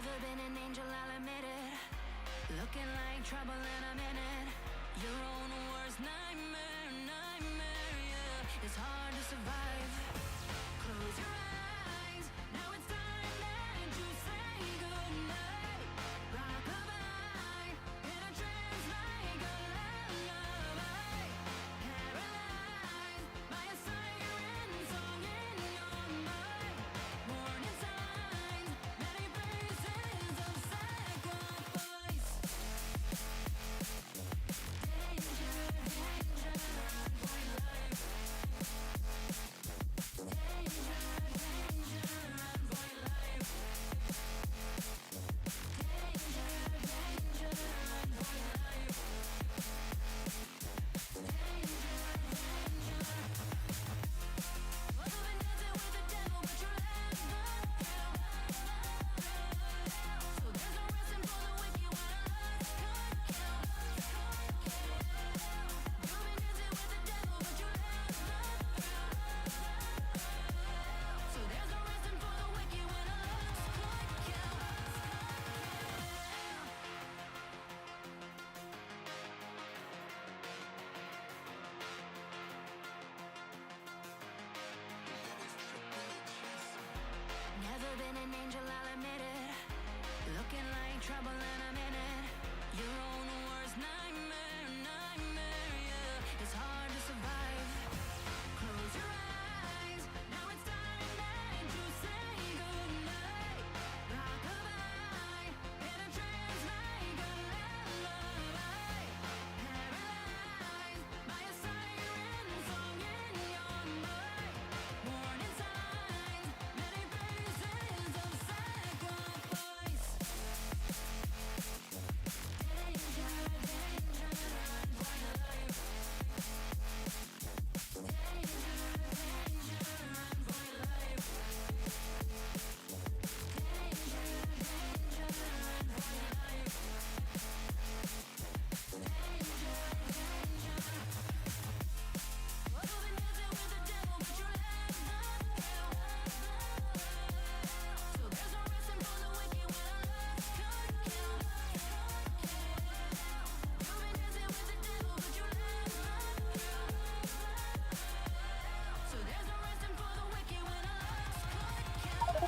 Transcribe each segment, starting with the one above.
Never been an angel, I'll admit it. Looking like trouble in a minute. Your own worst nightmare, nightmare, yeah. It's hard to survive. Close your eyes, now it's time that you say goodnight. Rockabye, in a trance like a lullaby. Paralyzed by a siren song in your mind. Warning signs, many faces of sacrifice. Danger, danger, avoid life. Danger, danger, avoid life. Danger, danger, avoid life. Danger, danger. Well, you've been dancing with the devil, but you left the kill. So there's no resting for the wicked when a lust could kill. You've been dancing with the devil, but you left the thrill. So there's no resting for the wicked when a lust could kill. Never been an angel, I'll admit it. Looking like trouble in a minute. Your own worst nightmare, nightmare, yeah. It's hard to survive. Close your eyes, now it's time that you say goodnight. Rockabye, in a trance like a lullaby. Paralyzed by a siren song in your mind. Warning signs, many faces of sacrifice. Danger, danger, avoid life. Danger, danger, avoid life. Danger, danger, avoid life. Danger, danger. Well, you've been dancing with the devil, but you left the thrill. So there's no resting for the wicked when a lust could kill. You've been dancing with the devil, but you left the thrill. So there's no resting for the wicked when a lust could kill.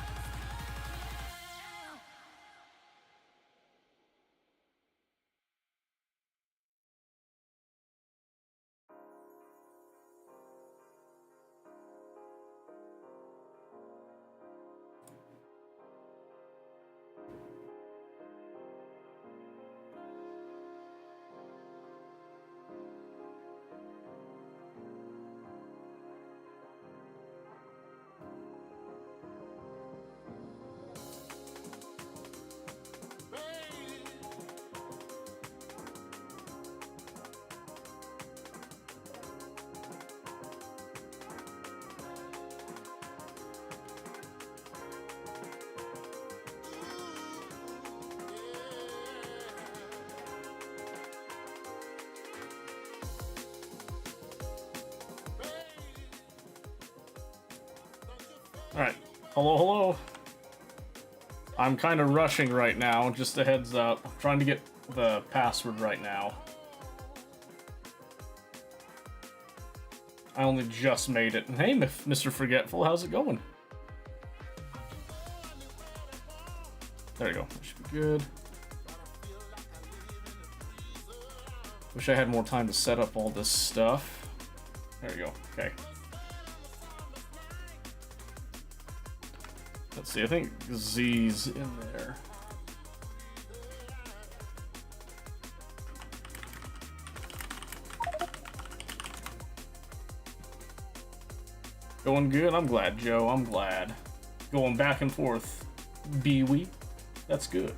Alright. Hello, hello. I'm kind of rushing right now, just a heads up. I'm trying to get the password right now. I only just made it. Hey, Mr. Forgetful, how's it going? There you go. That should be good. Wish I had more time to set up all this stuff. There you go. Okay. Let's see, I think Z's in there. Going good? I'm glad, Joe. I'm glad. Going back and forth. Bee-wee. That's good.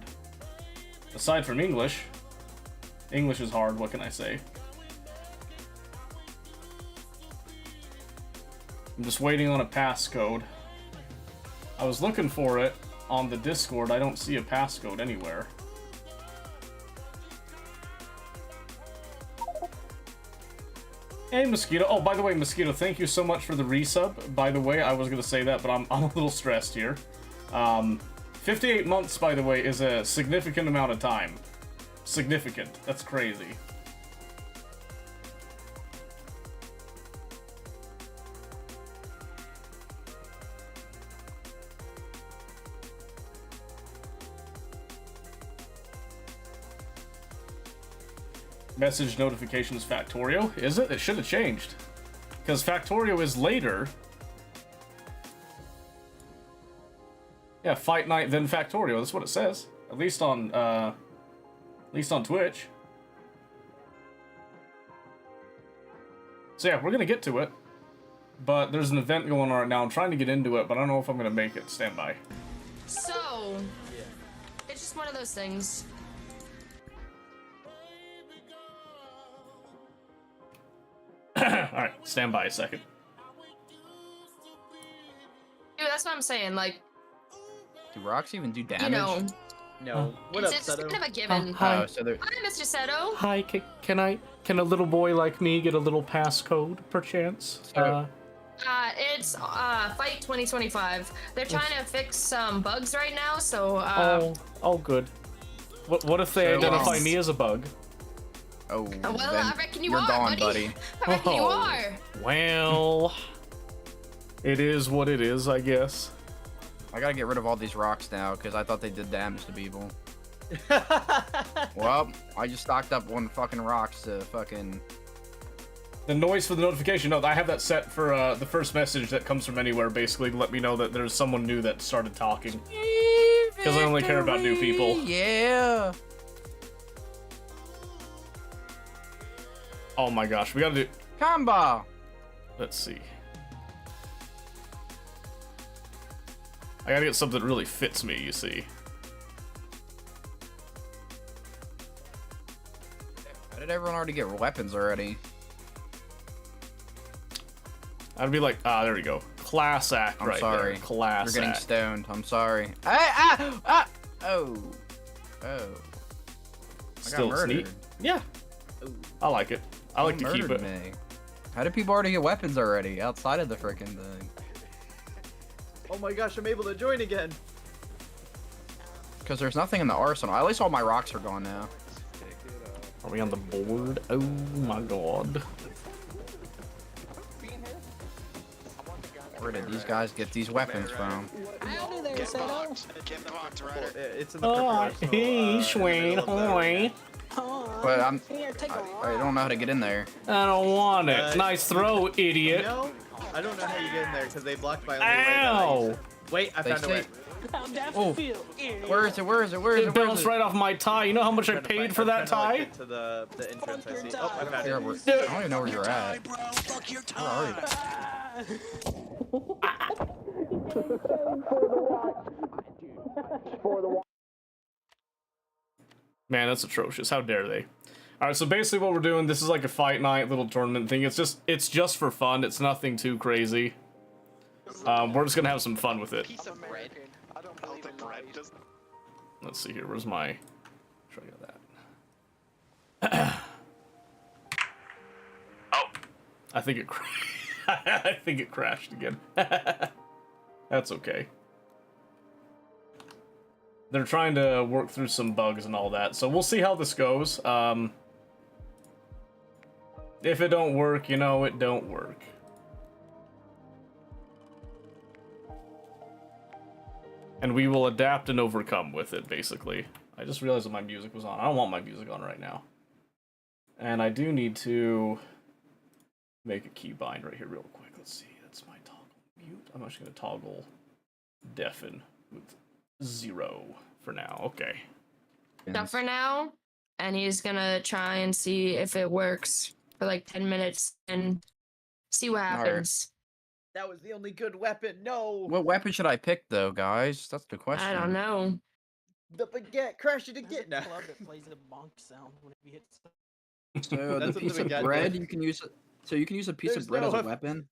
Aside from English. English is hard, what can I say? I'm just waiting on a passcode. I was looking for it on the Discord. I don't see a passcode anywhere. Hey, Mosquito. Oh, by the way, Mosquito, thank you so much for the resub. By the way, I was going to say that, but I'm a little stressed here. 58 months, by the way, is a significant amount of time. Significant. That's crazy. Message notifications Factorio. Is it? It should have changed. Because Factorio is later. Yeah, Fight Night then Factorio. That's what it says. At least on Twitch. So yeah, we're gonna get to it. But there's an event going on right now. I'm trying to get into it, but I don't know if I'm gonna make it. Stand by. So, it's just one of those things. Alright, stand by a second. Dude, that's what I'm saying. Like, Do rocks even do damage? you know, No. What up, it's Seto? kind of a given. Hi. Oh, so they're... Hi, Mr. Seto. Hi, can a little boy like me get a little passcode, perchance? It's Fight 2025. They're trying to fix some bugs right now, so Oh, good. What if they So, identify me as a bug? Oh, well, then I reckon you you're are, gone, buddy. I reckon you Oh. are. Well, it is what it is, I guess. I gotta get rid of all these rocks now, because I thought they did damage to people. Well, I just stocked up one fucking rocks to fucking... The noise for the notification. No, I have that set for the first message that comes from anywhere, basically, to let me know that there's someone new that started talking. Because I only care about new people. Yeah. Oh my gosh, we gotta do... Combo. Let's see. I gotta get something that really fits me, you see. How did everyone already get weapons already? I'd be like, there we go. Class act I'm right sorry. there. Class You're getting act. stoned. I'm sorry. Oh. Oh. I Still got neat. murdered. Yeah. I like it. I like to keep Murdered it. me. How did people already get weapons already outside of the freaking thing? Oh my gosh, I'm able to join again. Because there's nothing in the arsenal. At least all my rocks are gone now. Are we on the board? Oh my god. Where did these guys get these weapons from? Howdy there, Seto. Well, it's in the Oh, preparation, hey, in Swain, the middle of hi. But I'm... Here, take a I don't know how to get in there. I don't want it. Nice throw, idiot. No, I don't know how you get in there because they blocked my only Ow! way. Wait, I They found a way. say... I'll definitely Oh. feel idiot. Where is it? Where is it? Where is It it? Where is bounced it? right off my tie. You know how much I I'm trying to paid find- for I'm that trying tie? to, like, get to the entrance I see. Oh, I found Here, it. I don't even know where you're at. Where are you? Man, that's atrocious. How dare they? Alright, so basically what we're doing, this is like a fight night little tournament thing. It's just for fun. It's nothing too crazy. We're just gonna have some fun with it. Let's see here. Where's my... Show you that. Oh, I think it. I think it crashed again. That's okay. They're trying to work through some bugs and all that, so we'll see how this goes. If it don't work, you know, it don't work. And we will adapt and overcome with it, basically. I just realized that my music was on. I don't want my music on right now. And I do need to make a keybind right here real quick. Let's see, that's my toggle mute. I'm actually going to toggle deafen with 0 for now. Okay. Stuff for now, and he's gonna try and see if it works for like 10 minutes and see what happens. That was the only good weapon. No. What weapon should I pick, though, guys? That's the question. I don't know. The baguette. Crash it again. No. Club that plays a bonk sound whenever you hit stuff. So That's the what piece the of baguette bread did. you can use. So you can use a piece There's of bread no as a oth- weapon.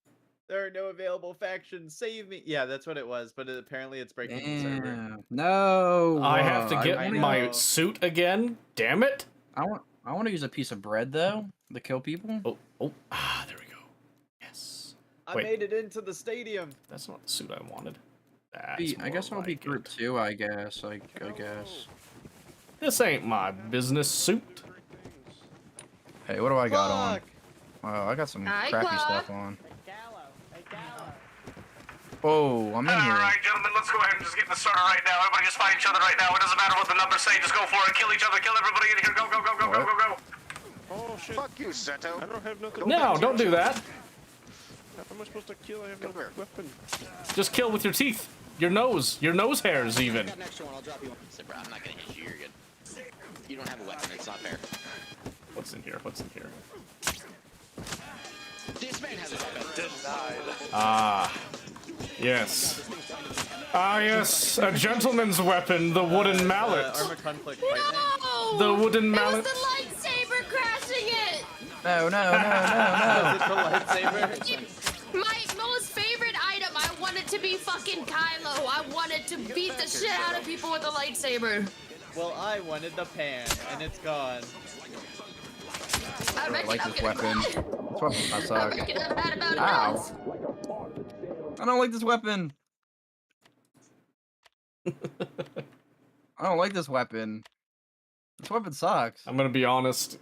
There are no available factions. Save me. Yeah, that's what it was. But apparently it's breaking the server. Damn. No. I have to get I my know. suit again. Damn it. I want to use a piece of bread though to kill people. Oh, there we go. Yes. I Wait. made it into the stadium. That's not the suit I wanted. I guess I'll be group 2. I guess. I guess. This ain't my business suit. Hey, what do I got on? Fuck! Wow, I got some Hi, crappy Clark. stuff on. Hey, Gallo. Oh, I'm in here. Alright, gentlemen, let's go ahead and just get this started right now. Everybody just fight each other right now. It doesn't matter what the numbers say. Just go for it. Kill each other. Kill everybody in here. Go, go, go, go, go, go, go. Oh shit. Fuck you, Seto. I don't have nothing. No, don't do that. How am I supposed to kill? I have no weapon. Just kill with your teeth. Your nose hairs even. Got an extra one. I'll drop you one. Listen, bro, I'm not gonna hit you. You're good. You don't have a weapon. It's not fair. What's in here? What's in here? This man has a weapon. Ah. Yes. Ah, yes. A gentleman's weapon, the wooden mallet. Armor conflict fight night. No! The wooden It was mallet. the lightsaber crashing it! No. Is it the lightsaber? My most favorite item, I want it to be fucking Kylo. I wanted to beat the shit out of people with a lightsaber. Well, I wanted the pan, and it's gone. I I reckon like I'm this gonna weapon. cry. This weapon I sucks. reckon I've had about Ow. enough. I don't like this weapon. I don't like this weapon. This weapon sucks. I'm gonna be honest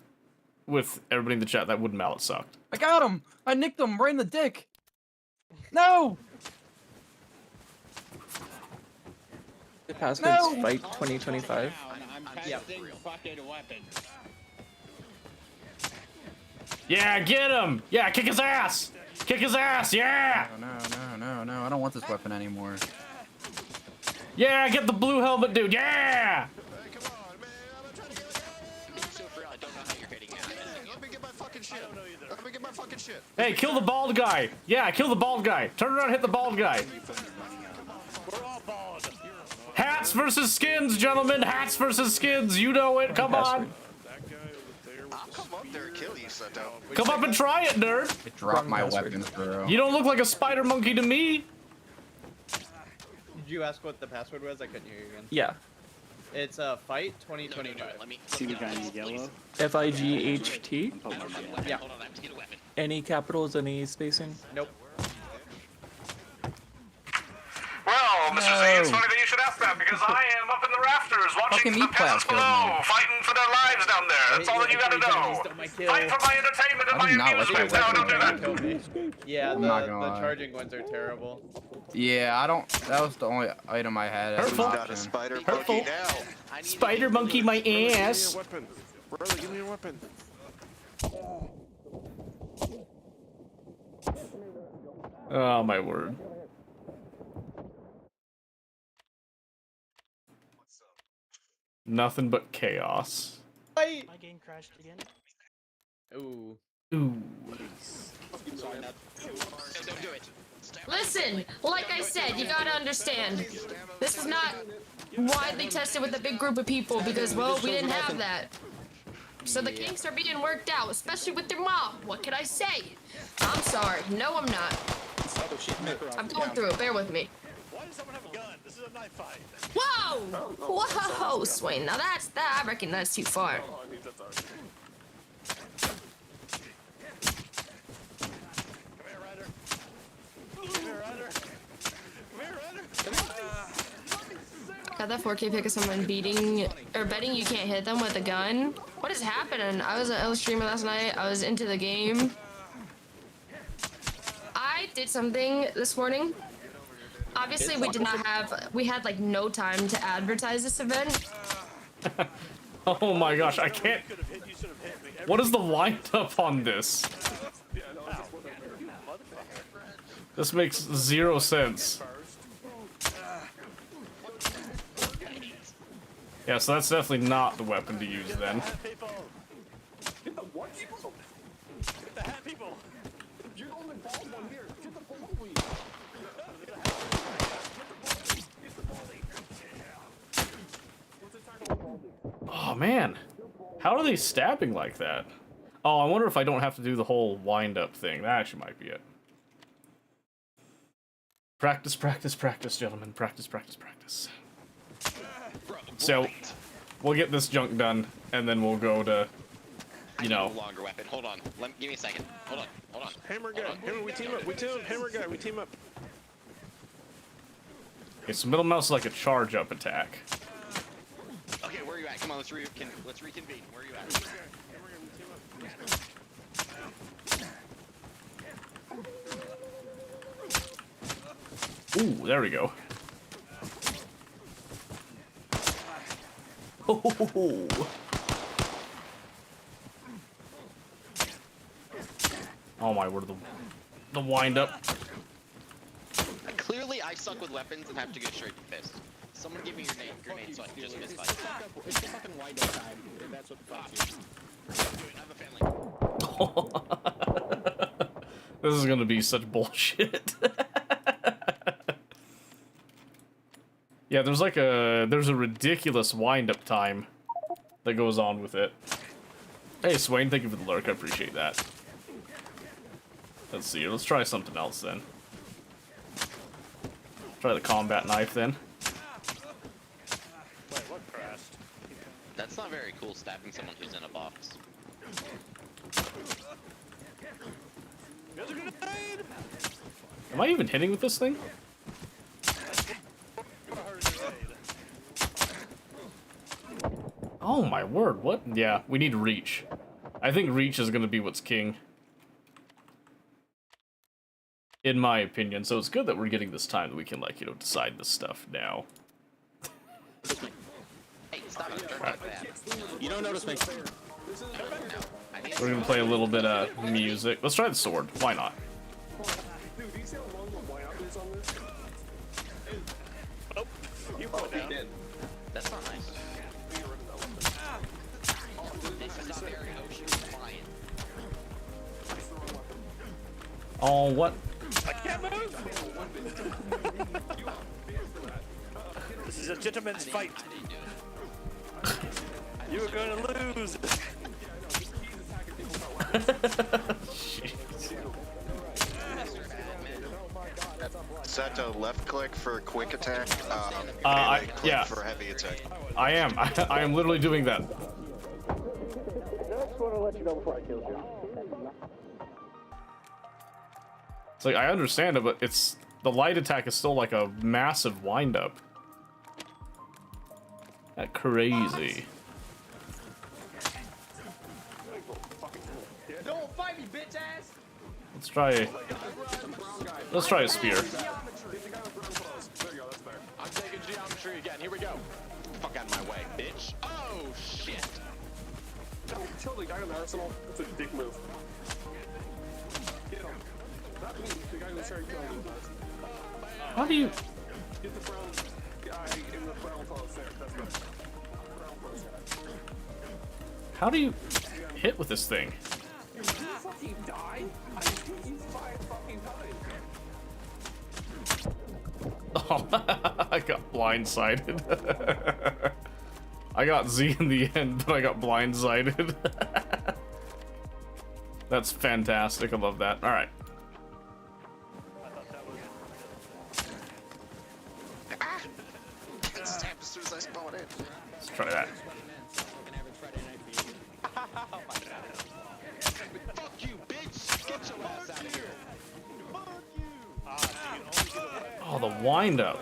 with everybody in the chat. That wooden mallet sucked. I got him. I nicked him right in the dick. No. The password's No! fight 2025. Yeah. Yeah, get him. Yeah, kick his ass. Kick his ass. Yeah. No. I don't want this weapon anymore. Yeah, get the blue helmet, dude. Yeah. Hey, kill the bald guy. Yeah, kill the bald guy. Turn around, hit the bald guy. Hats versus skins, gentlemen. Hats versus skins. You know it. Come on. I'll come up there and kill you, Seto. Come up and try it, nerd. I dropped my password. weapons, bro. You don't look like a spider monkey to me. Did you ask what the password was? I couldn't hear you again. Yeah. It's fight 2025. Let me See the guy in yellow? FIGHT. Yeah. Hold on, I have to get a weapon. Any capitals, any spacing? Nope. Well, Mr. Z, it's funny that you should ask that because I am up in the rafters watching Fucking the meat class peasants killed below, me. fighting for their lives down there. That's all that you gotta know. Fight for my entertainment and I my do not like amusement. that No, don't do that. Kill me. Yeah, I'm the, not gonna the lie. charging ones are terrible. Yeah, I don't. That was the only item I had. as an Hurtful. Got a option. spider Hurtful. monkey now. I need to Spider get monkey my ass. Give me a weapon. Brother, give me a weapon. Oh my word. Nothing but chaos. Fight! My game crashed again. Ooh. Ooh. Don't do it. Listen, like I said, you gotta understand. This is not widely tested with a big group of people because, well, we didn't have that. So the kinks are being worked out, especially with their mom. What can I say? I'm sorry. No, I'm not. I'm going through it. Bear with me. Why does someone have a gun? This is a knife fight. Whoa! Whoa, Swain. Now that I reckon that's too far. Come here, Ryder. Come here, Ryder. Come here, Ryder. Got that 4K pic of someone beating or betting you can't hit them with a gun. What is happening? I was streaming last night. I was into the game. I did something this morning. Obviously, we had like no time to advertise this event. Oh my gosh, I can't. Could have hit you, should have hit me. What is the wind up on this? This makes zero sense. Yeah, so that's definitely not the weapon to use then. People. Get the what people? Get the hat people. You're the only bald one here. Get the bald one. Oh man, how are they stabbing like that? Oh, I wonder if I don't have to do the whole wind up thing. That actually might be it. Practice, practice, practice, gentlemen. Practice, practice, practice. So, we'll get this junk done, and then we'll go to, you know. No longer weapon. Hold on. Give me a second. Hold on. Hammer guy. Hammer, we team up. We team up. Hammer guy, we team up. Okay, so middle mouse is like a charge up attack. Okay, where are you at? Come on, let's reconvene. Where are you at? Ooh, there we go. Oh, oh my word, the wind up. Clearly, I suck with weapons and have to go straight to fist. Someone give me your grenade so I can just miss fight. It's the fucking wind up time. If that's what the fuck is. I have a family. This is gonna be such bullshit. Yeah, there's a ridiculous wind-up time that goes on with it. Hey, Swain, thank you for the lurk. I appreciate that. Let's see. Let's try something else then. Try the combat knife then. Wait, what crashed? That's not very cool, stabbing someone who's in a box. There's a grenade! Am I even hitting with this thing? Oh my word, what? Yeah, we need reach. I think reach is gonna be what's king. In my opinion, so it's good that we're getting this time that we can, like, you know, decide this stuff now. Hey, stop it. Don't like that. You don't notice me. We're gonna play a little bit of music. Let's try the sword. Why not? Dude, do you see how long the wind up is on this? Oh, you put down. That's not nice. This is not very ocean compliant. Oh, what? I can't move! This is a gentleman's fight. You're gonna lose! Set a left click for quick attack, click yeah. for heavy attack. I am. I am literally doing that. Just want to let you know before I kill you. It's like, I understand it, but it's... The light attack is still like a massive wind-up. That crazy. Don't fight me, bitch ass! Let's try... Let's try a spear. I'm taking geometry again. Here we go. Fuck out of my way, bitch. Oh, shit. Kill the guy in the arsenal. That's a dick move. Get him. Not me, the guy who's trying to kill me. How do you... Get the brown guy in the brown clothes there. That's good. Brown clothes guy. How do you hit with this thing? You fucking die? I hit you 5 fucking times. Oh, I got blindsided. I got Z in the end, but I got blindsided. That's fantastic. I love that. All right. As soon as I spawn in. Let's try that. Fuck you, bitch. Get your ass out of here. Oh, the wind-up.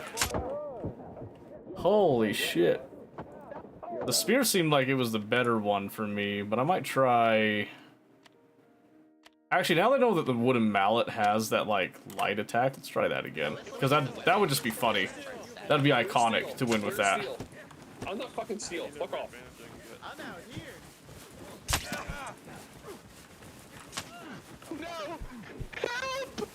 Holy shit. The spear seemed like it was the better one for me, but I might try... Actually, now that I know that the wooden mallet has that, like, light attack, let's try that again. Because that would just be funny. That'd be iconic to win with that. I'm not fucking steel. Fuck off. I'm out here. No! Help!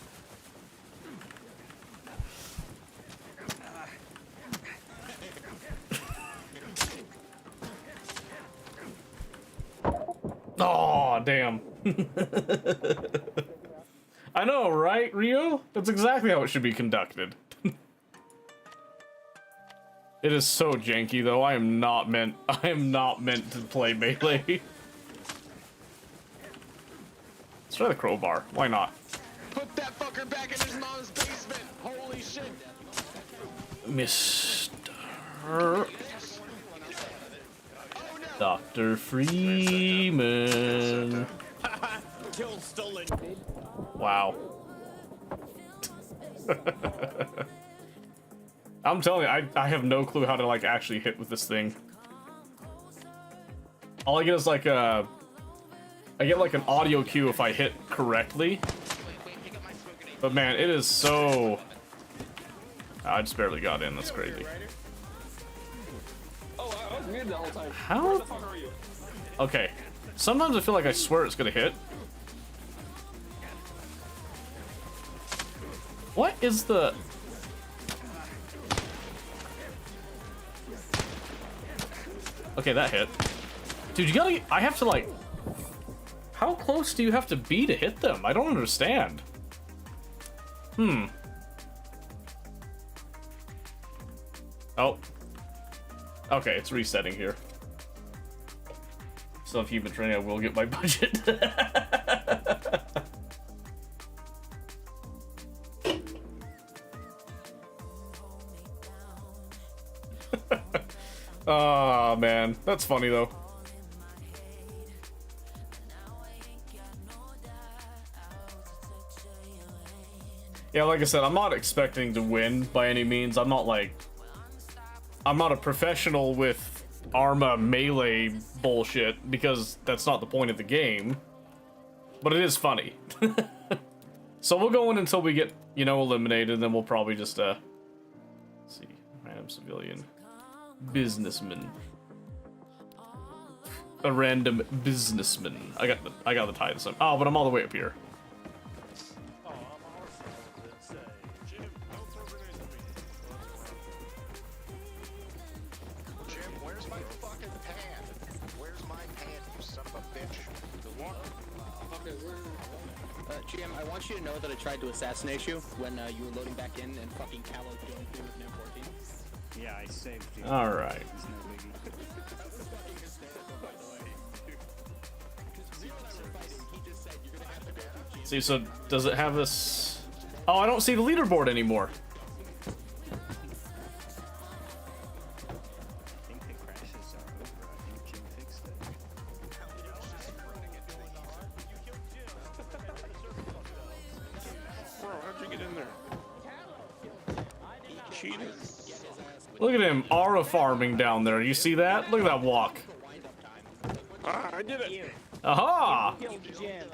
Oh, damn. I know, right, Rio? That's exactly how it should be conducted. It is so janky, though. I am not meant to play melee. Let's try the crowbar. Why not? Put that fucker back in his mom's basement! Holy shit! Mr. Dr. Freeman. Kill stolen. Wow. I'm telling you, I have no clue how to like actually hit with this thing. All I get is like I get like an audio cue if I hit correctly. But man, it is so... I just barely got in, that's crazy. Oh, I was muted the whole time. How? Where the fuck are you? Okay. Sometimes I feel like I swear it's gonna hit. What is the... Okay, that hit. Dude, you gotta... I have to, like... How close do you have to be to hit them? I don't understand. Oh. Okay, it's resetting here. So if you've been training, I will get my budget. Oh, man. That's funny, though. Yeah, like I said, I'm not expecting to win by any means. I'm not a professional with Arma melee bullshit, because that's not the point of the game. But it is funny. So we'll go in until we get, you know, eliminated, and then we'll probably just, let's see, random civilian. Businessman. A random businessman. I got the tie this time. Oh, but I'm all the way up here. Jim, where's my fucking pan? Where's my pan, you son of a bitch? Jim, I want you to know that I tried to assassinate you when you were loading back in and fucking Callow doing through with an M14. Yeah, I saved you. All right. See, so does it have this? Oh, I don't see the leaderboard anymore. I think the crashes are over. I think Jim fixed it. Bro, how'd you get in there? Cheated. Look at him, aura farming down there. You see that? Look at that walk. Ah, I did it. Aha! Killed Jim.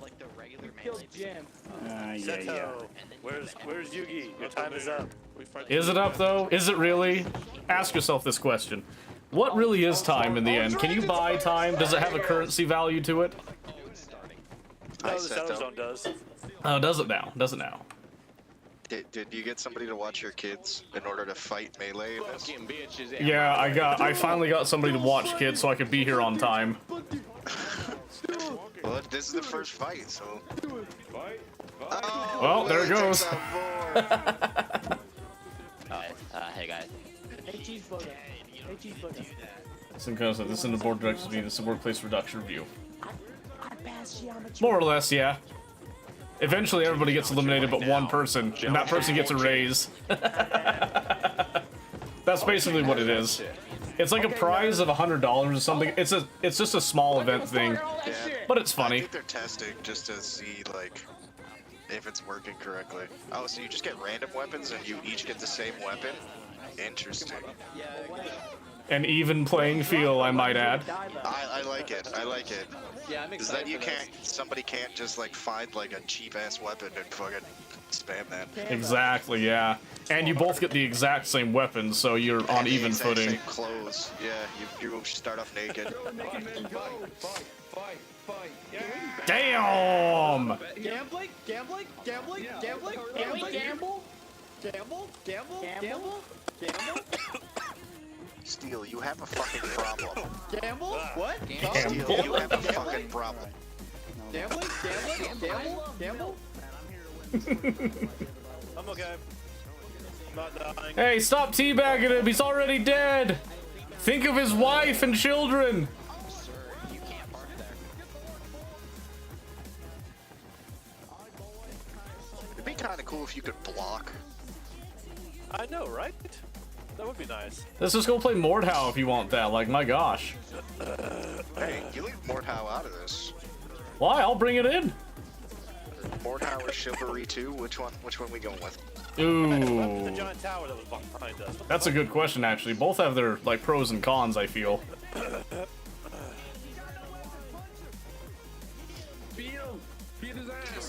Like the regular Killed Jim. Yeah. Where's Yugi? Your time is up. Is it up though? Is it really? Ask yourself this question. What really is time in the end? Can you buy time? Does it have a currency value to it? I said so. does. Oh, does it now? Does it now? Did you get somebody to watch your kids in order to fight melee? Fucking bitches. Yeah, I finally got somebody to watch kids so I could be here on time. Well, this is the first fight, so. Oh, Well, there it goes. Hey guys. Hey cheeseburger. Hey cheeseburger. This is the board director's meeting. This is a workplace reduction review. I passed geometry. More or less, yeah. Eventually, everybody gets eliminated but one person, and that person gets a raise. That's basically what it is. It's like a prize of $100 or something. It's just a small event thing, but it's I funny. think they're testing just to see, like, if it's working correctly. Oh, so you just get random weapons and you each get the same weapon? Interesting. An even playing field, I might add. I like it. I like it. Yeah, I'm Because excited then you for this. can't, somebody can't just like find like a cheap ass weapon and fucking spam that. Exactly, yeah. And you both get the exact same weapons, so you're on And the even exact footing. Same clothes. Yeah, you start off naked. Damn! Gambling? Gambling? Gambling? Gambling? Gambling? Gamble? Gamble? Gamble? Gamble? Gamble? Steel, you have a fucking problem. Gamble? What? Steel, you have a fucking problem. Gambling? Gambling? Gamble? Gamble? I'm okay. Not dying. Hey, stop teabagging him! He's already dead! Think of his wife and children! It'd be kind of cool if you could block. I know, right? That would be nice. Let's just go play Mordhau if you want that, like, my gosh. Hey, you leave Mordhau out of this. Why? I'll bring it in. Mordhau or Chivalry 2? Which one we going with? Ooh. The giant tower that was behind us. That's a good question, actually. Both have their, like, pros and cons, I feel.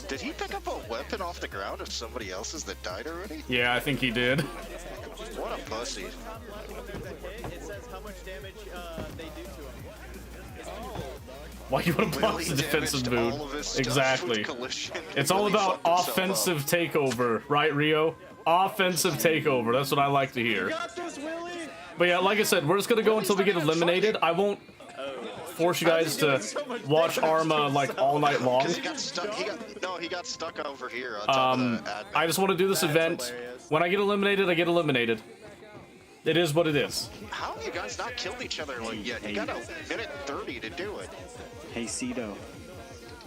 Did he pick up a weapon off the ground of somebody else's that died already? Yeah, I think he did. What a pussy. It says how much damage they do to him. Why you want to Well, box he the defensive damaged mood? all of his stuff Exactly. with collision. It's all Really about fucked himself offensive up. takeover, right, Rio? Offensive takeover. That's what I like to hear. Got this, Willie! But yeah, like I said, we're just gonna go until we get eliminated. I won't force you guys to watch Arma like all night long. 'Cause he got stuck. He got stuck over here on top of the admin. I just want to do this event. When I get eliminated, I get eliminated. It is what it is. How have you guys not killed each other like yet? You got a minute 30 to do it. Hey, Cito,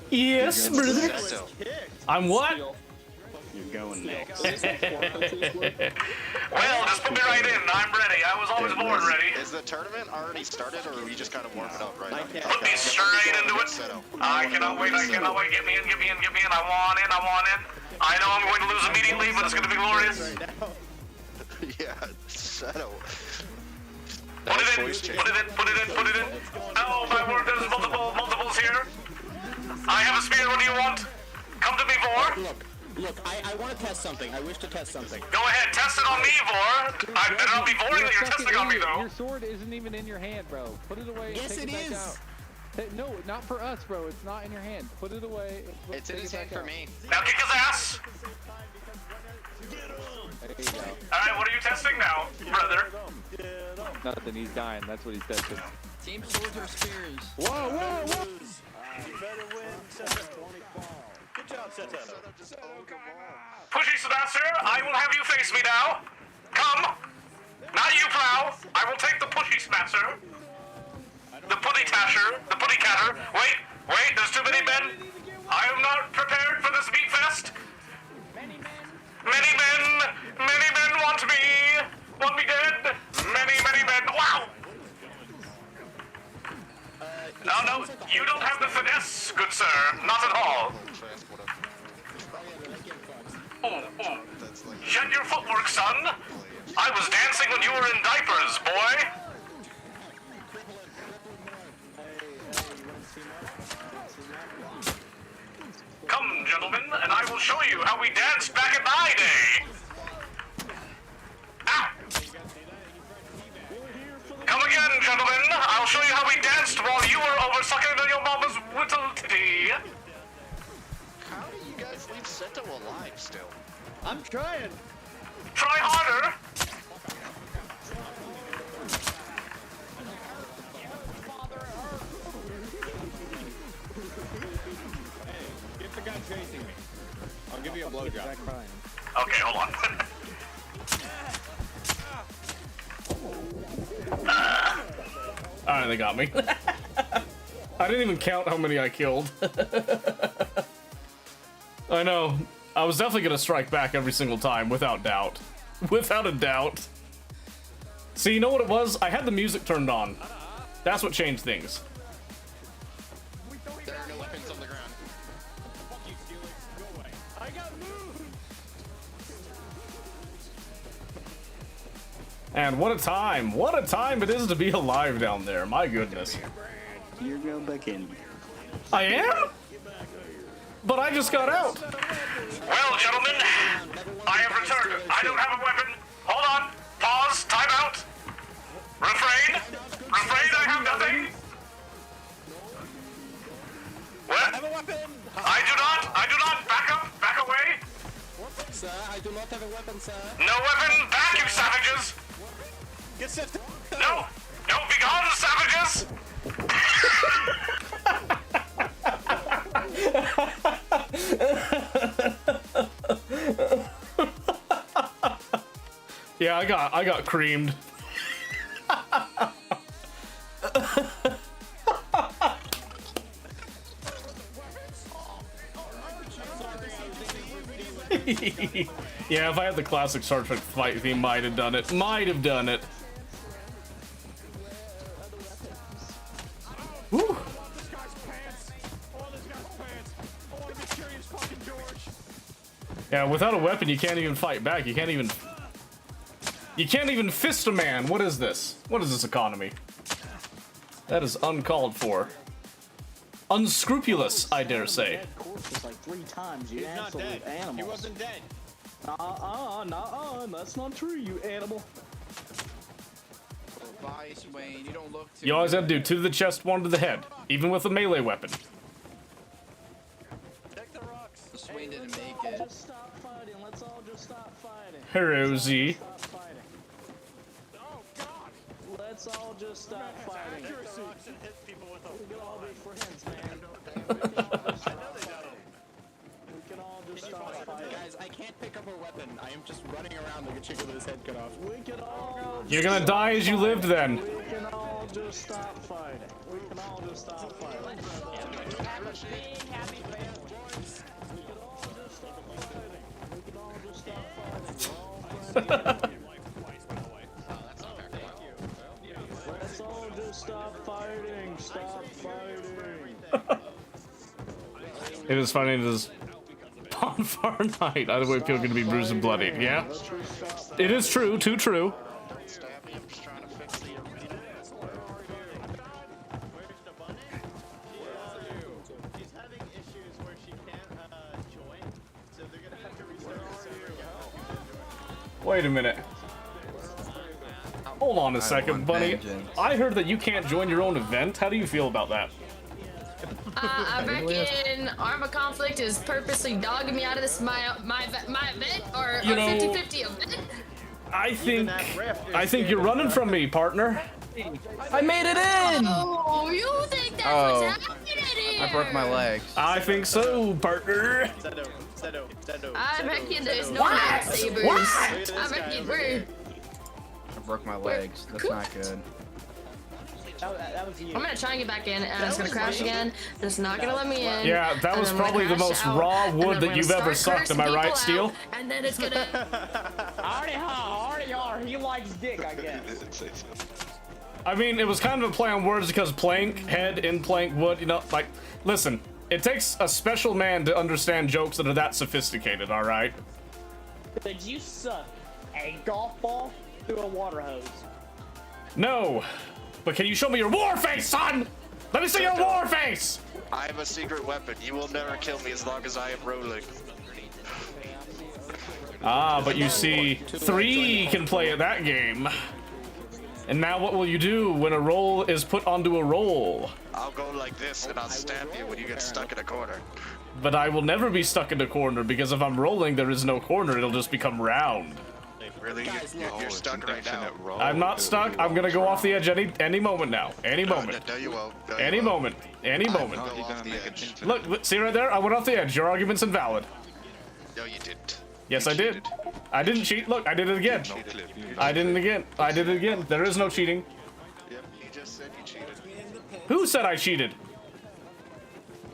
Yes, brother. Zeto. I'm what? you're going next. Well, just put me right in. I'm ready. I was always born ready. Is the tournament already started, or are we just kind of warming up right now? Put me straight into it. I cannot wait. I cannot wait. Get me in. Get me in. Get me in. I want in. I want in. I know I'm going to lose immediately, but it's going to be glorious. Yeah, Zeto. Put it in. Put it in. Put it in. Put it in. Oh my word! There's multiples here. I have a spear. What do you want? Come to me, Vor. Look, I want to test something. I wish to test something. Go ahead, test it on me, Vor. I better not be boring that you're testing on me, though. Your sword isn't even in your hand, bro. Put it away. Yes, take it back is. out. No, not for us, bro. It's not in your hand. Put it away. It's in his hand for me. Now kick his ass. There you go. All right, what are you testing now, brother? Nothing. He's dying. That's what he's testing. Team swords or spears? Whoa, whoa, whoa! You better win, Seto. Good job, Seto. Pushy Sebastian, I will have you face me now. Come. Not you, Plow. I will take the Pushy Smasher. The Putty Tasher. The Putty Catter. Wait, there's too many men. I am not prepared for this meat fest. Many men want me dead. Many men. Wow. No, you don't have the finesse, good sir. Not at all. Oh. Shed your footwork, son. I was dancing when you were in diapers, boy. Come, gentlemen, and I will show you how we danced back in my day. Ah! Come again, gentlemen. I'll show you how we danced while you were over sucking on your mama's little titty. How do you guys leave Zeto alive still? I'm trying. Try harder. Get the guy chasing me. I'll give you a blowjob. Okay, hold on. Alright, they got me. I didn't even count how many I killed. I know. I was definitely gonna strike back every single time, without doubt. Without a doubt. See, you know what it was? I had the music turned on. That's what changed things. There are no weapons on the ground. I got moved. And what a time! What a time it is to be alive down there, my goodness. You're going back in. I am? But I just got out! Well, gentlemen, I have returned. I don't have a weapon. Hold on. Pause. Time out. Refrain. I have nothing. What? I have a weapon. I do not. Back up. Back away. Sir, I do not have a weapon, sir. No weapon. Back, you savages. Get set. No. Be gone, savages. Yeah, I got creamed. Yeah, if I had the classic Star Trek fight theme, might have done it. Might have done it. Woo. Yeah, without a weapon, you can't even fight back. You can't even fist a man. What is this? What is this economy? That is uncalled for. Unscrupulous, I dare say. Corpse like 3 times, you He's not absolute dead. animal. He wasn't dead. That's not true, you animal. Vice, Wayne, you don't look too You always good. have to do 2 to the chest, 1 to the head, even with a melee weapon. Check the rocks. Wayne didn't make it. Just stop fighting. Let's all just stop fighting. Hello, Z. Stop fighting. Oh God. Let's all just stop fighting. Accuracy. And hit people with We can all be friends, man. We can all just stop fighting. Guys, I can't pick up a weapon. I am just running around like a chicken with his head cut off. We can all. You're gonna die as you lived then. We can all just stop fighting. We can all just stop fighting. We can all just stop fighting. We can all just stop fighting. Let's all just stop fighting. Stop fighting. It is funny to just bonfire night. Either way, people are gonna be bruised and bloodied. Yeah, it is true. Too true. Stabby, I'm just trying to fix the arena. She's having issues where she can't join, so they're gonna have to restart the server again. Wait a minute. Hold on a second, want Bunny. vengeance. I heard that you can't join your own event. How do you feel about that? I reckon Arma Conflict is purposely dogging me out of this my event or You know, 50-50 event. I think you're running from me, partner. I made it in! Oh, you think that's Oh. what's happening here? I broke my legs. I think so, partner. I reckon there's no lightsabers. I reckon we're. I broke my legs. That's not good. That was you. I'm gonna try and get back in, and it's gonna crash again. And it's not gonna let me in. Yeah, that and was then we're probably gonna the crash most out, raw and wood then that we're gonna you've ever start sucked. Am cursing I right, people Steel? out, And then it's gonna. Already are. He likes dick, I guess. I mean, it was kind of a play on words because plank, head, in plank, wood, you know, like, listen, it takes a special man to understand jokes that are that sophisticated, alright? Did you suck a golf ball through a water hose? No, but can you show me your war face, son? Let me see your war face! I have a secret weapon. You will never kill me as long as I am rolling. Ah, but you see, 3 can play at that game. And now what will you do when a roll is put onto a roll? I'll go like this and I'll stab you when you get stuck in a corner. But I will never be stuck in a corner because if I'm rolling, there is no corner. It'll just become round. Really? You're stuck right now. I'm not stuck. I'm gonna go off the edge any moment now. Any moment. No, you won't. No, you Any won't. moment. Any I moment. will go off the edge. Look, see right there? I went off the edge. Your argument's invalid. No, you didn't. Yes, I did. I didn't cheat. Look, I did it again. I did it again. I did it again. There is no cheating. Yep, you just said you cheated. Who said I cheated?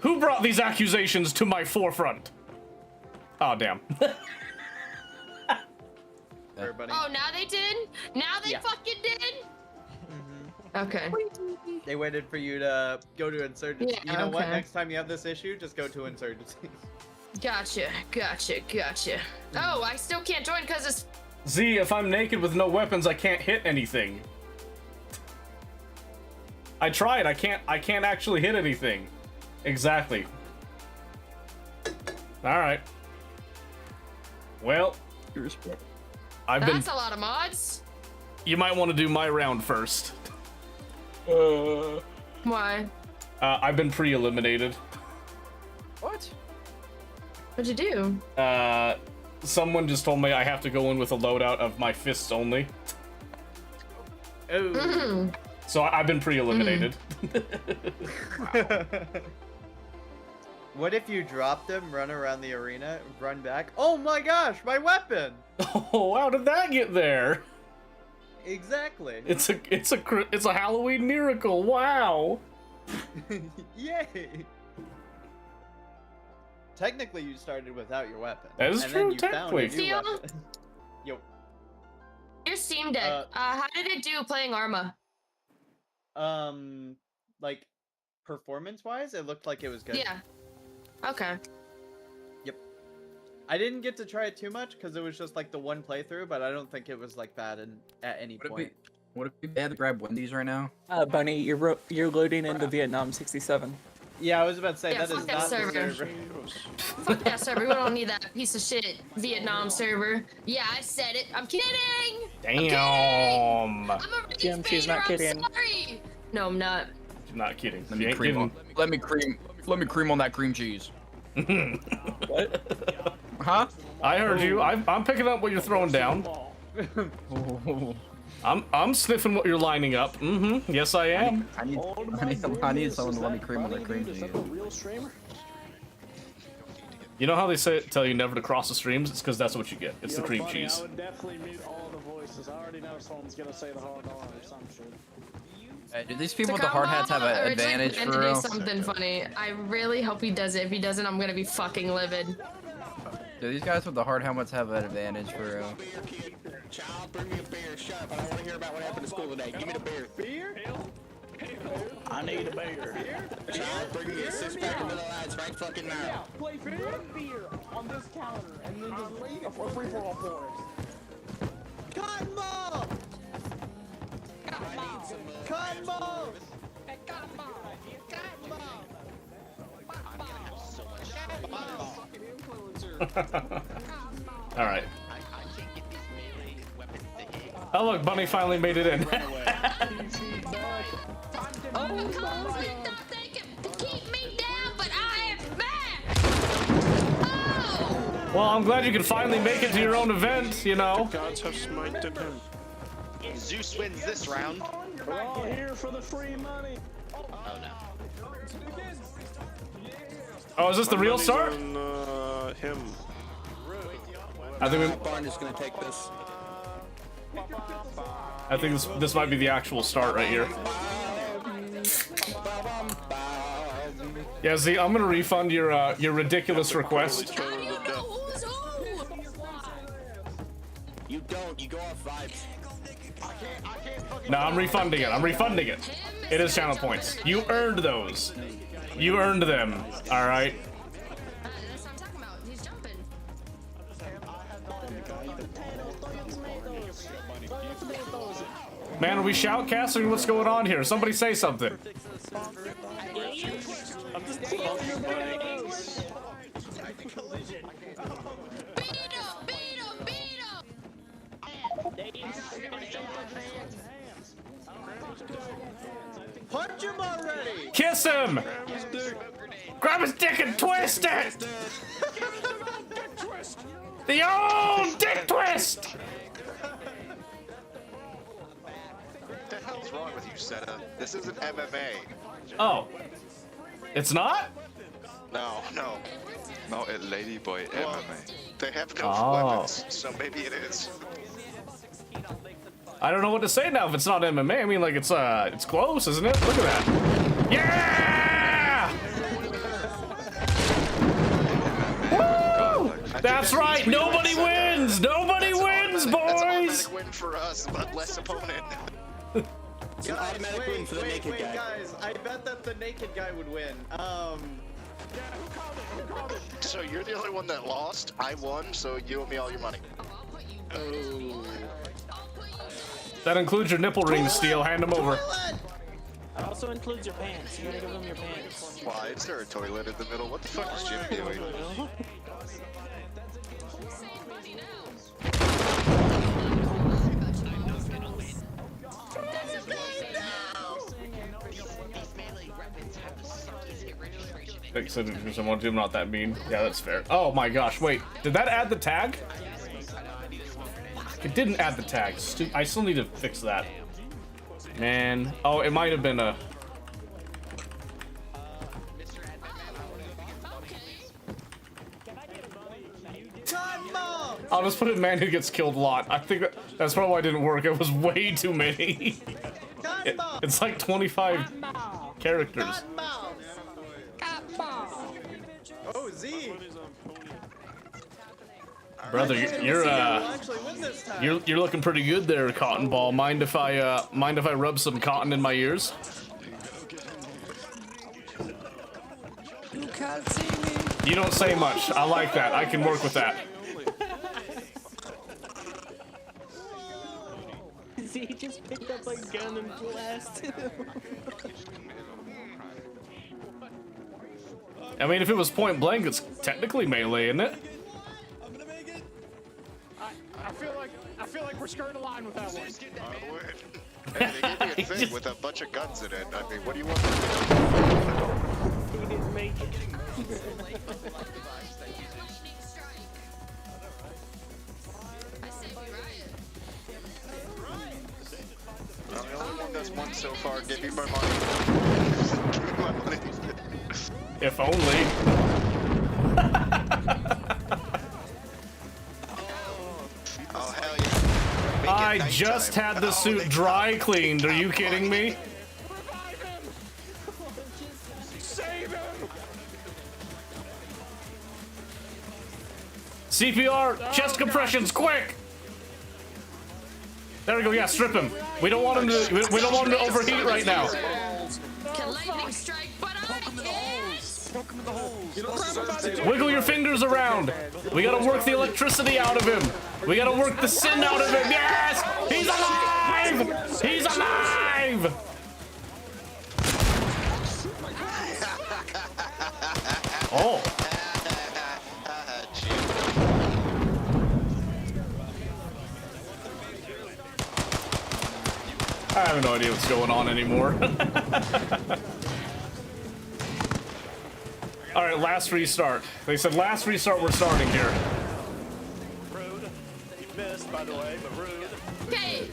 Who brought these accusations to my forefront? Oh, damn. Everybody. Oh, now they did? Now they fucking did? Okay. They waited for you to go to insurgency. Yeah, You know what? okay. Next time you have this issue, just go to insurgency. Gotcha. Oh, I still can't join because it's. Z, if I'm naked with no weapons, I can't hit anything. I tried. I can't actually hit anything. Exactly. All right. Well, I've been. That's a lot of mods. You might want to do my round first. Why? I've been pre-eliminated. What? What'd you do? Someone just told me I have to go in with a loadout of my fists only. Oh. So I've been pre-eliminated. What if you drop them, run around the arena, run back? Oh my gosh, my weapon! Oh, how did that get there? Exactly. It's a Halloween miracle. Wow. Yay! Technically, you started without your weapon. That is and true, Then you technically. Found a new Steel? weapon. Yo. Your Steam Deck. How did it do playing Arma? Like performance-wise, it looked like it was good. Yeah. Okay. Yep. I didn't get to try it too much because it was just like the one playthrough, but I don't think it was like bad at any point. What if we had to grab Wendy's right now? Bunny, you're loading into Vietnam 67. Yeah, I was about to say Yeah, that is fuck that not the server. server. Fuck that server. We don't need that piece of shit Vietnam server. Yeah, I said it. I'm kidding. Damn. I'm a rage Jim, she's baiter, not I'm kidding. sorry. No, I'm not. I'm not kidding. Let You me ain't cream kidding. on. Let me cream on that cream cheese. What? Huh? I heard you. I'm picking up what you're throwing down. I'm sniffing what you're lining up. Mm-hmm. Yes, I am. I need someone to let me cream on that cream cheese. You know how they tell you never to cross the streams? It's because that's what you get. It's the cream Bunny, cheese. I would definitely mute all the voices. I already know someone's gonna say the hard R or some shit. Hey, do these people with the hard hats have an advantage for to real? do something funny. I really hope he does it. If he doesn't, I'm gonna be fucking livid. Do these guys with the hard helmets have an advantage for real? Child, bring me a beer. Shut up. I don't want to hear about what happened to school today. Give me the beer. Beer? I need a beer. Child, bring me a 6-pack of Miller Lights right fucking now. Yeah, play for one beer on this counter and then just leave it for free for all for us. Cotton ball! Cotton ball! All right. Oh look, Bunny finally made it in. Oh, because they thought they could keep me down, but I am back! Oh! Well, I'm glad you could finally make it to your own event, you know. Gods have smited him. Zeus wins this round. We're all here for the free money. Oh no. Oh, is this the real start? Him. I think Barn is gonna take this. I think this might be the actual start right here. Yeah, Z, I'm gonna refund your ridiculous request. How do you know who's who? You don't. You go off vibes. No, I'm refunding it. I'm refunding it. It is channel points. You earned those. You earned them. All right. That's what I'm talking about. He's jumping. Man, are we shoutcasting? What's going on here? Somebody say something. Punch him already! Kiss him! Grab his dick and twist it! The old dick twist! What the hell's wrong with you, Seta? This isn't MMA. Oh. It's not? No. No, a ladyboy Well, MMA. they have no Oh. weapons, so maybe it is. I don't know what to say now if it's not MMA. I mean, like, it's close, isn't it? Look at that. Yeah! Woo! That's right. Nobody wins. Nobody wins, That's an boys. automatic win for us, but less opponent. It's an automatic win for the naked guy. Guys, I bet that the naked guy would win. So you're the only one that lost. I won, so you owe me all your money. Oh. That includes your nipple rings, Steel. Hand them over. It also includes your pants. You gotta give them your pants. Why is there a toilet in the middle? What the fuck is Jim doing? Someone do not that mean. Yeah, that's fair. Oh my gosh, wait. Did that add the tag? It didn't add the tag. I still need to fix that. Man. Oh, it might have been a... I'll just put it man who gets killed lot. I think that's probably why it didn't work. It was way too many. It's like 25 characters. Oh, Z! Brother, you're looking pretty good there, Cotton Ball. Mind if I rub some cotton in my ears? can't see me. You don't say much. I like that. I can work with that. See, he just picked up a gun and blasted him. I mean, if it was point blank, it's technically melee, isn't it? I feel like we're skirting a line with that one. Hey, they gave me a thing with a bunch of guns in it. I mean, what do you want? He didn't make it. I'm the only one that's won so far. Give me my money. Give me my money. If only. Oh, hell yeah. Make it I nighttime. just had the suit dry cleaned. Are you kidding me? Save him! CPR, chest compressions, quick! There we go. Yeah, strip him. We don't want him to. We don't want him to overheat right now. Can lightning strike, but I can't. Wiggle your fingers around. We gotta work the electricity out of him. We gotta work the sin out of him. Yes, he's alive. He's alive. Oh. I have no idea what's going on anymore. Alright, last restart. They said last restart, we're starting here. Rude. You missed, by the way, but rude. Okay,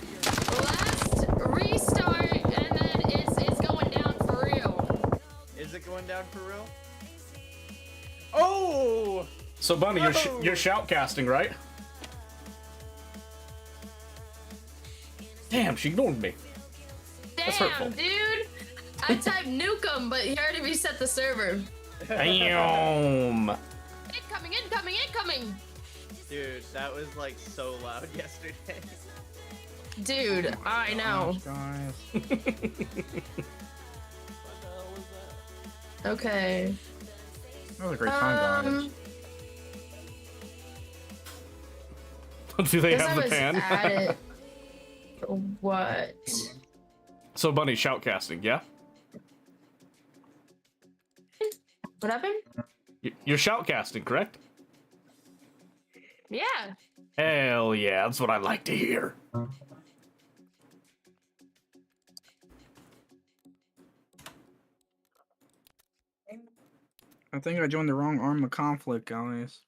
last restart, and then it's going down for real. Is it going down for real? Oh! So, Bunny, you're shoutcasting, right? Damn, she ignored me. That's hurtful. Damn, dude! I typed nukem, but he already reset the server. Damn. Incoming, incoming, incoming! Dude, that was like so loud yesterday. Dude, I know. Okay. That was a great time, guys. Do they guess have I the was pan? at it. What? So, Bunny, shoutcasting, yeah? What happened? You're shoutcasting, correct? Yeah. Hell yeah, that's what I like to hear. I think I joined the wrong arm of conflict, guys.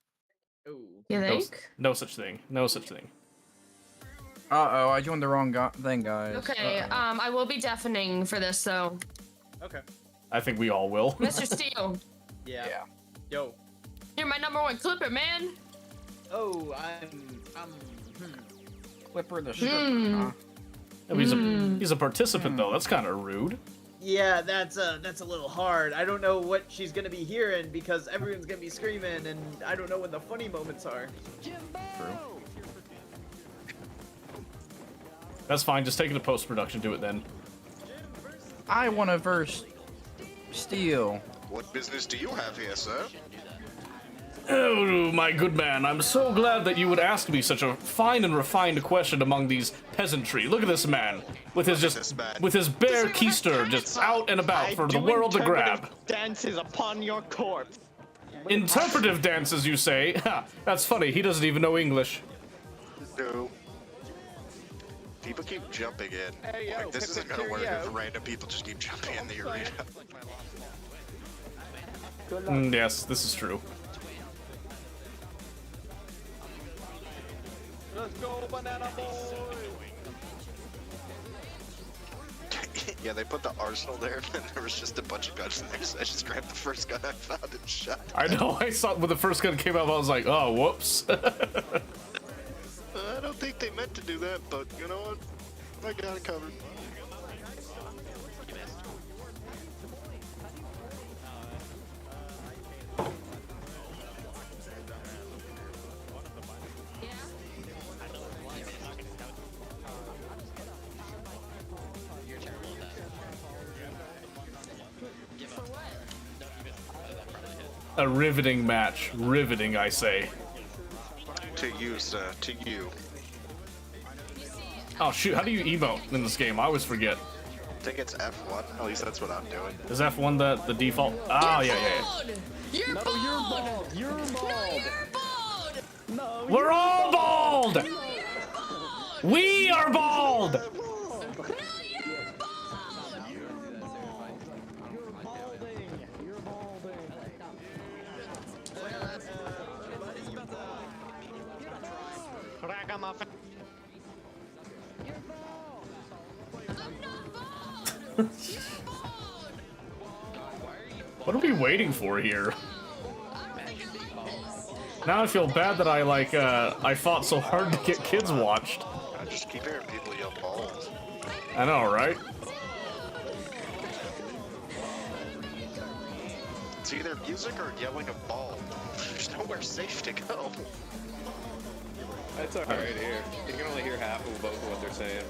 You think? No such thing. No such thing. Uh-oh, I joined the wrong thing, guys. Okay, I will be deafening for this, though. Okay. I think we all will. Mr. Steele, Yeah. Yo. you're my #1 clipper, man. Oh, Clipper the Hmm. huh? Oh, he's a participant, though. That's kind of rude. Yeah, that's a little hard. I don't know what she's gonna be hearing because everyone's gonna be screaming, and I don't know when the funny moments are. True. That's fine. Just take it to post-production. Do it then. I want to verse Steel. What business do you have here, sir? Oh, my good man, I'm so glad that you would ask me such a fine and refined question among these peasantry. Look at this man, with his bare keister just out and about for the world to grab. Dances upon your corpse. Interpretive dances, you say? Ha, that's funny, he doesn't even know English. No. People keep jumping in. Hey, yo, like, this isn't gonna work Factorio. if random people just keep jumping in the arena. Yes, this is true. Let's go, banana boy. Yeah, they put the arsenal there, and there was just a bunch of guns in there, so I just grabbed the first gun I found and shot. I know, I saw when the first gun came out, I was like, oh, whoops. I don't think they meant to do that, but you know what? I got it covered. a riveting match. Riveting, I say. To you, sir. To you. Oh shoot, how do you emote in this game? I always forget. I think it's F1. At least that's what I'm doing. Is F1 the default? Ah, yeah. You're bald! You're bald. No, you're bald! No, We're all bald! We are bald! Ragamuffin. What are we waiting for here? Now I feel bad that I fought so hard to get kids watched. I just keep hearing people yell balls. I know, right? It's either music or yelling a ball. There's nowhere safe to go. That's alright here. You can only hear half of both of what they're saying.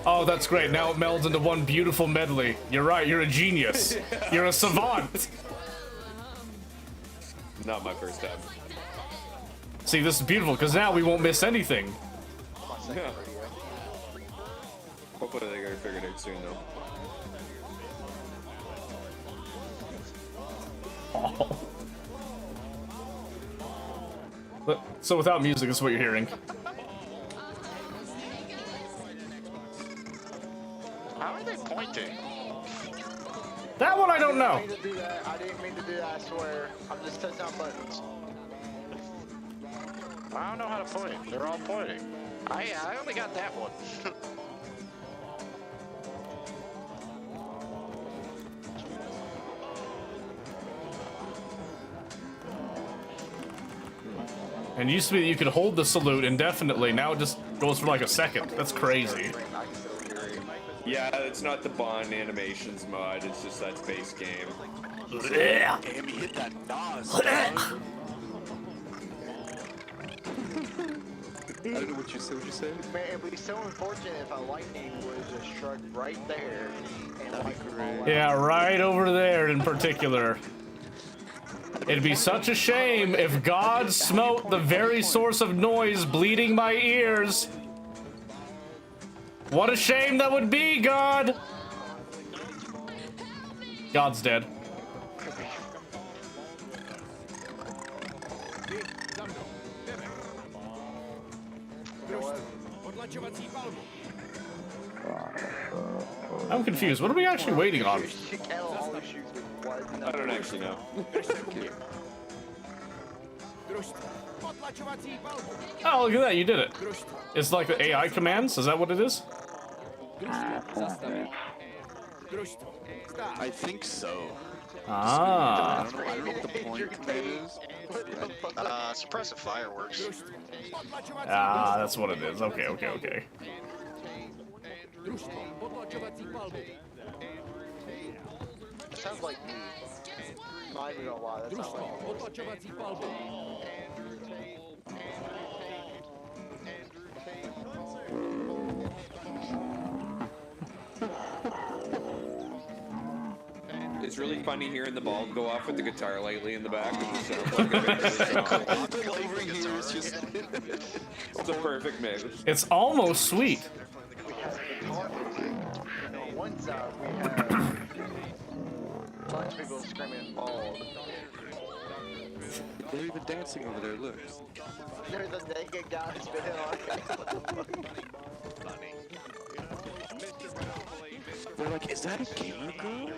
Oh, that's great. Now it melds into one beautiful medley. You're right, you're a genius. You're a savant. Not my first time. See, this is beautiful, because now we won't miss anything. Yeah. Hopefully they get it figured out soon, though. Oh. So without music, this is what you're hearing. How are they pointing? That one I don't know. I didn't mean to do that. I didn't mean to do that, I swear. I'm just touching on buttons. I don't know how to point. They're all pointing. I only got that one. And it used to be that you could hold the salute indefinitely. Now it just goes for like a second. That's crazy. Yeah, it's not the Bond animations mod, it's just that base game. Damn, he hit that NOS. I don't know what you said. What you said? Man, it'd be so unfortunate if a lightning would have just struck right there and like Yeah, right over there in particular. It'd be such a shame if God smote the very source of noise bleeding my ears. What a shame that would be, God! God's dead. I'm confused. What are we actually waiting on? I don't actually know. Oh, look at that, you did it. It's like the AI commands? Is that what it is? I think so. Ah. I don't know what the point command is. Suppressive fireworks. Ah, that's what it is. Okay. Sounds like me. Not even gonna lie, that sounds like me. It's really funny hearing the ball go off with the guitar lightly in the back. It just sounds like a big It's a perfect mix. It's almost sweet. One side we had a bunch of people screaming bald. They're even dancing over there, look. There's a naked guy spitting on They're like, is that a gamer girl?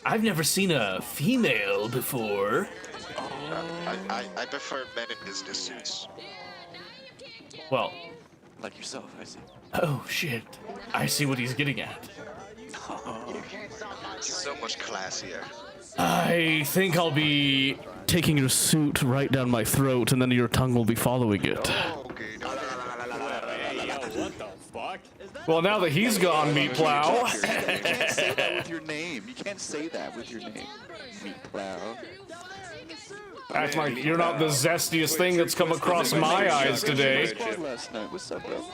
I've never seen a female before. I prefer men in business suits. Well, like yourself, I see. Oh shit. I see what he's getting at. So much classier. I think I'll be taking your suit right down my throat, and then your tongue will be following it. What the fuck? Well, now that he's gone, Meat Plow. You can't say that with your name. You can't say that with your name. Meat Plow. Act like you're not the zestiest thing that's come across my eyes today. What's up, bro?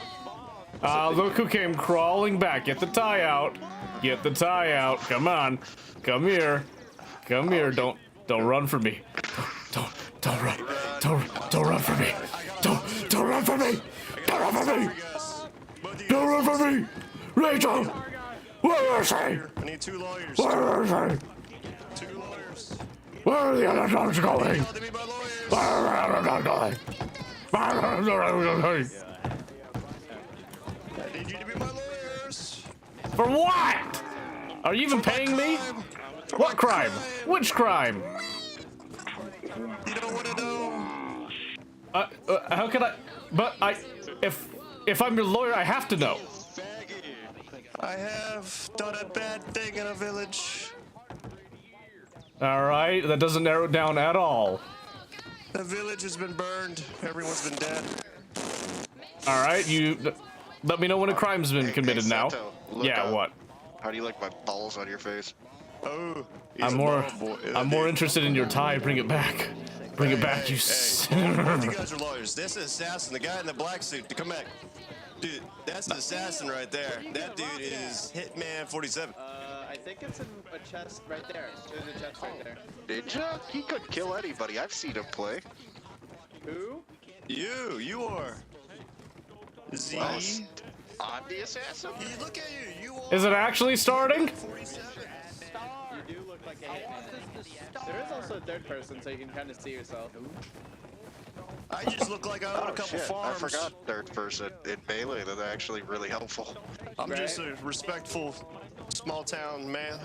Look who came crawling back. Get the tie out. Get the tie out. Come on. Come here. Come here, don't run from me. Don't run. Don't run from me. Don't run from me. Don't run from me. Don't run from me. Rachel, where is he? I need 2 lawyers. Where is he? 2 lawyers. Where are the other dogs going? Where are the other dogs going? Where are the other dogs going? I need you to be my lawyers. For what? Are you even paying me? What crime? Which crime? You don't want to know. How can I? But if I'm your lawyer, I have to know. I have done a bad thing in a village. All right, that doesn't narrow it down at all. The village has been burned. Everyone's been dead. All right, you let me know when a crime's been committed now. Santo, look Yeah, up. what? How do you like my balls on your face? Oh, I'm more interested in your tie. Bring it back. Bring it back, you. Both you guys are lawyers. This is assassin, the guy in the black suit. Come back. Dude, that's the assassin right there. That dude is Hitman 47. I think it's in a chest right there. There's a chest right there. Ninja? He could kill anybody. I've seen him play. Who? You are. Z. I'm the assassin? Look at you. You are. Is it actually starting? You do look like a hitman. There is also a third person, so you can kind of see yourself. I just look like I own a couple shit. farms. I forgot third person in Melee. That's actually really helpful. I'm just a respectful small town man.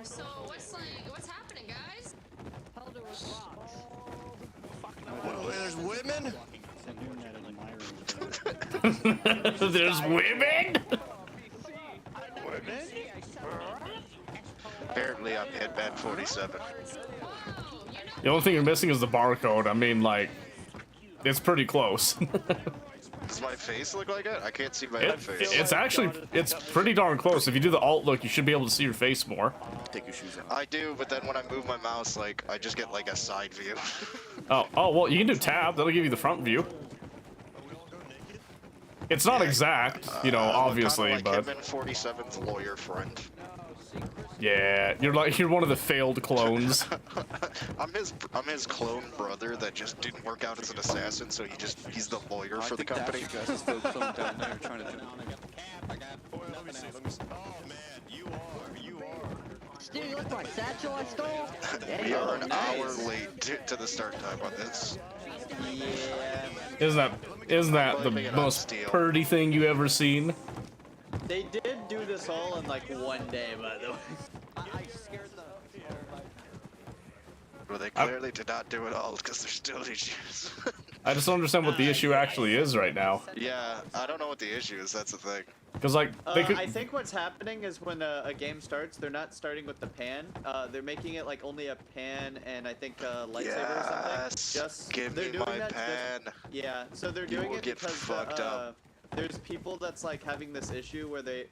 So what's happening, guys? Well, there's women. There's women? Apparently, I'm Hitman 47. The only thing you're missing is the barcode. I mean, like, it's pretty close. Does my face look like it? I can't see my own face. It's pretty darn close. If you do the alt look, you should be able to see your face more. Take your shoes off. I do, but then when I move my mouse, like, I just get like a side view. Oh, well, you can do tab. That'll give you the front view. It's not exact, you know, obviously, like but Hitman 47's lawyer friend. yeah, you're one of the failed clones. I'm his clone brother that just didn't work out as an assassin, so he's the lawyer for the company. Let me see. Oh man, you are. Dude, you look like Satchel I stole? We are an hour late to the start time on this. Isn't that the most purdy thing you ever seen? They did do this all in like one day, by the way. Well, they clearly did not do it all because there's still issues. I just don't understand what the issue actually is right now. Yeah, I don't know what the issue is. That's the thing. Because like they could. I think what's happening is when a game starts, they're not starting with the pan. They're making it like only a pan and I think a lightsaber or something. Just give they're me doing my that pan. Yeah, so they're You doing will it get because fucked up. there's people that's like having this issue where they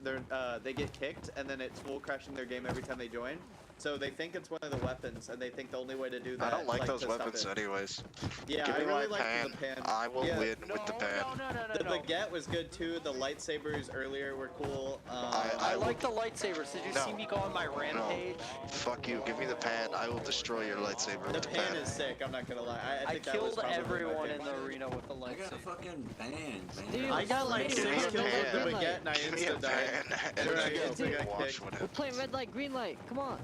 get kicked and then it's full crashing their game every time they join. So they think it's one of the weapons, and they think the only way to do that. I don't like those to stop weapons it. anyways. Yeah, Give I me really my like pan. the pan. I will win with the pan. The baguette was good too. The lightsabers earlier were cool. I like the lightsabers. Did you see me go on my rampage? Fuck you. Give me the pan. I will destroy your lightsaber with The the pan pan. is sick. I'm not gonna lie. I think that killed was probably everyone my in the arena with the lightsaber. I got a fucking band, Dude, I got like 6 kills with the baguette and I Give me a insta died. pan. There I go. And I got watch kicked. what We're playing red light, green light. Come on.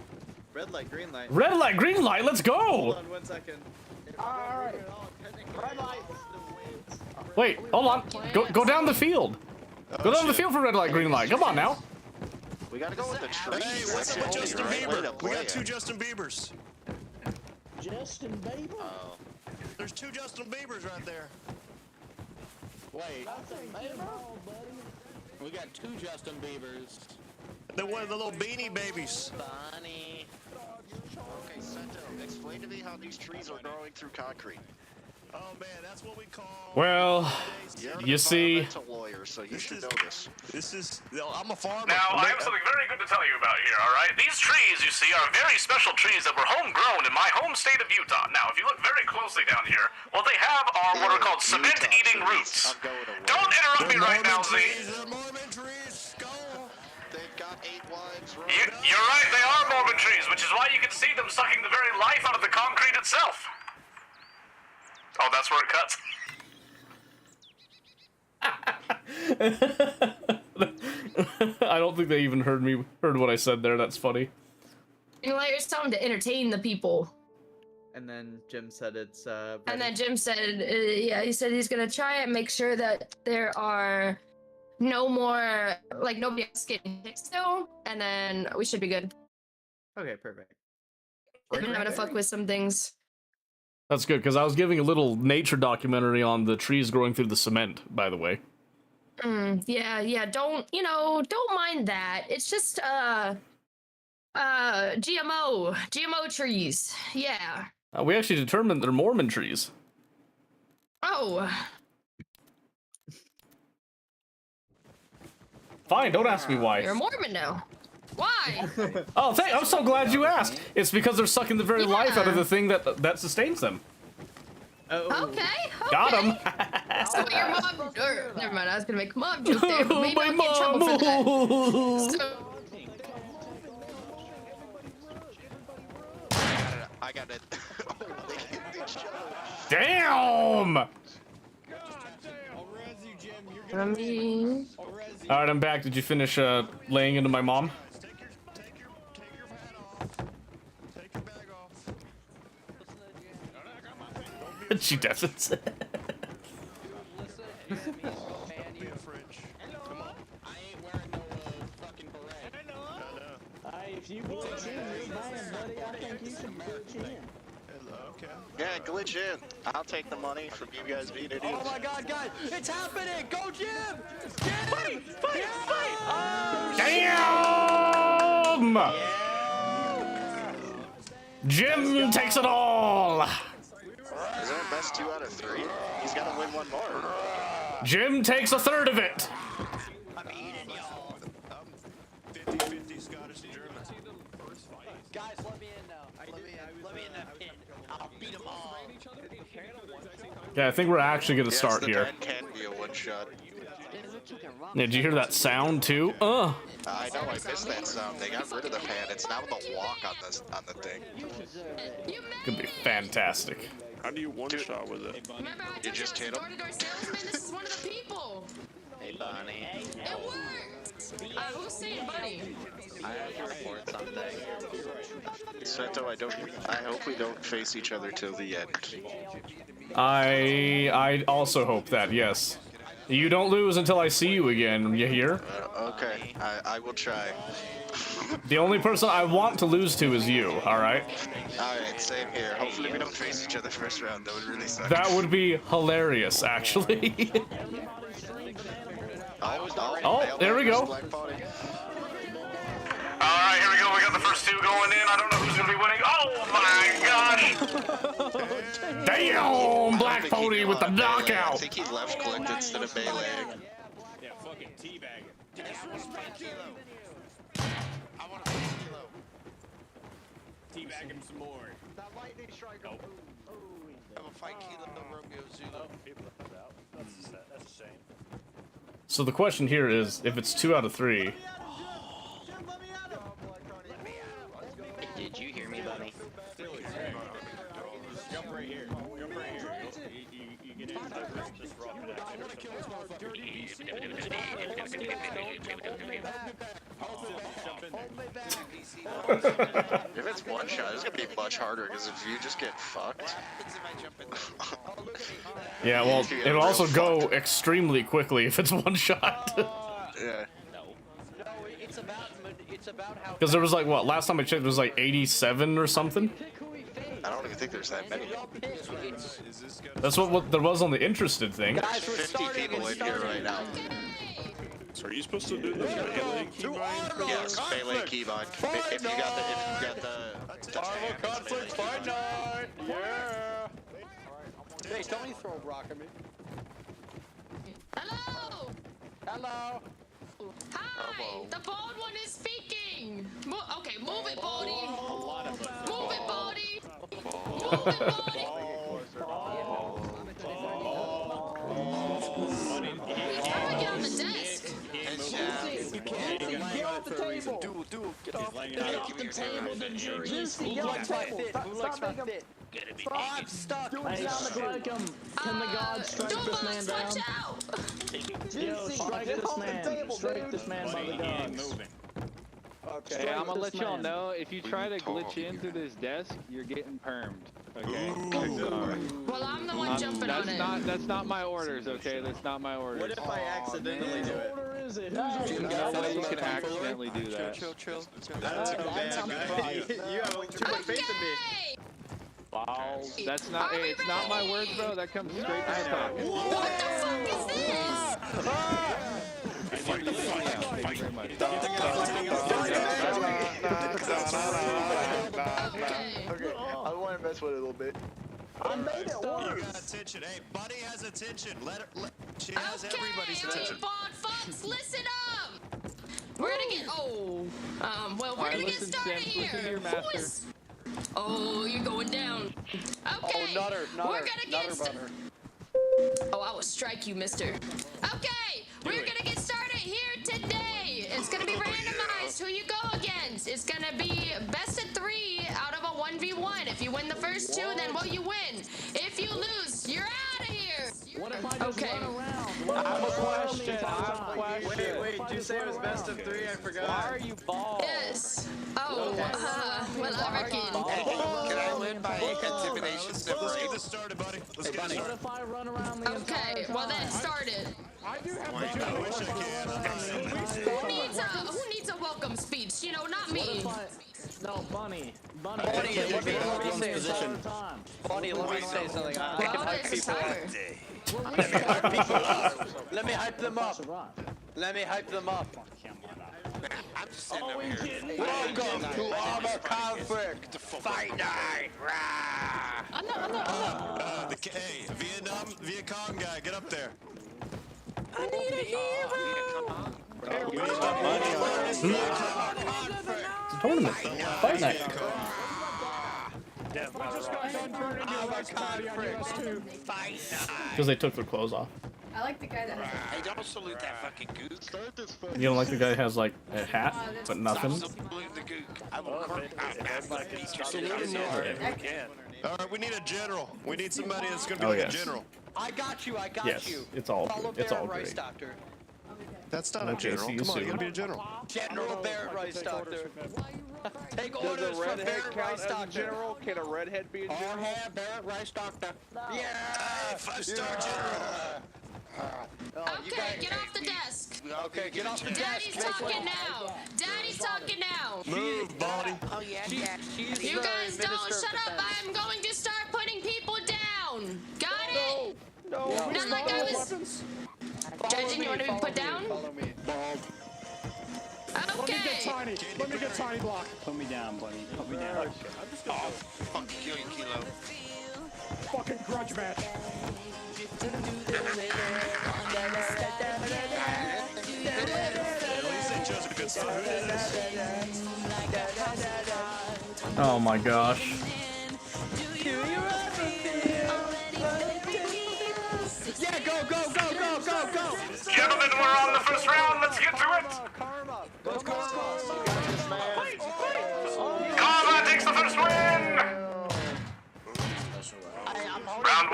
Red light, green light. Red light, green light. Let's go. Hold on 1 second. Alright. Red light. Wait, hold on. Go down the field. Go down the field for red light, green light. Come on now. We gotta go with the trees. Hey, what's That's up with the Justin only right way to Bieber? We play got 2 it. Justin Biebers. Justin Bieber? There's 2 Justin Biebers right there. Wait. We got 2 Justin Biebers. They're one of the little beanie babies. Bonnie. Okay, Sento, explain to me how these trees are growing through concrete. Oh man, that's what we call. Well, You're you an see. environmental lawyer, so you should know this. This is. I'm a farmer. Now, I have something very good to tell you about here, alright? These trees, you see, are very special trees that were homegrown in my home state of Utah. Now, if you look very closely down here, what they have are what are called cement-eating roots. Don't interrupt me right now, Z. They've got 8 wives You're right, they are Mormon trees, which is why you can see them sucking the very life out of the concrete itself. Oh, that's where it cuts. I don't think they even heard what I said there. That's funny. You know, you're telling them to entertain the people. And then Jim said it's And then Jim said, yeah, he said he's gonna try and make sure that there are no more, like, nobody else getting hit still, and then we should be good. Okay, perfect. They've been having to fuck with some things. That's good, because I was giving a little nature documentary on the trees growing through the cement, by the way. Yeah, don't mind that. It's just, GMO trees. Yeah. We actually determined they're Mormon trees. Oh. Fine, don't ask me why. You're a Mormon now. Why? Oh, I'm so glad you asked. It's because they're sucking the very life out of the thing that sustains them. Okay. Got him. So your mom, never mind, I was gonna make a mom joke there, but maybe I'll get in trouble for that. So, I got it. Damn! Alright, I'm back. Did you finish laying into my mom? She doesn't. If you glitch in your band, buddy, I think you should glitch in. Yeah, glitch in. I'll take the money from you guys being idiots. Oh my god, guys, it's happening! Go, Jim! Fight! Damn! Jim takes it all! Is that best 2 out of 3? He's got to win 1 more. Jim takes a third of it! I'm eating y'all. 50-50 Scottish and German. Guys, let me in now. Let me in that pit. I'll beat them all. Yeah, I think we're actually gonna start the here. pen can be a one-shot. Yeah, did you hear that sound too? I know, I missed that sound. They got rid of the pan. It's now the walk on the thing. Could be fantastic. How do you one-shot with it? You just hit him. This is one of the people. Hey, Bonnie. It worked. Who's saying Bunny? I have to report something. Sento, I hope we don't face each other till the end. I also hope that, yes. You don't lose until I see you again, you hear? Okay, I will try. The only person I want to lose to is you, alright? Alright, same here. Hopefully we don't face each other first round. That would really suck. That would be hilarious, actually. Oh, there we go. Alright, here we go. We got the first 2 going in. I don't know who's gonna be winning. Oh my gosh! Damn! Black Pony with the knockout! I think he left clicked instead of meleeing. Yeah, fucking teabag him. I want to fight Kilo. Teabag him some more. That lightning striker. Oh. I will fight Kilo Romeo Zulu. That's a shame. So the question here is, if it's 2 out of 3... Did you hear me, Bunny? Jump right here. Jump right here. You get in. Just rock it out. If it's one shot, it's gonna be much harder because if you just get fucked. Yeah, well, it'll also go extremely quickly if it's one shot. Yeah. It's about how. Because there was like, what, last time I checked, it was like 87 or something? I don't even think there's that many. That's what there was on the interested thing. There's 50 people in here right now. So are you supposed to do the melee keybind? Yes, melee keybind. If you got the Armor conflict fight night! Yeah! Hey, don't you throw a rock at me. Hello! Hello! Hi! The bald one is speaking! Okay, move it, Baldy! Move it, Baldy! Move it, Baldy! How do I get on the desk? You can't. Get off the table! get off Get off the table, the jury is Juicy, full. get off the table. Who likes my fit? I'm stuck. Hey, strike him. Can the gods strike this man down? Watch out! Yo, strike this man. Strike this man by the gods. Okay, I'm gonna let y'all know, if you try to glitch in through this desk, you're getting permed. Okay? Well, I'm the one jumping on it. That's not my orders, okay? That's not my orders. What if I accidentally do it? Is it? You can accidentally do that. Chill. That's too bad. You have too much faith in me. Wow. That's not. Hey, it's not my words, bro. That comes straight from the top. What the fuck is this? Thank you very much. Okay, I want to mess with it a little bit. I made it You work. got attention. Hey, Buddy has attention. She has everybody's Okay, attention. Bond Fox, listen up! We're gonna get. Well, we're gonna get started here. Listen to your Who master. is? Oh, you're going down. Okay. Nutter, we're gonna get. Oh, I will strike you, mister. Okay, we're gonna get started here today. It's gonna be randomized who you go against. It's gonna be best of 3 out of a 1v1. If you win the first 2, then well, you win. If you lose, you're out of here. What if I just run around? I have a question. Wait, did you say it was best of 3? I forgot. Why are you bald? Yes. Oh, well, I reckon. Can I win by intimidation? Let's get this started, buddy. Let's get this What started. if I run around the entire Okay, time? well then start it. I do have I wish I could. Who needs a welcome speech? You know, not me. No, Bunny. Bunny, let me say something. Bunny, let me say something. I can Well, hype there's people up. timer. Let me hype people up. Let me hype them up. Let me hype them up. I'm just sitting over here. Welcome to Armor Conflict Fight Night. Rah! Hey, Viet Cong guy, get up there. I need a hero. It's a tournament. Fight night. Because they took their clothes off. I like the guy that has Hey, don't salute that fucking gook. You don't like the guy that has like a hat but nothing? Salute the gook. I will Alright, we need a general. We need somebody that's gonna be Oh, like yes. a general. I got you. I got Yes, you. it's all Follow good. It's all Barrett Rice, great. Doctor. That's not a Okay, general. see you Come on, you soon. gotta be a general. General Barrett Rice, Doctor. Take orders from Barrett Rice, Doctor. Can a redhead be a All hair Barrett Rice, Doctor. Yeah. Five-star general. Okay, get off the desk. Okay, get off the desk. Daddy's talking now. Daddy's talking now. Move, Baldy. Oh yeah, You guys don't shut up. I'm going to start putting people down. Got it? No. Not like I was. Judging, you want to be put down? Follow me. Let me get Okay. tiny. Let me get tiny block. Put me down, buddy. Put me down. Oh, fuck you, Kilo. Fucking grudge match. At least they chose a good start. Oh my gosh. Yeah, go. Gentlemen, we're on the first round. Let's get to it. Karma takes the first win. Round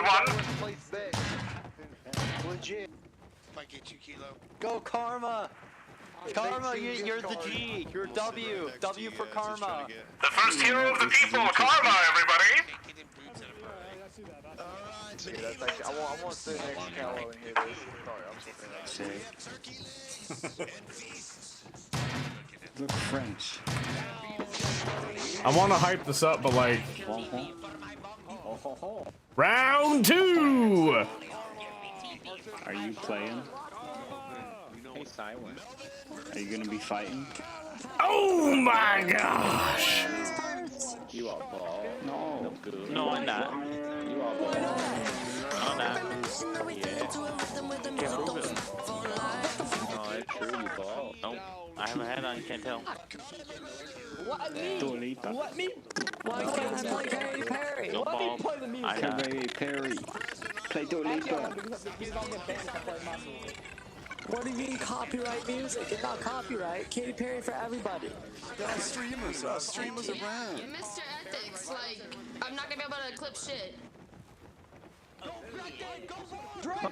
one. Legit. If I get you, Kilo. Go Karma. Karma, you're the G. You're W. W for Karma. The first hero of the people, Karma, everybody. That's actually, I want to sit next to Callow and hear this. Sorry, I'm sitting next to Look French. I want to hype this up, but like. Round 2! Are you playing? Hey, Silent. Are you gonna be fighting? Oh my gosh! You are bald. No. No, I'm not. You are bald. I'm not. Yeah. Can't prove it. No, it's true, you bald. Nope. I haven't had on, you can't tell. What me? Dolita. What me? Why can't I play Katy Perry? No Let me bald. play the music. I got Katy Perry. Play Dolita. What do you mean copyright music? It's not copyright. Katy Perry for everybody. There are streamers around. Mr. Ethics, like, I'm not gonna be able to clip shit.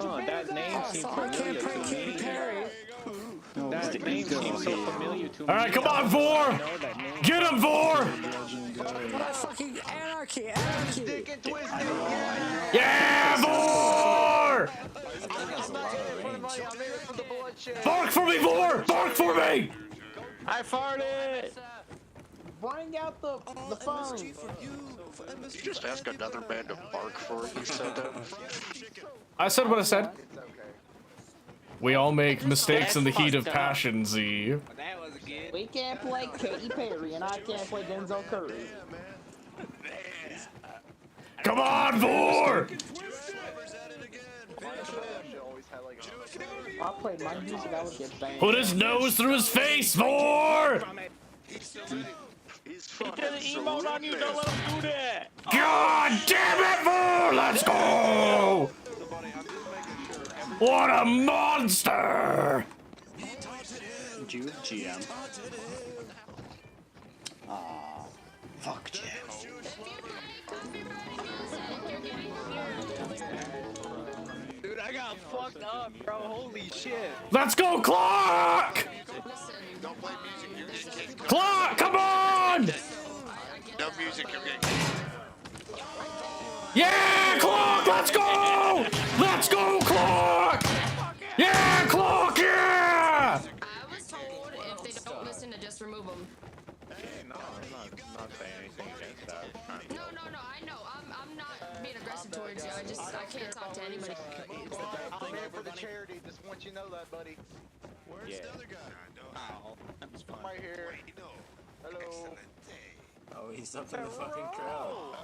Oh, that name seems familiar to me. That name seems so familiar to me. All right, come on, Vor! Get him, Vor! What fucking anarchy, anarchy! Yeah, Vor! Bark for me, Vor! Bark for me! I farted! Bring out the phone. You just ask another man to bark for you, said that. I said what I said. We all make mistakes in the heat of passion, Z. We can't play Katy Perry, and I can't play Denzel Curry. Come on, Vor! I played my music, I would get banned. Put his nose through his face, Vor! He did an emote on you, don't let him do that! God damn it, Vor! Let's go! What a monster! GM. Aw, fuck Jim. Dude, I got fucked up, bro. Holy shit. Let's go, Clock! Clock, come on! No music, you're getting. Yeah, Clock, let's go! Let's go, Clock! Yeah, Clock, yeah! I was told if they don't listen to just remove them. No, I'm not saying anything against that. No, I know. I'm not being aggressive towards you. I can't talk to anybody. I'm here for the charity. Just want you to know that, buddy. Where's the other guy? Oh, that was fun. I'm right here. Hello. Oh, he's up in the fucking crowd.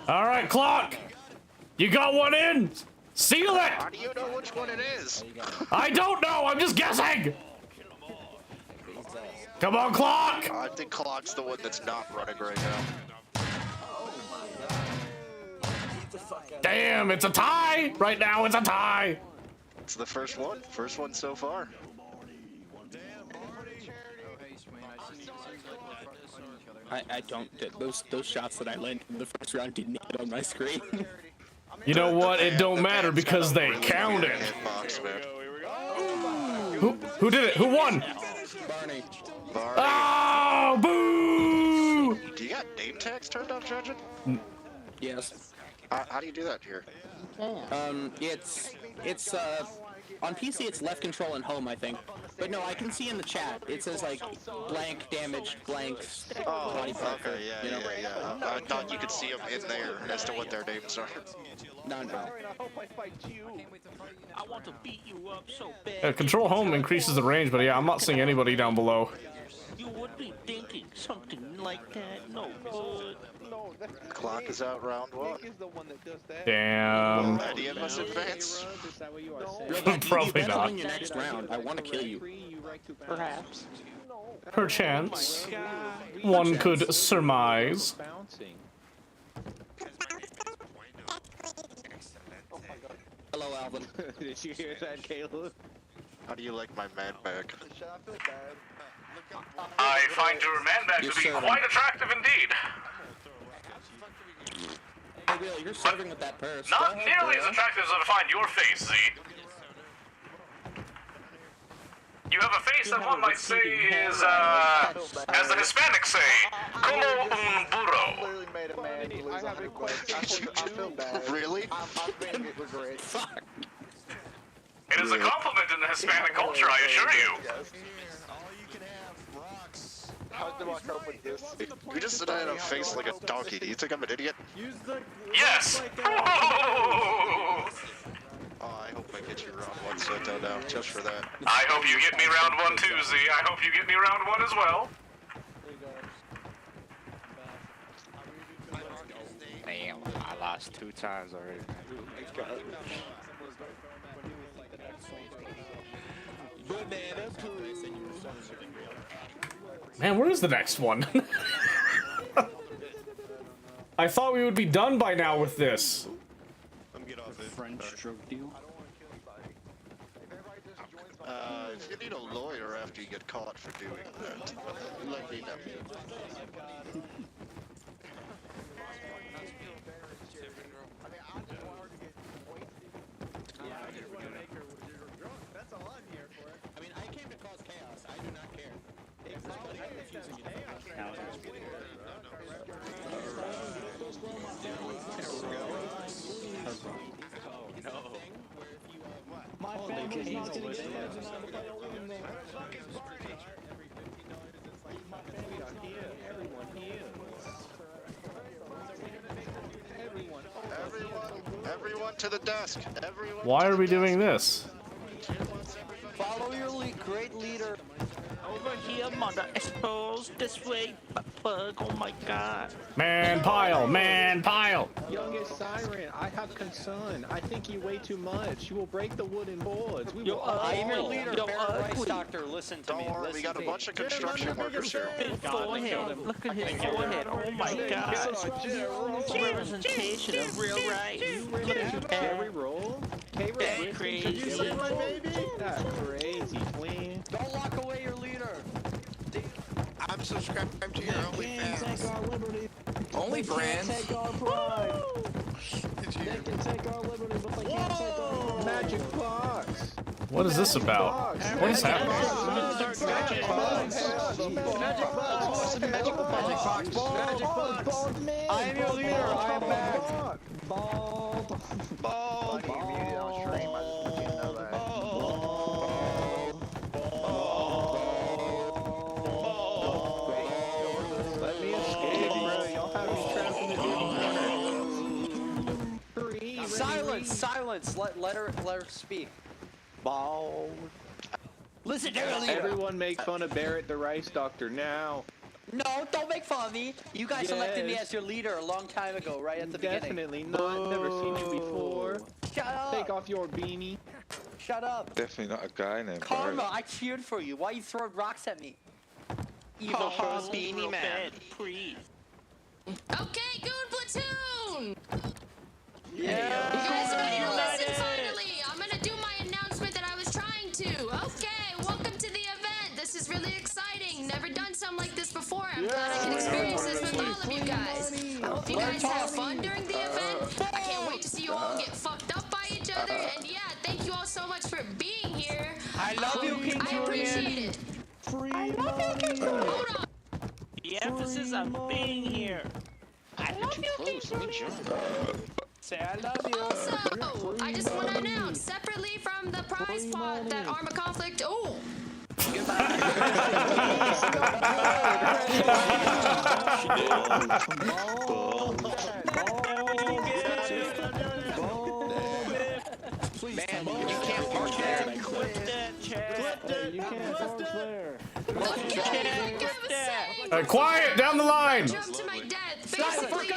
All right, Clock! You got one in! Seal it! How do you know which one it is? I don't know, I'm just guessing! Come on, Clock! I think Clock's the one that's not running right now. Damn, it's a tie! Right now, it's a tie! It's the first one so far. I don't. Those shots that I landed in the first round didn't hit on my screen. You know what? It don't matter because they counted. Who did it? Who won? Barney. Oh, boo! Do you got name tags turned off, Judging? Yes. How do you do that here? It's on PC it's left control and home, I think. But no, I can see in the chat. It says like blank damaged blanks. Oh, okay, yeah. I thought you could see them in there as to what their names are. No. I hope I fight you. I want to beat you up so bad. Control home increases the range, but yeah, I'm not seeing anybody down below. You would be thinking something like that. No good. Clock is out round one. Damn. Any of us advance? Probably not. In your next round, I want to kill you. Perhaps. Perchance. One could surmise. Hello, Alvin. Did you hear that, Caleb? How do you like my man bag? I find your man bag to be quite attractive indeed. Hey, Will, you're serving with that purse. Not nearly as attractive as I find your face, Z. You have a face that one might say is, as the Hispanics say, como un burro. Really? Fuck. It is a compliment in the Hispanic culture, I assure you. How do I cope with this? You just said I had a face like a donkey. Do you think I'm an idiot? Yes! Oh, I hope I get you round one, so now, just for that. I hope you get me round one too, Z. I hope you get me round one as well. Damn, I lost 2 times already. Man, where is the next one? I thought we would be done by now with this. French drug deal. You need a lawyer after you get caught for doing that. That's all I'm here for. I mean, I came to cause chaos. I do not care. Everybody refusing My family's not gonna get marginalized if I don't live in there. Everyone to the desk. Everyone. Why are we doing this? Follow your great leader. Over here, mother assholes. This way, bug. Oh my god. Man pile, man pile. Youngest Siren, I have concern. I think you weigh too much. You will break the wooden boards. We will I am your leader, Yo, Rice Doctor. Listen to me. Don't worry, we got a bunch of construction workers here. Forehead. Look at his forehead. Oh my god. Representation of real right. Look at his Carry roll. That's crazy. That's crazy, Flynn. Don't lock away your leader. I'm subscribed to your OnlyFans. Take our liberty. OnlyFans? They can't take our pride. They can take our liberty, but they can't take our pride. Magic box. What is this about? What is happening? Magic box. Magic box. Magic box. I am your leader. I am back. Bald. Bald. You muted on stream. I just didn't know that. Let me escape, bro. Y'all have me trapped in the corner. Silence, silence. Let her speak. Bald. Listen to her leader. Everyone make fun of Barrett the Rice Doctor now. No, don't make fun of me. You guys elected me Yes. as your leader a long time ago, right at the beginning. Definitely not. Never seen you before. Shut up. Take off your beanie. Shut up. Definitely not a guy named Karma, Barrett. I cheered for you. Why you throwing rocks at me? Evil person. beanie man. Please. Okay, Goon Platoon! Yeah. You guys are ready to listen finally? I'm gonna do my announcement that I was trying to. Okay, welcome to the event. This is really exciting. Never done something like this before. I'm glad I can experience this with all of you guys. I hope you guys have fun during the event. I can't wait to see you all get fucked up by each other. And yeah, thank you all so much for being here. I love you, King I appreciate it. Free money. Hold on. The emphasis on being here. I love you, King Julian. Say I love you. Also, I just want to announce separately from the prize pot that Arma Conflict. Oh. Man, you can't park there. Clip that, Chad. Hey, you can't park there. Quiet down the line. Jump to my death. Basically,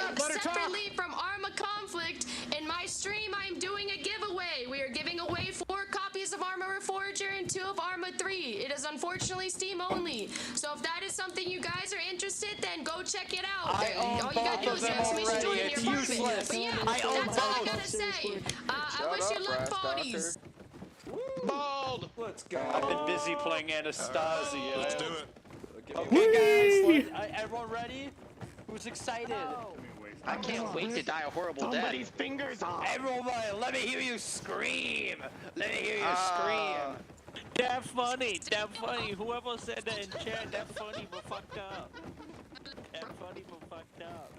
separately from Arma Conflict, in my stream, I'm doing a giveaway. We are giving away 4 copies of Arma Reforger and 2 of Arma 3. It is unfortunately Steam only. So if that is something you guys are interested, then go check it out. All you gotta do is you actually join and you're part of it. But yeah, that's all I gotta say. I wish you luck, Baldies. Bald. Let's go. I've been busy playing Anastasia. Let's do it. Okay, guys. Everyone ready? Who's excited? I can't wait to die a horrible death. Somebody's fingers off. Everyone, let me hear you scream. Let me hear you scream. That funny. That funny. Whoever said that in chat, that funny but fucked up. That funny but fucked up.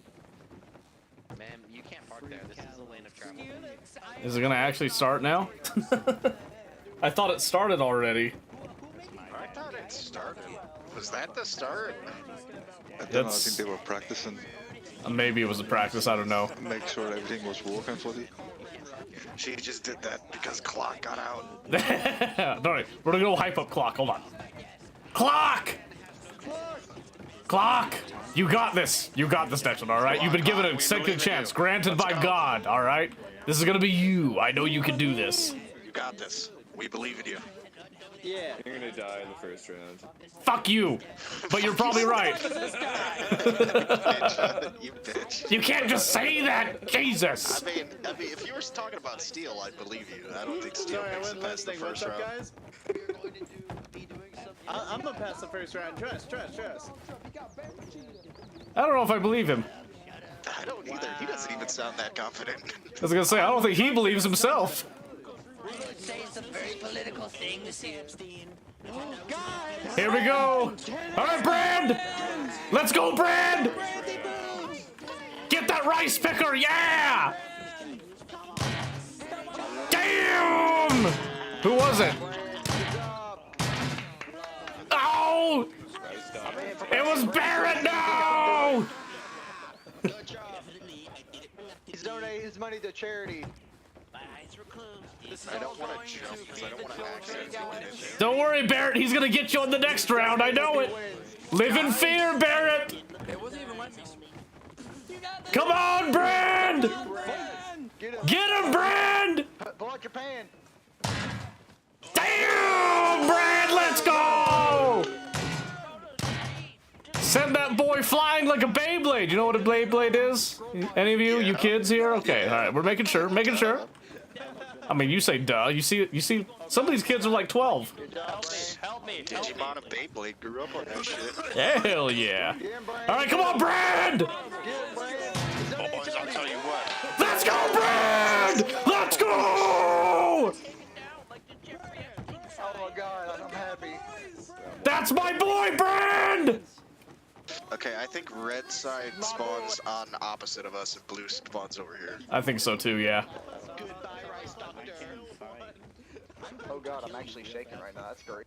Man, you can't park there. This is a lane of travel. Is it gonna actually start now? I thought it started already. I thought it started. Was that the start? I don't know, I think they were practicing. Maybe it was a practice, I don't know. Make sure everything was working for you. She just did that because Clock got out. Don't worry, we're gonna go hype up Clock, hold on. Clock! Clock! You got this! You got this, Declan, alright? You've been given a second chance, granted by God, alright? This is gonna be you. I know you can do this. You got this. We believe in you. Yeah. You're gonna die in the first round. Fuck you! But you're probably right. You bitch. You can't just say that! Jesus! I mean, if you were talking about Steel, I'd believe you. I don't think Steel makes it past the first round. Guys? I'm gonna pass the first round. Trust. I don't know if I believe him. I don't either. He doesn't even sound that confident. I was gonna say, I don't think he believes himself. Say some very political things here. Here we go. All right, Brand. Let's go, Brand. Get that rice picker, yeah. Damn. Who was it? Oh. It was Barrett. No. He's donating his money to charity. I don't want to jump because I don't want to accidentally. Don't worry, Barrett. He's gonna get you on the next round. I know it. Live in fear, Barrett. Come on, Brand. Get him, Brand. Pull out your pan. Damn, Brand. Let's go. Send that boy flying like a Beyblade. You know what a Beyblade is? Any of you? You kids here? Okay, all right. We're making sure. I mean, you say duh. You see, some of these kids are like 12. Help me. Digimon and Beyblade grew up on that shit. Hell yeah. All right, come on, Brand. Boys, I'll tell you what. Let's go, Brand. Let's go. Oh my god, I'm happy. That's my boy, Brand. Okay, I think red side spawns on opposite of us and blue spawns over here. I think so too, yeah. Oh god, I'm actually shaking right now. That's great.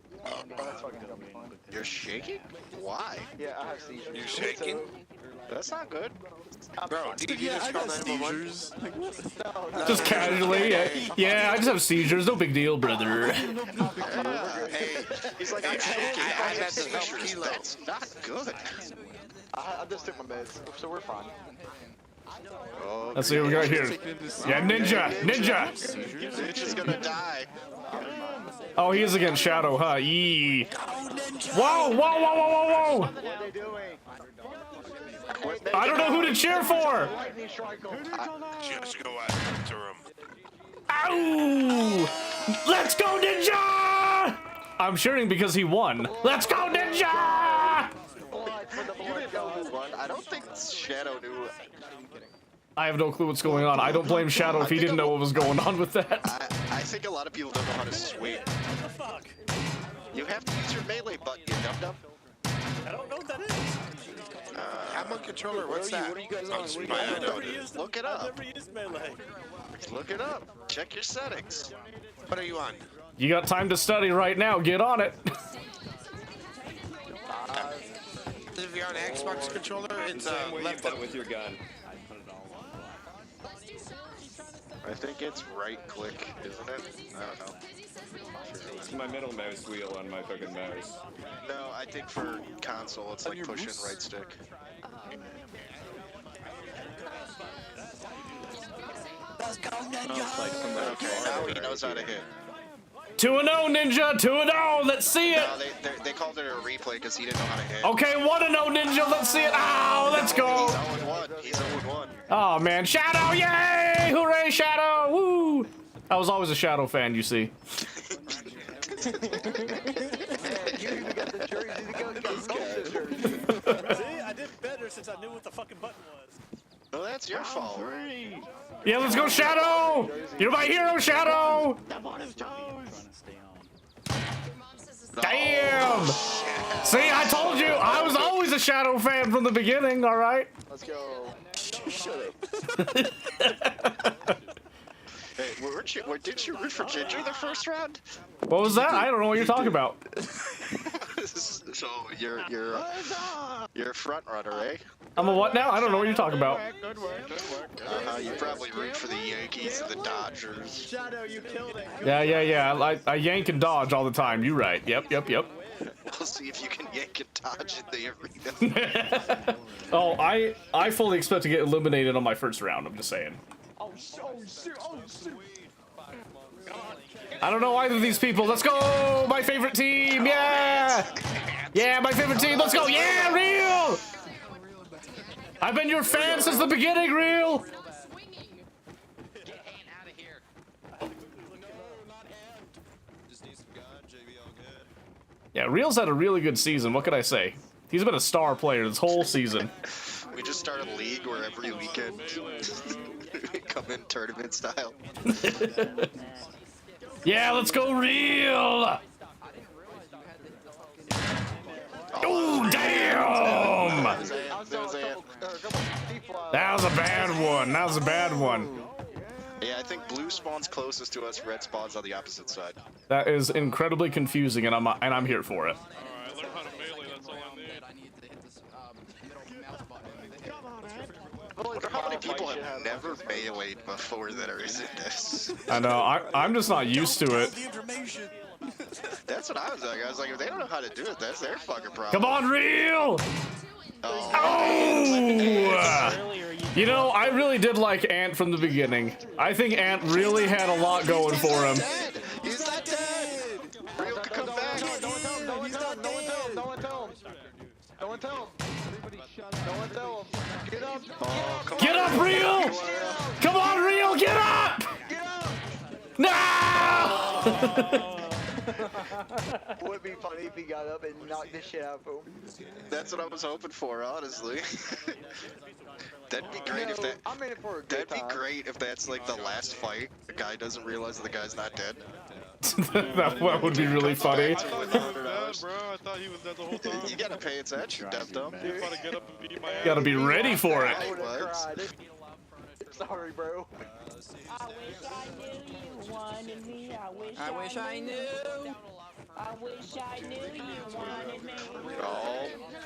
That's fucking gonna be fun. You're shaking? Why? Yeah, I have seizures. You're shaking? That's not good. Bro, did you just call 911? Just casually, yeah. I just have seizures. No big deal, brother. Hey, he's like, I'm shaking. I have seizures. That's not good. I just took my meds, so we're fine. Oh, Let's see what we got here. Yeah, Ninja. Ninja's gonna die. Oh, he is against Shadow, huh? Yee. Whoa. What are they doing? I don't know who to cheer for. Just go after him. Ow! Let's go, Ninja! I'm cheering because he won. Let's go, Ninja! I don't think Shadow knew. I have no clue what's going on. I don't blame Shadow if he didn't know what was going on with that. I think a lot of people don't know how to swing. You have to use your melee button, you dum-dum. I don't know what that is. I'm on controller. What's that? What are you guys on? Look it up. I've never used melee. Look it up. Check your settings. What are you on? You got time to study right now. Get on it. If you're on Xbox controller, it's left up with your gun. I think it's right click, isn't it? I don't know. It's my middle mouse wheel on my fucking mouse. No, I think for console it's like push and right stick. Let's go, Ninja. Okay, now he knows how to hit. 2-0, Ninja. 2-0. Let's see it. No, they called it a replay because he didn't know how to hit. Okay, 1-0, Ninja. Let's see it. Oh, let's go. He's 0-1. He's 0-1. Oh, man. Shadow. Yay. Hooray, Shadow. Woo. I was always a Shadow fan, you see. You even got the jersey to go get See, I did better since I knew what the fucking button was. Well, that's your fault. Yeah, let's go, Shadow. You're my hero, Shadow. Damn. See, I told you. I was always a Shadow fan from the beginning, all right? Let's go. Shut up. Hey, didn't you root for Ginger the first round? What was that? I don't know what you're talking about. So you're a front runner, eh? I'm a what now? I don't know what you're talking about. Good work. You probably root for the Yankees and the Dodgers. Shadow, you killed it. Yeah. I yank and dodge all the time. You right. Yep. We'll see if you can yank and dodge in the arena. Oh, I fully expect to get eliminated on my first round. I'm just saying. Oh shit. I don't know either of these people. Let's go! My favorite team! Yeah! Yeah, my favorite team! Let's go! Yeah, Real! I've been your fan since the beginning, Real! Yeah, Yeah, Real's had a really good season. What could I say? He's been a star player this whole season. We just started a league where every weekend we come in tournament style. Yeah, let's go Real! Oh, damn! That was a bad one. That was a bad one. Yeah, I think blue spawns closest to us, red spawns on the opposite side. That is incredibly confusing, and I'm here for it. I wonder how many people have never meleeed before that are in this. I know. I'm just not used to it. That's what I was like. I was like, if they don't know how to do it, that's their fucking problem. Come on, Real! Oh! You know, I really did like Ant from the beginning. I think Ant really had a lot going for him. He's not dead! Real could come back! No one tell him! No one tell him! No one tell him! No one tell him! No one tell him! Get up! Get up, Real! Come on, Real, get up! No! Would be funny if he got up and knocked the shit out of him. That's what I was hoping for, honestly. That'd be great if that. I'm in it for a good That'd be time. great if that's like the last fight. The guy doesn't realize that the guy's not dead. That would be really funny. I thought he was dead the whole time. You gotta pay attention, Dum-Dum. You gotta be ready for it. Sorry, bro. I wish I knew.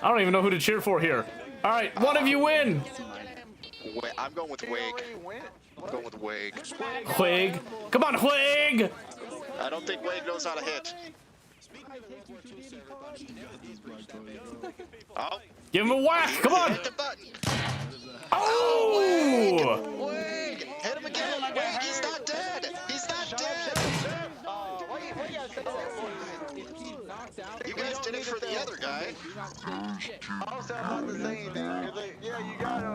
I don't even know who to cheer for here. All right, one of you win. I'm going with Wig. I'm going with Wig. Wig. Come on, Wig. I don't think Wig knows how to hit. Oh. Give him a whack. Come on. Hit the button. Oh! Wig! Hit him again! Wig, he's not dead! He's not dead! You guys did it for the other guy. Also, I'm not to say anything. Yeah, you got him.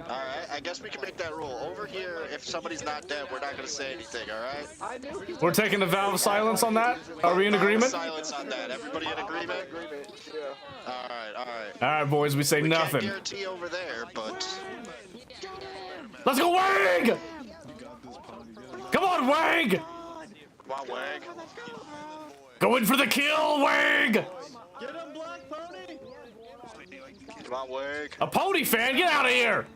Alright, I guess we can make that rule. Over here, if somebody's not dead, we're not gonna say anything, alright? We're taking the vow of silence on that? Are we in agreement? Silence on that. Everybody in agreement? Alright, alright. All right, boys, we say nothing. Can't guarantee over there, but... Let's go, Wig! Come on, Wig! Come on, Wig. Go in for the kill, Wig! Get him, Black Pony! Come on, Wig. A pony fan, get out of here!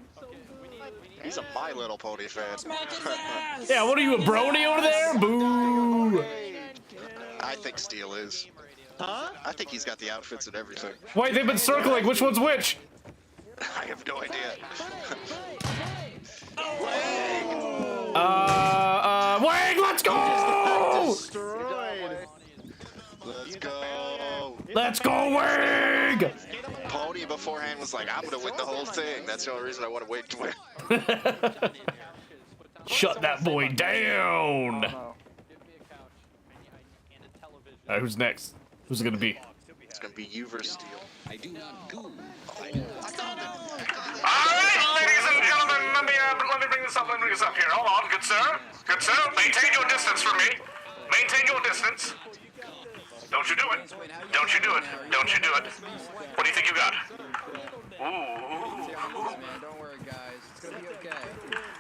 He's a My Little Pony fan. Yeah, what are you, a brony over there? Boo! I think Steel is. Huh? I think he's got the outfits and everything. Wait, they've been circling. Which one's which? I have no idea. Wig, let's go! Let's go. Let's go, Wig! Pony beforehand was like, I'm gonna win the whole thing. That's the only reason I want Wig to win. Shut that boy down! Alright, who's next? Who's it gonna be? It's gonna be you versus Steel. I do not go. Alright, ladies and gentlemen, let me bring this up, here. Hold on, good sir. Good sir, maintain your distance from me. Maintain your distance. Don't you do it. Don't you do it. Don't you do it. What do you think you got? Ooh. Don't worry, guys. It's gonna be okay.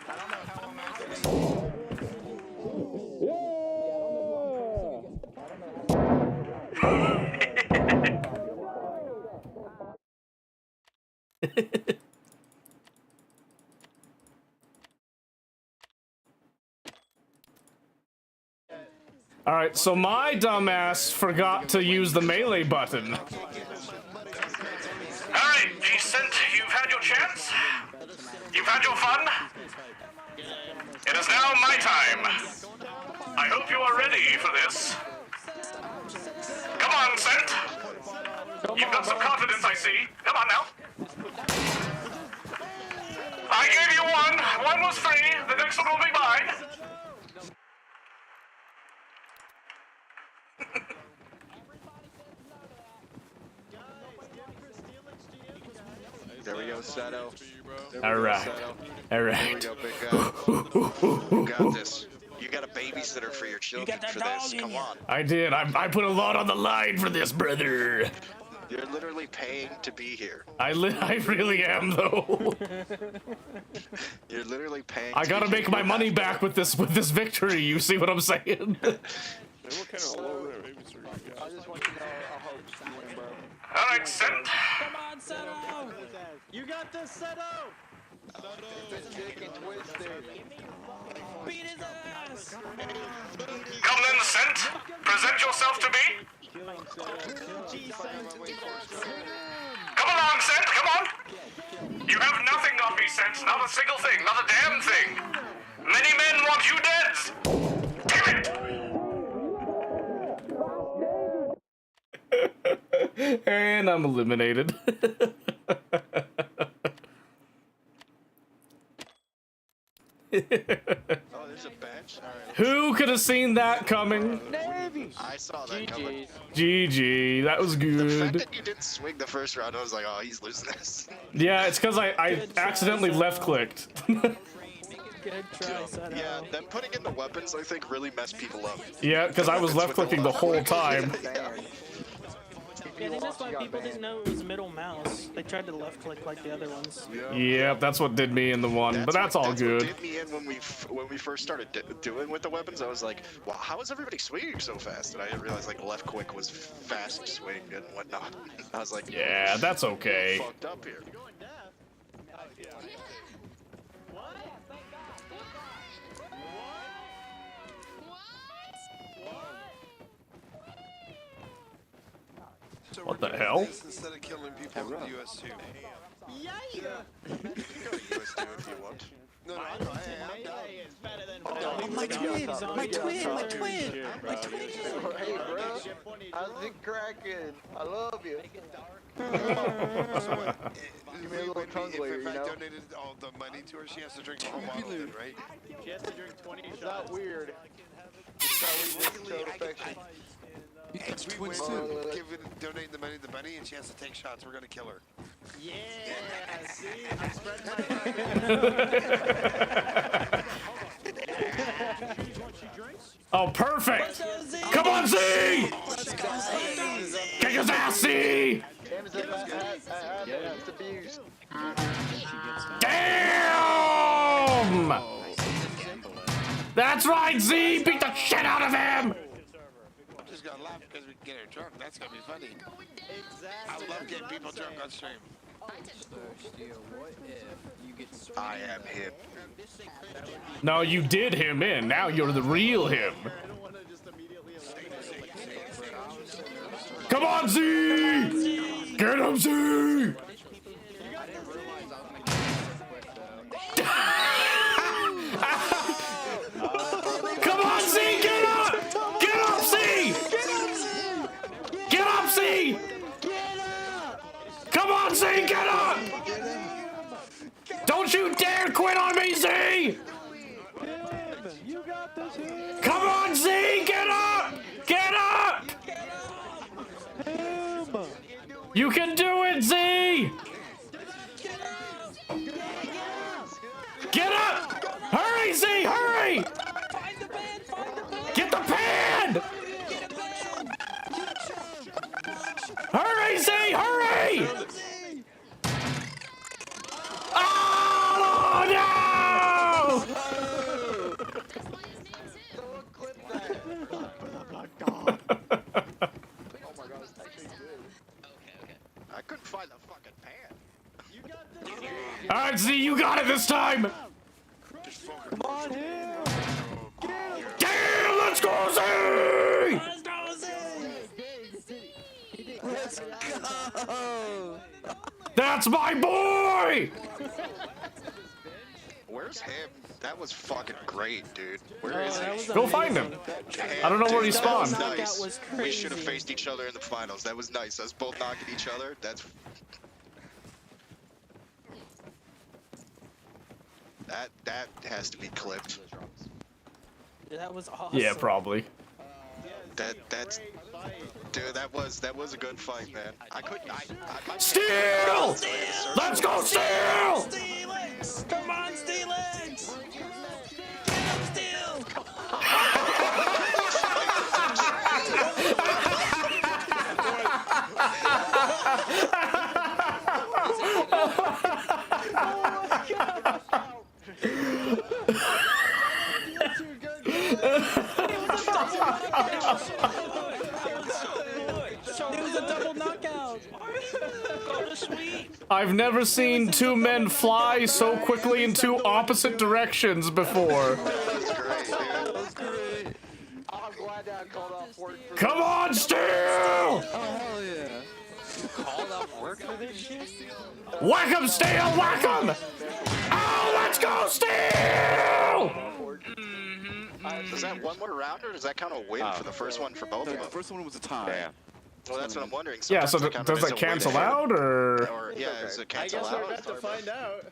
I don't know how I'm actually... Alright, so my dumbass forgot to use the melee button. Alright, Decent, you've had your chance. You've had your fun. It is now my time. I hope you are ready for this. Come on, Scent. You've got some confidence, I see. Come on now. I gave you one. One was free. The next one will be mine. There we go, Seto. Alright. Alright. There we go, big guy. You got this. You got a bait babysitter for your children for this. Come on. I did. I put a lot on the line for this, brother. You're literally paying to be here. I really am though. You're literally paying. I gotta make my money back with this victory. You see what I'm saying? What kind of low there babysitter you got? I just want you to know I hope you win, bro. All right, send. Come on, Seto! You got this, Seto! It's chicken twisted. Beat his ass! Come then, sent. Present yourself to me. Come along, Sent, come on! You have nothing on me, Sent, not a single thing, not a damn thing! Many men want you dead! Damn it! And I'm eliminated. Oh, there's a bench? Alright. Who could have seen that coming? I saw that coming. GG, that was The fact good. that you didn't swing the first round, I was like, oh, he's losing this. Yeah, it's because I accidentally left-clicked. Good try, Seto. Yeah, them putting in the weapons, I think, really messed people up. Yeah, because I was left-clicking the whole time. Yeah, I think that's why people didn't know it was middle mouse. They tried to left click like the other ones. Yep, that's what did me in the one, but that's all good. What did me in when we first started doing with the weapons. I was like, wow, how is everybody swinging so fast? And I didn't realize like left click was fast swing and whatnot. I was like, Yeah, that's okay. fucked up here. What the hell? Instead of killing people with US2. You can go to US2 if you want. No, I Oh, my twin! My twin! My twin! Hey, bro. How's it cracking? I love you. Give me a little tongue later, if you I know? donated all the money to her, she has to drink the whole bottle then, right? She has to drink 20 It's shots. not weird. It's how we just showed affection. It's twins donating the money to Bunny, and she has to take shots. We're gonna kill her. Yeah, see? I'm spreading my Oh, perfect! Come on, Z! Kick his ass, Z! It's abused. Damn! That's right, Z! Beat the shit out of him! Just gonna laugh because we can get her drunk. That's gonna be funny. I love getting people drunk on stream. I am him. No, you did him in. Now you're the real him. Come on, Z! Get him, Z! Come on, Z! Get up! Get up, Z! Get up, Z! Come on, Z! Get up! Don't you dare quit on me, Z! Come on, Z! Get up! Get up! You can do it, Z! Get up! Hurry, Z! Hurry! Get the pan! Hurry, Z! Hurry! Oh, no! I couldn't find the fucking pan. All right, Z, you got it this time! Come on here! Damn, let's go, Z! Let's go! That's my boy! Where's him? That was fucking great, dude. Where is he? Go find him. I don't know where he That spawned. was nice. That was We should have crazy. faced each other in the finals. That was nice. Us both knocking each other. That has to be clipped. That was awesome. Yeah, probably. That's dude. That was a good fight, man. I couldn't. Steel! Let's go, Steel! Steelix! Come on, Steelix! Get him, Steel! I've never seen two men fly so quickly in two opposite directions before. I'm glad that I called off work for Come on, Steel! Oh, hell yeah. You called off work for this shit? Whack him, Steel! Whack him! Oh, let's go, Steel! Is that one more round, or does that count a win for the first one for both of them? The first one was a tie. Yeah. Well, that's what I'm wondering. Yeah, so Sometimes does count that as a win. cancel out, or? Yeah, does it I cancel guess we're out? about to find out.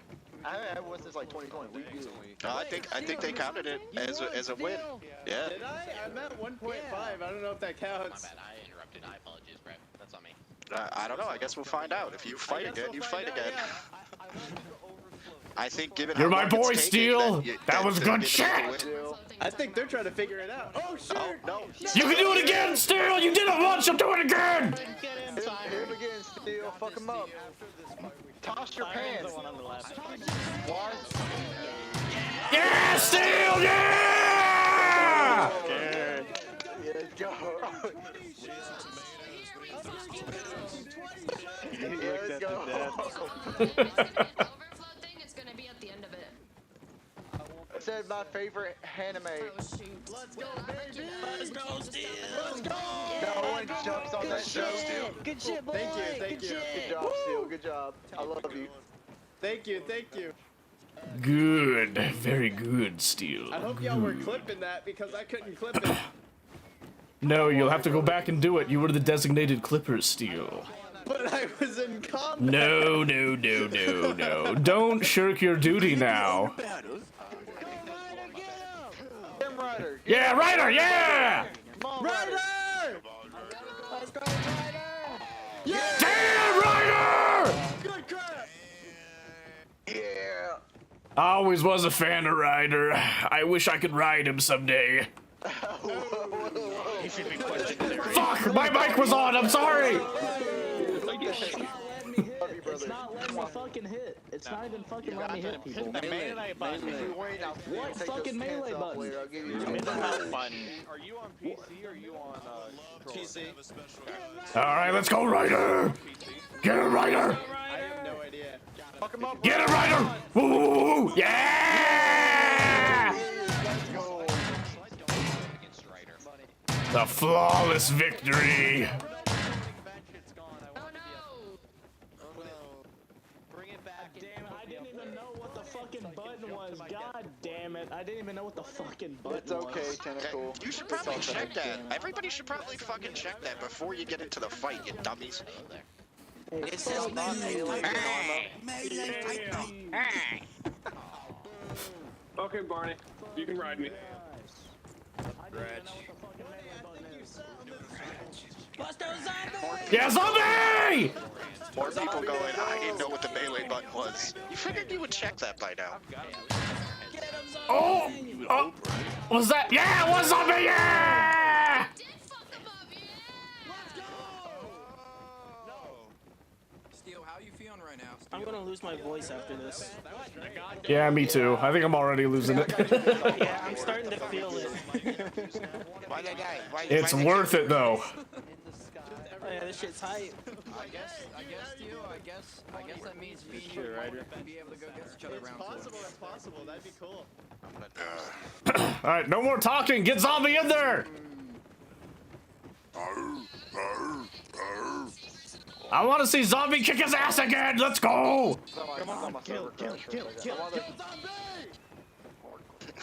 I was since like 2020. We do. I think they counted it as a win. Yeah. Did I? I'm at 1.5. I don't know if that counts. My bad, I interrupted. I apologize, Brett. That's on me. I don't know. I guess we'll find out. If you fight again, you fight again. I think given You're how my long boy, it's taken, Steel. that That was good shit. I think they're trying to figure it out. Oh, shit! Oh, no. You can do it again, Steel! You did it once, you'll do it again! Hit him again, Steel. Fuck him up. Toss your pants. Why? Yeah, Steel! Yeah! Let's go. Let's go. It's gonna be at the end of it. I said my favorite anime. Let's go, baby! Let's go, Steel! Let's go! No one jumps on that show. Good shit, boy! Thank you. Good job, Steel. Good job. I love you. Thank you. Good. Very good, Steel. I hope y'all were clipping that because I couldn't clip it. No, you'll have to go back and do it. You were the designated clipper, Steel. But I was in combat. No. Don't shirk your duty now. Ryder. Yeah, Ryder, yeah! Ryder! Let's go, Ryder! Yeah! Damn, Ryder! Good crap! Yeah! I always was a fan of Ryder. I wish I could ride him someday. Fuck! My mic was on, I'm sorry! It's not letting me fucking hit. It's not even fucking letting me hit people. What fucking melee button? I'll give you Are you on PC or are you on PC? Alright, let's go, Ryder! Get him, Ryder! I have no idea. Fuck him up. Get him, Ryder! Woo! Yeah! The flawless victory! I didn't even know what the fucking button was. God damn it. I didn't even know what the fucking button was. It's okay, Tentacle. You should probably check that. Everybody should probably fucking check that before you get into the fight, you dummies. It says melee fight. Okay, Barney, you can ride me. Yeah, zombie! More people going, I didn't know what the melee button was. You figured you would check that by now. Oh! Was that? Yeah, it was zombie! Yeah! Steel, how you feeling right now? I'm gonna lose my voice after this. Yeah, me too. I think I'm already losing it. Yeah, I'm starting to feel it. Why'd I die? It's worth it, though. Oh yeah, this shit's hype. I guess, Steel, I guess that means me and you won't be able to go against each other round two. That's possible. That'd be cool. Alright, no more talking. Get zombie in there! I want to see zombie kick his ass again. Let's go! Kill.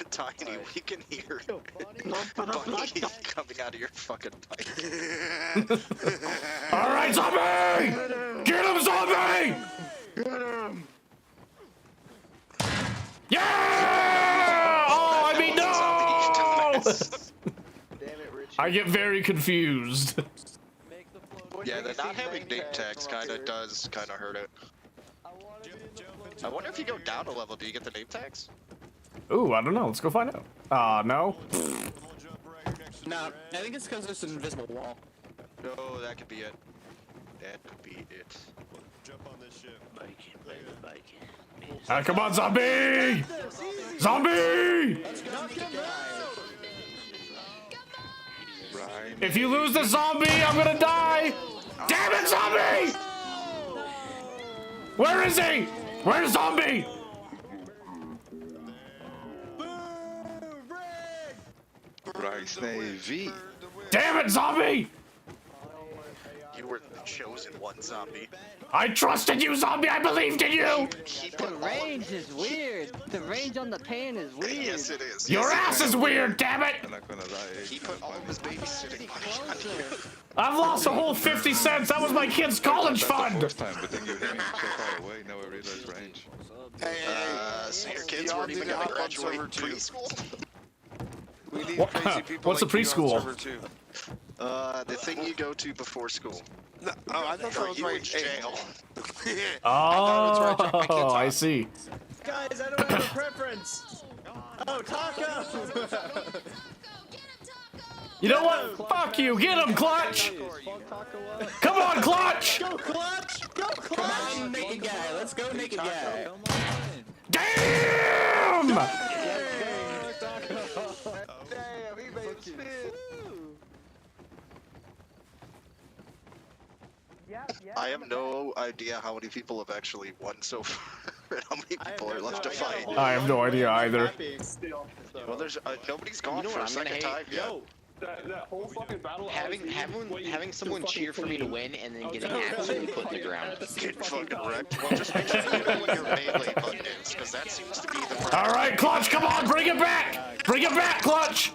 Tiny, we can hear Bunny coming out of your fucking pipe. Alright, zombie! Get him, zombie! Get him! Yeah! Oh, I mean, no! Damn it, Richie. I get very confused. Yeah, the not having name tags kind of hurt it. I wonder if you go down a level, do you get the name tags? Ooh, I don't know. Let's go find out. No. No, I think it's because there's an invisible wall. No, that could be it. That could be it. Jump on this ship. Come on, zombie! Zombie! If you lose the zombie, I'm gonna die! Damn it, zombie! Where is he? Where's Zombie? Bryce Navy. Damn it, Zombie! You were the chosen one, zombie. I trusted you, Zombie. I believed in you. The range is weird. The range on the pan is weird. Yes, it is. Your Yes, ass is weird, damn it! I'm not gonna lie. He put all of his babysitting money on you. I've lost a whole 50 cents. That was my kid's college fund. Time, but then you hit me so far away. Now I realize range. So your kids weren't even gonna graduate preschool? We need What- crazy people what's a like you on preschool? server too. The thing you go to before school. No, oh, I thought that was you my in jail. Oh, I see. Guys, I don't have a preference. Oh, taco! You know what? Fuck you. Get him, Clutch. Come on, Clutch. Go Clutch! Go Clutch! Come on, naked guy. Let's go, naked guy. Damn! Damn, he made it spin. I have no idea how many people have actually won so far, and how many people are left to fight. I have no idea either. Well, there's nobody's gone You know for what a I'm gonna second time hate? yet. Yo, That whole fucking battle. having someone cheer for me to win and then getting absolutely put in the ground. Get fucking wrecked. Well, just make sure you know what your melee button is, because that seems to be the problem. All right, Clutch, come on, bring it back. Bring it back, Clutch.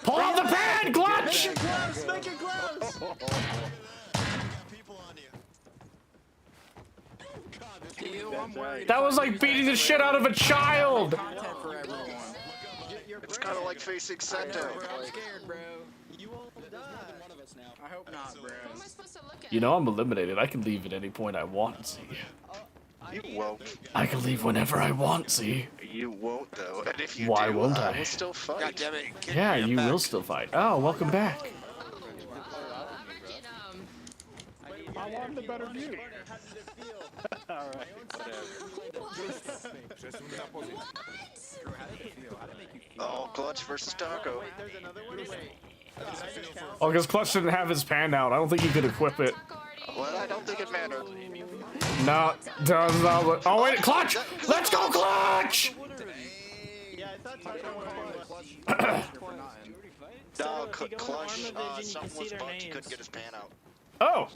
Pull out the pad, Clutch. Make it close! Make it close! That was like beating the shit out of a child. It's kind of like facing Sento. I'm scared, bro. I hope not, bro. You know I'm eliminated. I can leave at any point I want, see. You won't. I can leave whenever I want, see. You won't, though. And if you Why do, won't I I? will still fight. God damn it. Yeah, you will still fight. Oh, welcome back. I wanted a better view. Alright. Oh, Clutch versus Taco. Oh, because Clutch didn't have his pan out. I don't think he could equip it. Well, I don't think it mattered. No, does not look. Oh, wait, Clutch! Let's go, Clutch! No, Clutch, something was bugged. He couldn't get his pan out. Oh!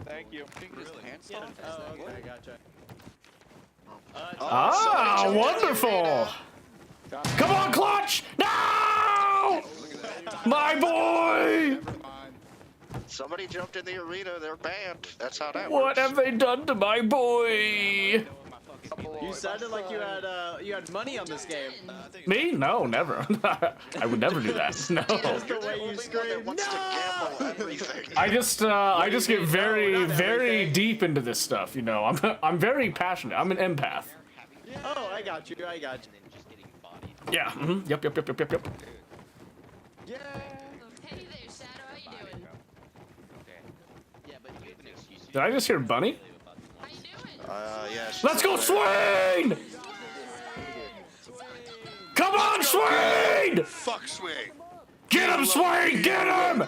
Thank you. Oh, okay, gotcha. Ah, wonderful! Come on, Clutch! No! My boy! Somebody jumped in the arena, they're banned. That's how that What works. have they done to my boy? You sounded like you had money on this game. Me? No, never. I would never do that. No. Just the way you scream, no! I just get very, very deep into this stuff. You know, I'm very passionate. I'm an empath. Oh, I got you. I got you. Yeah. Mm-hmm. Yep. Yeah. Did I just hear Bunny? Yeah. Let's go, Swain! Come on, Swain! Fuck Swain! Get him, Swain! Get him!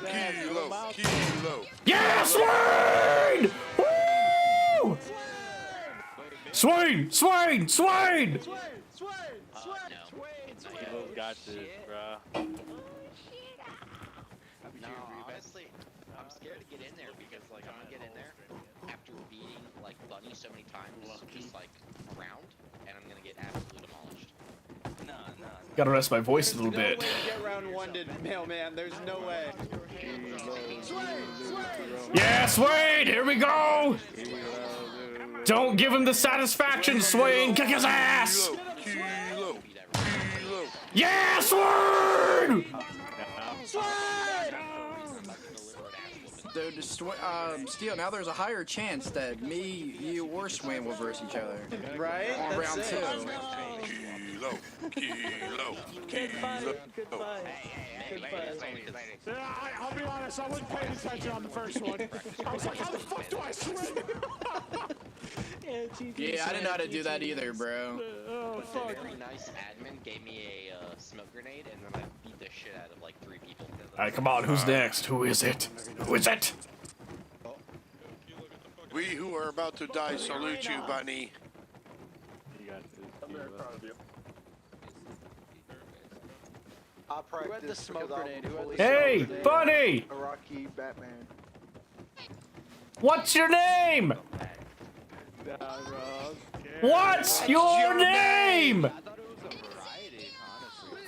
Kilo. Yeah, Swain! Woo! Swain! Got this, bro. No, honestly, I'm scared to get in there because, like, I'm gonna get in there after beating, like, Bunny so many times, just, like, around, and I'm gonna get absolutely demolished. Gotta rest my voice a little bit. No way to get round one to mailman. There's no way. Yeah, Swain! Here we go! Don't give him the satisfaction, Swain! Kick his ass! Yeah, Swain! Dude, Steel, now there's a higher chance that me, you, or Swain will verse each other. Right? On That's round it. 2. Good fight. I'll be honest, I wasn't paying attention on the first one. I was like, how the fuck do I swing? Yeah, I didn't know how to do that either, bro. Oh, A fuck. very nice admin gave me a smoke grenade, and then I beat the shit out of, like, 3 people. Alright, come on, who's next? Who is it? Who is it? We who are about to die salute you, Bunny. You got this. I'm very proud of you. I Who had the practiced smoke because grenade? I'm Who had the fully Hey, covered. Bunny! Rocky Batman. What's your name? What's your name?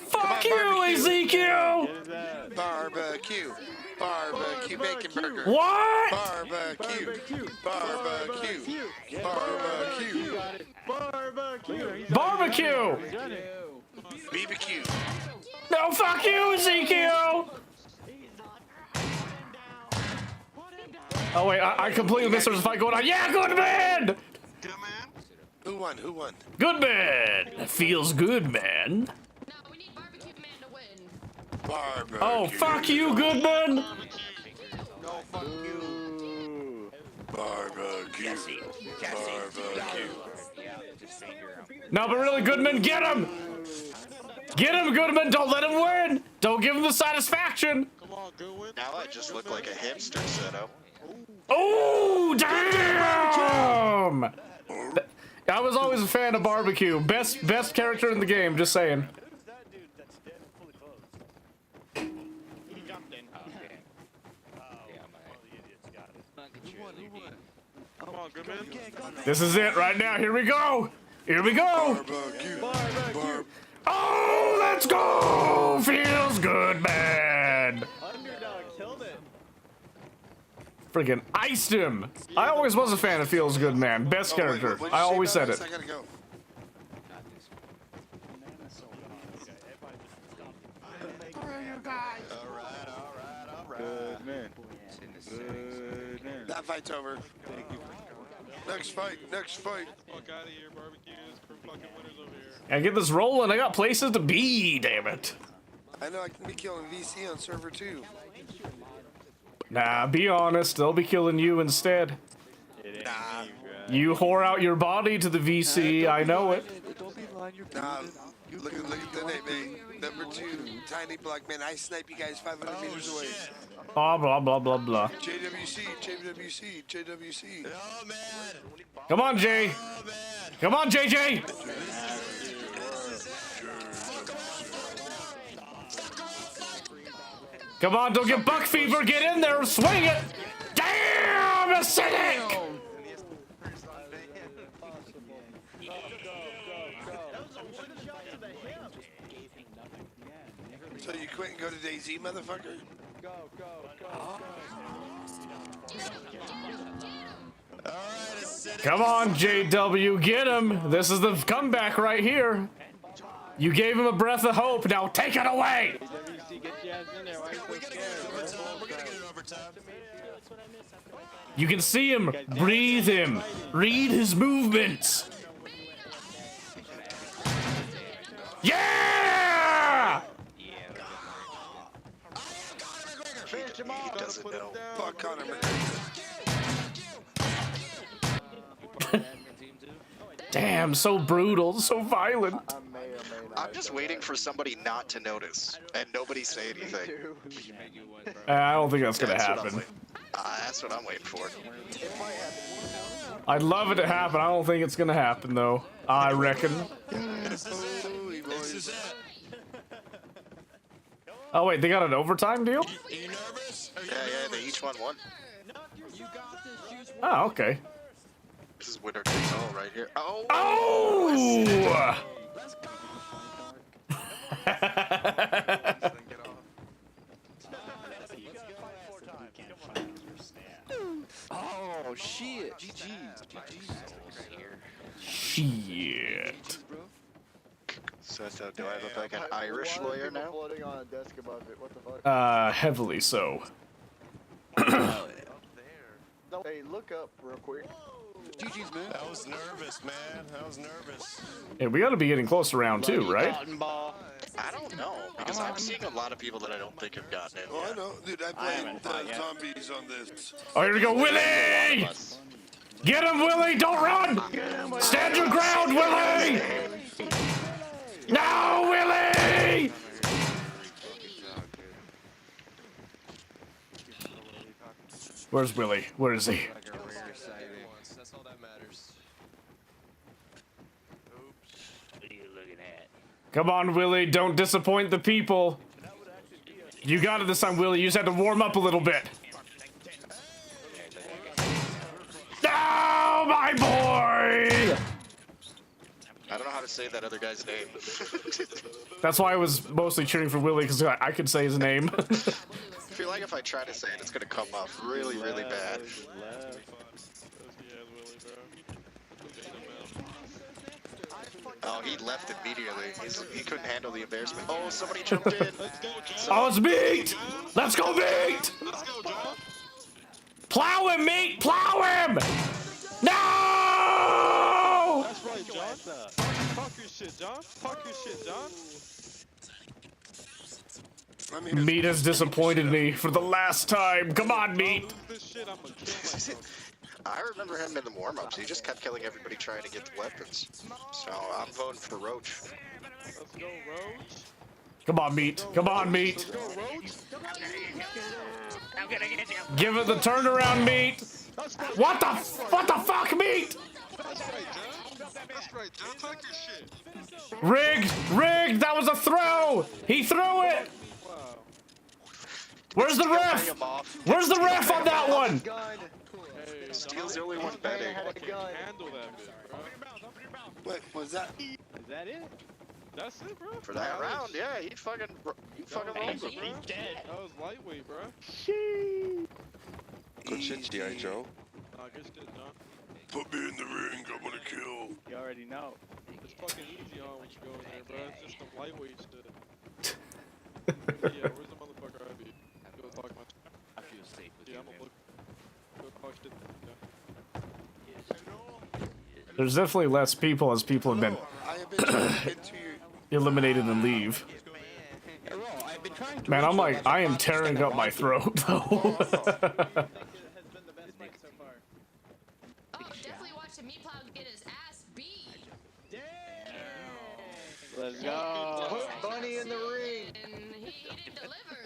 Fuck you, Ezekiel! Barbecue. Barbecue bacon burger. What? Barbecue. Barbecue. Barbecue. Barbecue! BBQ. No, fuck you, Ezekiel! Oh wait, I completely missed there's a fight going on. Yeah, good man! Who won? Who won? Good man! That feels good, man. Barbecue. Oh, fuck you, Goodman! No, fuck you. Barbecue. Barbecue. No, but really, Goodman, get him! Get him, Goodman! Don't let him win! Don't give him the satisfaction! Now I just look like a hipster setup. Oh, damn! I was always a fan of Barbecue. Best character in the game, just saying. This is it right now. Here we go. Here we go. Oh, let's go. Feels good, man. Underdog killed it. Freaking iced him. I always was a fan of Feels Good, man. Best character. I always said it. I gotta go. Good man. Good man. That fight's over. Thank you. Next fight. Next fight. Fuck out of here, barbecues. We're fucking winners over here. I get this rolling. I got places to be. Damn it. I know I can be killing VC on server 2. Nah, be honest. They'll be killing you instead. Nah. You whore out your body to the VC. I know it. Nah. Look at the name, man. Number 2, tiny black man. I snipe you guys 500 meters away. Blah, blah, blah, blah, blah. JWC, JWC, JWC. Oh, man. Come on, Jay. Come on, JJ. Come on, don't get buck fever. Get in there. Swing it. Damn, acidic. So you quit and go to DayZ, motherfucker? Go, go, go, Come on, JW. Get him. This is the comeback right here. You gave him a breath of hope. Now take it away. You can see him. Breathe him. Read his movements. Yeah! Finish him off. Doesn't know. Fuck Conor McGregor. Damn, so brutal, so violent. I'm just waiting for somebody not to notice, and nobody say anything. I don't think that's gonna happen. That's what I'm waiting for. I'd love it to happen. I don't think it's gonna happen though. I reckon. Oh wait, they got an overtime deal? Yeah, they each won one. Oh, okay. This is winner takes all right here. Oh! Oh! Oh shit! GG's. Shit. So do I look like an Irish lawyer now? Floating on a desk above it. What the fuck? Heavily so. No, hey, look up real quick. GG's, man. I was nervous, man. I was nervous. Yeah, we gotta be getting close to round 2, right? I don't know, because I'm seeing a lot of people that I don't think have gotten it. Oh, I know. Dude, I played zombies on this. Oh, here we go, Willie! Get him, Willie! Don't run! Stand your ground, Willie! No, Willie! Where's Willie? Where is he? Come on, Willie, don't disappoint the people. You got it this time, Willie. You just had to warm up a little bit. No, my boy! I don't know how to say that other guy's name. That's why I was mostly cheering for Willie, because I could say his name. I feel like if I try to say it, it's gonna come off really, really bad. Oh, he left immediately. He couldn't handle the embarrassment. Oh, somebody jumped in. Oh, it's meat! Let's go, meat! Plow him, meat! Plow him! No! That's right, John. Talk your shit, John. Talk your shit, John. Meat has disappointed me for the last time. Come on, meat! I remember him in the warm-ups. He just kept killing everybody trying to get the weapons. So I'm voting for Roach. Let's go, Roach. Come on, meat. Come on, meat. Give it the turnaround, meat. What the fuck, meat? That's right, John. Talk your shit. Rigged. That was a throw. He threw it. Where's the ref? Where's the ref on that one? Steel's the only one betting. Handle that bit, bro. What was that? Is that it? That's it, bro. For that round, yeah, he fucking rolled it, bro. He's dead. That was lightweight, bro. Good shit, G.I. Joe. Nah, good shit, John. Put me in the ring, I'm gonna kill. You already know. It's fucking easy on when you go in there, bro. It's just some lightweight shit. Yeah, where's the motherfucker I be? Go talk my shit. I feel safe with Yeah, you, I'm gonna man. look. Go talk shit. There's definitely less people as people have been eliminated and leave. Man, I'm like, I am tearing up my throat, though. Oh, definitely watch the meat plow get his ass beat. Let's go. Put Bunny in the ring. And he didn't deliver.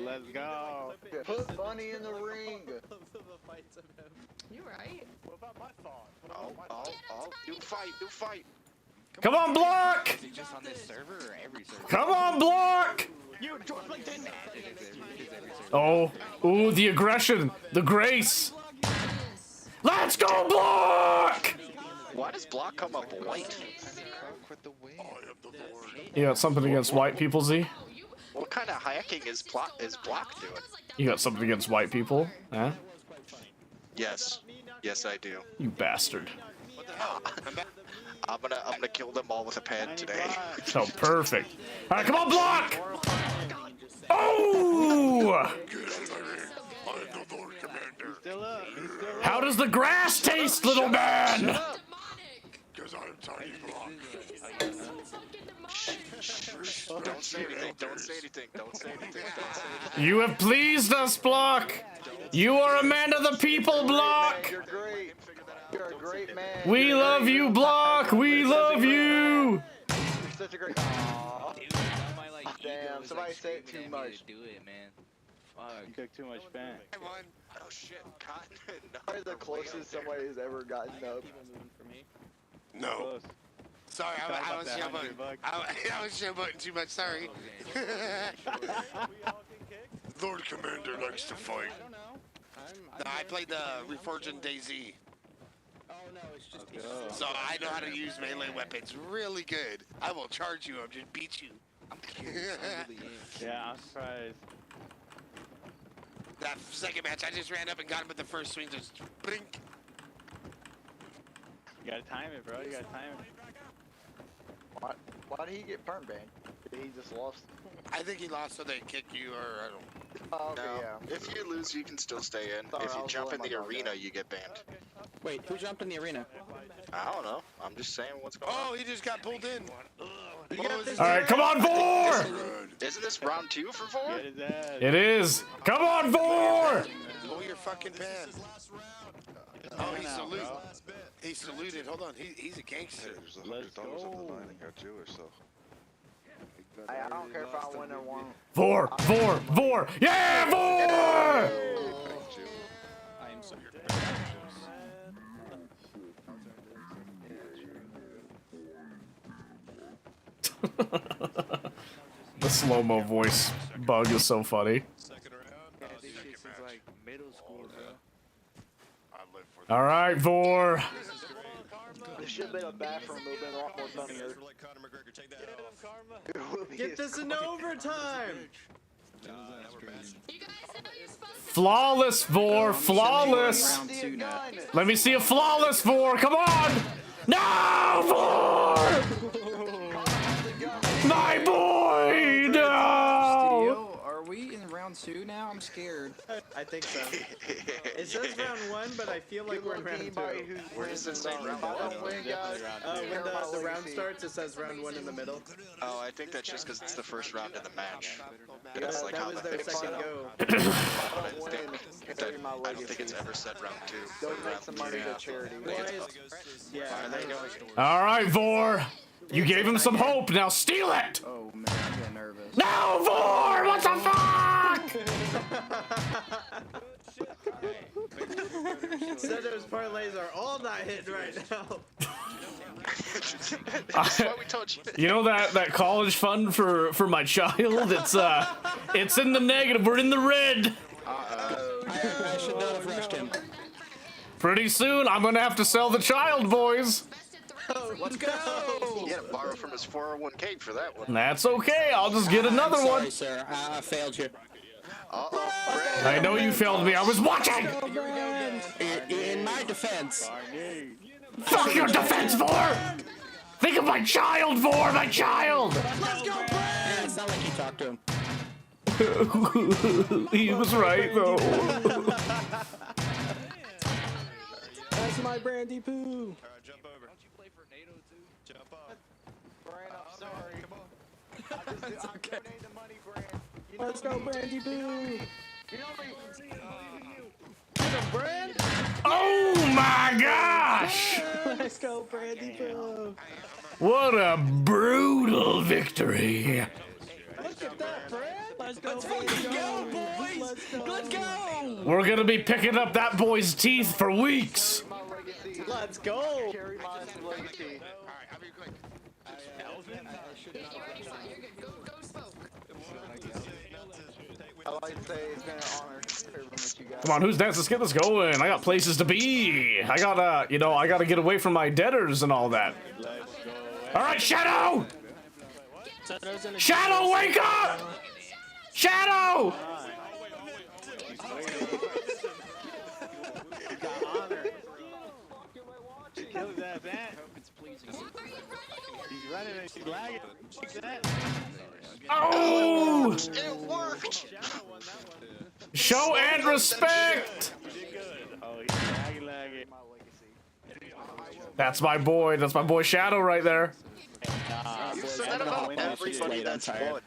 Let's go. Put Bunny in the ring. You right. What about my thought? New fight. Come on, Block! Is it just on this server or every server? Come on, Block! You George LinkedIn. Oh, ooh, the aggression, the grace. Let's go, Block! Why does Block come up white? You got something against white people, Z? What kind of hacking is Block doing? You got something against white people, huh? Yes, I do. You bastard. I'm gonna kill them all with a pen today. Oh, perfect. All right, come on, Block! Oh! How does the grass taste, little man? Because I'm Tiny Block. Don't say anything. You have pleased us, Block. You are a man of the people, Block. You're great. You're a great man. We love you, Block. We love you. You're such a great. Aww. Damn, somebody said it too much. Do it, man. You took too much spam. Oh shit, Cotton. Probably the closest somebody has ever gotten up. No. Sorry, I was showboating. I was showboating too much, sorry. Lord Commander likes to fight. No, I played the Reforging DayZ. Oh no, it's just. So I know how to use melee weapons really good. I will charge you, I'll just beat you. Yeah, I'm surprised. That second match, I just ran up and got him with the first swing, just blink. You gotta time it, bro. You gotta time it. Why did he get perm banned? Did he just lost? I think he lost so they kick you, or I don't. Oh, okay, No, yeah. if you lose, you can still stay in. Sorry, If I you was jump in rolling the my dog arena, out. you get banned. Wait, who jumped in the arena? I don't know. I'm just saying what's going on. Oh, he just got pulled in. All right, come on, Vor. Isn't this round 2 for 4? It is. Come on, Vor. Pull your fucking pants. Oh, he saluted. He saluted. Hold on. He's a gangster. Let's go. I don't care if I win or won. Vor. Yeah, Vor. I am so The slow-mo voice bug is so funny. Alright, Vor. This should have been a bathroom. It would have been a lot more funnier. Get this in overtime! Flawless, Vor. Flawless. Let me see a flawless, Vor. Come on. No, Vor. My boy. No. Are we in round 2 now? I'm scared. I think so. It says round 1, but I feel like we're in round 2. Where does it say round 1? When the round starts, it says round 1 in the middle. Oh, I think that's just because it's the first round of the match. Yeah, That's like that how was the their thing's second set go. up. I don't think it's ever said round 2. Donate some money to charity. All right, Vor. You gave him some hope. Now steal it. Oh man, I'm getting nervous. No, Vor. What the fuck? Sendo's parlays are all not hitting right now. That's why we told you. You know that college fund for my child? It's in the negative. We're in the red. I should not have rushed him. Pretty soon, I'm gonna have to sell the child, boys. Let's go! He had to borrow from his 401k for that one. That's okay. I'll just get another Sorry, one. sir. I failed you. I know you failed me. I was watching. In my defense. Fuck your defense, Vor. Think of my child, Vor. My child. Let's go, Brad! It's not like you talked to him. He was right, though. That's my brandy poo. Jump over. Don't you play for NATO too? Jump up. Brian, I'm sorry. Come on. I'm donating the money, Brian. Let's go, brandy poo. You know me. Oh my gosh! Let's go, brandy poo. What a brutal victory. Look at that, Brad. Let's go, Let's fucking go, boys. Let's go. We're gonna be picking up that boy's teeth for weeks. Let's go. Carry my legacy. Alright, I'll be quick. I like to say it's been an honor serving with you guys. Come on, who's next? Let's get this going. I got places to be. I gotta, I gotta get away from my debtors and all that. All right, Shadow! Shadow, wake up! Shadow! Kill that man. He's running and he's lagging. Oh! It worked! Show and respect! Oh, he's lagging. That's my boy. That's my boy Shadow right there. You said that about everybody that's won.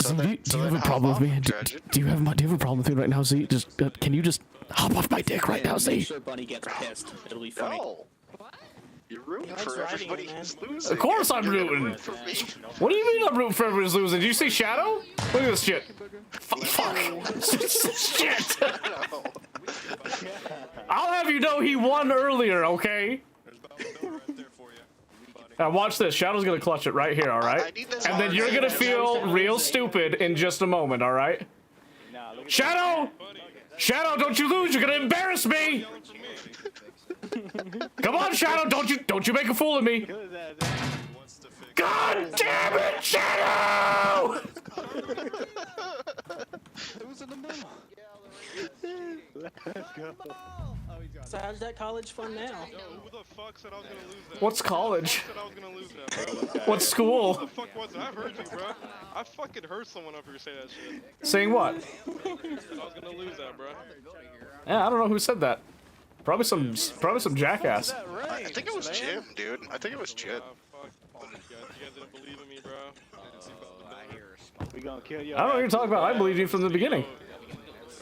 Z, do you have a problem with me? Do you have a problem with me right now, Z? Just can you just hop off my dick right now, Z? Make sure Bunny gets pissed. It'll be funny. No. You're rooting for everybody who's losing. Of course I'm rooting. What do you mean I'm rooting for everybody who's losing? Did you see Shadow? Look at this shit. Fuck. Shit. I'll have you know he won earlier, okay? Now watch this. Shadow's gonna clutch it right here, all right? And then you're gonna feel real stupid in just a moment, all right? Shadow! Shadow, don't you lose! You're gonna embarrass me! Come on, Shadow! Don't you make a fool of me! God damn it, Shadow! Who's in the middle? Let's go. So how's that college fun now? Yo, who the fuck said I was gonna lose that? What's college? Who said I was gonna lose that, bro? What school? Who the fuck was it? I heard you, bro. I fucking heard someone up here say that shit. Saying what? I said I was gonna lose that, bro. Yeah, I don't know who said that. Probably some jackass. I think it was Jim, dude. I think it was Jim. Fuck you guys didn't believe in me, bro. We gonna kill you. I don't know what you're talking about. I believed you from the beginning.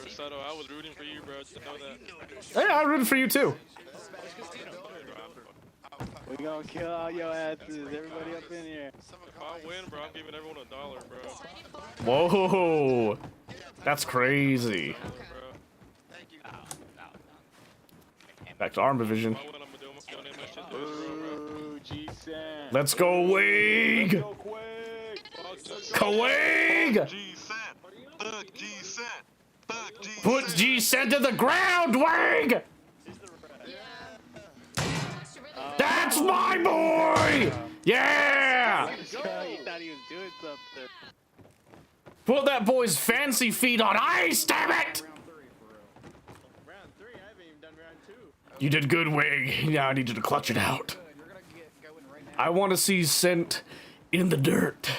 Sato, I was rooting for you, bro. Just know that. Hey, I rooted for you too. We gonna kill all your asses. Everybody up in here. If I win, bro, I'm giving everyone $1, bro. Whoa, that's crazy. Back to Arm Division. If I win, I'm gonna donate my shit to this, bro. Ooh, GC. Let's go, Wig! Kawig! Put G-Cent to the ground, Wig! That's my boy! Yeah! He thought he was doing something. Put that boy's fancy feet on ice, damn it! You did good, Wig. Now I need you to clutch it out. I want to see Scent in the dirt.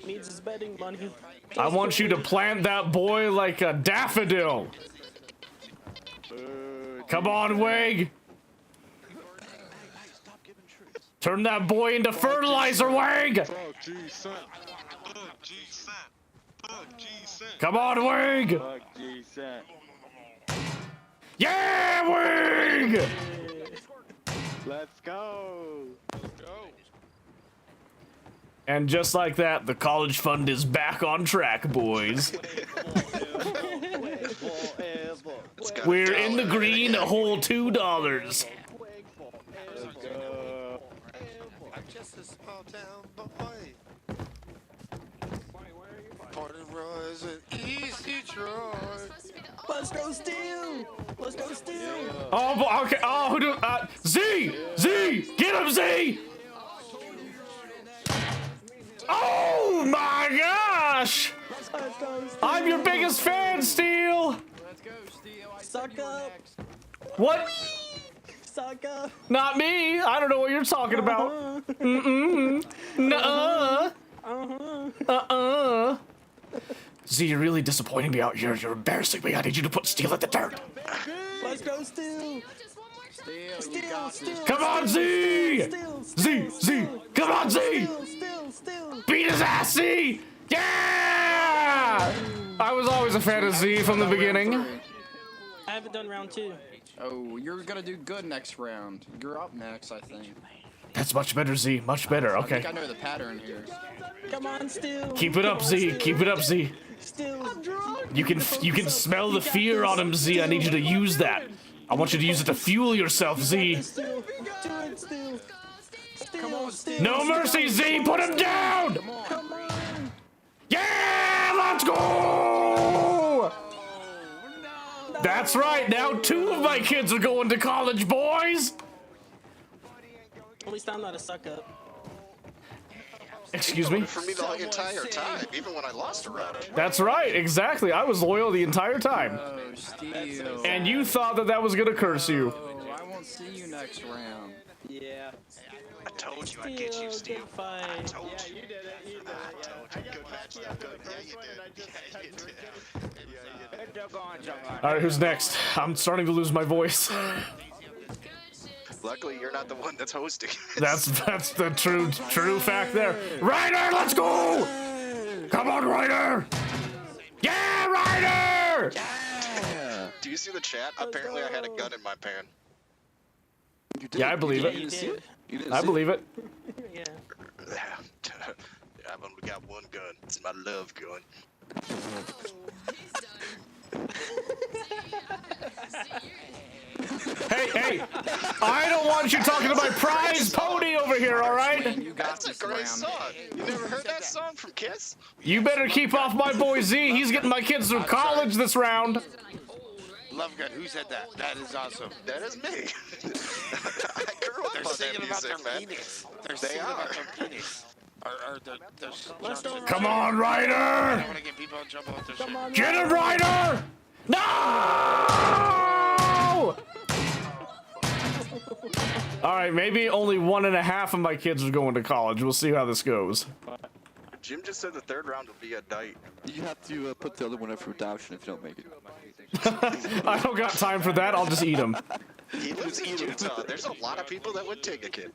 Needs his betting money. I want you to plant that boy like a daffodil. Come on, Wig. Turn that boy into fertilizer, Wig. Come on, Wig. Yeah, Wig. Let's go. And just like that, the college fund is back on track, boys. We're in the green, a whole $2. I'm just a small town boy. Part of Roy's an East Detroit. Let's go steal! Let's go steal! Oh, okay. Oh, who do? Z! Z! Get him, Z! Oh my gosh! I'm your biggest fan, Steel! Suck up! What? Suck up! Not me! I don't know what you're talking about. Mm-mm. Nuh-uh. Uh-uh. Z, you're really disappointing me out here. You're embarrassing me. I need you to put Steel in the dirt. Let's go steal! Steal! Come on, Z! Z! Come on, Z! Beat his ass, Z! Yeah! I was always a fan of Z from the beginning. I haven't done round 2. Oh, you're gonna do good next round. You're up next, I think. That's much better, Z. Much better. I Okay. think I know the pattern here. Come on, Steal! Keep it up, Z. Keep it up, Z. You can smell the fear on him, Z. I need you to use that. I want you to use it to fuel yourself, Z. No mercy, Z. Put him down. Yeah, let's go. That's right. Now 2 of my kids are going to college, boys. At least I'm not a suck up. Excuse me? For me the entire time, even when I lost a round. That's right, exactly. I was loyal the entire time. Oh, Steel. And you thought that was gonna curse you. Oh, I won't see you next round. Yeah. I told you I'd get you, Steel. I told you. Yeah, you did it. You did it. Yeah. Good match, though. Good. Yeah, you did. Alright, who's next? I'm starting to lose my voice. Luckily, you're not the one that's hosting. That's the true fact there. Ryder, let's go! Come on, Ryder! Yeah, Ryder! Yeah. Do you see the chat? Apparently, I had a gun in my pan. Yeah, I believe it. I believe it. Yeah. I've only got one gun. It's my love gun. Hey! I don't want you talking to my prize pony over here, alright? That's a great song. You never heard that song from Kiss? You better keep off my boy Z. He's getting my kids through college this round. Love gun. Who said that? That is awesome. That is me. I grew up They're on singing that about music, their man. penis. They're singing about their penis. Come on, Ryder! I don't want to get people in trouble with their shit. Get him, Ryder! No! Alright, maybe only 1.5 of my kids are going to college. We'll see how this goes. Jim just said the 3rd round will be a night. You have to put the other one up for adoption if you don't make it. I don't got time for that. I'll just eat them. He lives in Utah. There's a lot of people that would take a kid.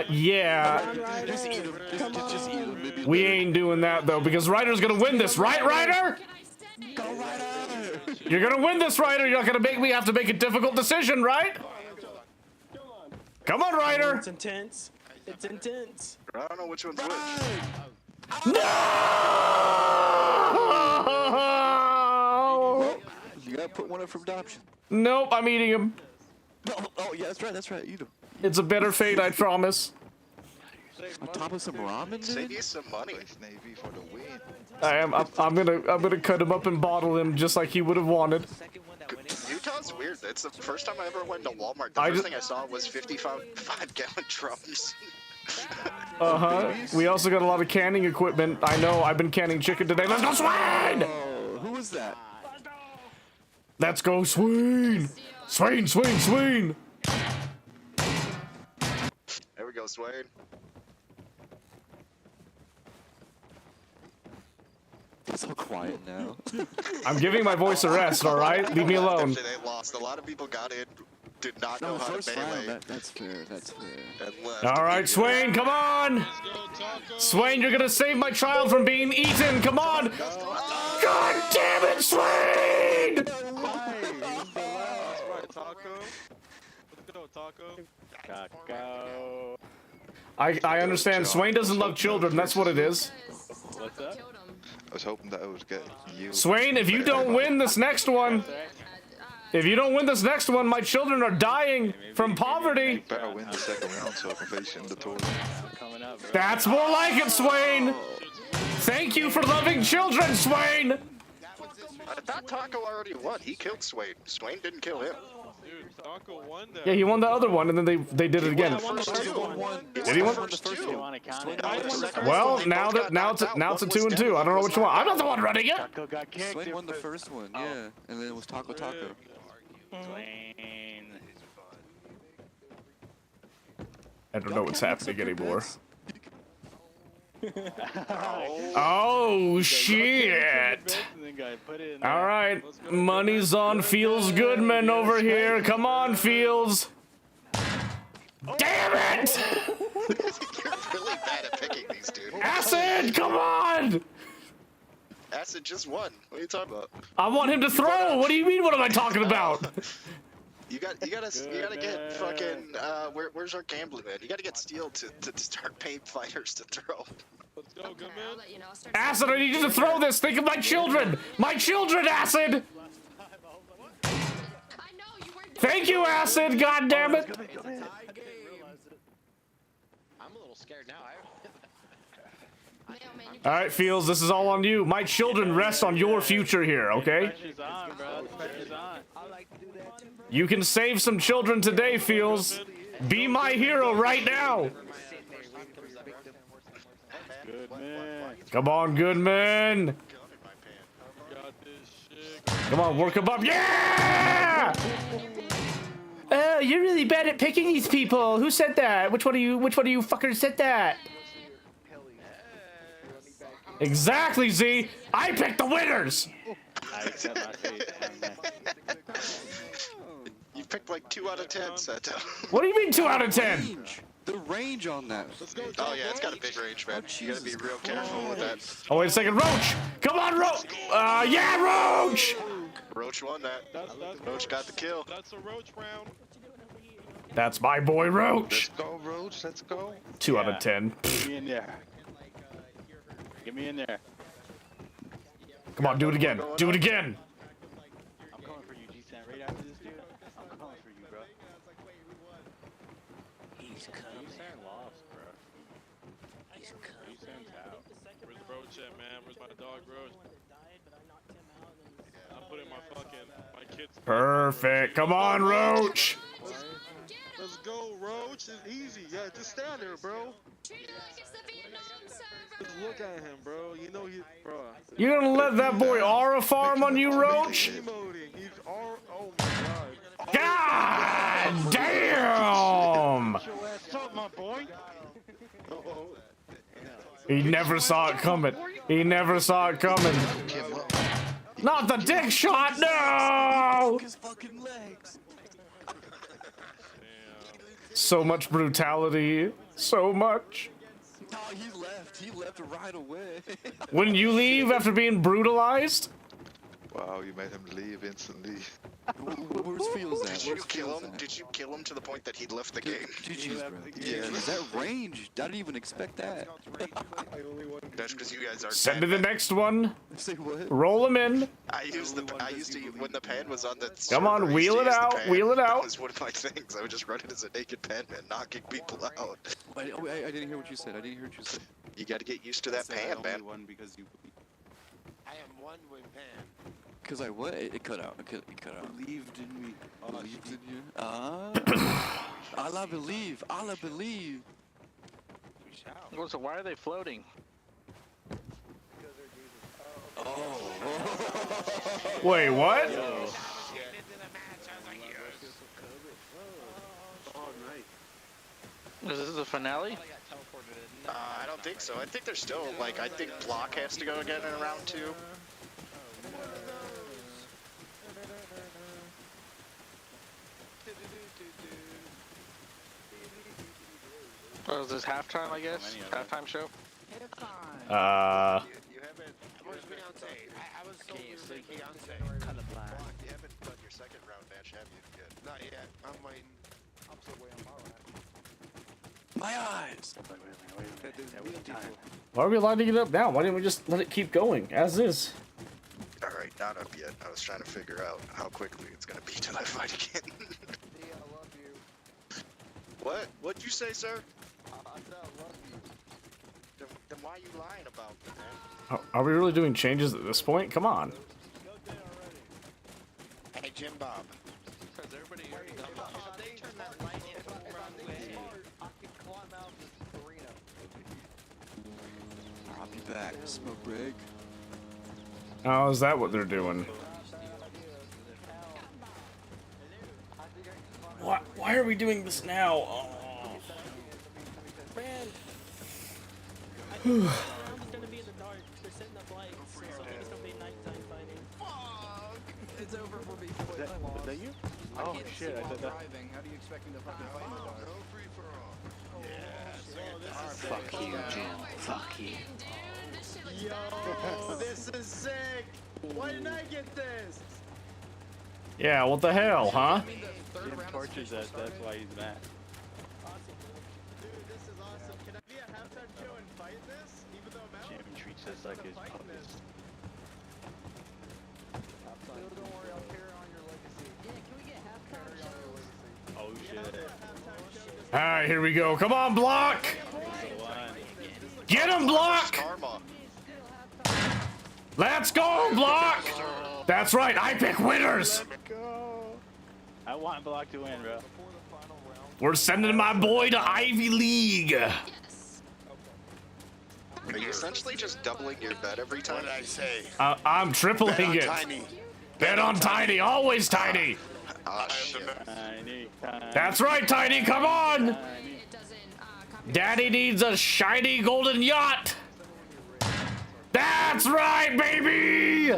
Yeah. Just eat them. Just eat them. Maybe We ain't doing that, though, because Ryder's gonna win this. Right, Ryder? Go Ryder! You're gonna win this, Ryder. You're not gonna make me have to make a difficult decision, right? Come on, Ryder. It's intense. It's intense. I don't know which one's which. No! You gotta put one up for adoption. Nope, I'm eating him. Oh yeah, that's right. Eat him. It's a better fate, I promise. On top of some ramen, Save dude? you some money. Navy for the win. I'm gonna cut him up and bottle him just like he would have wanted. Utah's weird. It's the first time I ever went to Walmart. The first thing I saw was 55-gallon drums. We also got a lot of canning equipment. I know. I've been canning chicken today. Let's go, Swain! Oh, who was that? Let's go, Swain! Swain, Swain, Swain! There we go, Swain. It's so quiet now. I'm giving my voice a rest, alright? Leave me alone. After they lost, a lot of people got in, did not know No, how to first round, melee. that's fair, that's fair. And left. Alright, Swain, come on! Swain, you're gonna save my child from being eaten! Come on! God damn it, Swain! Taco. I understand. Swain doesn't love children. That's what it is. What's up? I was hoping that I was getting you. Swain, if you don't win this next one, my children are dying from poverty. Better win the second round so I can face you in the tournament. Coming up, bro. That's more like it, Swain. Thank you for loving children, Swain. I thought Taco already won. He killed Swain. Swain didn't kill him. Dude, Taco won that. Yeah, he won the other one, and then they did it again. Did he win? Well, now it's a 2-2. I don't know which one. I'm not the one running it. Taco got kicked. Swain won the first one, yeah. And then it was Taco Taco. Swain. I don't know what's happening anymore. Oh shit! All right, money's on Fields Goodman over here. Come on, Fields. Damn it! You're really bad at picking these, dude. Acid, come on! Acid just won. What are you talking about? I want him to throw. What do you mean? What am I talking about? You gotta get fucking where's our gambling man? You gotta get Steel to start paying fighters to throw. Let's go, good man. Acid, I need you to throw this. Think of my children. My children, Acid. Thank you, Acid. God damn it. I'm a little scared now. All right, Fields, this is all on you. My children rest on your future here, okay? Pressure's on, bro. The pressure's on. You can save some children today, Fields. Be my hero right now. Good man. Come on, Goodman. Come on, work him up. Yeah! Oh, you're really bad at picking these people. Who said that? Which one of you fuckers said that? Exactly, Z. I picked the winners. I accept my fate. You picked like 2 out of 10, Seto. What do you mean 2 out of 10? The range on that. Oh yeah, it's got a big range, man. You gotta be real careful with that. Oh, wait a second. Roach! Come on, Roach! Yeah, Roach! Roach won that. Roach got the kill. That's a Roach round. That's my boy, Roach. Let's go, Roach. Let's go. 2 out of 10. Get me in there. Get me in there. Come on, do it again. Do it again. I'm coming for you, G-San. Right after this, dude. I'm coming for you, bro. He's coming. G-San lost, bro. He's coming. G-San's out. Where's Roach at, man? Where's my dog, Roach? I'm putting my kids. Perfect. Come on, Roach. Let's go, Roach. It's easy. Yeah, just stand there, bro. Just look at him, bro. You know he, bro. You gonna let that boy aura farm on you, Roach? He's oh my god. God damn! He never saw it coming. He never saw it coming. Not the dick shot, no! His fucking legs. So much brutality. So much. No, he left. He left right away. Wouldn't you leave after being brutalized? Wow, you made him leave instantly. Where's Fields at? Did you Where's kill Fields him? at? Did you kill him to the point that he left the game? GG's, bro. Yeah, is that range? I didn't even expect that. That's because you guys are. Send to the next one. Say what? Roll them in. I used to when the pan was on the. Come on, server, I used wheel to it use the out, pan. wheel it out. That was one of my things. I would just run it as a naked pan man, knocking people out. I didn't hear what you said. I didn't hear what you said. You got to get used to that pan, man. One because you. I am one with Pan. Because I what? It cut out. It cut out. Believed in me. Believed in you. Ah. Allah believe. Allah believe. Well, so why are they floating? Wait, what? Is this the finale? I don't think so. I think there's still like I think Block has to go again in round 2. Oh, is this halftime, I guess? Halftime show? You haven't. Where's Beyonce? I was so weird with Beyonce. Block, you haven't done your second round match, have you? Yet? Not yet. I'm waiting. I'm still waiting on my round. My eyes. Why are we lining it up now? Why didn't we just let it keep going as is? Alright, not up yet. I was trying to figure out how quickly it's gonna be till I fight again. I love you. What? What'd you say, sir? I said I love you. Then why are you lying about me, man? Are we really doing changes at this point? Come on. Hey, Jim Bob. Because everybody already knows. If they turn that light in full round way, I can climb out this arena. I'll be back. Smoke break. Oh, is that what they're doing? Why are we doing this now? Oh. It's gonna be in the dark. They're setting up lights, so I think it's gonna be nighttime fighting. Fuck! It's over for me. Is that you? Oh shit! I did that. Driving. How do you expect me to fucking fight in the dark? No free for all. Fuck you, Jim. Fuck you. Yo, this is sick. Why didn't I get this? Yeah, what the hell, huh? Jim tortures us, that's why he's mad. Dude, this is awesome. Can I be a halftime show and fight this? Even though I'm out? Jim treats us like his puppets. Don't worry, I'll carry on your legacy. Yeah, can we get halftime? Oh shit. Alright, here we go. Come on, Block! Get him, Block! Karma. Let's go, Block! That's right, I pick winners! I want Block to win, bro. We're sending my boy to Ivy League. Are you essentially just doubling your bet every time? What did I say? I'm tripling it. Tiny. Bet on Tiny, always Tiny. Ah, shit. Tiny. That's right, Tiny, come on! Daddy needs a shiny golden yacht! That's right, baby!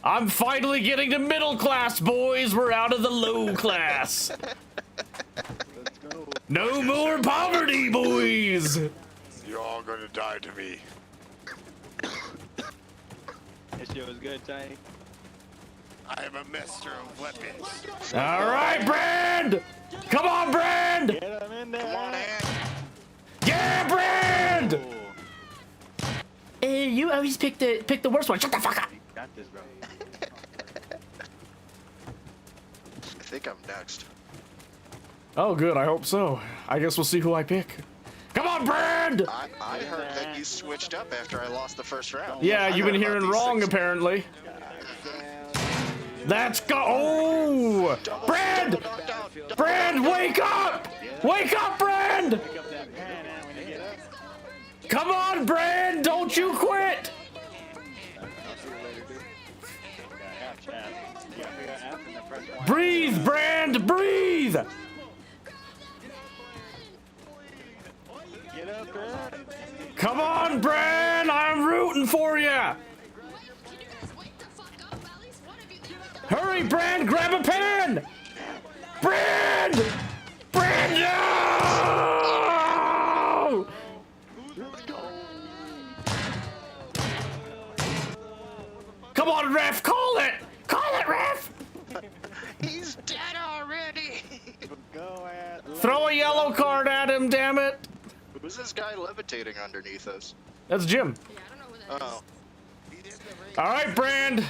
I'm finally getting to middle class, boys. We're out of the low class. No more poverty, boys! You're all gonna die to me. That shit was good, Tiny. I am a master of weapons. All right, Brand! Come on, Brand! Get him in there. Come on, Ant. Yeah, Brand! Hey, you always pick the worst one. Shut the fuck up. You got this, bro. I think I'm next. Oh, good. I hope so. I guess we'll see who I pick. Come on, Brand! I heard that you switched up after I lost the first round. Yeah, I you've been heard about hearing these wrong, things. apparently. Let's go! Oh! Brand! Brand, wake up! Wake up, Brand! Come on, Brand! Don't you quit! Breathe, Brand! Breathe! Get up, man. Come on, Brand! I'm rooting for you! Hurry, Brand! Grab a pen! Brand! Brand, no! Come on, ref! Call it! Call it, ref! Throw a yellow card at him, damn it! Who's this guy levitating underneath us? That's Jim. Oh. Alright, Brand!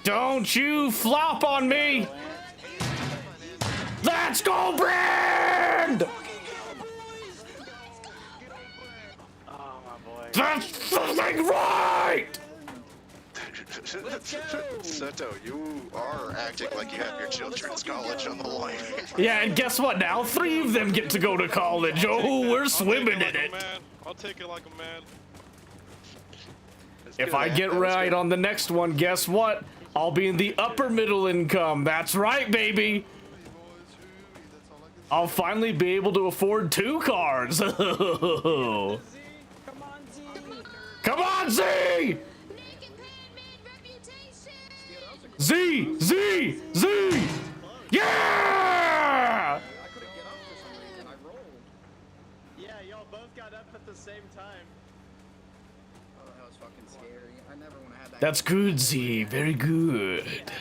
Don't you flop on me! Let's go, Brand! That's fucking right! Seto, you are acting like you have your children's college on the line. Yeah, and guess what now? 3 of them get to go to college. Oh, we're swimming in it. I'll take it like a man. If I get right on the next one, guess what? I'll be in the upper middle income. That's right, baby. I'll finally be able to afford 2 cars. Come on, Z! Z! Z! Z! Yeah! Yeah, y'all both got up at the same time. Oh, that was fucking scary. I never want to have that. That's good, Z. Very good.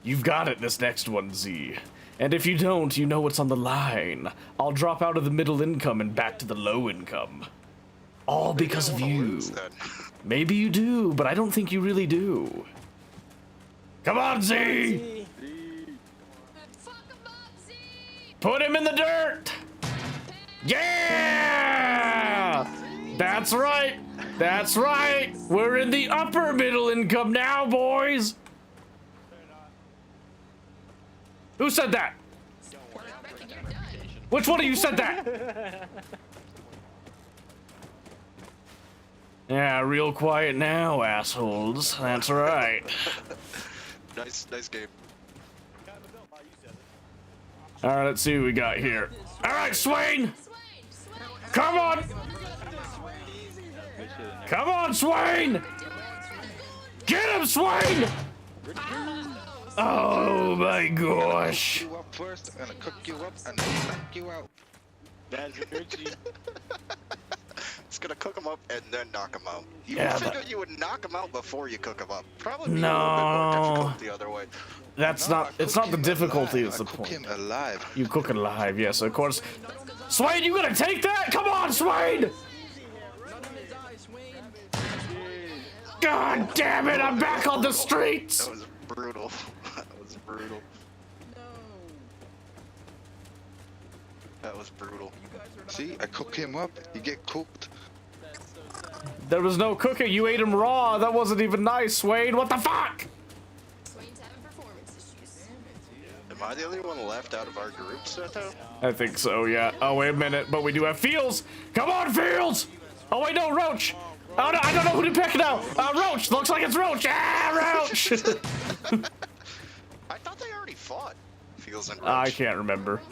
You've got it this next one, Z. And if you don't, you know what's on the line. I'll drop out of the middle income and back to the low income. All because of you. Maybe you do, but I don't think you really do. Come on, Z! Put him in the dirt! Yeah! That's right! That's right! We're in the upper middle income now, boys! Who said that? Which one of you said that? Yeah, real quiet now, assholes. That's right. Nice game. Alright, let's see what we got here. Alright, Swain! Come on! Come on, Swain! Get him, Swain! Oh my gosh. You up first, I'm gonna cook you up and knock you out. That's Richie. It's gonna cook him up and then knock him out. You Yeah, would figure but- you would knock him out before you cook him up. Probably be a No. little bit more difficult the other way. That's not, it's not the difficulty, it's the point. Him alive. You cook it alive, yes, of course. Swain, you gonna take that? Come on, Swain! God damn it, I'm back on the streets! That was brutal. That was brutal. That was brutal. See, I cook him up, he get cooked. There was no cooking, you ate him raw. That wasn't even nice, Swain. What the fuck? Am I the only one left out of our group, Seto? I think so, yeah. Oh, wait a minute, but we do have Fields. Come on, Fields! Oh, wait, no, Roach. Oh, no, I don't know who to pick now. Roach, looks like it's Roach. Ah, Roach! I thought they already fought. Feels in I can't remember.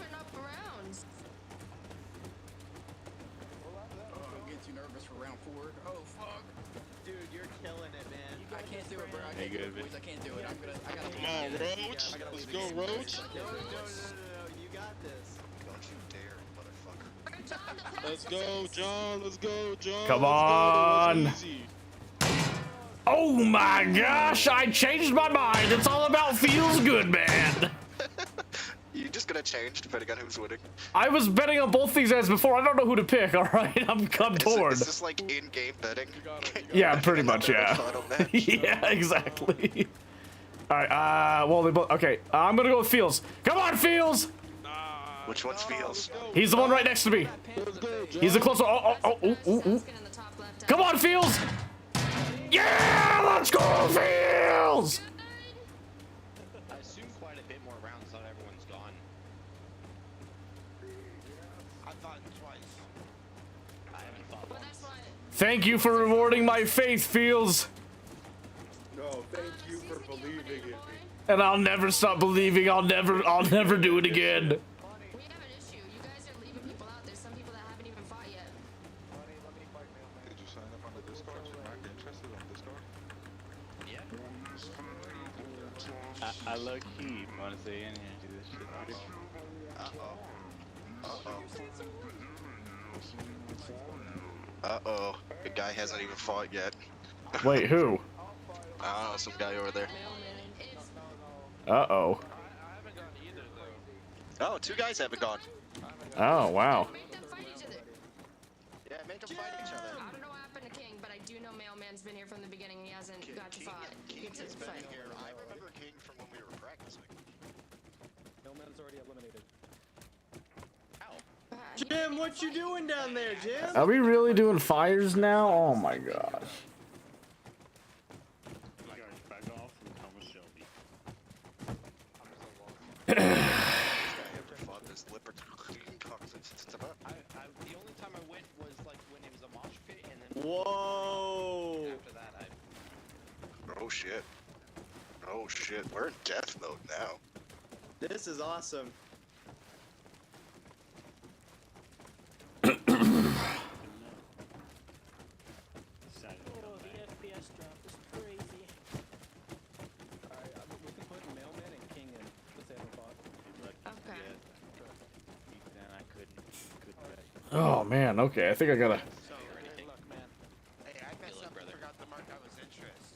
Hey, good, man. I can't do it. Come on, Roach. Let's go, Roach. No, you got this. Don't you dare, motherfucker. Let's go, John. Let's go, John. Come Let's on. go. That's easy. Oh my gosh, I changed my mind. It's all about feels good, man. You just gonna change depending on who's winning? I was betting on both these ads before. I don't know who to pick, all right? I'm torn. Is this like in-game betting? Yeah, pretty much, yeah. Yeah, exactly. All right, well, they both, okay, I'm gonna go with Fields. Come on, Fields! Which one's Fields? He's the one right next to me. He's the closer, ooh. Come on, Fields! Yeah, let's go, Fields! I assume quite a bit more rounds, not everyone's gone. I thought twice. I haven't thought once. Thank you for rewarding my faith, Fields. No, thank you for believing in me. And I'll never stop believing. I'll never do it again. We have an issue. You guys are leaving people out. There's some people that haven't even fought yet. Did you sign up on the Discord? You're not interested on Discord? I low key want to stay in here and do this shit. Uh-oh. The guy hasn't even fought yet. Wait, who? I don't know, some guy over there. Uh-oh. Oh, 2 guys haven't gone. Oh, wow. Yeah, make them fight each other. I don't know what happened to King, but I do know Mailman's been here from the beginning. He hasn't got to fight. King has been here. I remember King from when we were practicing. Mailman's already eliminated. Jim, what you doing down there, Jim? Are we really doing fires now? Oh my gosh. The only time I went was like when it was a mosh pit, and then. Whoa! After that, I. Oh shit. Oh shit. We're in death mode now. This is awesome. Oh, the FPS drop is crazy. Alright, we can put Mailman and King in the same spot. Okay. Then I couldn't. Oh man, okay, I think I gotta. Hey, I messed up and forgot to mark I was interest.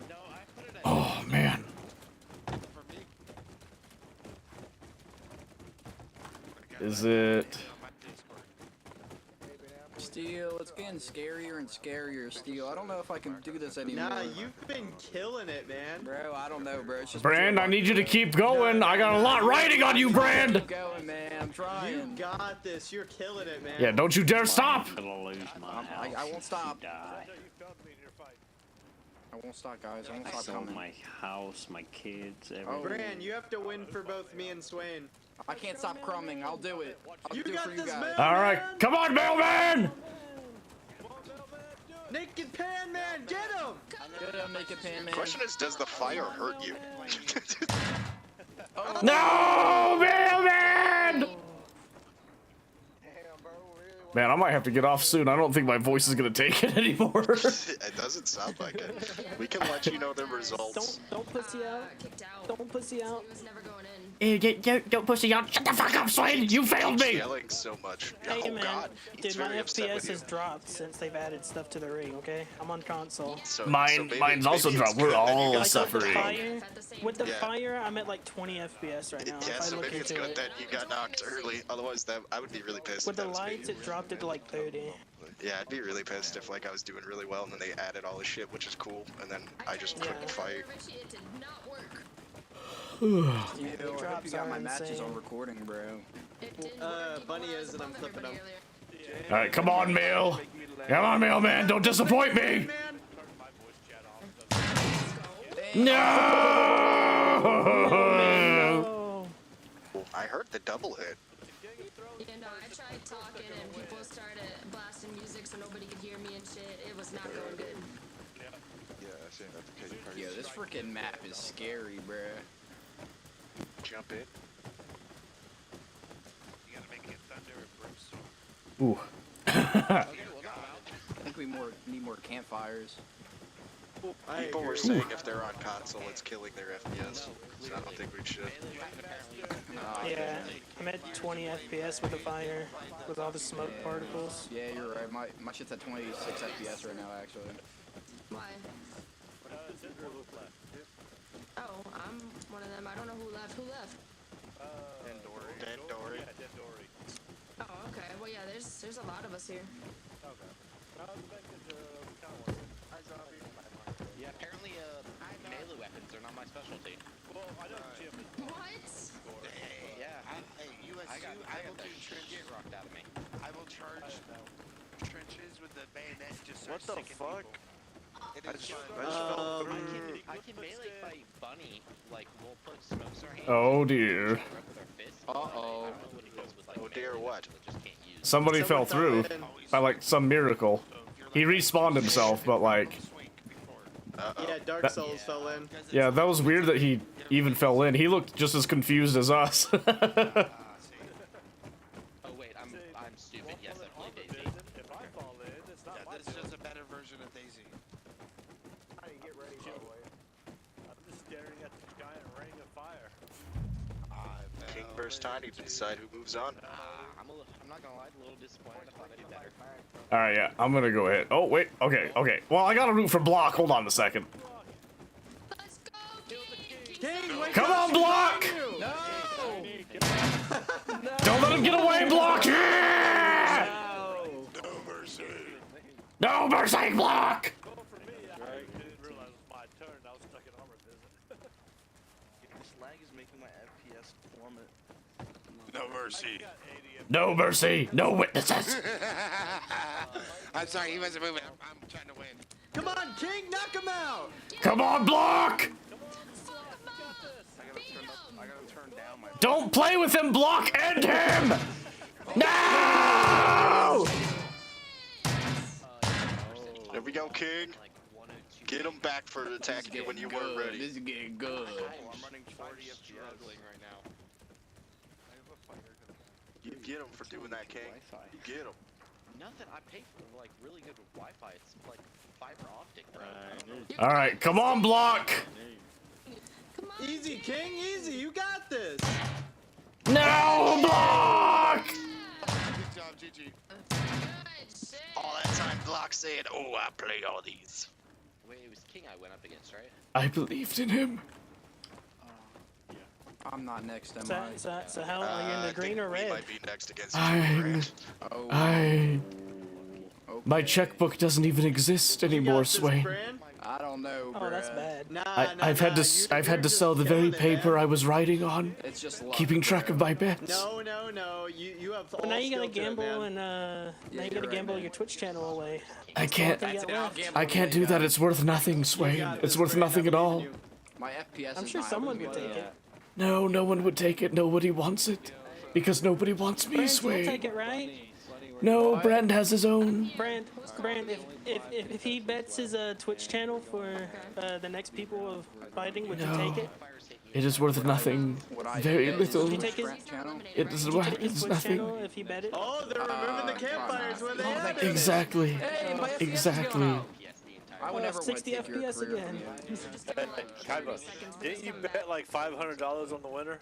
No, I put it at. Oh man. For me. Is it? Steel, it's getting scarier and scarier, Steel. I don't know if I can do this anymore. Nah, you've been killing it, man. Bro, I don't know, bro. It's just Brand, I need you to keep going. I got a lot riding on you, Brand. Keep going, man. I'm trying. You got this. You're killing it, man. Yeah, don't you dare stop. I won't stop. I won't stop, guys. I won't I stop sold coming. my house, my kids, everything. Oh. Bran, you have to win for both me and Swain. I can't stop crumbing. I'll do it. I'll You do it got for you this, guys. man. All right, come on, Mailman. Naked Pan Man, get him! Get him, Naked Pan Man. Question is, does the fire hurt you? No, Mailman. Man, I might have to get off soon. I don't think my voice is gonna take it anymore. It doesn't sound like it. We can let you know the results. Don't pussy out. Don't pussy out. Don't pussy out. Shut the fuck up, Swain. You failed me. Yelling so much. Hey Oh man, god. He's dude, my very upset with FPS you. has dropped since they've added stuff to the ring. Okay, I'm on console. Mine's also dropped. We're all Like, suffering. With the Yeah. fire, I'm at like 20 FPS right now. Yeah, if I so look maybe it's into good it. that you got knocked early. Otherwise, that I would be really pissed. With if the that was me. lights, it dropped it to like 30. Yeah, I'd be really pissed if like I was doing really well and then they added all this shit, which is cool, and then I just couldn't fight. Steel, I hope you got my matches on recording, bro. Bunny is, and I'm clipping him. All right, come on, Mail. Come on, Mailman. Don't disappoint me. No. I heard the double hit. Yeah, no, I tried talking and people started blasting music so nobody could hear me and shit. It was not going good. Yeah, I seen that. Okay, Yo, this freaking map is scary, bro. Jump in. You gotta make it thunder and brimstone. Ooh. I think we need more campfires. People were saying if they're on console, it's killing their FPS, so I don't think we should. Yeah, I'm at 20 FPS with the fire, with all the smoke particles. Yeah, you're right. My shit's at 26 FPS right now, actually. Why? Oh, I'm one of them. I don't know who left. Who left? Dead Dory. Oh, okay. Well, yeah, there's a lot of us here. Yeah, apparently, melee weapons are not my specialty. Well, I know Jim. What? Yeah. Hey, USU, I got will the do shit rocked out of me. I will charge trenches with the bayonet. Just What the fuck? It I is just fun. fell through. I can melee fight Bunny, like, we'll put smokes in our hands. Oh dear. With our fists. Uh-oh. I don't know what he does with, like, Oh dear, what? Somebody fell through by like some miracle. He respawned himself, but like. Yeah, Dark Souls fell in. Yeah, that was weird that he even fell in. He looked just as confused as us. Oh wait, I'm stupid. Yes, I play Daisy. If I fall in, it's not my This is just a better version of Daisy. I didn't get ready, by the way. I'm just staring at the giant ring of fire. King vs. Tiny to decide who moves on. I'm not gonna lie, a little disappointed. I thought I'd do better. All right, yeah, I'm gonna go ahead. Oh wait, okay. Well, I gotta root for Block. Hold on a second. King, wake Come up, on, she's Block! on you! Don't let him get away, Block! Yeah! No mercy. No mercy, Block! This lag is making my FPS plummet. No mercy. No mercy, no witnesses. I'm sorry, he wasn't moving. I'm trying to win. Come on, King, knock him out! Come on, Block! I gotta turn down my. Don't play with him, Block! End him! No! There we go, King. Get him back for attacking you when you weren't ready. This is getting good. I'm running 40 FPS right now. You get him for doing that, King. You get him. Nothing. I pay for like really good Wi-Fi. It's like fiber optic, bro. Alright, come on, Block! Easy, King, easy. You got this. No, Block! Good job, GG. All that time, Block said, "Oh, I play all these." Wait, it was King I went up against, right? I believed in him. I'm not next, am I? So how are you in the green or We red? might be next against My checkbook doesn't even exist anymore, Swain. I don't know, Oh, that's bad. I've had to sell the very paper I was writing on, It's just luck, keeping track of my bets. No. You have all But now you gotta skill to it, gamble man. and now you gotta gamble your Twitch channel away. I can't. That's all you got left. I can't do that. It's worth nothing, Swain. It's worth nothing at all. My FPS I'm is sure not someone good. would take it. No, no one would take it. Nobody wants it. Because nobody wants me, Brand, you'll Swain. take it, right? No, Brand has his own. Brand, if he bets his Twitch channel for the next people of fighting, would you No. take it? It is worth nothing. Very little. Would you take his, It is would you take his it's Twitch nothing. channel if he bet it? Oh, they're removing the campfires when they have it. Exactly. Exactly. I would never want to 60 take your FPS career again. from you. Kaiba, didn't you bet like $500 on the winner?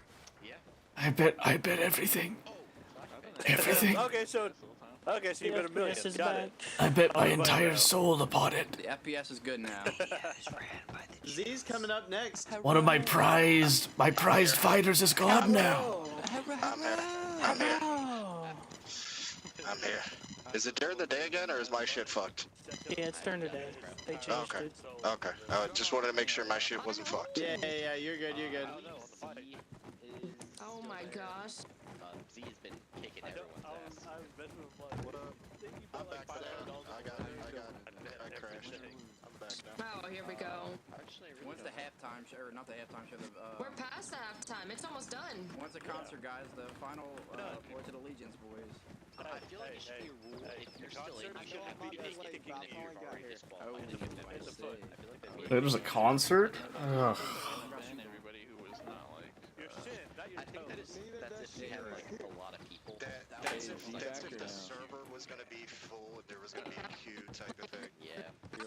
I bet everything. Everything. Okay, so you bet $1 million. Got it. I bet my entire soul upon it. The FPS is good now. Z's coming up next. One of my prized fighters is gone now. I'm here. Is it during the day again, or is my shit fucked? Yeah, it's turn today. They changed Okay. it. Okay. Just wanted to make sure my shit wasn't fucked. Yeah, you're good, Oh my gosh. Z has been kicking everyone's ass. I'm back down. I crashed. I'm back now. Oh, here we go. When's the halftime show, or not the halftime show, We're past the halftime. It's almost done. when's the concert, guys? The final Pledge of Allegiance, boys. I feel like it should be a rule if you're still in, you should have to be naked even if you're already disqualified. I feel like that'd be There's a concert? Ugh. I think that's if you have like a lot of people. That's if the server was gonna be full and there was gonna be a queue type of thing. Yeah.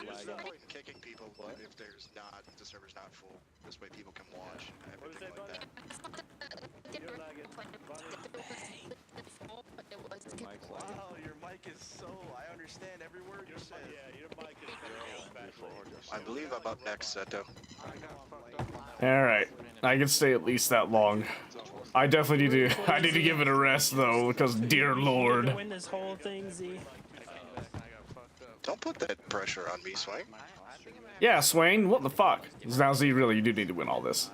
There's no point in kicking people if the server's not full. This way people can watch everything like that. Wow, your mic is so. I understand every word you said. Yeah, your mic is I believe I'm up next, Seto. Alright. I can stay at least that long. I definitely need to give it a rest though, because dear lord. Win this whole thing, Z. Don't put that pressure on me, Swain. Yeah, Swain, what the fuck? Now Z, really, you do need to win all this.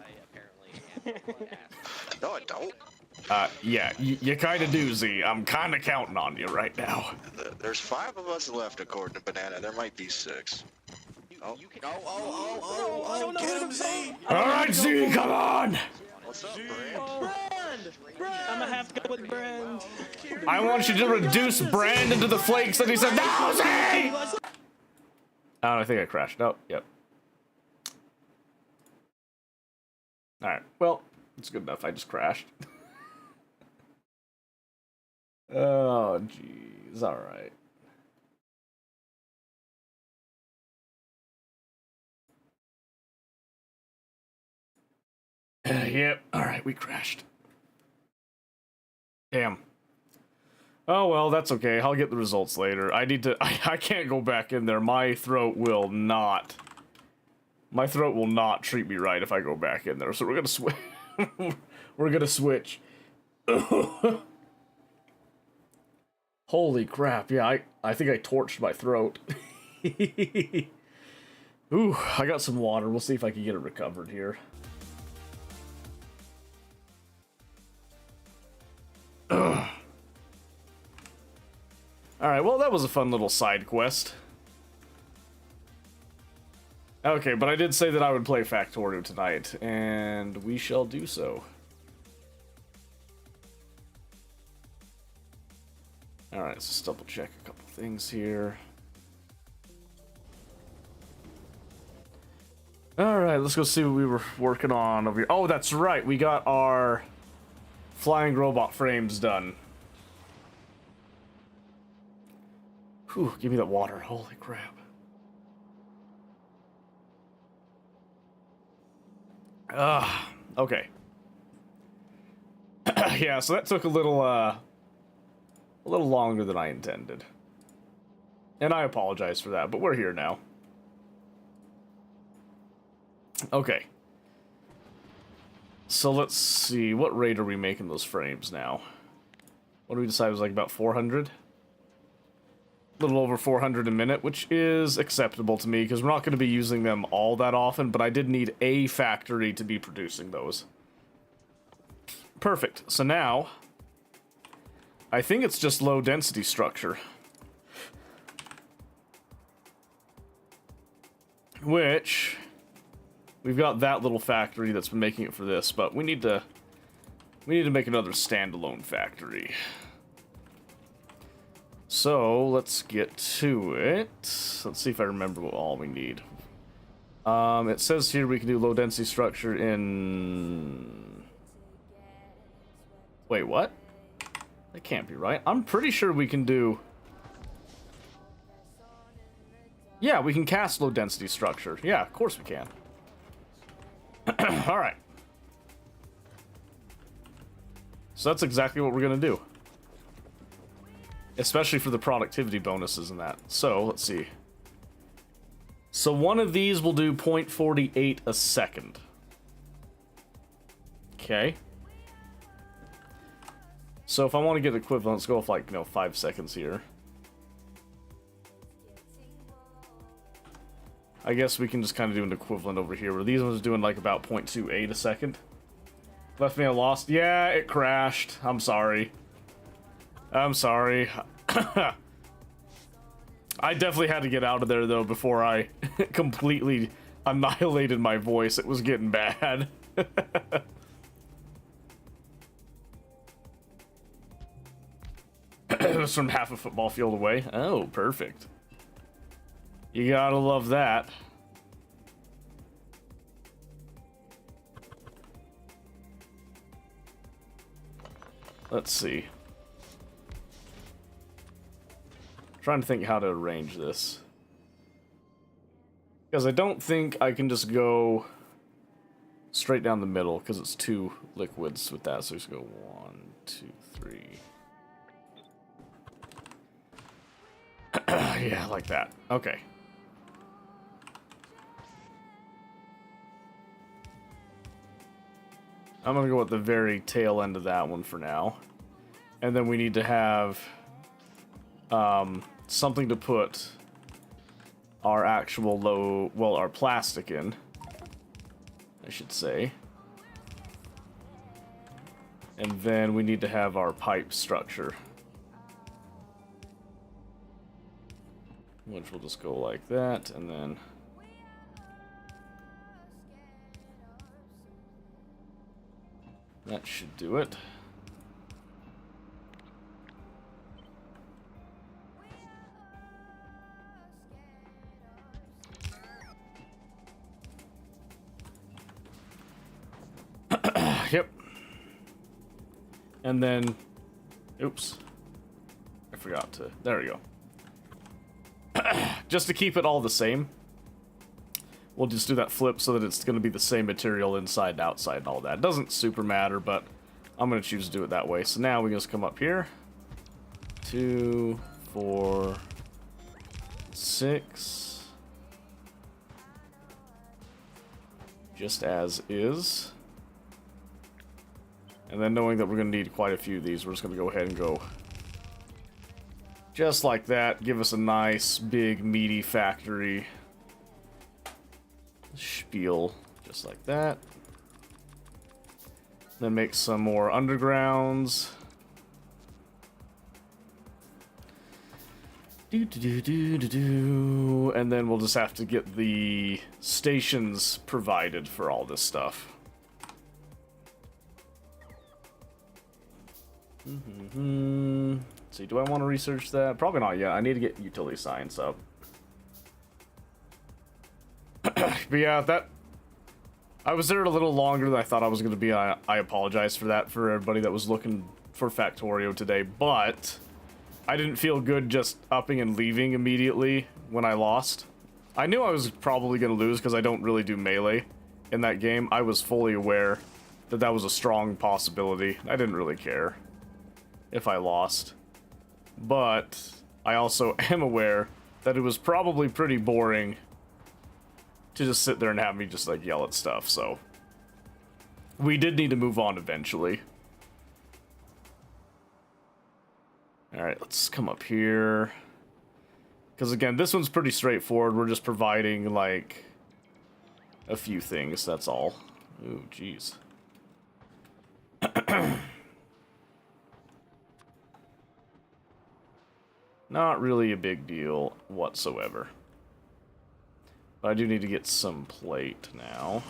No, I don't. Yeah, you kinda do, Z. I'm kinda counting on you right now. There's 5 of us left, according to Banana. There might be 6. Oh. Get him, Z! Alright, Z, come on! What's up, Brand? I'm gonna have to go with Brand. I want you to reduce Brand into the flakes that he said, no, Z! I think I crashed. Oh, yep. Alright, well, it's good enough. I just crashed. Oh, jeez. Alright. Yep. Alright, we crashed. Damn. Oh, well, that's okay. I'll get the results later. I need to... I can't go back in there. My throat will not... My throat will not treat me right if I go back in there. So we're gonna switch. We're gonna switch. Holy crap, yeah, I think I torched my throat. Ooh, I got some water. We'll see if I can get it recovered here. Alright, well, that was a fun little side quest. Okay, but I did say that I would play Factorio tonight, and we shall do so. Alright, let's just double check a couple things here. Alright, let's go see what we were working on over here. Oh, that's right, we got our flying robot frames done. Whew, give me that water. Holy crap. Okay. Yeah, so that took a little longer than I intended. And I apologize for that, but we're here now. Okay. So let's see, what rate are we making those frames now? What do we decide was like about 400? A little over 400 a minute, which is acceptable to me, because we're not going to be using them all that often, but I did need a factory to be producing those. Perfect. So now, I think it's just low density structure. Which, we've got that little factory that's been making it for this, but we need to make another standalone factory. So, let's get to it. Let's see if I remember what all we need. It says here we can do low density structure in... Wait, what? That can't be right. I'm pretty sure we can do... Yeah, we can cast low density structure. Yeah, of course we can. Alright. So that's exactly what we're gonna do. Especially for the productivity bonuses and that. So, let's see. So one of these will do 0.48 a second. Okay. So if I want to get equivalent, let's go with like, 5 seconds here. I guess we can just kind of do an equivalent over here, where these ones are doing like about 0.28 a second. Left me a lost. Yeah, it crashed. I'm sorry. I'm sorry. I definitely had to get out of there, though, before I completely annihilated my voice. It was getting bad. It was from half a football field away. Oh, perfect. You gotta love that. Let's see. Trying to think how to arrange this. Because I don't think I can just go straight down the middle, because it's two liquids with that. So just go 1, 2, 3. Yeah, like that. Okay. I'm gonna go with the very tail end of that one for now. And then we need to have something to put our actual our plastic in, I should say. And then we need to have our pipe structure, which will just go like that, and then that should do it. Yep. And then, oops, I forgot to, there we go. Just to keep it all the same, we'll just do that flip so that it's going to be the same material inside and outside and all that. It doesn't super matter, but I'm going to choose to do it that way. So now we can just come up here. 2, 4, 6. Just as is. And then knowing that we're going to need quite a few of these, we're just going to go ahead and go just like that. Give us a nice, big, meaty factory spiel, just like that. Then make some more undergrounds. And then we'll just have to get the stations provided for all this stuff. See, do I want to research that? Probably not yet. I need to get utility science up. But yeah, I was there a little longer than I thought I was going to be. I apologize for that for everybody that was looking for Factorio today, but I didn't feel good just upping and leaving immediately when I lost. I knew I was probably going to lose because I don't really do melee in that game. I was fully aware that that was a strong possibility. I didn't really care if I lost. But I also am aware that it was probably pretty boring to just sit there and have me just like yell at stuff, so we did need to move on eventually. Alright, let's come up here. Because again, this one's pretty straightforward. We're just providing like a few things, that's all. Ooh, jeez. Not really a big deal whatsoever. But I do need to get some plate now.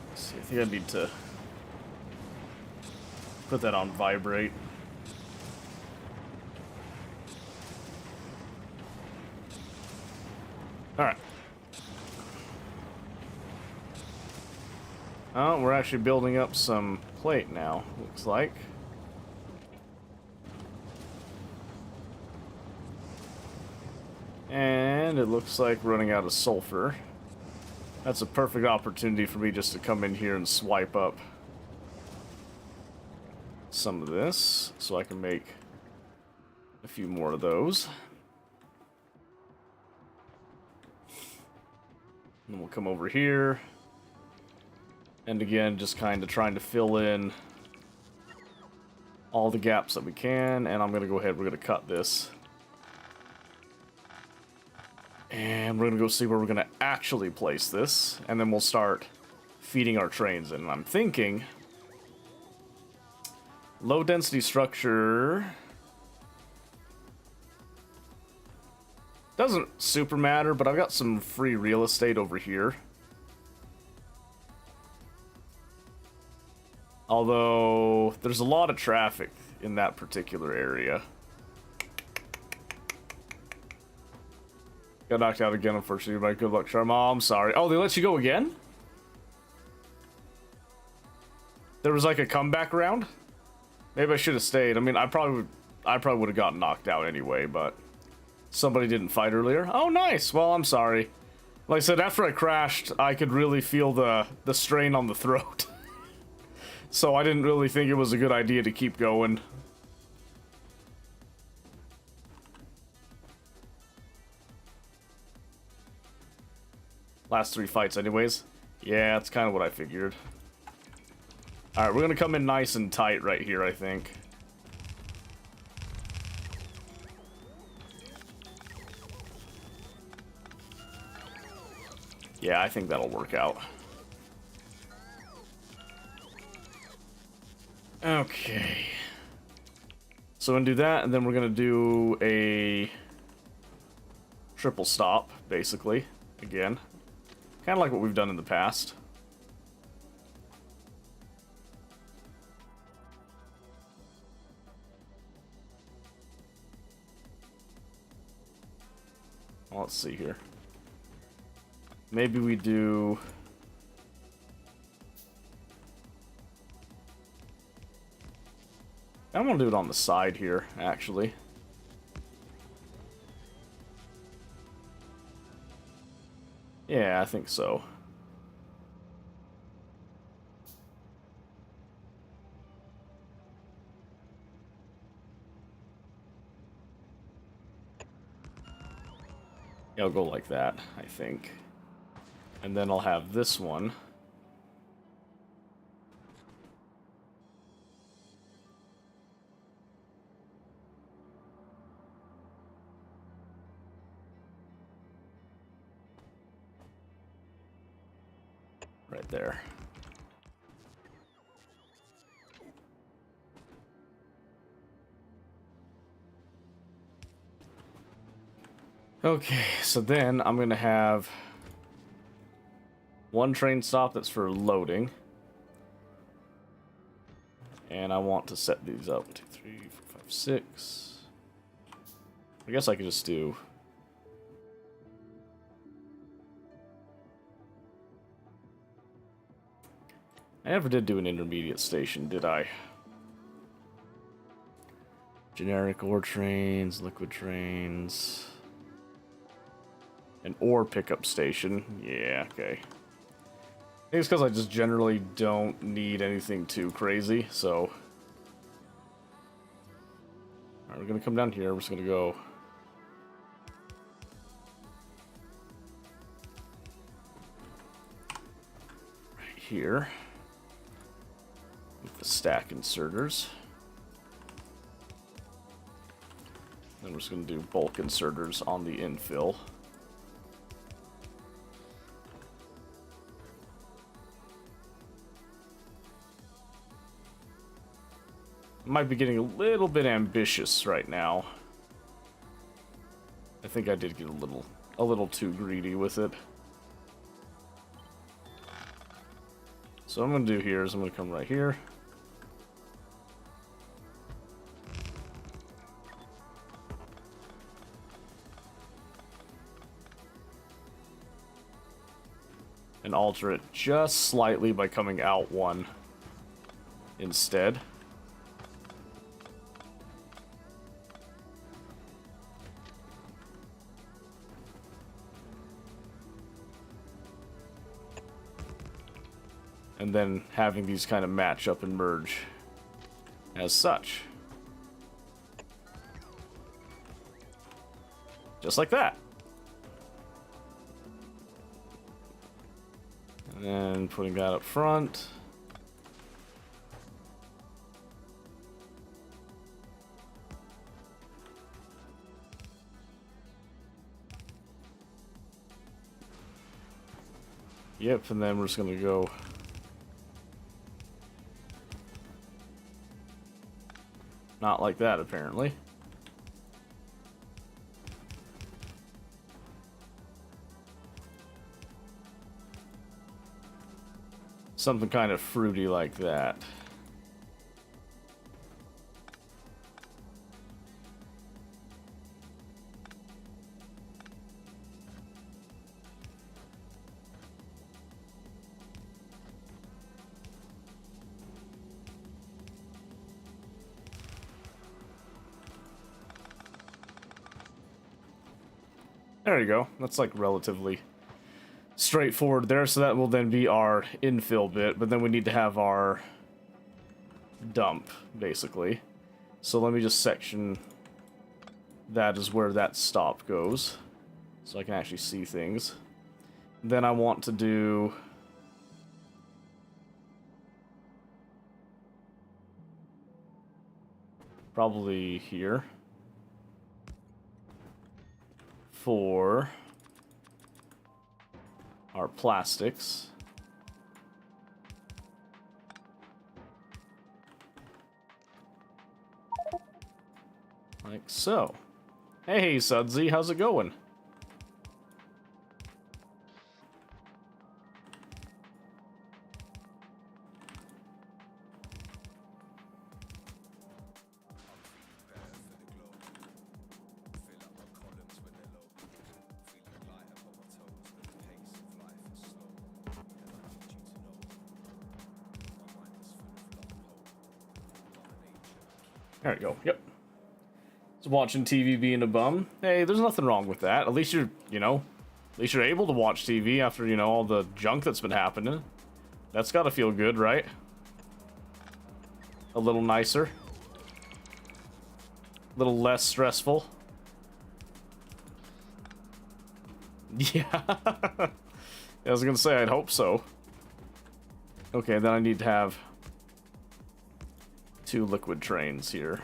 Let's see, I think I need to put that on vibrate. Alright. Oh, we're actually building up some plate now, looks like. And it looks like running out of sulfur. That's a perfect opportunity for me just to come in here and swipe up some of this, so I can make a few more of those. And we'll come over here. And again, just kind of trying to fill in all the gaps that we can. And I'm going to go ahead, we're going to cut this. And we're going to go see where we're going to actually place this. And then we'll start feeding our trains in. And I'm thinking low density structure doesn't super matter, but I've got some free real estate over here. Although, there's a lot of traffic in that particular area. Got knocked out again, unfortunately, by good luck charm. Oh, I'm sorry. Oh, they let you go again? There was like a comeback round? Maybe I should have stayed. I mean, I probably would have gotten knocked out anyway, but somebody didn't fight earlier. Oh, nice. Well, I'm sorry. Like I said, after I crashed, I could really feel the strain on the throat. So I didn't really think it was a good idea to keep going. Last 3 fights anyways. Yeah, that's kind of what I figured. Alright, we're going to come in nice and tight right here, I think. Yeah, I think that'll work out. Okay. So we're gonna do that, and then we're gonna do a triple stop, basically, again. Kind of like what we've done in the past. Well, let's see here. Maybe we do... I'm gonna do it on the side here, actually. Yeah, I think so. I'll go like that, I think. And then I'll have this one. Right there. Okay, so then I'm gonna have one train stop that's for loading. And I want to set these up. 1, 2, 3, 4, 5, 6. I guess I could just do... I never did do an intermediate station, did I? Generic ore trains, liquid trains... An ore pickup station. Yeah, okay. I think it's because I just generally don't need anything too crazy, so... Alright, we're gonna come down here, we're just gonna go... right here. With the stack inserters. Then we're just gonna do bulk inserters on the infill. Might be getting a little bit ambitious right now. I think I did get a little too greedy with it. So what I'm gonna do here is I'm gonna come right here. And alter it just slightly by coming out one instead. And then having these kind of match up and merge as such. Just like that. And then putting that up front. Yep, and then we're just gonna go not like that, apparently. Something kind of fruity like that. There you go. That's like relatively straightforward there. So that will then be our infill bit, but then we need to have our dump, basically. So let me just section that is where that stop goes, so I can actually see things. Then I want to do probably here for our plastics. Like so. Hey, Sudsy, how's it going? There we go. Yep. So watching TV being a bum. Hey, there's nothing wrong with that. At least you're, at least you're able to watch TV after, all the junk that's been happening. That's gotta feel good, right? A little nicer. A little less stressful. Yeah. I was gonna say, I'd hope so. Okay, then I need to have 2 liquid trains here.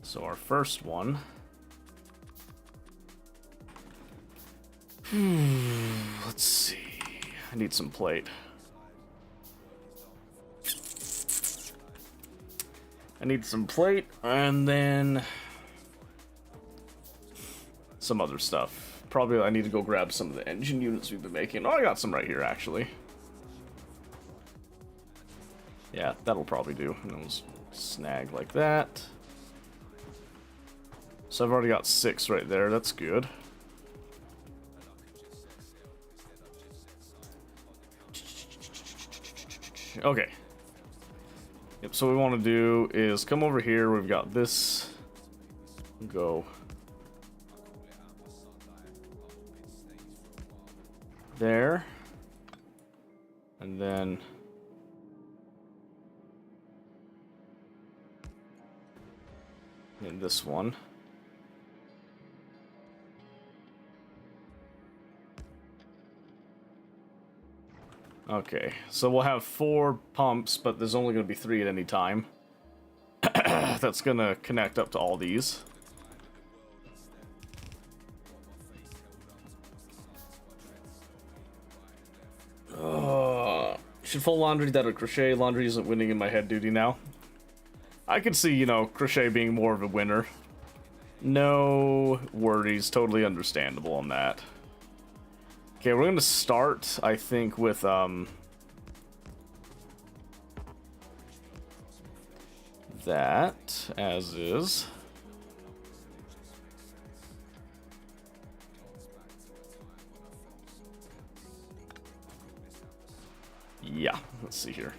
So our first one. Let's see. I need some plate. I need some plate and then some other stuff. Probably I need to go grab some of the engine units we've been making. Oh, I got some right here actually. Yeah, that'll probably do. And then we'll snag like that. So I've already got 6 right there. That's good. Okay. Yep, so what we want to do is come over here. We've got this. Go. There. And then... in this one. Okay, so we'll have 4 pumps, but there's only going to be 3 at any time. That's going to connect up to all these. Should fold laundry that or crochet? Laundry isn't winning in my head duty now. I could see, you know, crochet being more of a winner. No worries, totally understandable on that. Okay, we're gonna start, I think, with, that, as is. Yeah, let's see here.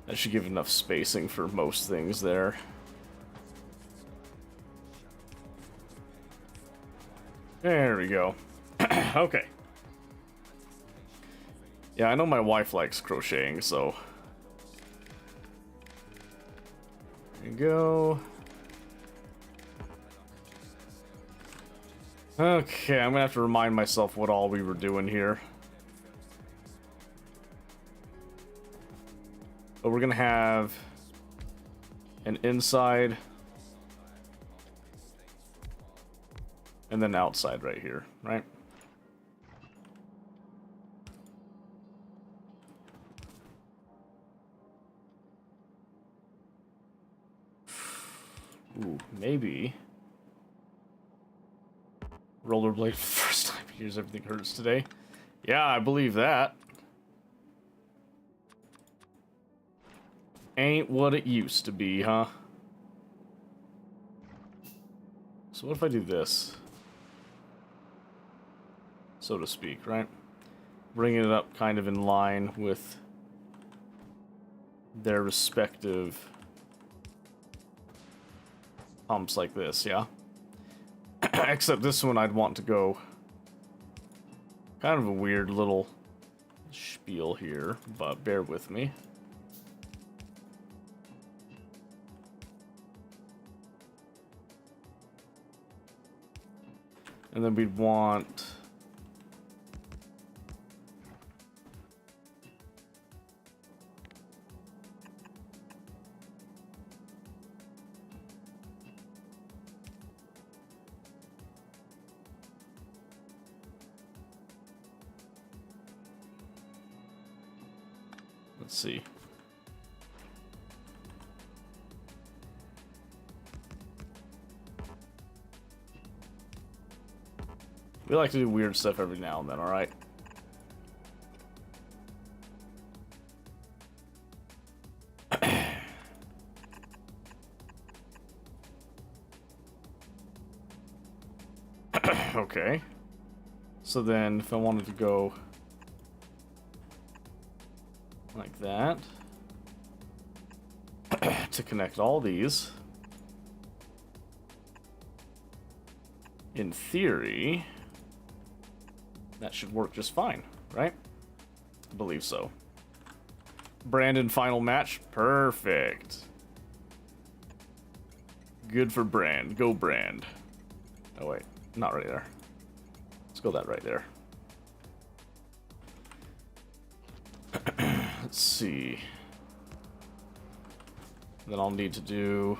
That should give enough spacing for most things there. There we go. Okay. Yeah, I know my wife likes crocheting, so... there you go. Okay, I'm gonna have to remind myself what all we were doing here. But we're gonna have an inside and then outside right here, right? Ooh, maybe. Rollerblade for the first time in years, everything hurts today. Yeah, I believe that. Ain't what it used to be, huh? So what if I do this? So to speak, right? Bringing it up kind of in line with their respective pumps like this, yeah? Except this one I'd want to go kind of a weird little spiel here, but bear with me. And then we'd want... let's see. We like to do weird stuff every now and then, alright? Okay. So then, if I wanted to go like that to connect all these. in theory, that should work just fine, right? I believe so. Brandon, final match. Perfect. Good for Brand. Go Brand. Oh, wait. Not right there. Let's go that right there. Let's see. Then I'll need to do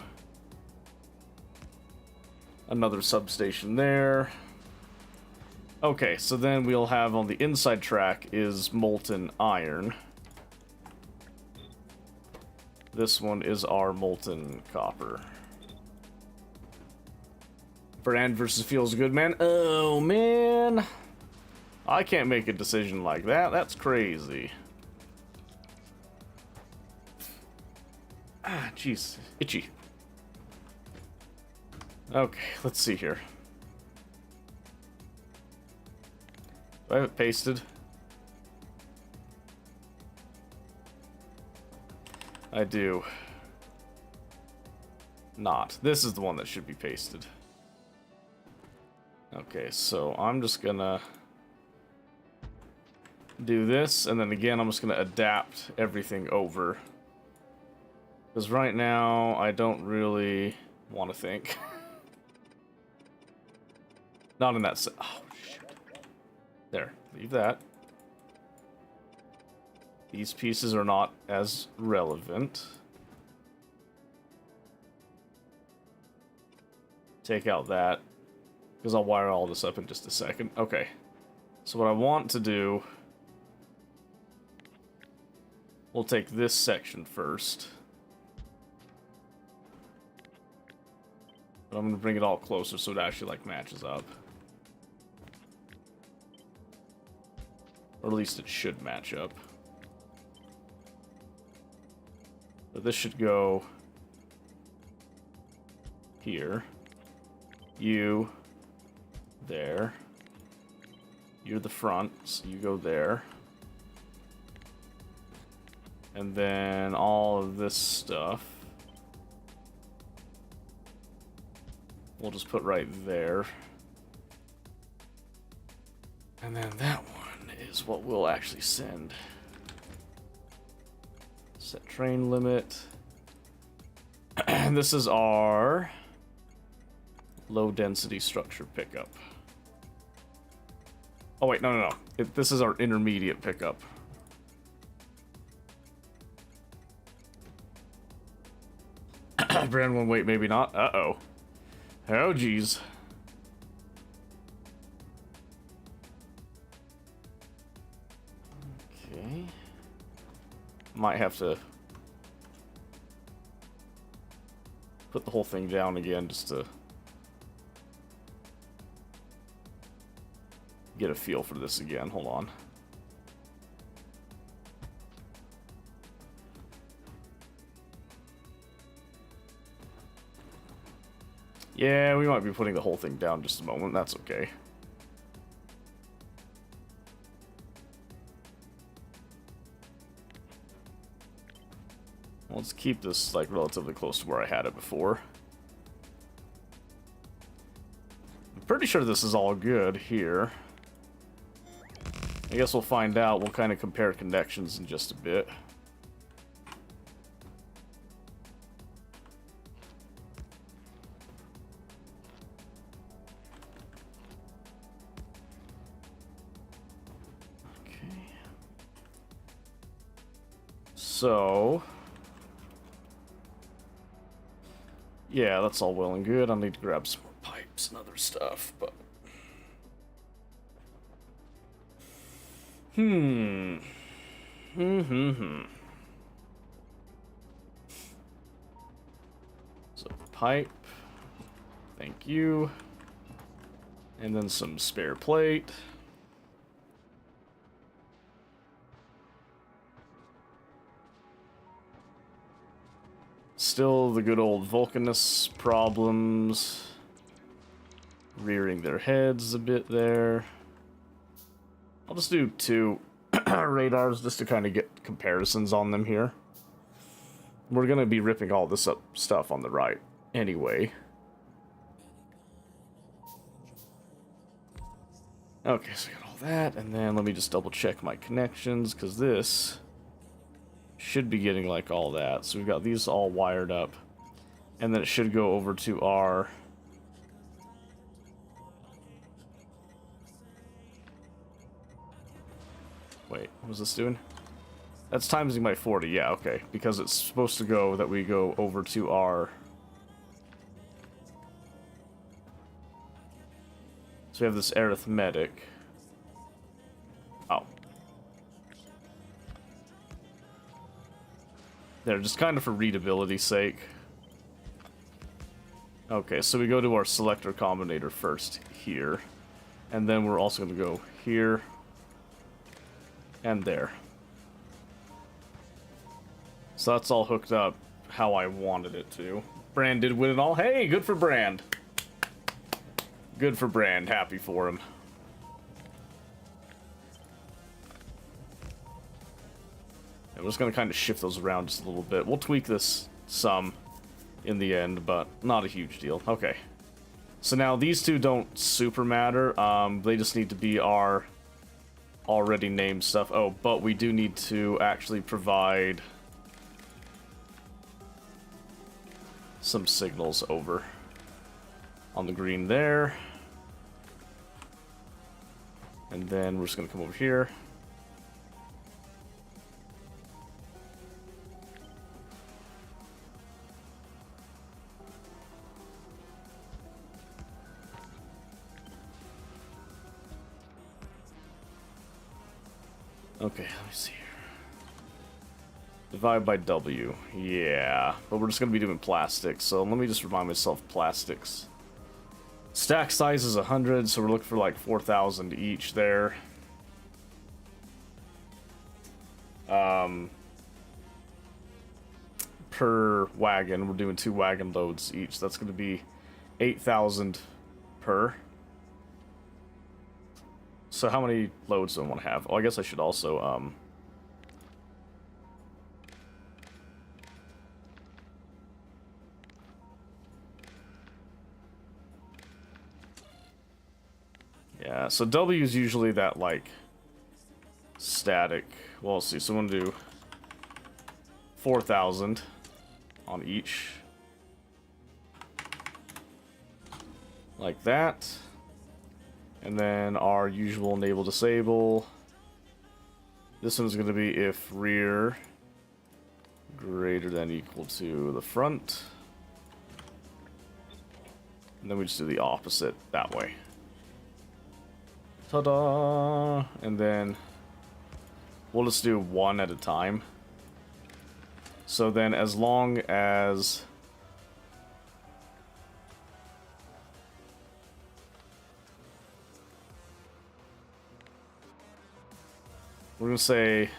another substation there. Okay, so then we'll have on the inside track is molten iron. This one is our molten copper. Brand versus Feels Good, man. Oh, man. I can't make a decision like that. That's crazy. Ah, jeez. Itchy. Okay, let's see here. Do I have it pasted? I do. Not. This is the one that should be pasted. Okay, so I'm just gonna do this, and then again I'm just gonna adapt everything over. Because right now, I don't really want to think. Not in that oh, shit. There, leave that. These pieces are not as relevant. Take out that, because I'll wire all this up in just a second. Okay, so what I want to do, we'll take this section first. But I'm going to bring it all closer so it actually, like, matches up. Or at least it should match up. But this should go here. You there. You're the front, so you go there. And then all of this stuff we'll just put right there. And then that one is what we'll actually send. Set train limit. And this is our low density structure pickup. Oh wait, no. This is our intermediate pickup. Brand one, wait, maybe not. Uh-oh. Oh, geez. Okay. Might have to put the whole thing down again just to get a feel for this again. Hold on. Yeah, we might be putting the whole thing down just a moment. That's okay. Let's keep this like relatively close to where I had it before. I'm pretty sure this is all good here. I guess we'll find out. We'll kind of compare connections in just a bit. So, yeah, that's all well and good. I'll need to grab some more pipes and other stuff, but... So, pipe. Thank you. And then some spare plate. Still the good old Vulcanus problems. Rearing their heads a bit there. I'll just do 2 radars just to kind of get comparisons on them here. We're going to be ripping all this up stuff on the right anyway. Okay, so we got all that, and then let me just double check my connections, because this should be getting like all that. So we've got these all wired up, and then it should go over to our... Wait, what was this doing? That's timesing by 40, yeah, okay. Because it's supposed to go that we go over to our... So we have this arithmetic. Oh. There, just kind of for readability's sake. Okay, so we go to our selector combinator first, here. And then we're also going to go here. And there. So that's all hooked up how I wanted it to. Brand did win it all. Hey, good for Brand. Good for Brand. Happy for him. And we're just going to kind of shift those around just a little bit. We'll tweak this some in the end, but not a huge deal. Okay. So now these two don't super matter. They just need to be our already named stuff. Oh, but we do need to actually provide some signals over on the green there. And then we're just going to come over here. Okay, let me see here. Divide by W. Yeah, but we're just going to be doing plastics, so let me just remind myself plastics. Stack size is 100, so we're looking for like 4,000 each there. Per wagon, we're doing 2 wagon loads each. That's going to be 8,000 per. So how many loads do I want to have? Oh, I guess I should also, yeah, so W is usually that, like, static. Well, let's see, so I'm going to do 4,000 on each. Like that. And then our usual enable disable. This one's going to be if rear greater than equal to the front. And then we just do the opposite that way. Ta-da! And then we'll just do one at a time. So then as long as we're going to say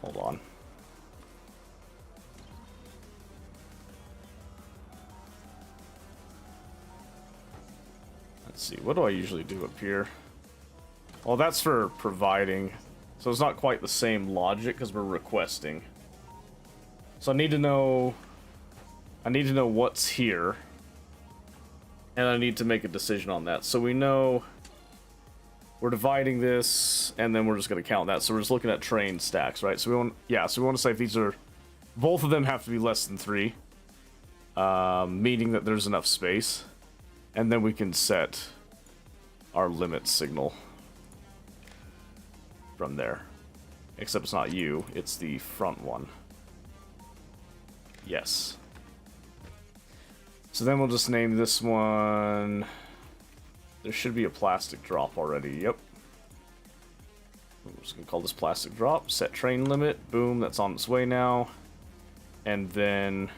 hold on. Let's see, what do I usually do up here? Well, that's for providing. So it's not quite the same logic because we're requesting. So I need to know what's here, and I need to make a decision on that. So we know we're dividing this, and then we're just going to count that. So we're just looking at train stacks, right? So we want, yeah. So we want to say if these are, both of them have to be less than 3, meaning that there's enough space, and then we can set our limit signal from there. Except it's not you; it's the front one. Yes. So then we'll just name this one... There should be a plastic drop already, yep. We're just going to call this plastic drop. Set train limit. Boom, that's on its way now. And then...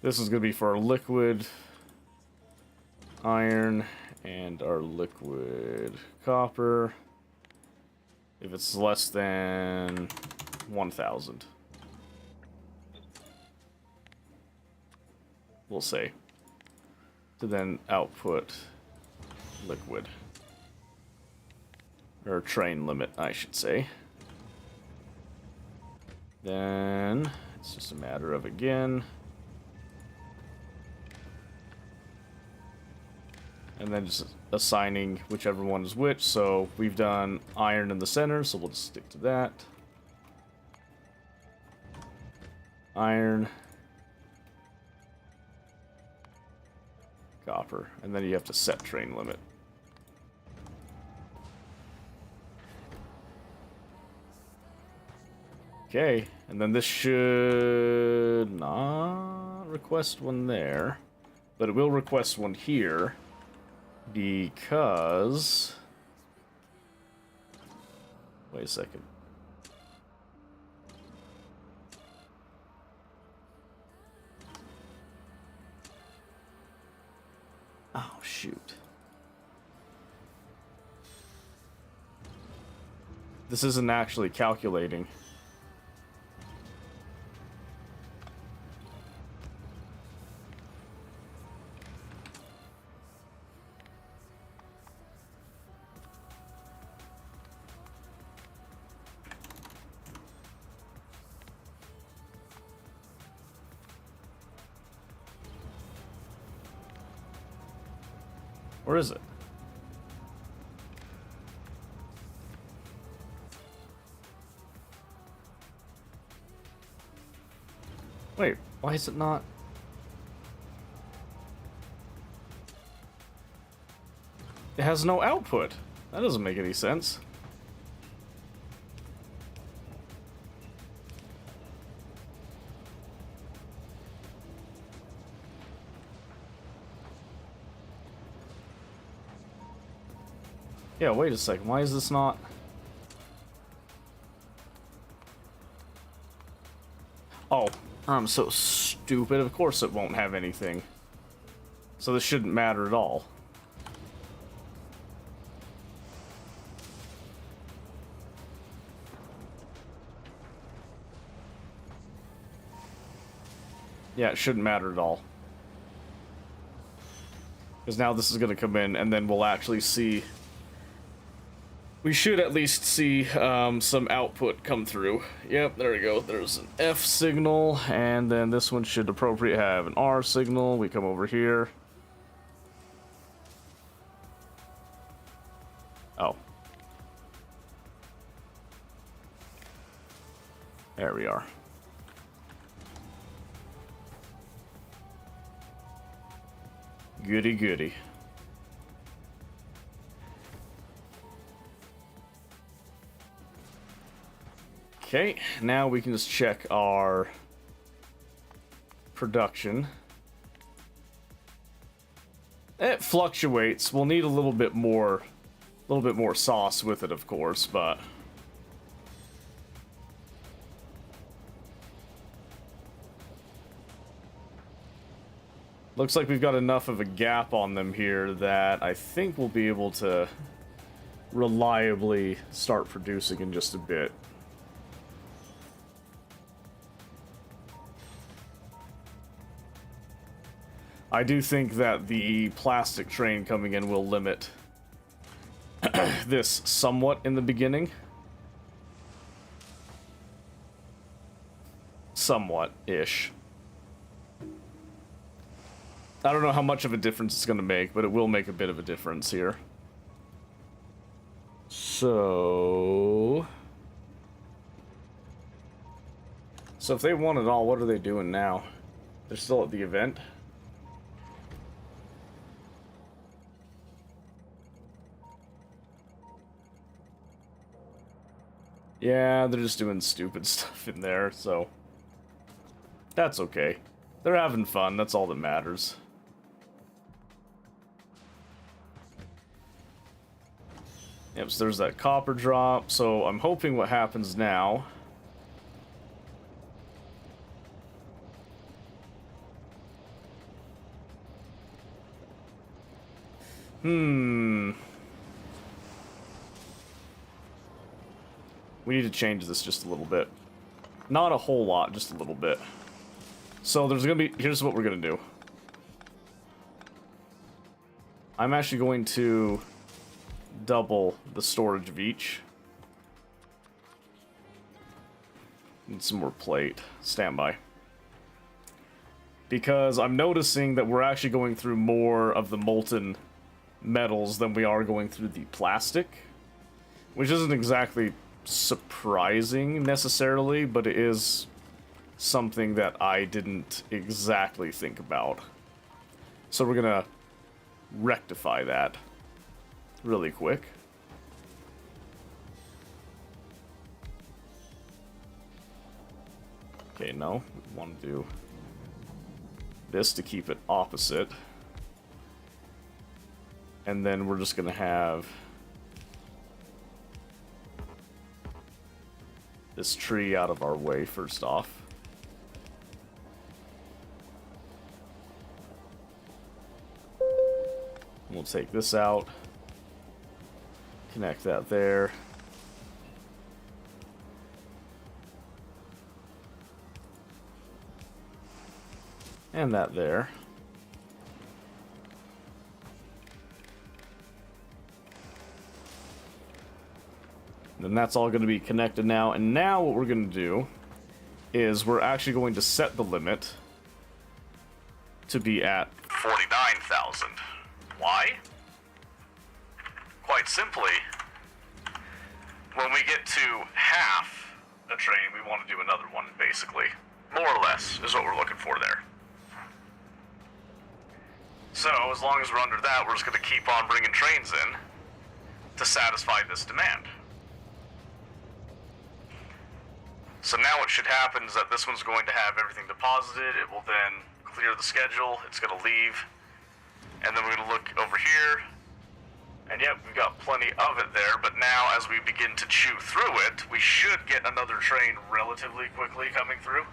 This is going to be for our liquid iron and our liquid copper. If it's less than 1,000. We'll say. to then output liquid. Or train limit, I should say. Then it's just a matter of, again, and then just assigning whichever one is which. So we've done iron in the center, so we'll just stick to that. Iron. Copper. And then you have to set train limit. Okay, and then this should not request one there, but it will request one here because... Wait a second. Oh, shoot. This isn't actually calculating. Where is it? Wait, why is it not? It has no output. That doesn't make any sense. Yeah, wait a second. Why is this not... Oh, I'm so stupid. Of course it won't have anything. So this shouldn't matter at all. Yeah, it shouldn't matter at all. Because now this is going to come in, and then we'll actually see... We should at least see some output come through. Yep, there we go. There's an F signal, and then this one should appropriately have an R signal. We come over here. Oh. There we are. Goody goody. Okay, now we can just check our production. It fluctuates. We'll need a little bit more sauce with it, of course, but looks like we've got enough of a gap on them here that I think we'll be able to reliably start producing in just a bit. I do think that the plastic train coming in will limit this somewhat in the beginning. Somewhat-ish. I don't know how much of a difference it's going to make, but it will make a bit of a difference here. So if they want it all, what are they doing now? They're still at the event? Yeah, they're just doing stupid stuff in there, so that's okay. They're having fun, that's all that matters. Yep, so there's that copper drop, so I'm hoping what happens now... We need to change this just a little bit. Not a whole lot, just a little bit. So there's gonna be... Here's what we're gonna do. I'm actually going to double the storage of each. Need some more plate. Standby. Because I'm noticing that we're actually going through more of the molten metals than we are going through the plastic. Which isn't exactly surprising necessarily, but it is something that I didn't exactly think about. So we're gonna rectify that really quick. Okay, no, we want to do this to keep it opposite. And then we're just gonna have this tree out of our way first off. We'll take this out. Connect that there. And that there. Then that's all going to be connected now. And now what we're going to do is we're actually going to set the limit to be at 49,000. Why? Quite simply, when we get to half a train, we want to do another one, basically. More or less is what we're looking for there. So, as long as we're under that, we're just going to keep on bringing trains in to satisfy this demand. So now what should happen is that this one's going to have everything deposited. It will then clear the schedule. It's going to leave. And then we're going to look over here. And yep, we've got plenty of it there. But now as we begin to chew through it, we should get another train relatively quickly coming through.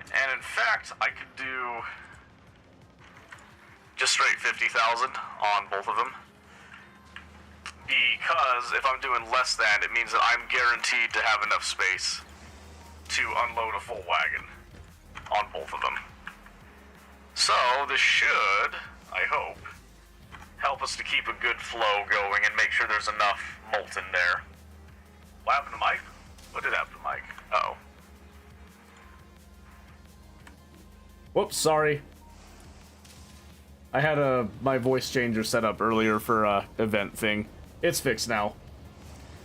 And in fact, I could do just straight 50,000 on both of them. Because if I'm doing less than, it means that I'm guaranteed to have enough space to unload a full wagon on both of them. So this should, I hope, help us to keep a good flow going and make sure there's enough molten there. What happened to Mike? What did happen to Mike? Uh-oh. Whoops, sorry. I had my voice changer set up earlier for a event thing. It's fixed now.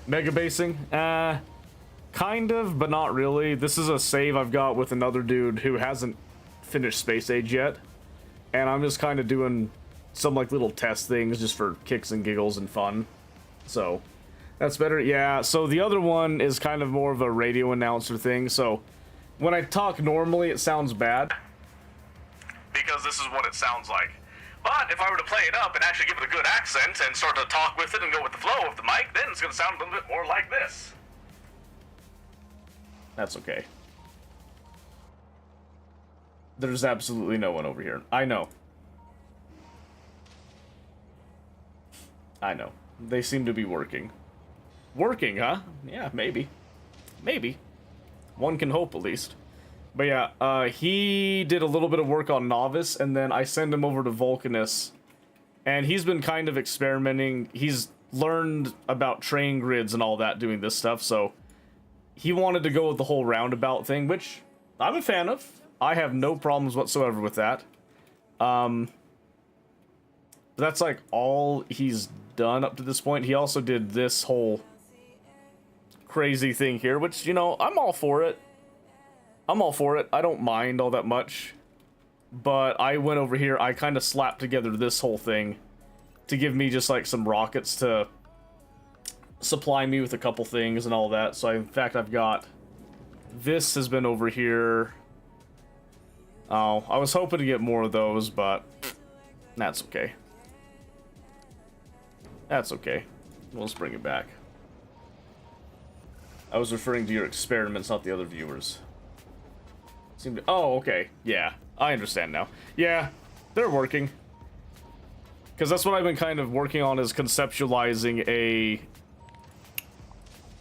Mega basing? Kind of, but not really. This is a save I've got with another dude who hasn't finished Space Age yet. And I'm just kind of doing some like little test things just for kicks and giggles and fun. So, that's better. Yeah, so the other one is kind of more of a radio announcer thing. So, when I talk normally, it sounds bad. Because this is what it sounds like. But if I were to play it up and actually give it a good accent and start to talk with it and go with the flow of the mic, then it's going to sound a little bit more like this. That's okay. There's absolutely no one over here. I know. I know. They seem to be working. Working, huh? Yeah, maybe. Maybe. One can hope, at least. But yeah, he did a little bit of work on Novice, and then I send him over to Vulcanus. And he's been kind of experimenting. He's learned about train grids and all that doing this stuff, so he wanted to go with the whole roundabout thing, which I'm a fan of. I have no problems whatsoever with that. That's like all he's done up to this point. He also did this whole crazy thing here, which, you know, I'm all for it. I'm all for it. I don't mind all that much. But I went over here, I kind of slapped together this whole thing to give me just like some rockets to supply me with a couple things and all that. So in fact, I've got this has been over here. Oh, I was hoping to get more of those, but that's okay. That's okay. We'll just bring it back. I was referring to your experiments, not the other viewers. Oh, okay. Yeah, I understand now. Yeah, they're working. Because that's what I've been kind of working on, is conceptualizing a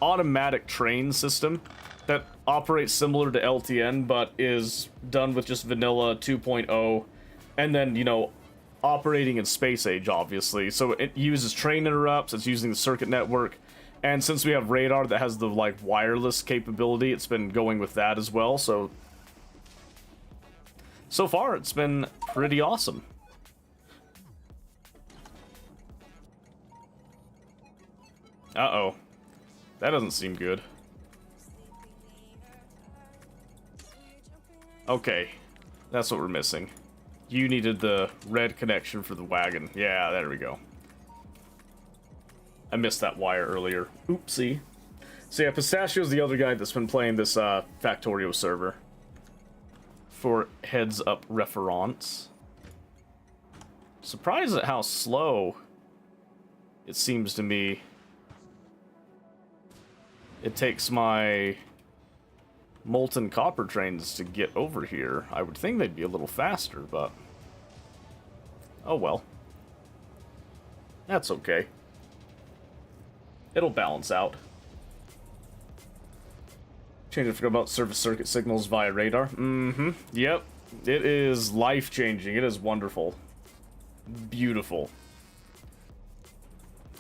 automatic train system that operates similar to LTN, but is done with just vanilla 2.0 And then, you know, operating in space age, obviously. So it uses train interrupts, it's using the circuit network, and since we have radar that has the, like, wireless capability, it's been going with that as well, so far, it's been pretty awesome. Uh-oh. That doesn't seem good. Okay. That's what we're missing. You needed the red connection for the wagon. Yeah, there we go. I missed that wire earlier. Oopsie. So yeah, Pistachio's the other guy that's been playing this Factorio server. For heads up reference. Surprised at how slow it seems to me it takes my molten copper trains to get over here. I would think they'd be a little faster, but oh well. That's okay. It'll balance out. Change it about surface circuit signals via radar. Mm-hmm. Yep. It is life-changing. It is wonderful. Beautiful.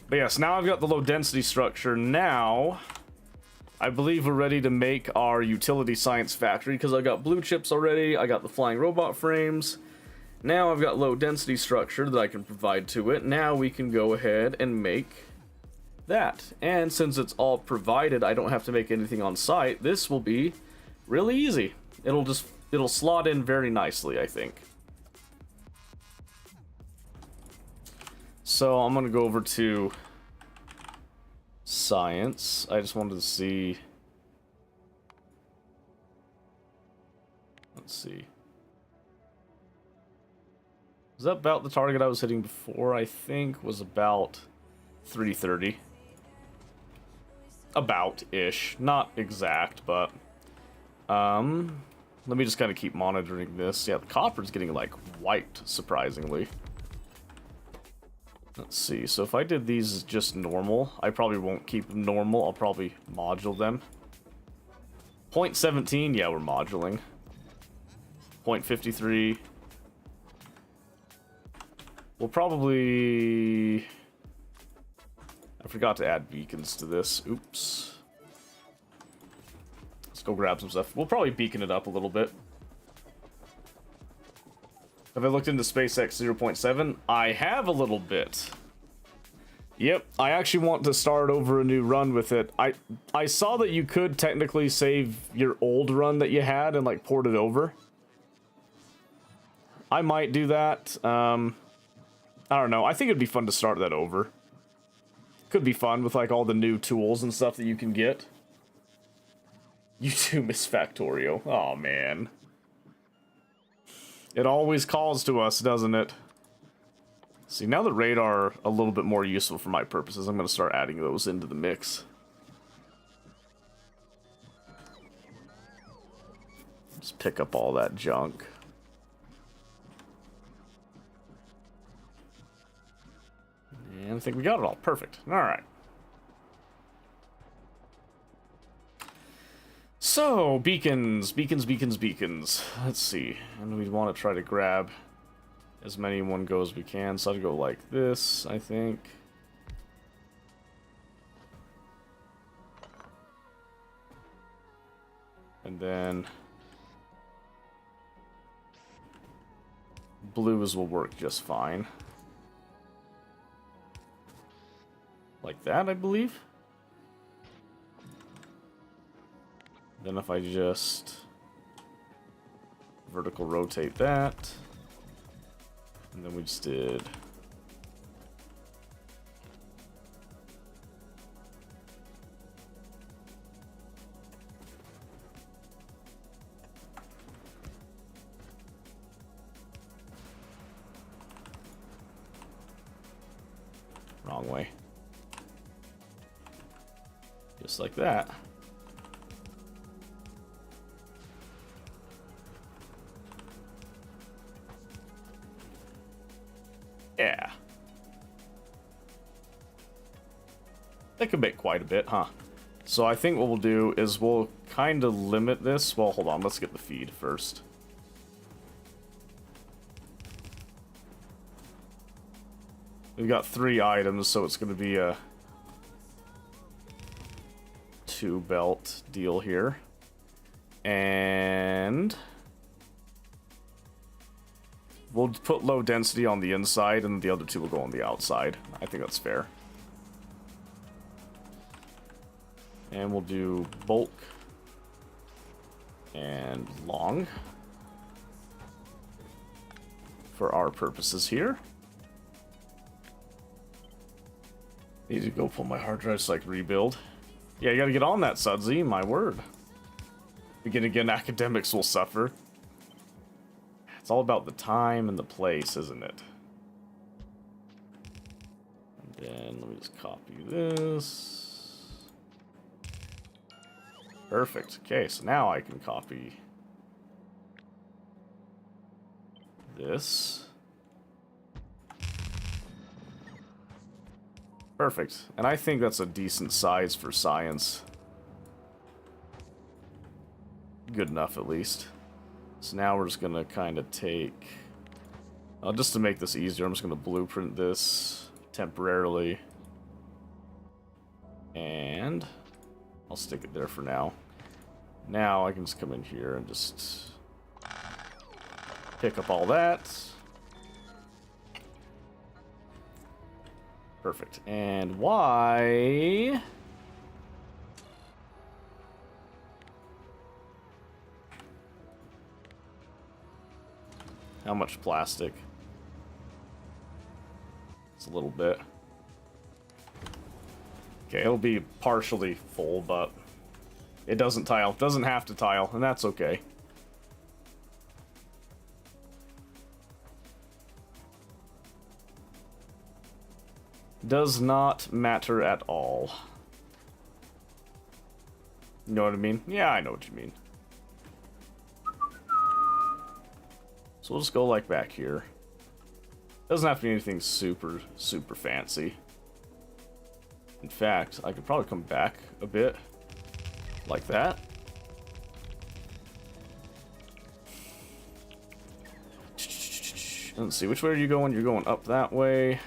But yes, now I've got the low density structure. Now, I believe we're ready to make our utility science factory because I got blue chips already. I got the flying robot frames. Now I've got low density structure that I can provide to it. Now we can go ahead and make that. And since it's all provided, I don't have to make anything on site. This will be really easy. It'll slot in very nicely, I think. So I'm gonna go over to science. I just wanted to see. Let's see. Was that about the target I was hitting before? I think was about 330. About-ish. Not exact, but let me just kind of keep monitoring this. Yeah, the copper's getting, like, wiped, surprisingly. Let's see. So if I did these just normal, I probably won't keep them normal. I'll probably module them. 0.17, yeah, we're moduling. 0.53. We'll probably... I forgot to add beacons to this. Oops. Let's go grab some stuff. We'll probably beacon it up a little bit. Have I looked into SpaceX 0.7? I have a little bit. Yep, I actually want to start over a new run with it. I saw that you could technically save your old run that you had and, like, port it over. I might do that. I don't know. I think it'd be fun to start that over. Could be fun with, like, all the new tools and stuff that you can get. You too, Miss Factorio. Oh man. It always calls to us, doesn't it? See, now the radar are a little bit more useful for my purposes. I'm going to start adding those into the mix. Just pick up all that junk. And I think we got it all. Perfect. Alright. So, beacons. Let's see. And we want to try to grab as many in one go as we can. So I'd go like this, I think. And then blues will work just fine. Like that, I believe. Then if I just vertical rotate that, and then we just did wrong way. Just like that. Yeah. That could make quite a bit, huh? So I think what we'll do is we'll kind of limit this. Well, hold on. Let's get the feed first. We've got 3 items, so it's going to be a 2-belt deal here. And we'll put low density on the inside, and the other 2 will go on the outside. I think that's fair. And we'll do bulk and long for our purposes here. Need to go pull my hard drive so I can rebuild. Yeah, you gotta get on that, Sudsy, my word. Begin again, academics will suffer. It's all about the time and the place, isn't it? And then let me just copy this. Perfect. Okay, so now I can copy this. Perfect. And I think that's a decent size for science. Good enough, at least. So now we're just going to kind of take... just to make this easier, I'm just going to blueprint this temporarily. And I'll stick it there for now. Now I can just come in here and just pick up all that. Perfect. And why? How much plastic? It's a little bit. Okay, it'll be partially full, but it doesn't tile. It doesn't have to tile, and that's okay. Does not matter at all. You know what I mean? Yeah, I know what you mean. So we'll just go like back here. Doesn't have to be anything super, super fancy. In fact, I could probably come back a bit. Like that. Let's see, which way are you going? You're going up that way.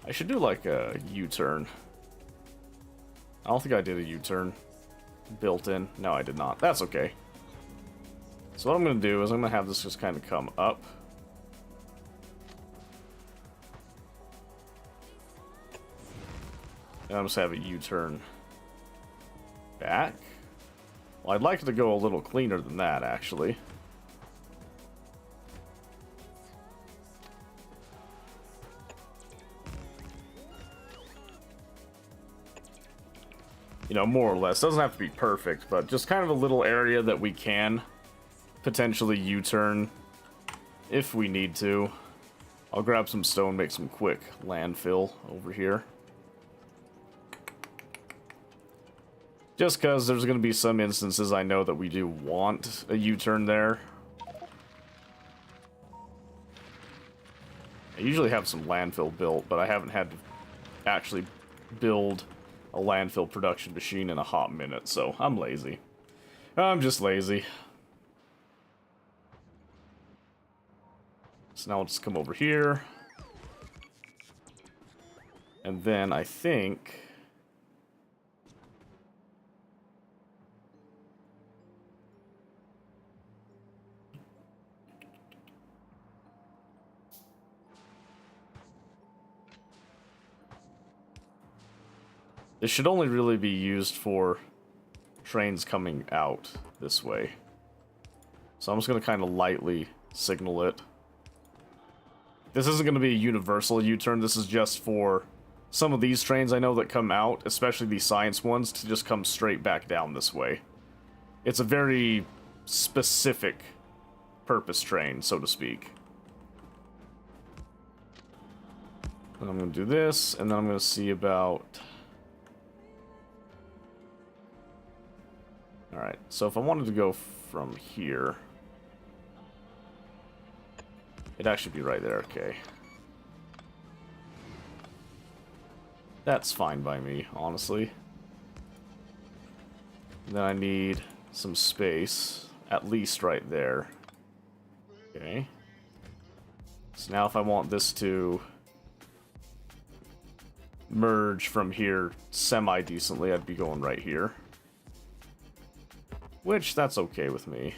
I should do like a U-turn. I don't think I did a U-turn built in. No, I did not. That's okay. So what I'm going to do is I'm going to have this just kind of come up. And I'll just have a U-turn back. Well, I'd like it to go a little cleaner than that, actually. You know, more or less. Doesn't have to be perfect, but just kind of a little area that we can potentially U-turn if we need to. I'll grab some stone, make some quick landfill over here. Just because there's going to be some instances I know that we do want a U-turn there. I usually have some landfill built, but I haven't had to actually build a landfill production machine in a hot minute, so I'm lazy. I'm just lazy. So now I'll just come over here. And then I think... this should only really be used for trains coming out this way. So I'm just going to kind of lightly signal it. This isn't going to be a universal U-turn. This is just for some of these trains I know that come out, especially these science ones, to just come straight back down this way. It's a very specific purpose train, so to speak. And I'm going to do this, and then I'm going to see about... Alright, so if I wanted to go from here... it'd actually be right there, okay. That's fine by me, honestly. And then I need some space, at least right there. Okay. So now if I want this to merge from here semi-decently, I'd be going right here. Which, that's okay with me.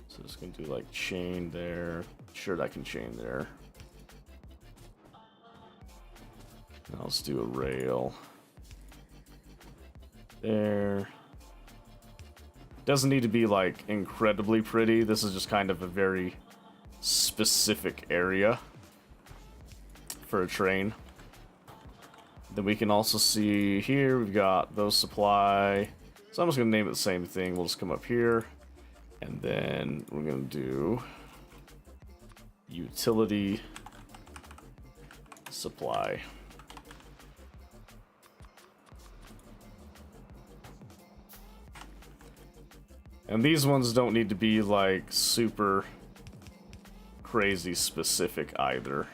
So just gonna do like chain there. Sure, I can chain there. Now let's do a rail. There. Doesn't need to be like incredibly pretty. This is just kind of a very specific area for a train. Then we can also see here we've got those supply. So I'm just gonna name it the same thing. We'll just come up here, and then we're gonna do utility supply. And these ones don't need to be like super crazy specific either.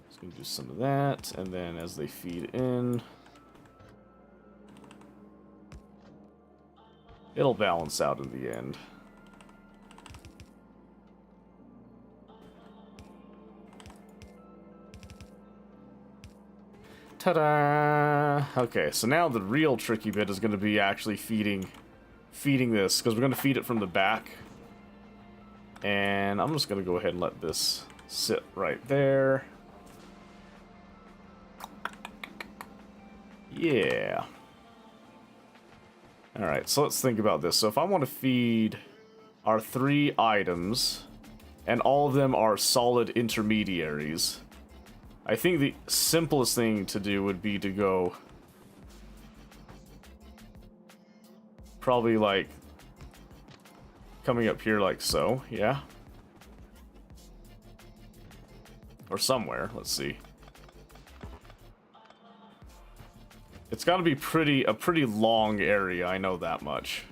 Just gonna do some of that, and then as they feed in, it'll balance out in the end. Ta-da! Okay, so now the real tricky bit is going to be actually feeding this, because we're going to feed it from the back. And I'm just going to go ahead and let this sit right there. Yeah. Alright, so let's think about this. So if I want to feed our 3 items, and all of them are solid intermediaries, I think the simplest thing to do would be to go probably like coming up here like so, yeah? Or somewhere, let's see. It's got to be a pretty long area, I know that much.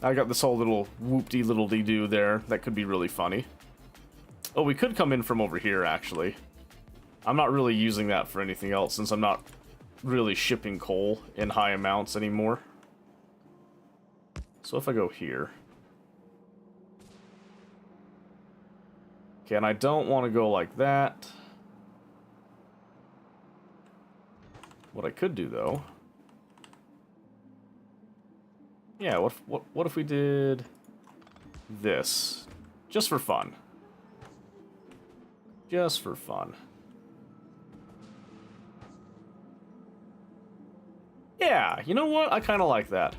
I got this whole little whoop-de-little-de-doo there. That could be really funny. Oh, we could come in from over here, actually. I'm not really using that for anything else, since I'm not really shipping coal in high amounts anymore. So if I go here... Okay, and I don't want to go like that. What I could do, though... Yeah, what if we did... this? Just for fun. Just for fun. Yeah, you know what? I kind of like that.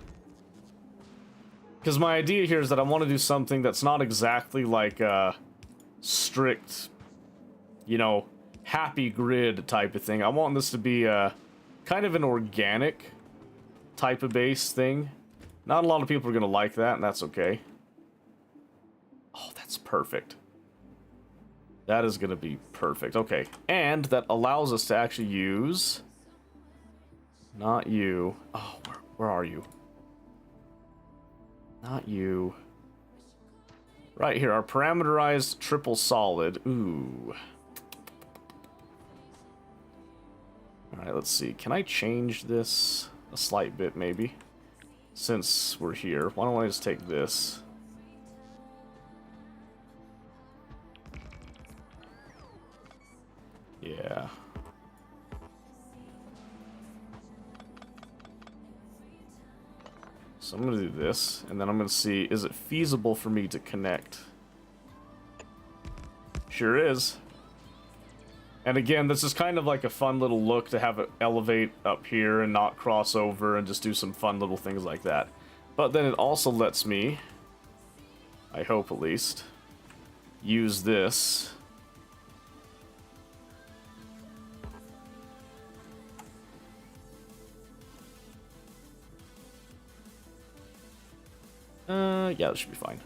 Because my idea here is that I want to do something that's not exactly like a strict, you know, happy grid type of thing. I want this to be a kind of an organic type of base thing. Not a lot of people are going to like that, and that's okay. Oh, that's perfect. That is going to be perfect. Okay, and that allows us to actually use... Not you. Oh, where are you? Not you. Right here, our parameterized triple solid. Ooh. Alright, let's see. Can I change this a slight bit, maybe? Since we're here. Why don't I just take this? Yeah. So I'm going to do this, and then I'm going to see, is it feasible for me to connect? Sure is. And again, this is kind of like a fun little look to have it elevate up here and not cross over and just do some fun little things like that. But then it also lets me, I hope at least, use this. Yeah, that should be fine.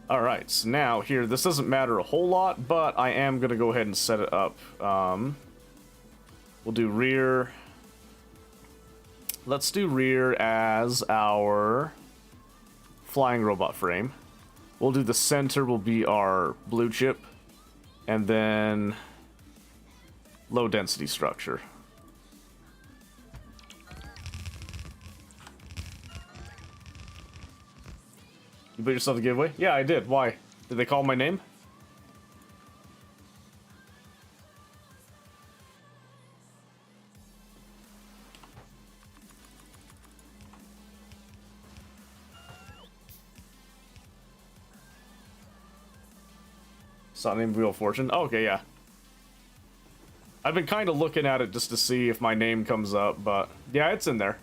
Alright, so now here, this doesn't matter a whole lot, but I am going to go ahead and set it up. We'll do rear. Let's do rear as our flying robot frame. We'll do the center will be our blue chip, and then low density structure. You put yourself a giveaway? Yeah, I did. Why? Did they call my name? It's not named Wheel of Fortune. Oh, okay, yeah. I've been kind of looking at it just to see if my name comes up, but yeah, it's in there.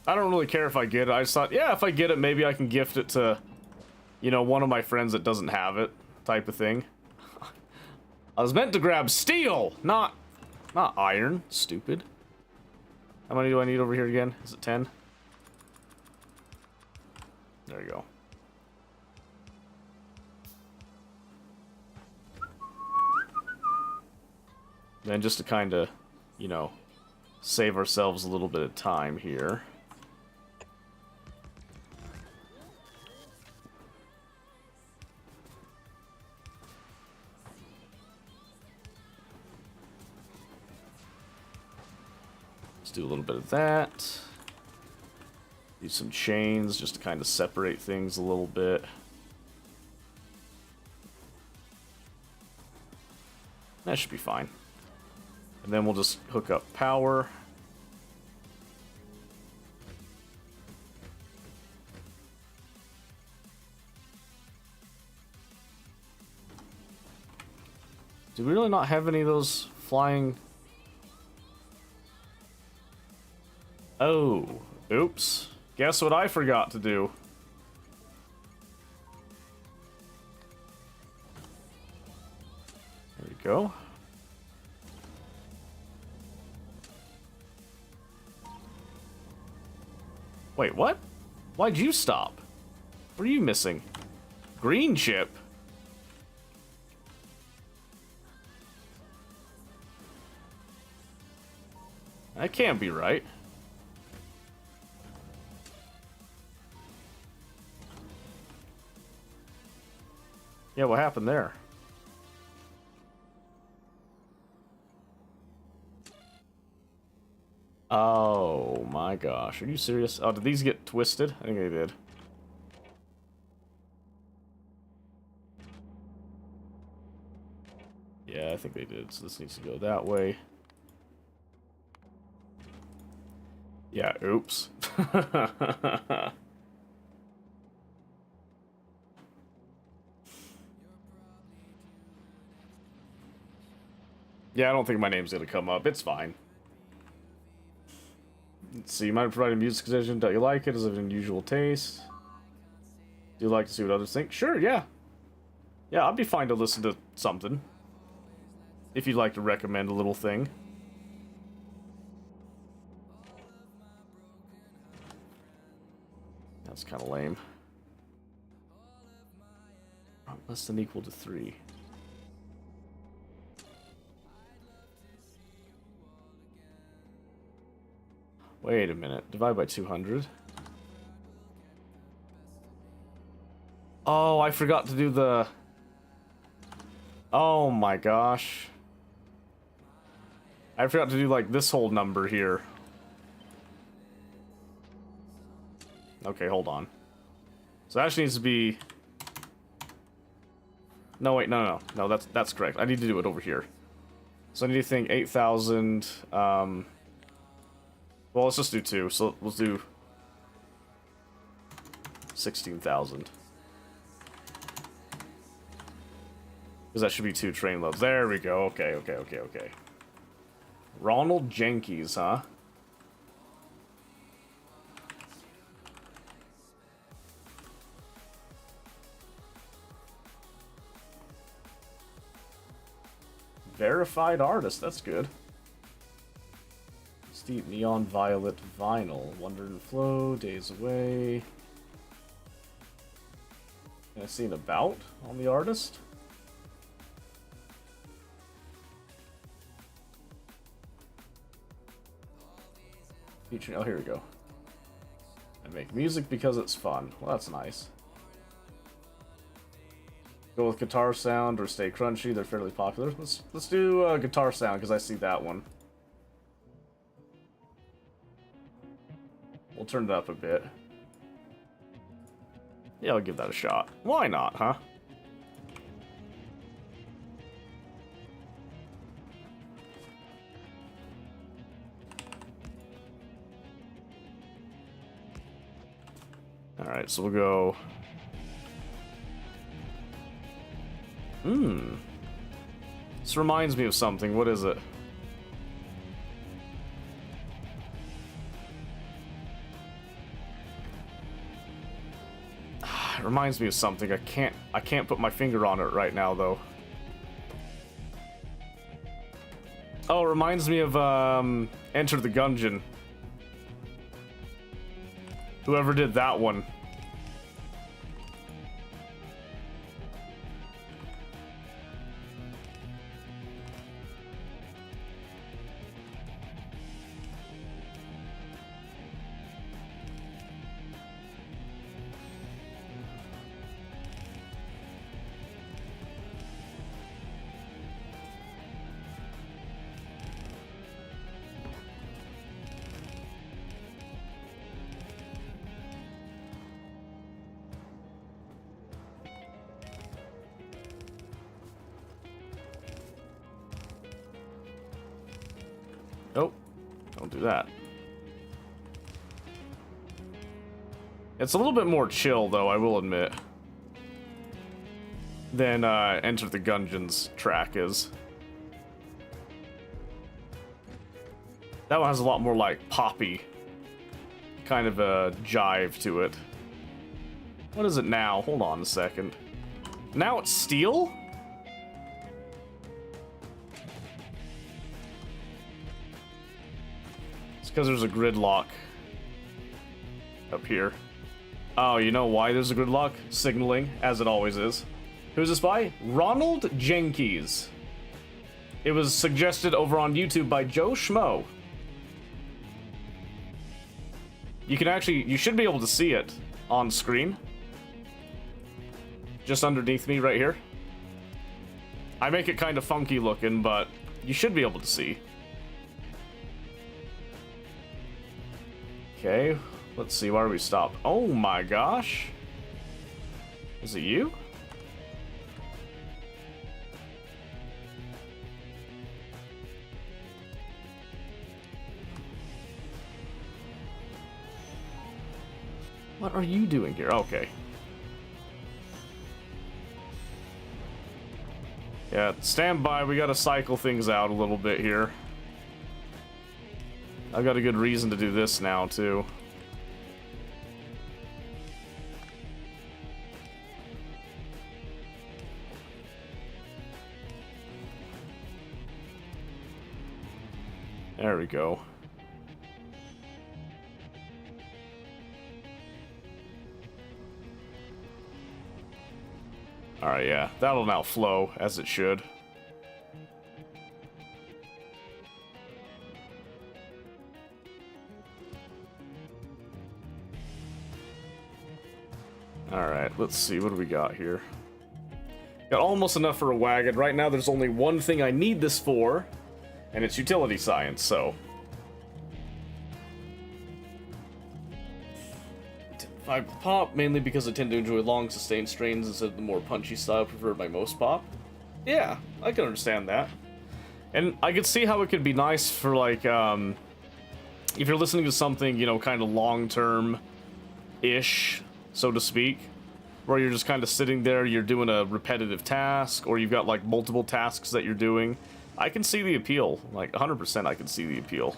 I don't really care if I get it. I just thought, yeah, if I get it, maybe I can gift it to, you know, one of my friends that doesn't have it, type of thing. I was meant to grab steel, not iron. Stupid. How many do I need over here again? Is it 10? There you go. Then just to kind of, you know, save ourselves a little bit of time here. Let's do a little bit of that. Do some chains just to kind of separate things a little bit. That should be fine. And then we'll just hook up power. Do we really not have any of those flying? Oh, oops. Guess what I forgot to do? There we go. Wait, what? Why'd you stop? What are you missing? Green chip? That can't be right. Yeah, what happened there? Oh my gosh, are you serious? Oh, did these get twisted? I think they did. Yeah, I think they did, so this needs to go that way. Yeah, oops. Yeah, I don't think my name's gonna come up. It's fine. Let's see, you might provide a music suggestion. Don't you like it? Is it an unusual taste? Do you like to see what others think? Sure, yeah. Yeah, I'd be fine to listen to something. If you'd like to recommend a little thing. That's kind of lame. Less than equal to 3. Wait a minute. Divide by 200. Oh, I forgot to do the... Oh my gosh. I forgot to do, like, this whole number here. Okay, hold on. So it actually needs to be... No, wait, no. No, that's correct. I need to do it over here. So I need to think 8,000, well, let's just do 2. So let's do 16,000. Because that should be 2 train loads. There we go. Okay. Ronald Jenkins, huh? Verified artist, that's good. Steep neon violet vinyl. Wonder and Flow, Days Away. Can I see an about on the artist? Featuring, oh, here we go. I make music because it's fun. Well, that's nice. Go with guitar sound or stay crunchy. They're fairly popular. Let's do guitar sound because I see that one. We'll turn it up a bit. Yeah, I'll give that a shot. Why not, huh? Alright, so we'll go... This reminds me of something. What is it? It reminds me of something. I can't put my finger on it right now though. Oh, it reminds me of Enter the Gungeon. Whoever did that one. Oh, don't do that. It's a little bit more chill, though, I will admit, than Enter the Gungeon's track is. That one has a lot more, like, poppy kind of a jive to it. What is it now? Hold on a second. Now it's steel? Because there's a gridlock up here. Oh, you know why there's a gridlock? Signaling, as it always is. Who's this by? Ronald Jenkins. It was suggested over on YouTube by Joe Schmo. You can actually, you should be able to see it on screen. Just underneath me right here. I make it kind of funky looking, but you should be able to see. Okay, let's see, where do we stop? Oh my gosh! Is it you? What are you doing here? Okay. Yeah, stand by, we gotta cycle things out a little bit here. I've got a good reason to do this now, too. There we go. Alright, yeah. That'll now flow, as it should. Alright, let's see, what do we got here? Got almost enough for a wagon. Right now there's only one thing I need this for, and it's utility science, so... 5 pop, mainly because I tend to enjoy long sustained strains instead of the more punchy style preferred by most pop. Yeah, I can understand that. And I could see how it could be nice for, like, if you're listening to something, you know, kind of long-term-ish, so to speak, where you're just kind of sitting there, you're doing a repetitive task, or you've got, like, multiple tasks that you're doing. I can see the appeal. Like, 100% I can see the appeal.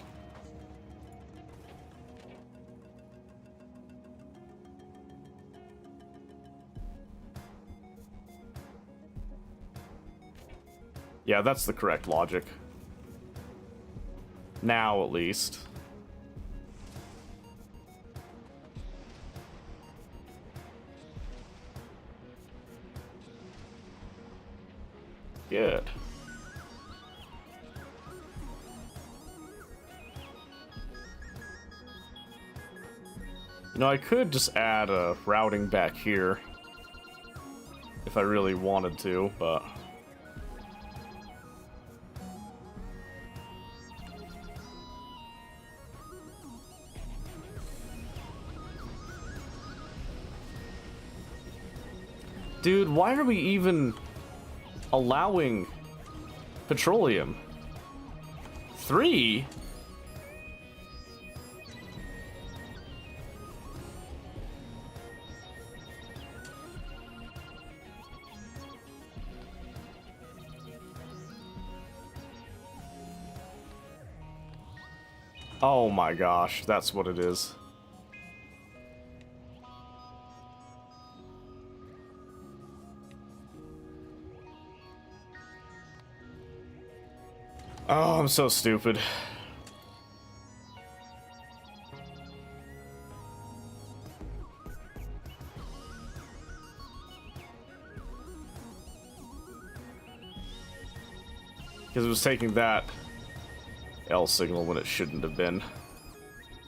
Yeah, that's the correct logic. Now, at least. Good. You know, I could just add a routing back here if I really wanted to, but... Dude, why are we even allowing petroleum? 3? Oh my gosh, that's what it is. Oh, I'm so stupid. Because it was taking that L signal when it shouldn't have been.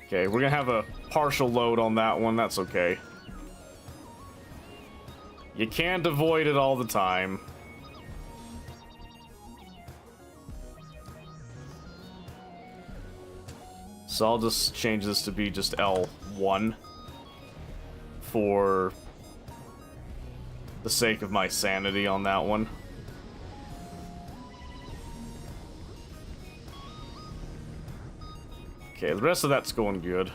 Okay, we're gonna have a partial load on that one, that's okay. You can't avoid it all the time. So I'll just change this to be just L1 for the sake of my sanity on that one. Okay, the rest of that's going good.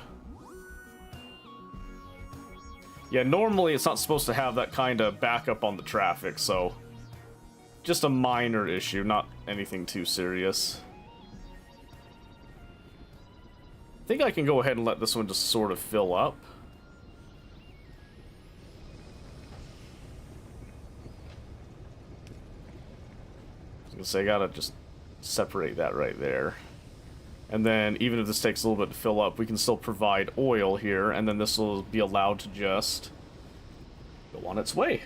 Yeah, normally it's not supposed to have that kind of backup on the traffic, so just a minor issue, not anything too serious. I think I can go ahead and let this one just sort of fill up. I was gonna say, I gotta just separate that right there. And then, even if this takes a little bit to fill up, we can still provide oil here, and then this will be allowed to just go on its way.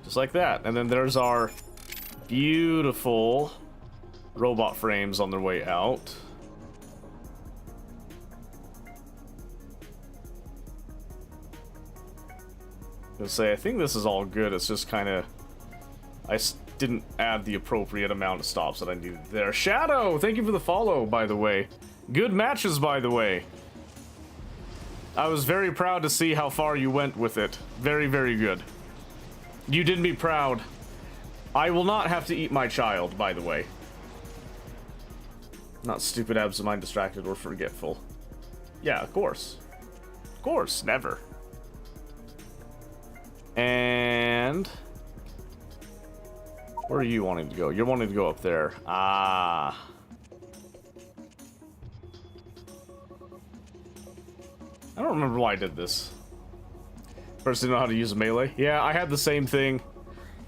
Just like that. And then there's our beautiful robot frames on their way out. I was gonna say, I think this is all good. It's just kind of... I didn't add the appropriate amount of stops that I needed there. Shadow, thank you for the follow, by the way. Good matches, by the way. I was very proud to see how far you went with it. Very, very good. You did me proud. I will not have to eat my child, by the way. Not stupid, absent-minded, distracted, or forgetful. Yeah, of course. Of course, never. And... where are you wanting to go? You're wanting to go up there. Ah. I don't remember why I did this. First, didn't know how to use a melee. Yeah, I had the same thing.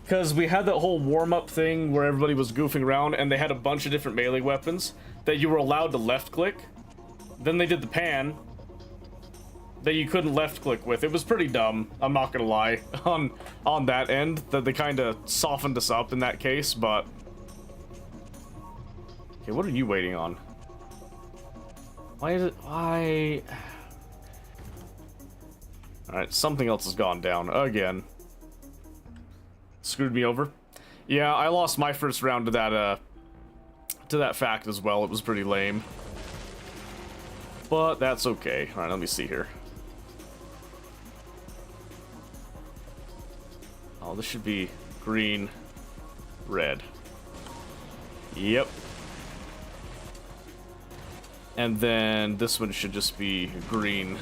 Because we had that whole warm-up thing where everybody was goofing around and they had a bunch of different melee weapons that you were allowed to left-click. Then they did the pan that you couldn't left-click with. It was pretty dumb, I'm not gonna lie, on that end, that they kind of softened us up in that case, but... Okay, what are you waiting on? Why is it... why... Alright, something else has gone down again. Screwed me over. Yeah, I lost my first round to that fact as well. It was pretty lame. But that's okay. Alright, let me see here. Oh, this should be green, red. Yep. And then this one should just be green.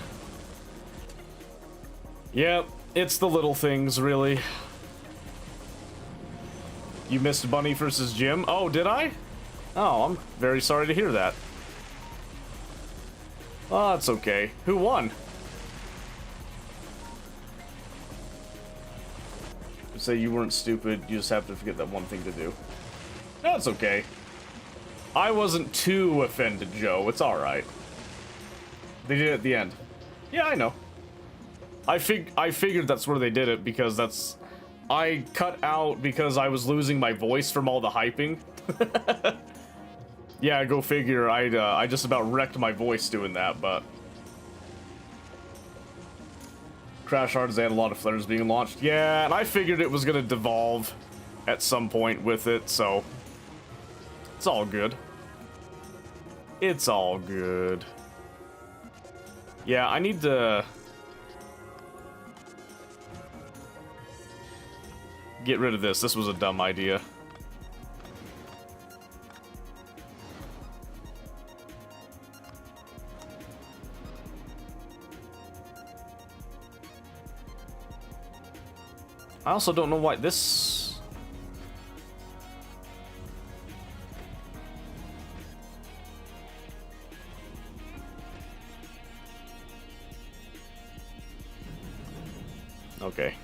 Yep, it's the little things, really. You missed Bunny versus Jim? Oh, did I? Oh, I'm very sorry to hear that. Oh, that's okay. Who won? Say you weren't stupid, you just have to forget that one thing to do. That's okay. I wasn't too offended, Joe. It's alright. They did it at the end. Yeah, I know. I figured that's where they did it because that's... I cut out because I was losing my voice from all the hyping. Yeah, go figure. I just about wrecked my voice doing that, but... Crash Hards, they had a lot of flares being launched. Yeah, and I figured it was gonna devolve at some point with it, so... It's all good. It's all good. Yeah, I need to get rid of this. This was a dumb idea. I also don't know why this... Okay.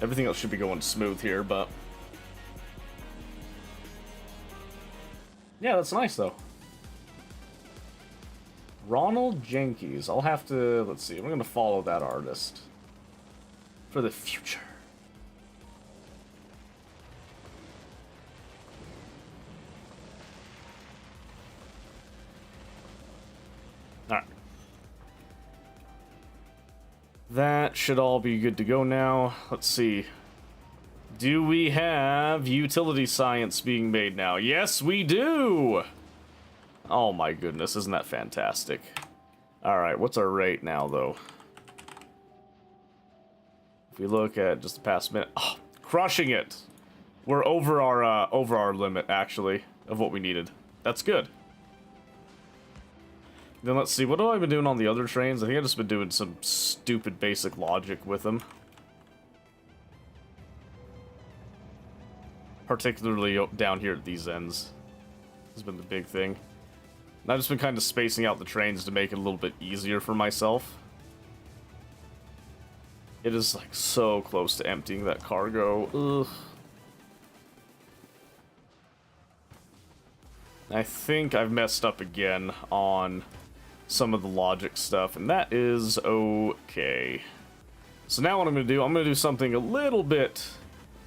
Everything else should be going smooth here, but... Yeah, that's nice, though. Ronald Jenkins. I'll have to... Let's see. We're going to follow that artist. For the future. Alright. That should all be good to go now. Let's see. Do we have utility science being made now? Yes, we do! Oh my goodness, isn't that fantastic? Alright, what's our rate now, though? If we look at just the past minute... Oh, crushing it! We're over our limit, actually, of what we needed. That's good. Then let's see, what have I been doing on the other trains? I think I've just been doing some stupid basic logic with them. Particularly down here at these ends. Has been the big thing. And I've just been kind of spacing out the trains to make it a little bit easier for myself. It is, like, so close to emptying that cargo. Ugh. I think I've messed up again on some of the logic stuff, and that is okay. So now what I'm going to do something a little bit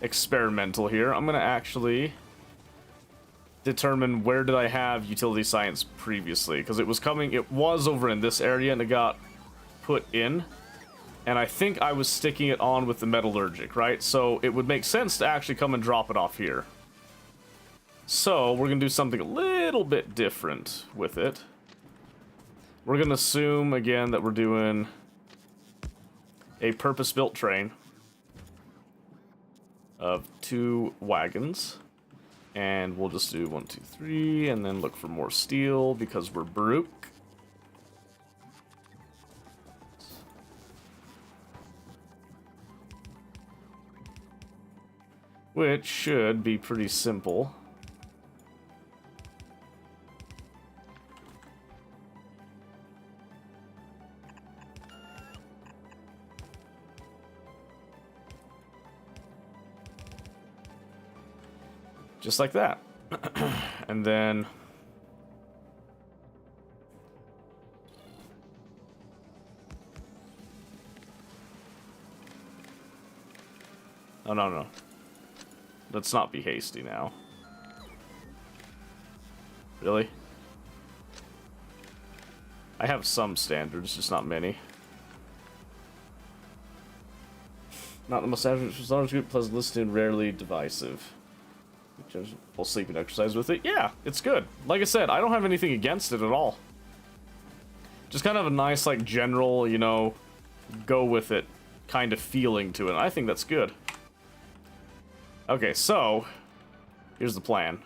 experimental here. I'm going to actually determine where did I have utility science previously, because it was over in this area and it got put in. And I think I was sticking it on with the metallurgic, right? So it would make sense to actually come and drop it off here. So we're going to do something a little bit different with it. We're going to assume, again, that we're doing a purpose-built train of 2 wagons. And we'll just do 1, 2, 3, and then look for more steel because we're broke. Which should be pretty simple. Just like that. And then... Oh, no. Let's not be hasty now. Really? I have some standards, just not many. Not the most average large group, pleasant listening, rarely divisive. We'll sleep and exercise with it. Yeah, it's good. Like I said, I don't have anything against it at all. Just kind of a nice, like, general, you know, go with it kind of feeling to it. I think that's good. Okay, so, here's the plan.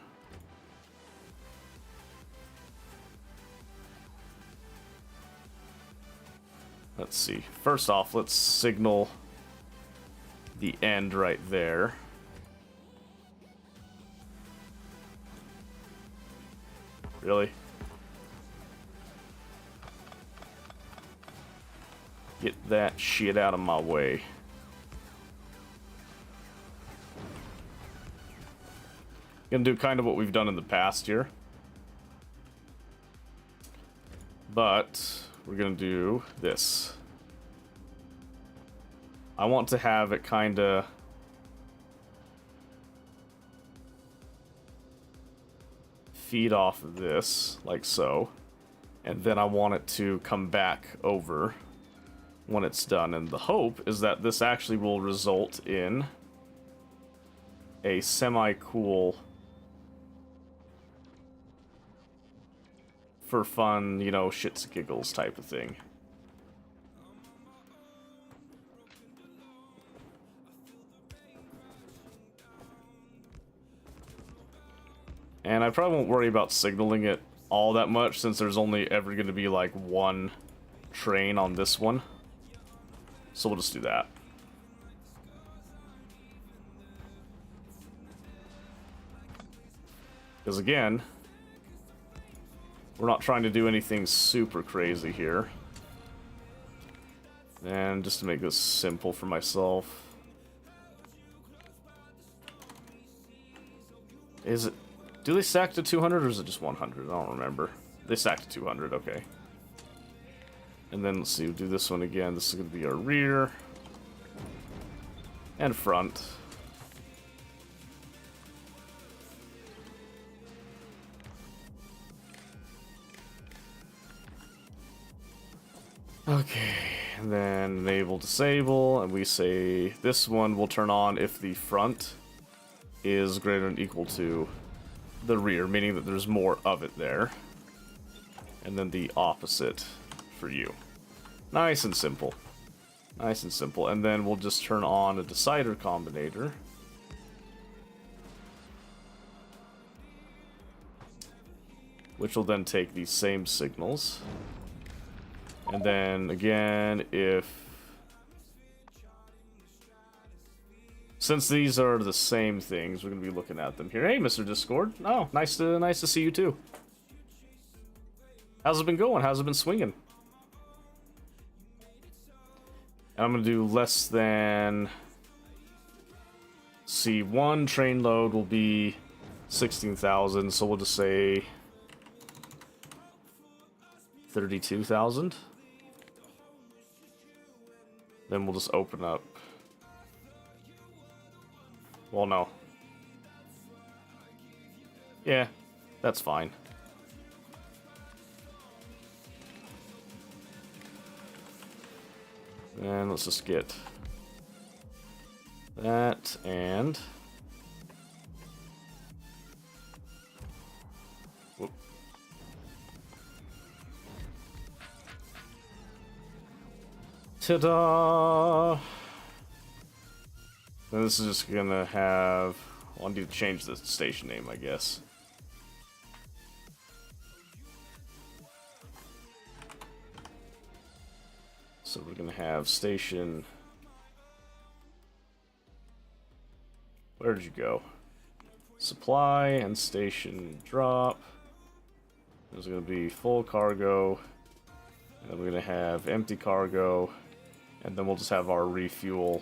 Let's see. First off, let's signal the end right there. Really? Get that shit out of my way. Gonna do kind of what we've done in the past here. But we're gonna do this. I want to have it kinda feed off of this, like so. And then I want it to come back over when it's done. And the hope is that this actually will result in a semi-cool for fun, you know, shits and giggles type of thing. And I probably won't worry about signaling it all that much, since there's only ever going to be like one train on this one. So we'll just do that. Because again, we're not trying to do anything super crazy here. And just to make this simple for myself. Is it... Do they stack to 200 or is it just 100? I don't remember. They stack to 200, okay. And then let's see, we'll do this one again. This is going to be our rear. And front. Okay, and then enable disable, and we say this one will turn on if the front is greater than or equal to the rear, meaning that there's more of it there. And then the opposite for you. Nice and simple. Nice and simple. And then we'll just turn on a decider combinator. Which will then take these same signals. And then again, if... Since these are the same things, we're going to be looking at them here. Hey, Mr. Discord. Oh, nice to see you too. How's it been going? How's it been swinging? And I'm going to do less than... See, one train load will be 16,000, so we'll just say 32,000. Then we'll just open up. Well, no. Yeah, that's fine. And let's just get that and... Whoop. Ta-da! And this is just gonna have... Well, I need to change the station name, I guess. So we're gonna have station... Where did you go? Supply and station drop. There's gonna be full cargo. And then we're gonna have empty cargo. And then we'll just have our refuel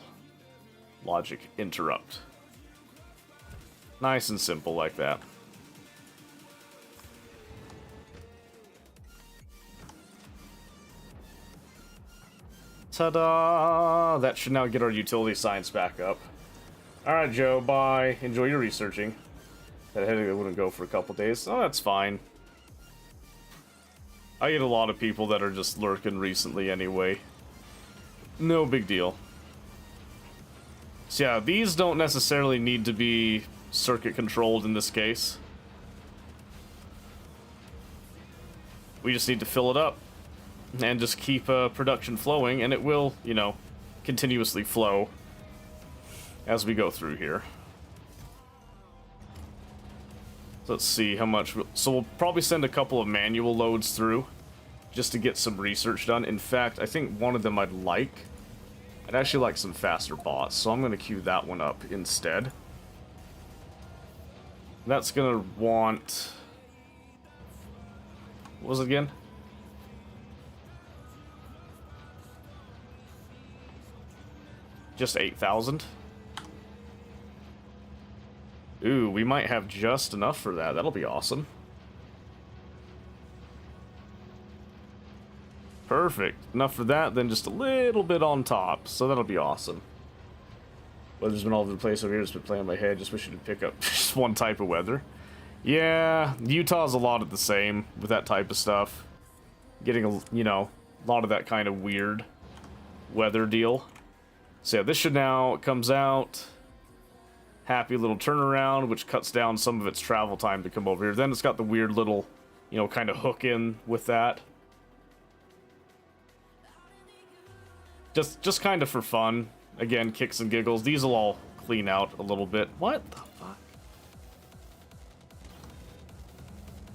logic interrupt. Nice and simple like that. Ta-da! That should now get our utility science back up. Alright, Joe, bye. Enjoy your researching. That headache wouldn't go for a couple days. Oh, that's fine. I get a lot of people that are just lurking recently anyway. No big deal. So yeah, these don't necessarily need to be circuit controlled in this case. We just need to fill it up and just keep production flowing, and it will, you know, continuously flow as we go through here. So let's see how much... So we'll probably send a couple of manual loads through just to get some research done. In fact, I think one of them I'd actually like some faster bots, so I'm going to queue that one up instead. That's going to want... What was it again? Just 8,000? Ooh, we might have just enough for that. That'll be awesome. Perfect. Enough for that, then just a little bit on top. So that'll be awesome. Weather's been all over the place over here. It's been playing in my head. Just wish you to pick up just one type of weather. Yeah, Utah's a lot of the same with that type of stuff. Getting a, you know, a lot of that kind of weird weather deal. So yeah, this should now, it comes out. Happy little turnaround, which cuts down some of its travel time to come over here. Then it's got the weird little you know, kind of hook in with that. Just kind of for fun. Again, kicks and giggles. These will all clean out a little bit. What the fuck?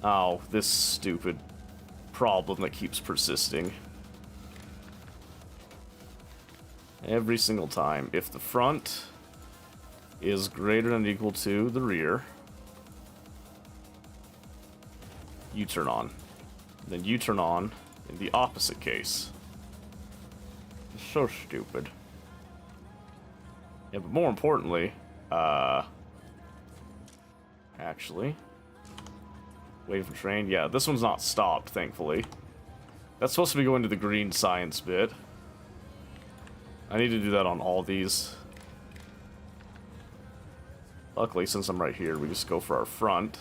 Oh, this stupid problem that keeps persisting. Every single time. If the front is greater than or equal to the rear, you turn on. Then you turn on in the opposite case. It's so stupid. Yeah, but more importantly, actually, waiting for train. Yeah, this one's not stopped, thankfully. That's supposed to be going to the green science bit. I need to do that on all these. Luckily, since I'm right here, we just go for our front.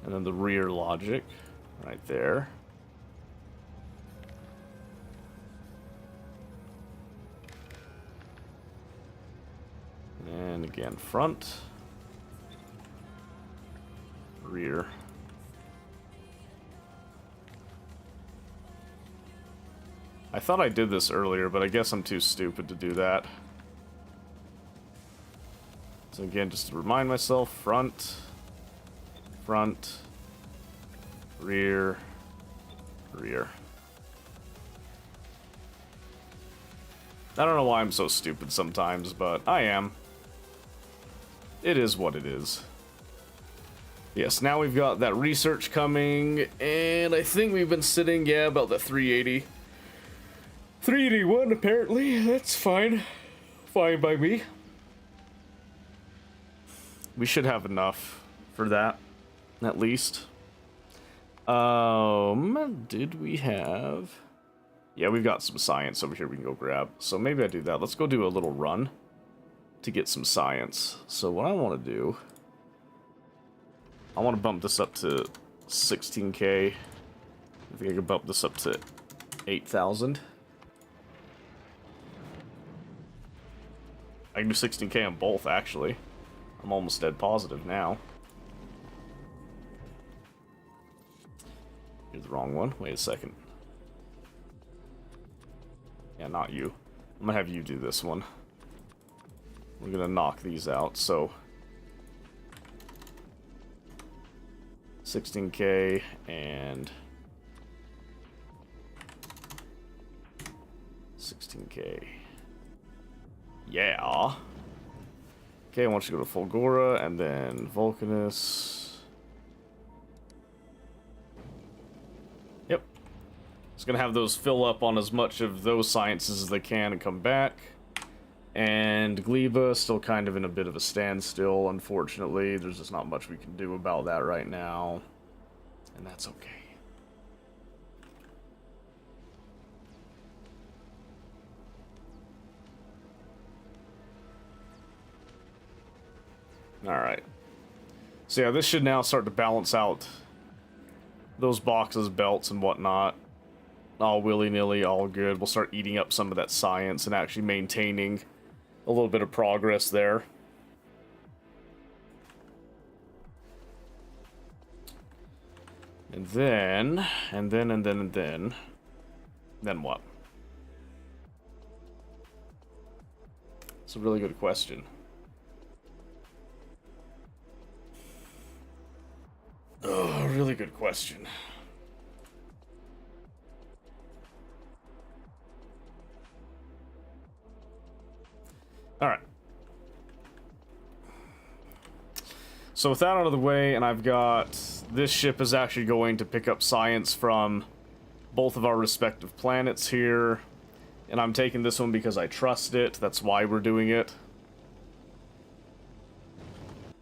And then the rear logic, right there. And again, front. Rear. I thought I did this earlier, but I guess I'm too stupid to do that. So again, just to remind myself, front, front, rear, rear. I don't know why I'm so stupid sometimes, but I am. It is what it is. Yes, now we've got that research coming, and I think we've been sitting, yeah, about the 380. 381, apparently. That's fine. Fine by me. We should have enough for that, at least. Did we have... Yeah, we've got some science over here we can go grab. So maybe I do that. Let's go do a little run to get some science. So what I want to do... I want to bump this up to 16k. I think I can bump this up to 8,000. I can do 16k on both, actually. I'm almost dead positive now. You're the wrong one. Wait a second. Yeah, not you. I'm gonna have you do this one. We're gonna knock these out, so... 16k and... 16k. Yeah. Okay, I want you to go to Fulgora and then Vulcanus. Yep. Just gonna have those fill up on as much of those sciences as they can and come back. And Gleba still kind of in a bit of a standstill, unfortunately. There's just not much we can do about that right now. And that's okay. Alright. So yeah, this should now start to balance out those boxes, belts, and whatnot. All willy-nilly, all good. We'll start eating up some of that science and actually maintaining a little bit of progress there. And then what? It's a really good question. Oh, really good question. Alright. So with that out of the way, and I've got... This ship is actually going to pick up science from both of our respective planets here. And I'm taking this one because I trust it. That's why we're doing it.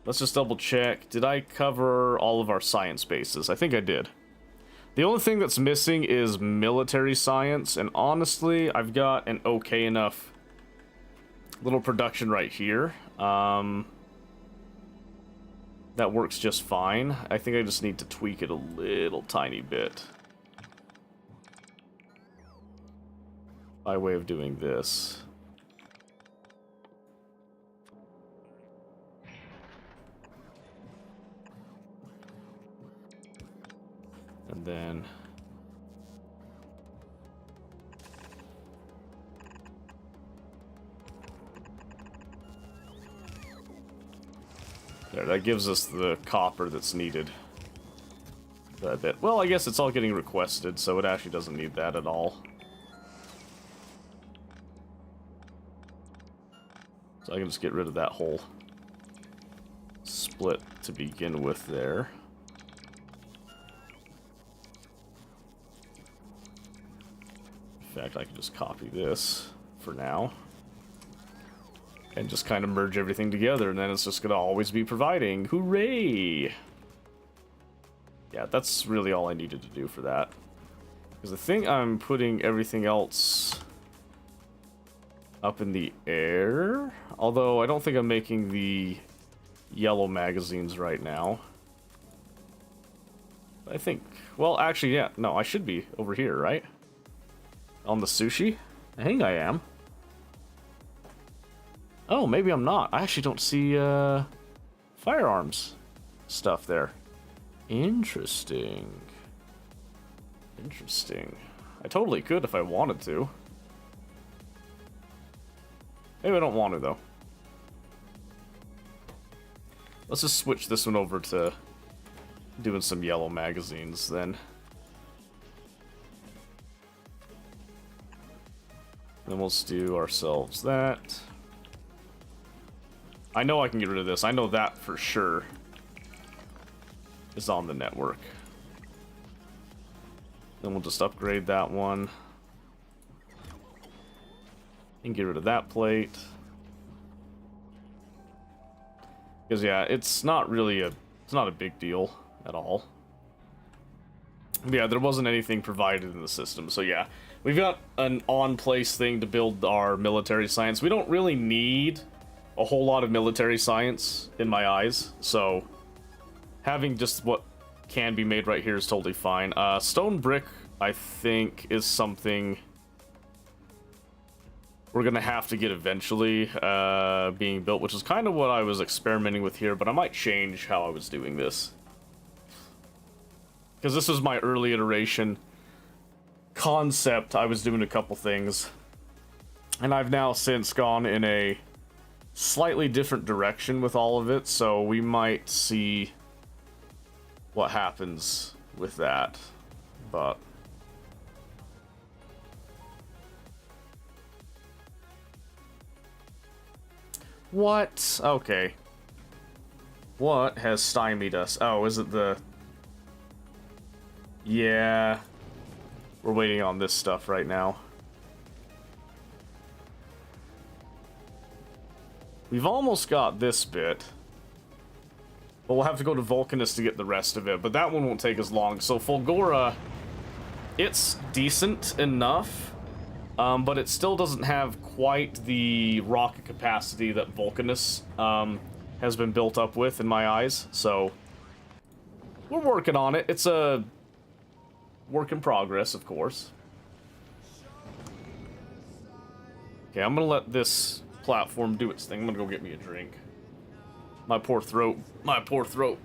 Let's just double check. Did I cover all of our science bases? I think I did. The only thing that's missing is military science, and honestly, I've got an okay enough little production right here. That works just fine. I think I just need to tweak it a little tiny bit. By way of doing this. And then... there, that gives us the copper that's needed. That bit. Well, I guess it's all getting requested, so it actually doesn't need that at all. So I can just get rid of that whole split to begin with there. In fact, I can just copy this for now. And just kind of merge everything together, and then it's just going to always be providing. Hooray! Yeah, that's really all I needed to do for that. Because I think I'm putting everything else up in the air. Although, I don't think I'm making the yellow magazines right now. I think... well, actually, yeah. No, I should be over here, right? On the sushi? I think I am. Oh, maybe I'm not. I actually don't see, firearms stuff there. Interesting. Interesting. I totally could if I wanted to. Maybe I don't want to, though. Let's just switch this one over to doing some yellow magazines, then. Then we'll just do ourselves that. I know I can get rid of this. I know that for sure is on the network. Then we'll just upgrade that one. And get rid of that plate. Because, yeah, it's not really it's not a big deal at all. But yeah, there wasn't anything provided in the system. So, yeah, we've got an on-place thing to build our military science. We don't really need a whole lot of military science in my eyes, so having just what can be made right here is totally fine. Stone brick, I think, is something we're gonna have to get eventually being built, which is kind of what I was experimenting with here, but I might change how I was doing this. Because this was my early iteration concept. I was doing a couple things, and I've now since gone in a slightly different direction with all of it, so we might see what happens with that, but... what? Okay. What has stymied us? Oh, is it the... yeah. We're waiting on this stuff right now. We've almost got this bit. But we'll have to go to Vulcanus to get the rest of it. But that one won't take as long. So Fulgora, it's decent enough. But it still doesn't have quite the rocket capacity that Vulcanus has been built up with in my eyes. So we're working on it. It's a work in progress, of course. Okay, I'm gonna let this platform do its thing. I'm gonna go get me a drink. My poor throat. My poor throat.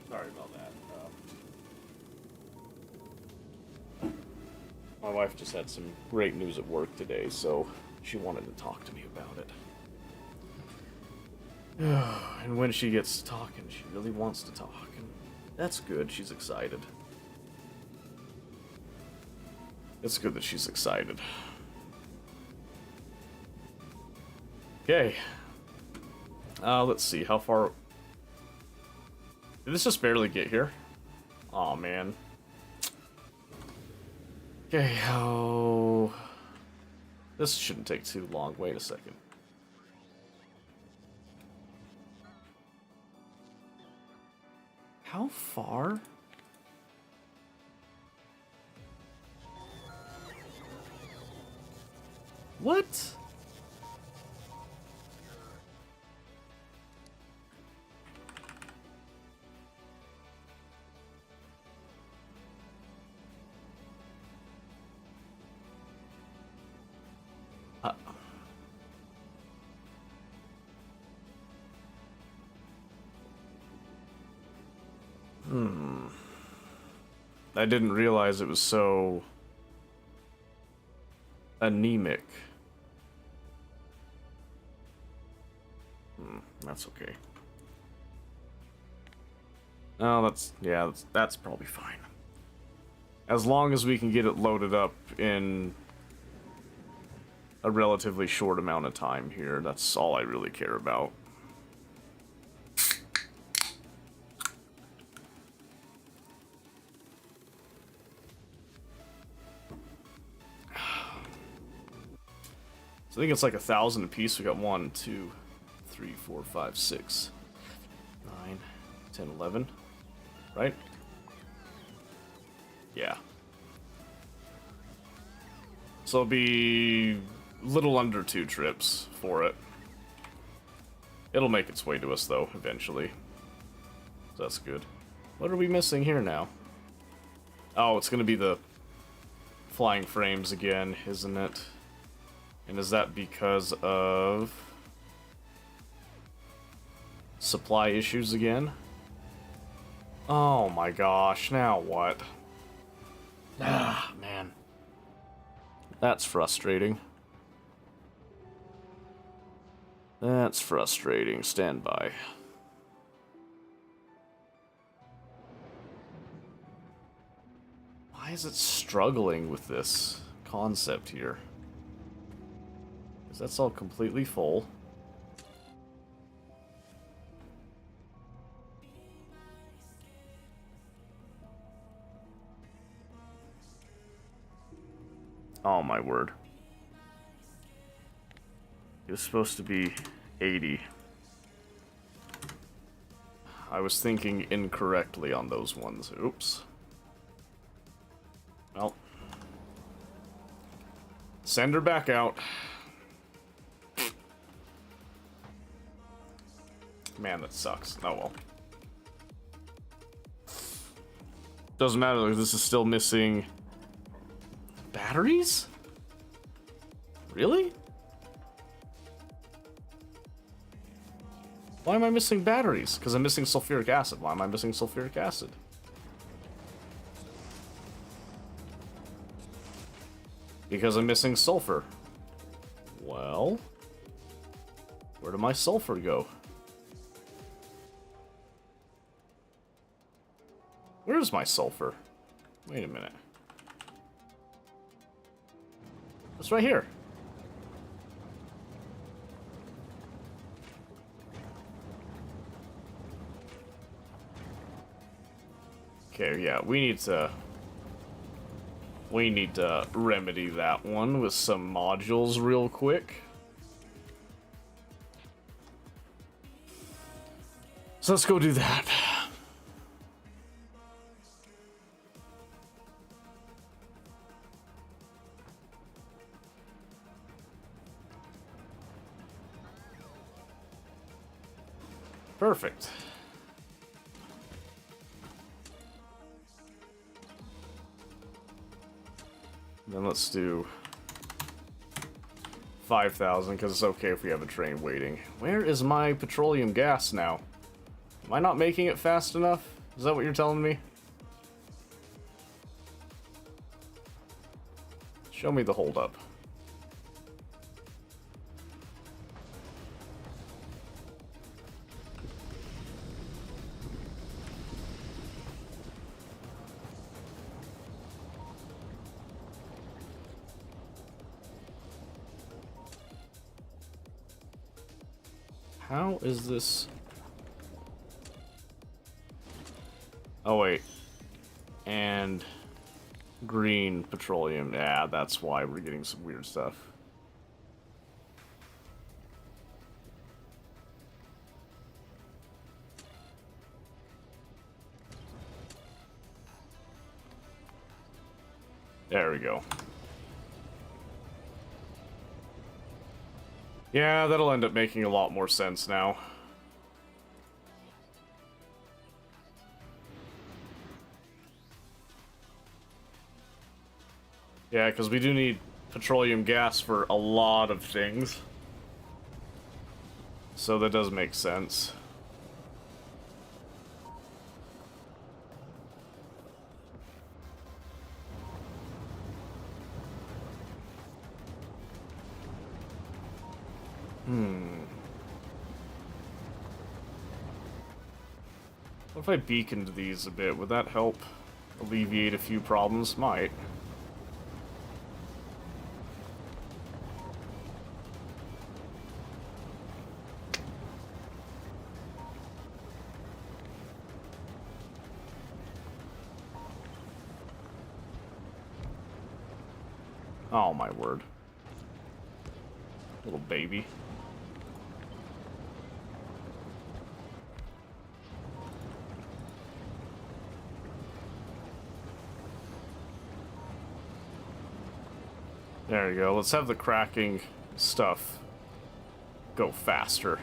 Sorry about that. My wife just had some great news at work today, so she wanted to talk to me about it. And when she gets talking, she really wants to talk. And that's good, she's excited. It's good that she's excited. Okay. Let's see, how far... Did this just barely get here? Aw, man. Okay, oh... This shouldn't take too long. Wait a second. How far? What? I didn't realize it was so anemic. That's okay. Oh, that's probably fine. As long as we can get it loaded up in a relatively short amount of time here, that's all I really care about. So I think it's like 1,000 apiece. We got 1, 2, 3, 4, 5, 6, 9, 10, 11. Right? Yeah. So it'll be a little under 2 trips for it. It'll make its way to us, though, eventually. So that's good. What are we missing here now? Oh, it's gonna be the flying frames again, isn't it? And is that because of supply issues again? Oh my gosh, now what? Ah, man. That's frustrating. That's frustrating. Stand by. Why is it struggling with this concept here? Because that's all completely full. Oh my word. It was supposed to be 80. I was thinking incorrectly on those ones. Oops. Well. Send her back out. Man, that sucks. Oh well. Doesn't matter, this is still missing batteries? Really? Why am I missing batteries? Because I'm missing sulfuric acid. Why am I missing sulfuric acid? Because I'm missing sulfur. Well, where did my sulfur go? Where's my sulfur? Wait a minute. It's right here. Okay, yeah, we need to remedy that one with some modules real quick. So let's go do that. Perfect. Then let's do 5,000, because it's okay if we have a train waiting. Where is my petroleum gas now? Am I not making it fast enough? Is that what you're telling me? Show me the holdup. How is this? Oh wait. And green petroleum. Yeah, that's why we're getting some weird stuff. There we go. Yeah, that'll end up making a lot more sense now. Yeah, because we do need petroleum gas for a lot of things. So that does make sense. What if I beaconed these a bit? Would that help alleviate a few problems? Might. Oh my word. Little baby. There you go. Let's have the cracking stuff go faster.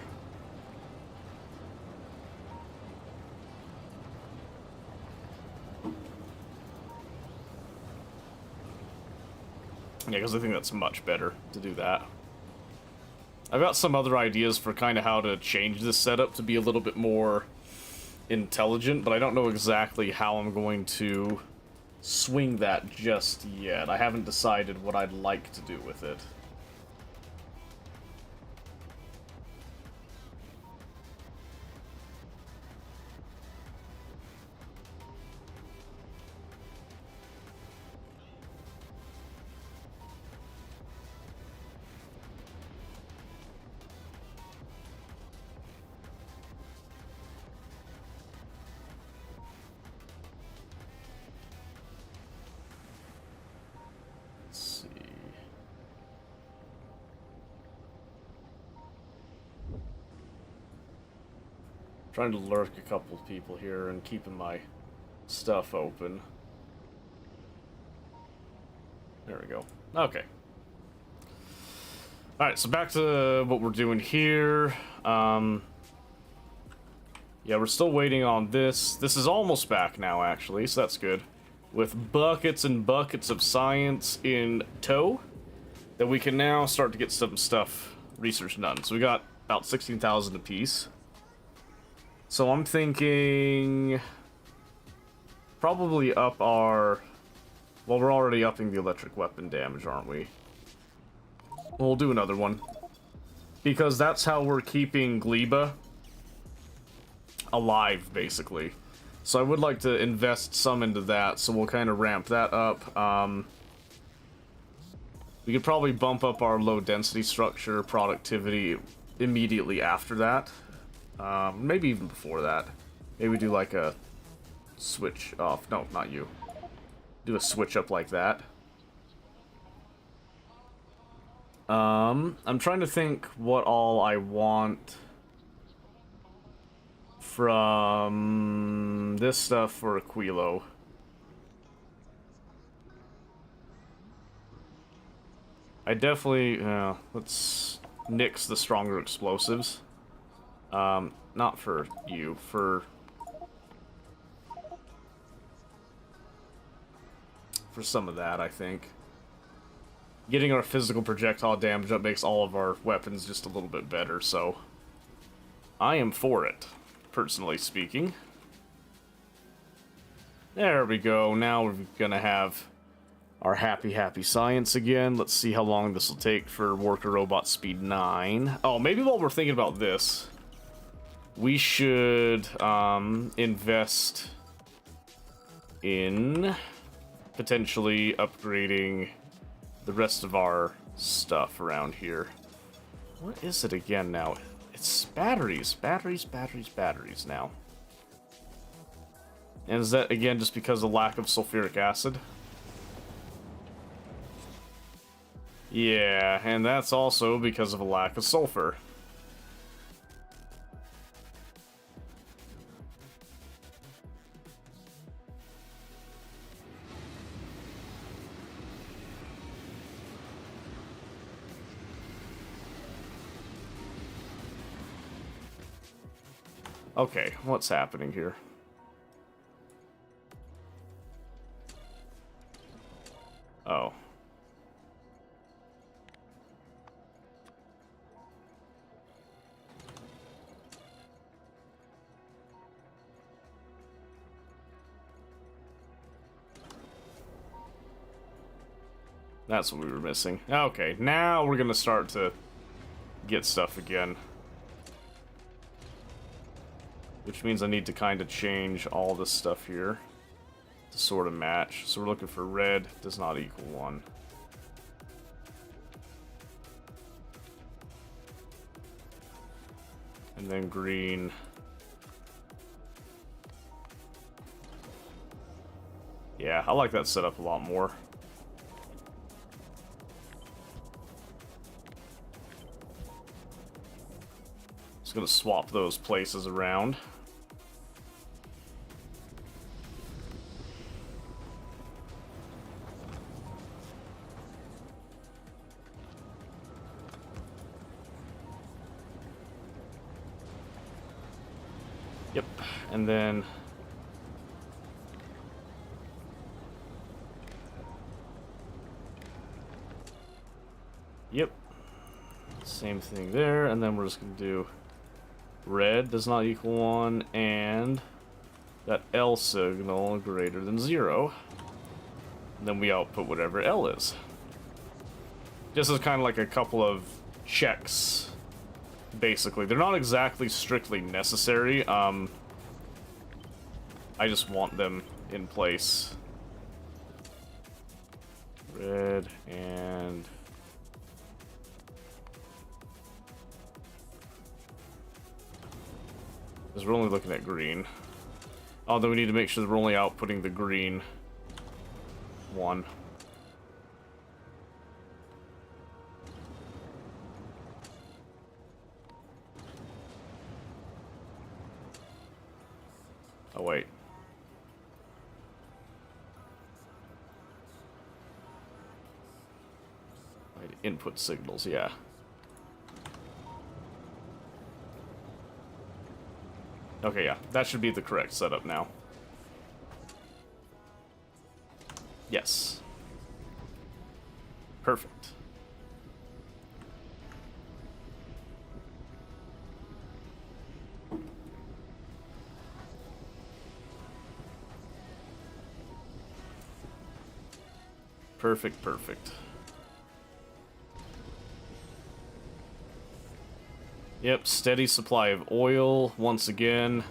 Yeah, because I think that's much better to do that. I've got some other ideas for kind of how to change this setup to be a little bit more intelligent, but I don't know exactly how I'm going to swing that just yet. I haven't decided what I'd like to do with it. Trying to lurk a couple of people here and keeping my stuff open. There we go. Okay. Alright, so back to what we're doing here. Yeah, we're still waiting on this. This is almost back now, actually, so that's good. With buckets and buckets of science in tow, that we can now start to get some stuff research done. So we got about 16,000 apiece. So I'm thinking probably up our... Well, we're already upping the electric weapon damage, aren't we? We'll do another one. Because that's how we're keeping Gleba alive, basically. So I would like to invest some into that, so we'll kind of ramp that up. We could probably bump up our low-density structure productivity immediately after that. Maybe even before that. Maybe do like a switch off. No, not you. Do a switch up like that. I'm trying to think what all I want from this stuff for Aquilo. I definitely, let's nix the stronger explosives. Not for you, for some of that, I think. Getting our physical projectile damage up makes all of our weapons just a little bit better, so I am for it, personally speaking. There we go. Now we're gonna have our happy science again. Let's see how long this will take for Worker Robot Speed 9. Oh, maybe while we're thinking about this, we should invest in potentially upgrading the rest of our stuff around here. What is it again now? It's batteries now. And is that again just because of lack of sulfuric acid? Yeah, and that's also because of a lack of sulfur. Okay, what's happening here? Oh. That's what we were missing. Okay, now we're gonna start to get stuff again. Which means I need to kind of change all this stuff here to sort of match. So we're looking for red does not equal 1. And then green. Yeah, I like that setup a lot more. Just gonna swap those places around. Yep, and then yep, same thing there, and then we're just gonna do red does not equal 1, and that L signal greater than 0. And then we output whatever L is. Just as kind of like a couple of checks, basically. They're not exactly strictly necessary. I just want them in place. Red and... because we're only looking at green. Although we need to make sure that we're only outputting the green one. Oh, wait. Input signals, yeah. Okay, yeah, that should be the correct setup now. Yes. Perfect. Perfect, perfect. Yep, steady supply of oil. Once again,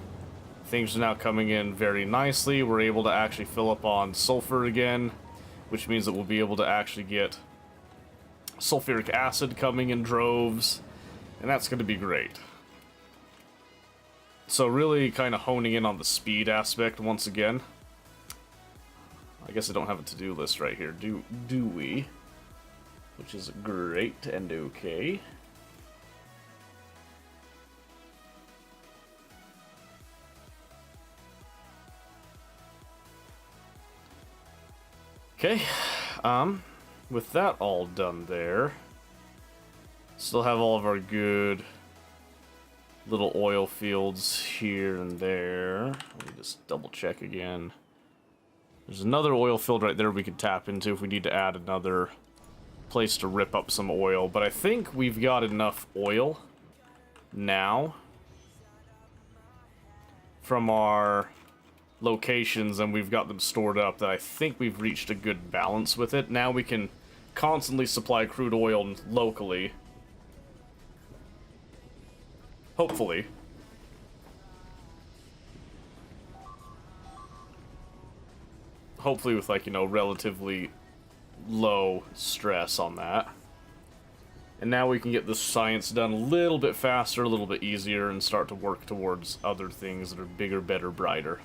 things are now coming in very nicely. We're able to actually fill up on sulfur again, which means that we'll be able to actually get sulfuric acid coming in droves, and that's going to be great. So really kind of honing in on the speed aspect once again. I guess I don't have a to-do list right here, do we? Which is great and okay. Okay, with that all done there, still have all of our good little oil fields here and there. Let me just double check again. There's another oil field right there we could tap into if we need to add another place to rip up some oil, but I think we've got enough oil now from our locations and we've got them stored up that I think we've reached a good balance with it. Now we can constantly supply crude oil locally. Hopefully. Hopefully with, like, you know, relatively low stress on that. And now we can get the science done a little bit faster, a little bit easier, and start to work towards other things that are bigger, better, brighter.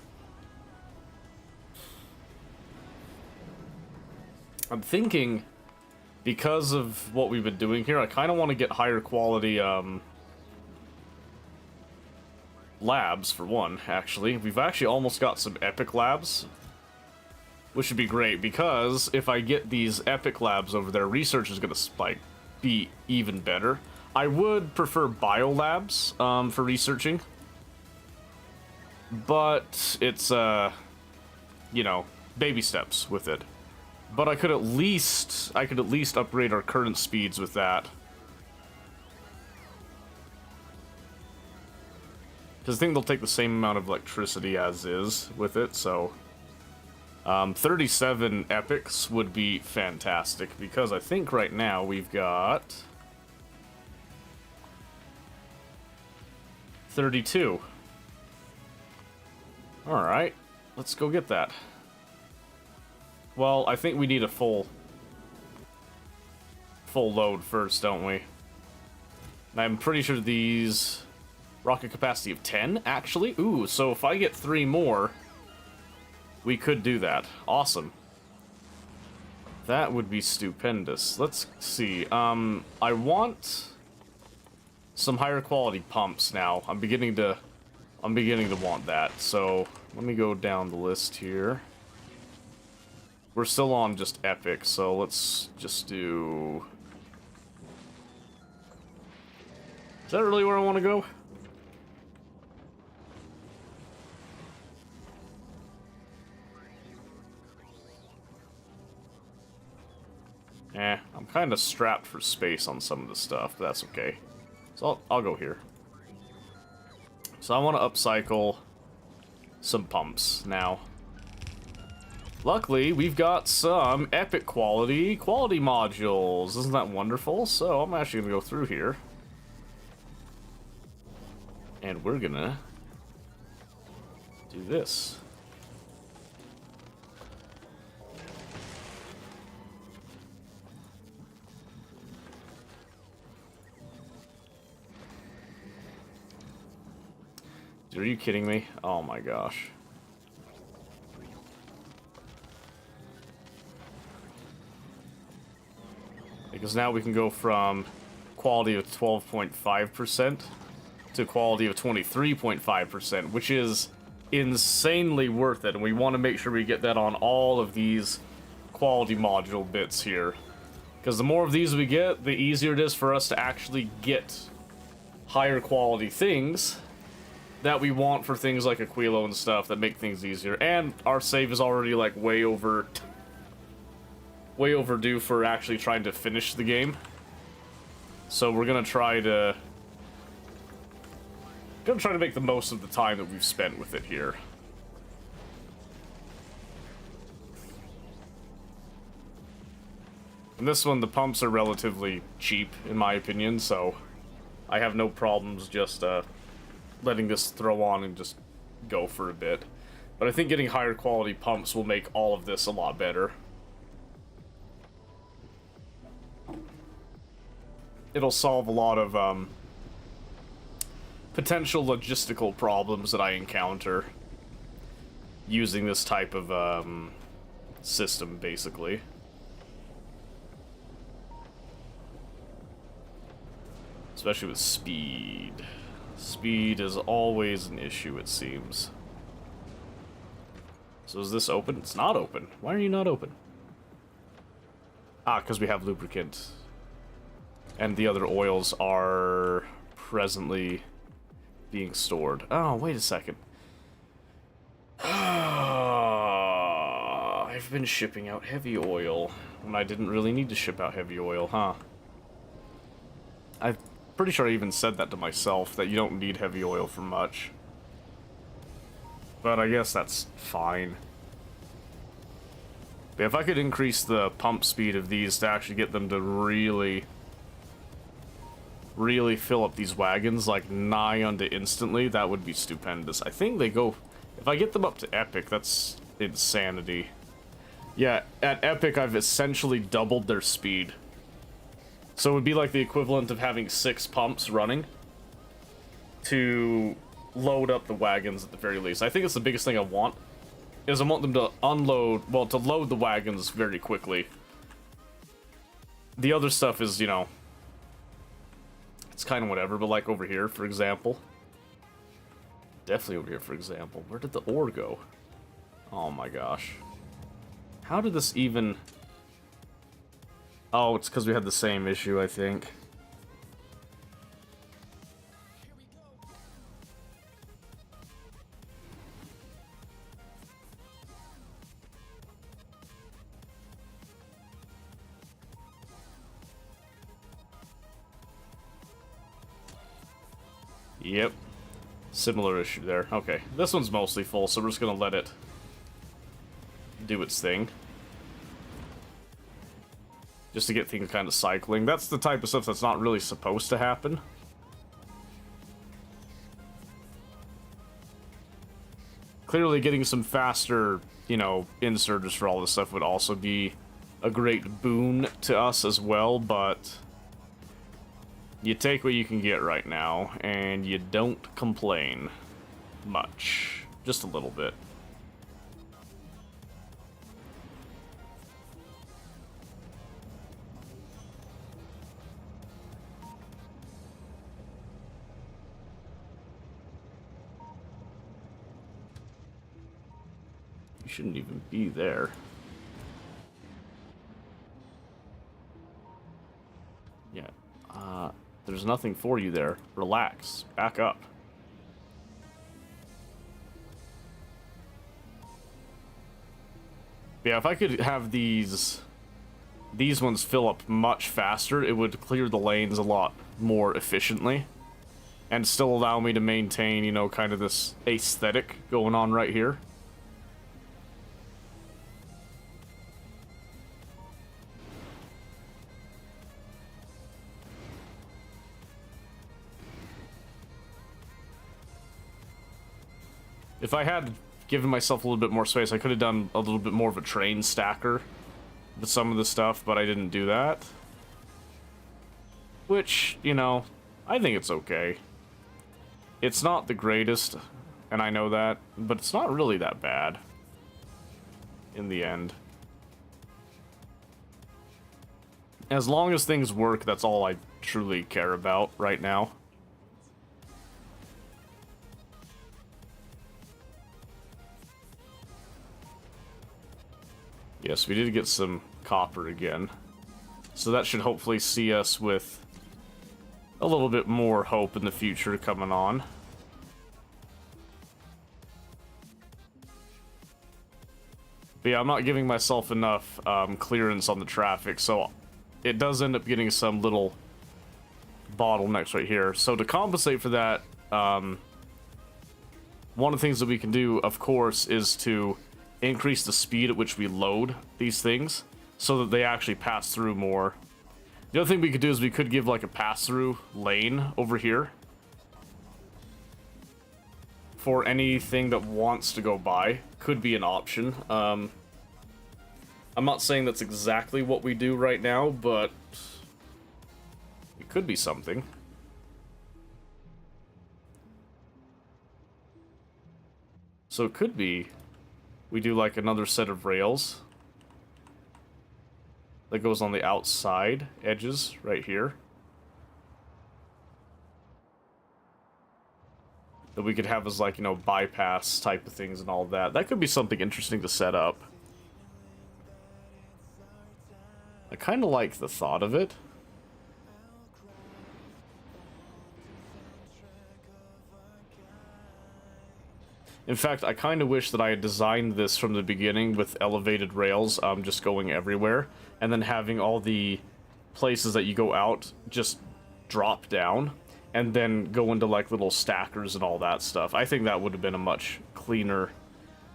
I'm thinking, because of what we've been doing here, I kind of want to get higher quality, labs, for one, actually. We've actually almost got some epic labs, which would be great, because if I get these epic labs over there, research is going to, like, be even better. I would prefer biolabs, for researching. But it's, you know, baby steps with it. But I could at least upgrade our current speeds with that. Because I think they'll take the same amount of electricity as is with it, so... 37 epics would be fantastic, because I think right now we've got... 32. Alright, let's go get that. Well, I think we need a full load first, don't we? And I'm pretty sure these... rocket capacity of 10, actually? Ooh, so if I get 3 more... we could do that. Awesome. That would be stupendous. Let's see. I want some higher quality pumps now. I'm beginning to want that. So let me go down the list here. We're still on just epic, so let's just do... Is that really where I want to go? I'm kind of strapped for space on some of the stuff, but that's okay. So I'll go here. So I want to upcycle some pumps now. Luckily, we've got some epic quality modules. Isn't that wonderful? So I'm actually going to go through here. And we're going to do this. Are you kidding me? Oh my gosh. Because now we can go from quality of 12.5% to quality of 23.5%, which is insanely worth it. And we want to make sure we get that on all of these quality module bits here. Because the more of these we get, the easier it is for us to actually get higher quality things that we want for things like Aquilo and stuff that make things easier. And our save is already like way overdue for actually trying to finish the game. So we're gonna try to make the most of the time that we've spent with it here. And this one, the pumps are relatively cheap in my opinion, so I have no problems just letting this throw on and just go for a bit. But I think getting higher quality pumps will make all of this a lot better. It'll solve a lot of potential logistical problems that I encounter using this type of system, basically. Especially with speed. Speed is always an issue, it seems. So is this open? It's not open. Why are you not open? Ah, because we have lubricant. And the other oils are presently being stored. Oh, wait a second. I've been shipping out heavy oil when I didn't really need to ship out heavy oil, huh? I'm pretty sure I even said that to myself, that you don't need heavy oil for much. But I guess that's fine. But if I could increase the pump speed of these to actually get them to really fill up these wagons, like nigh unto instantly, that would be stupendous. I think they go... If I get them up to epic, that's insanity. Yeah, at epic, I've essentially doubled their speed. So it would be like the equivalent of having 6 pumps running to load up the wagons at the very least. I think it's the biggest thing I want, is I want them to unload, well, to load the wagons very quickly. The other stuff is, you know, it's kind of whatever, but like over here, for example. Definitely over here, for example. Where did the ore go? Oh my gosh. How did this even... Oh, it's because we had the same issue, I think. Yep. Similar issue there. Okay, this one's mostly full, so we're just gonna let it do its thing. Just to get things kind of cycling. That's the type of stuff that's not really supposed to happen. Clearly getting some faster, you know, inserters for all this stuff would also be a great boon to us as well, but you take what you can get right now, and you don't complain much. Just a little bit. You shouldn't even be there. Yeah. There's nothing for you there. Relax. Back up. Yeah, if I could have these ones fill up much faster, it would clear the lanes a lot more efficiently. And still allow me to maintain, you know, kind of this aesthetic going on right here. If I had given myself a little bit more space, I could have done a little bit more of a train stacker with some of the stuff, but I didn't do that. Which, you know, I think it's okay. It's not the greatest, and I know that, but it's not really that bad in the end. As long as things work, that's all I truly care about right now. Yes, we did get some copper again. So that should hopefully see us with a little bit more hope in the future coming on. But yeah, I'm not giving myself enough clearance on the traffic, so it does end up getting some little bottlenecks right here. So to compensate for that, one of the things that we can do, of course, is to increase the speed at which we load these things so that they actually pass through more. The other thing we could do is we could give like a pass-through lane over here for anything that wants to go by. Could be an option. I'm not saying that's exactly what we do right now, but it could be something. So it could be we do like another set of rails that goes on the outside edges right here. That we could have as like, you know, bypass type of things and all that. That could be something interesting to set up. I kind of like the thought of it. In fact, I kind of wish that I had designed this from the beginning with elevated rails just going everywhere, and then having all the places that you go out just drop down, and then go into like little stackers and all that stuff. I think that would have been a much cleaner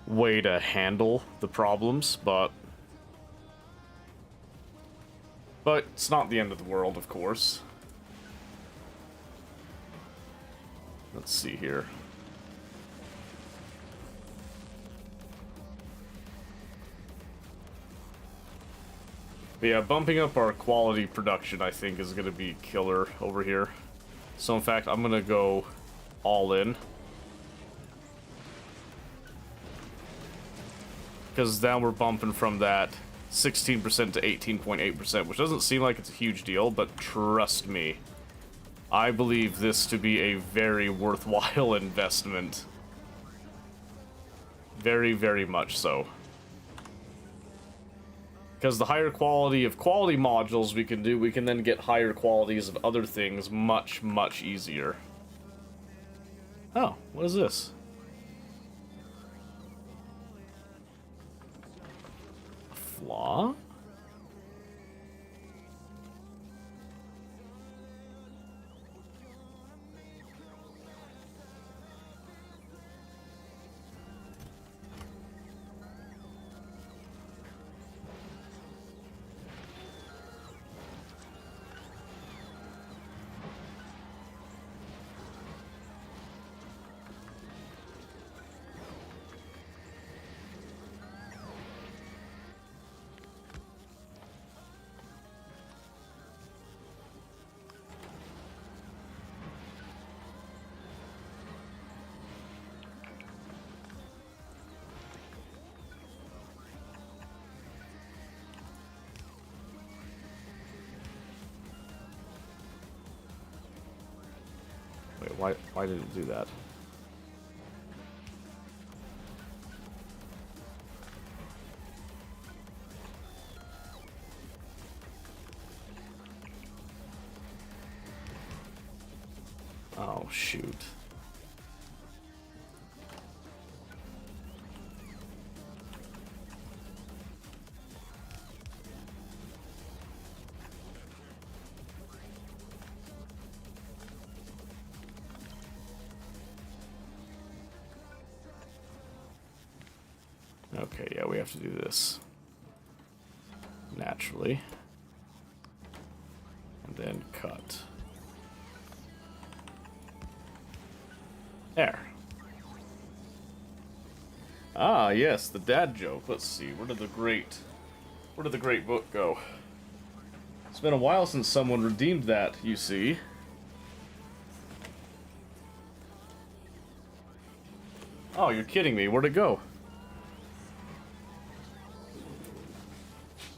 way to handle the problems, but it's not the end of the world, of course. Let's see here. But yeah, bumping up our quality production, I think, is going to be killer over here. So, in fact, I'm going to go all in. Because now we're bumping from that 16% to 18.8%, which doesn't seem like it's a huge deal, but trust me, I believe this to be a very worthwhile investment. Very, very much so. Because the higher quality of quality modules we can do, we can then get higher qualities of other things much, much easier. Oh, what is this? A flaw? Why did it do that? Oh, shoot. Okay, yeah, we have to do this naturally. And then cut. There. Ah, yes, the dad joke. Let's see, where did the great book go? It's been a while since someone redeemed that, you see. Oh, you're kidding me. Where'd it go?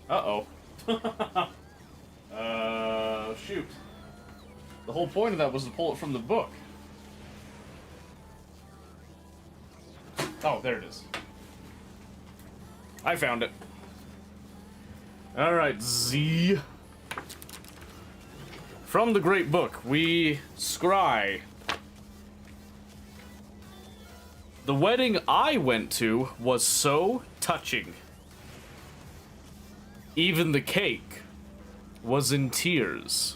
Uh-oh. Shoot. The whole point of that was to pull it from the book. Oh, there it is. I found it. Alright, Z. From the great book, we scry. The wedding I went to was so touching. Even the cake was in tears.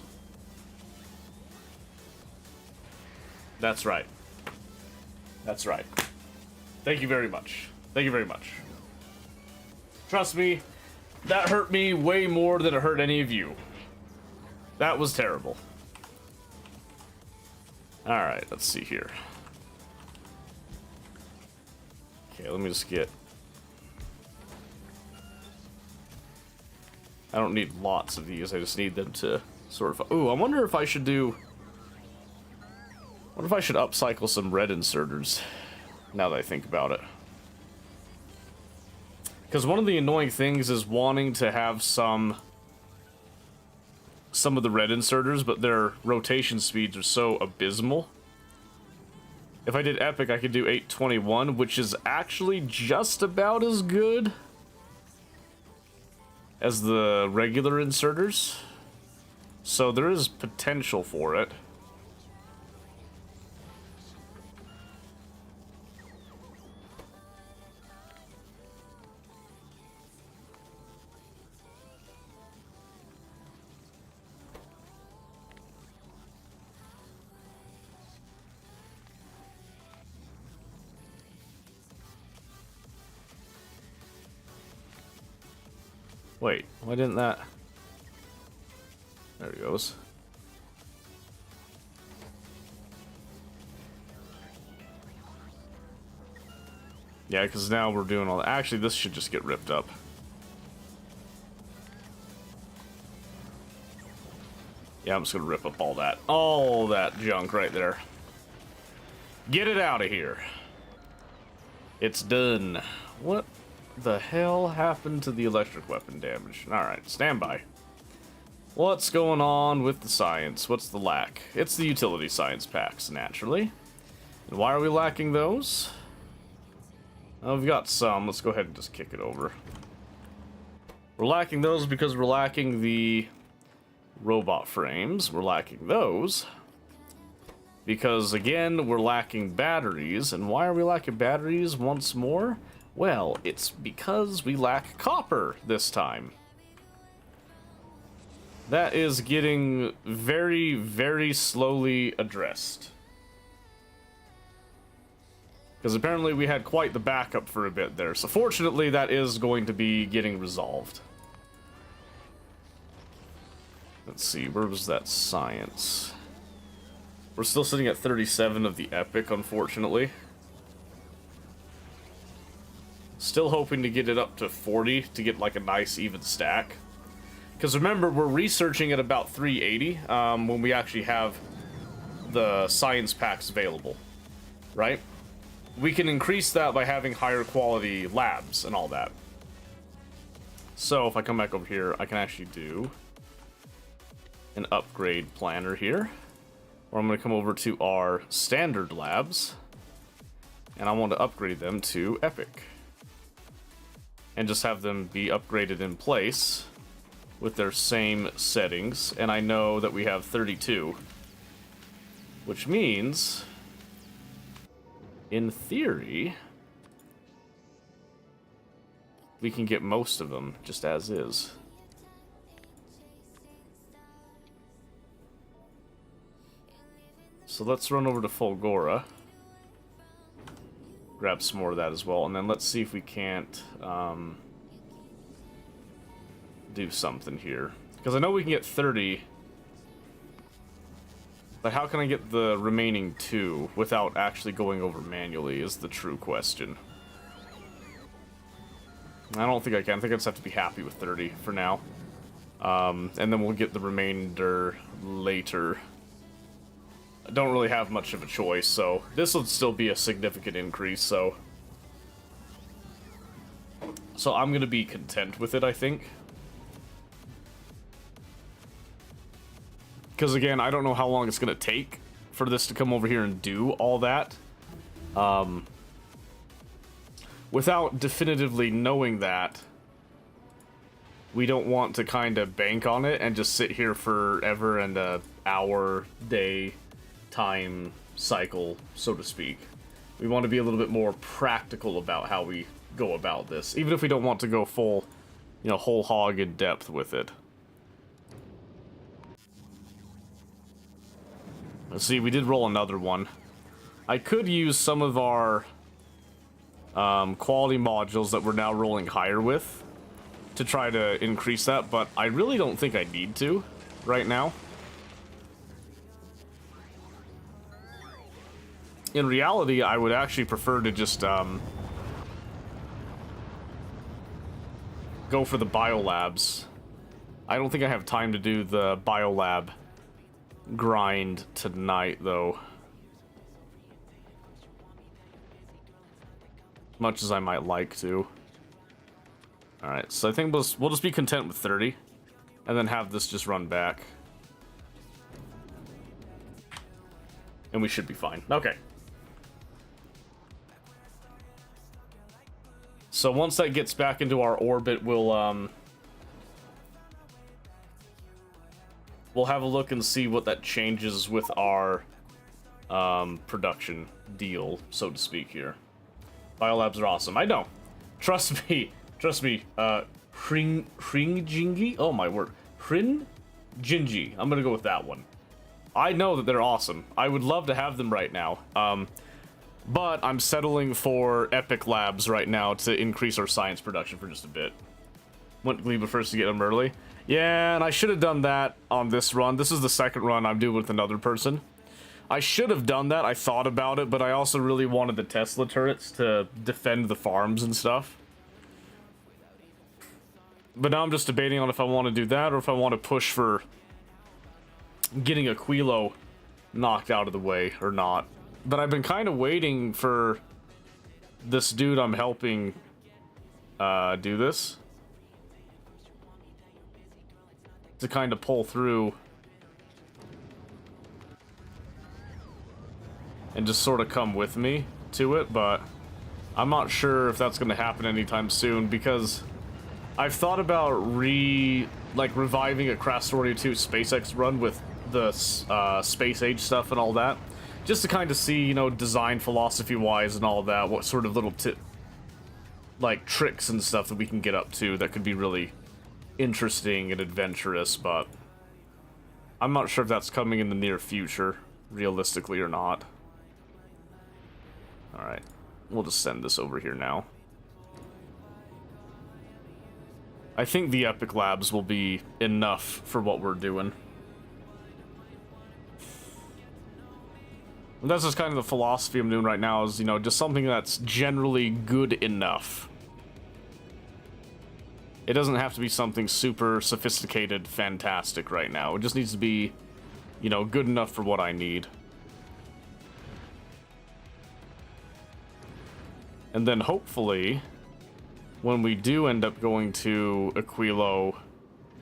That's right. That's right. Thank you very much. Thank you very much. Trust me, that hurt me way more than it hurt any of you. That was terrible. Alright, let's see here. Okay, let me just get... I don't need lots of these, I just need them to sort of... Ooh, I wonder if I should do... What if I should upcycle some red inserters, now that I think about it. Because one of the annoying things is wanting to have some of the red inserters, but their rotation speeds are so abysmal. If I did Epic, I could do 821, which is actually just about as good as the regular inserters. So there is potential for it. Wait, why didn't that... There it goes. Yeah, because now we're doing all that. Actually, this should just get ripped up. Yeah, I'm just gonna rip up all that. All that junk right there. Get it out of here. It's done. What the hell happened to the electric weapon damage? Alright, stand by. What's going on with the science? What's the lack? It's the utility science packs, naturally. And why are we lacking those? Oh, we've got some. Let's go ahead and just kick it over. We're lacking those because we're lacking the robot frames. We're lacking those because, again, we're lacking batteries. And why are we lacking batteries once more? Well, it's because we lack copper this time. That is getting very, very slowly addressed. Because apparently we had quite the backup for a bit there. So fortunately, that is going to be getting resolved. Let's see, where was that science? We're still sitting at 37 of the epic, unfortunately. Still hoping to get it up to 40 to get like a nice even stack. Because remember, we're researching at about 380 when we actually have the science packs available, right? We can increase that by having higher quality labs and all that. So if I come back over here, I can actually do an upgrade planner here. Or I'm going to come over to our standard labs. And I want to upgrade them to epic. And just have them be upgraded in place with their same settings. And I know that we have 32. Which means, in theory, we can get most of them just as is. So let's run over to Fulgora. Grab some more of that as well, and then let's see if we can't do something here. Because I know we can get 30, but how can I get the remaining 2 without actually going over manually is the true question. I don't think I can. I think I just have to be happy with 30 for now. And then we'll get the remainder later. I don't really have much of a choice, so this will still be a significant increase, so I'm going to be content with it, I think. Because, again, I don't know how long it's going to take for this to come over here and do all that. Without definitively knowing that, we don't want to kind of bank on it and just sit here forever and an hour, day, time cycle, so to speak. We want to be a little bit more practical about how we go about this, even if we don't want to go full, whole hog in depth with it. Let's see, we did roll another one. I could use some of our quality modules that we're now rolling higher with to try to increase that, but I really don't think I need to right now. In reality, I would actually prefer to just go for the biolabs. I don't think I have time to do the biolab grind tonight, though. As much as I might like to. Alright, so I think we'll just be content with 30. And then have this just run back. And we should be fine. Okay. So once that gets back into our orbit, we'll have a look and see what that changes with our production deal, so to speak here. Biolabs are awesome. I know. Trust me. Trust me. Hringjingi? Oh my word. Hrinjinji. I'm gonna go with that one. I know that they're awesome. I would love to have them right now. But I'm settling for Epic Labs right now to increase our science production for just a bit. went Gleba first to get him early. Yeah, and I should have done that on this run. This is the second run I'm doing with another person. I should have done that. I thought about it, but I also really wanted the Tesla turrets to defend the farms and stuff. But now I'm just debating on if I want to do that or if I want to push for getting Aquilo knocked out of the way or not. But I've been kind of waiting for this dude I'm helping do this to kind of pull through and just sort of come with me to it, but I'm not sure if that's going to happen anytime soon because I've thought about reviving a Factorio 2 SpaceX run with the space age stuff and all that, just to kind of see, you know, design philosophy-wise and all that, what sort of little tricks and stuff that we can get up to that could be really interesting and adventurous, but I'm not sure if that's coming in the near future, realistically or not. Alright, we'll just send this over here now. I think the Epic Labs will be enough for what we're doing. And that's just kind of the philosophy I'm doing right now is, you know, just something that's generally good enough. It doesn't have to be something super sophisticated, fantastic right now. It just needs to be, you know, good enough for what I need. And then hopefully, when we do end up going to Aquilo,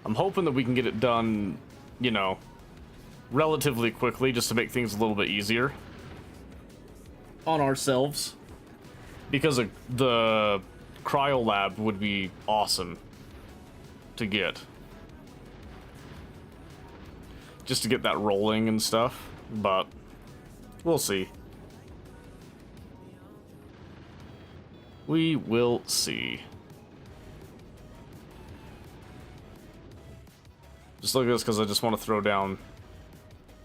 I'm hoping that we can get it done, you know, relatively quickly just to make things a little bit easier on ourselves. Because the cryo lab would be awesome to get. Just to get that rolling and stuff, but we'll see. We will see. Just look at this because I just want to throw down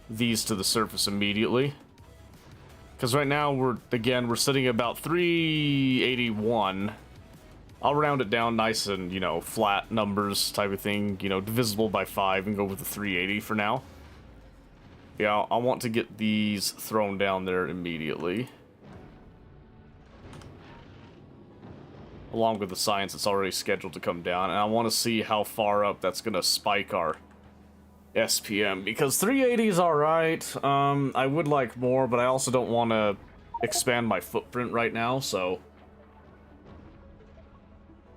these to the surface immediately. Because right now we're sitting at about 381. I'll round it down nice and, you know, flat numbers type of thing, you know, divisible by 5 and go with the 380 for now. Yeah, I want to get these thrown down there immediately. Along with the science that's already scheduled to come down, and I want to see how far up that's going to spike our SPM, because 380 is alright. I would like more, but I also don't want to expand my footprint right now, so...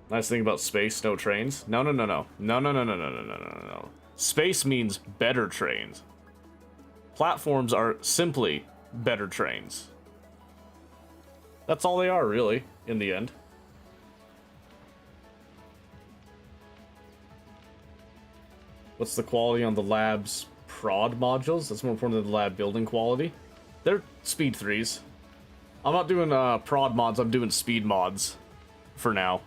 Nice thing about space, no trains. No. Space means better trains. Platforms are simply better trains. That's all they are, really, in the end. What's the quality on the lab's prod modules? That's more important than the lab building quality. They're speed 3s. I'm not doing prod mods, I'm doing speed mods for now.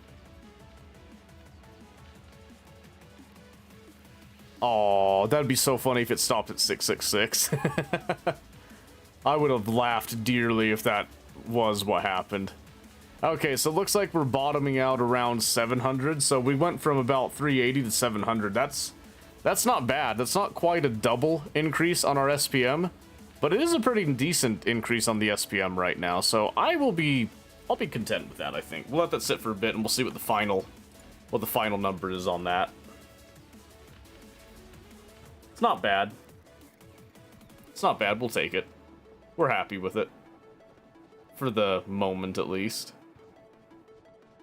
Oh, that'd be so funny if it stopped at 666. I would have laughed dearly if that was what happened. Okay, so it looks like we're bottoming out around 700, so we went from about 380 to 700. That's not bad. That's not quite a double increase on our SPM, but it is a pretty decent increase on the SPM right now, so I'll be content with that, I think. We'll let that sit for a bit and we'll see what the final number is on that. It's not bad. It's not bad, we'll take it. We're happy with it. For the moment, at least.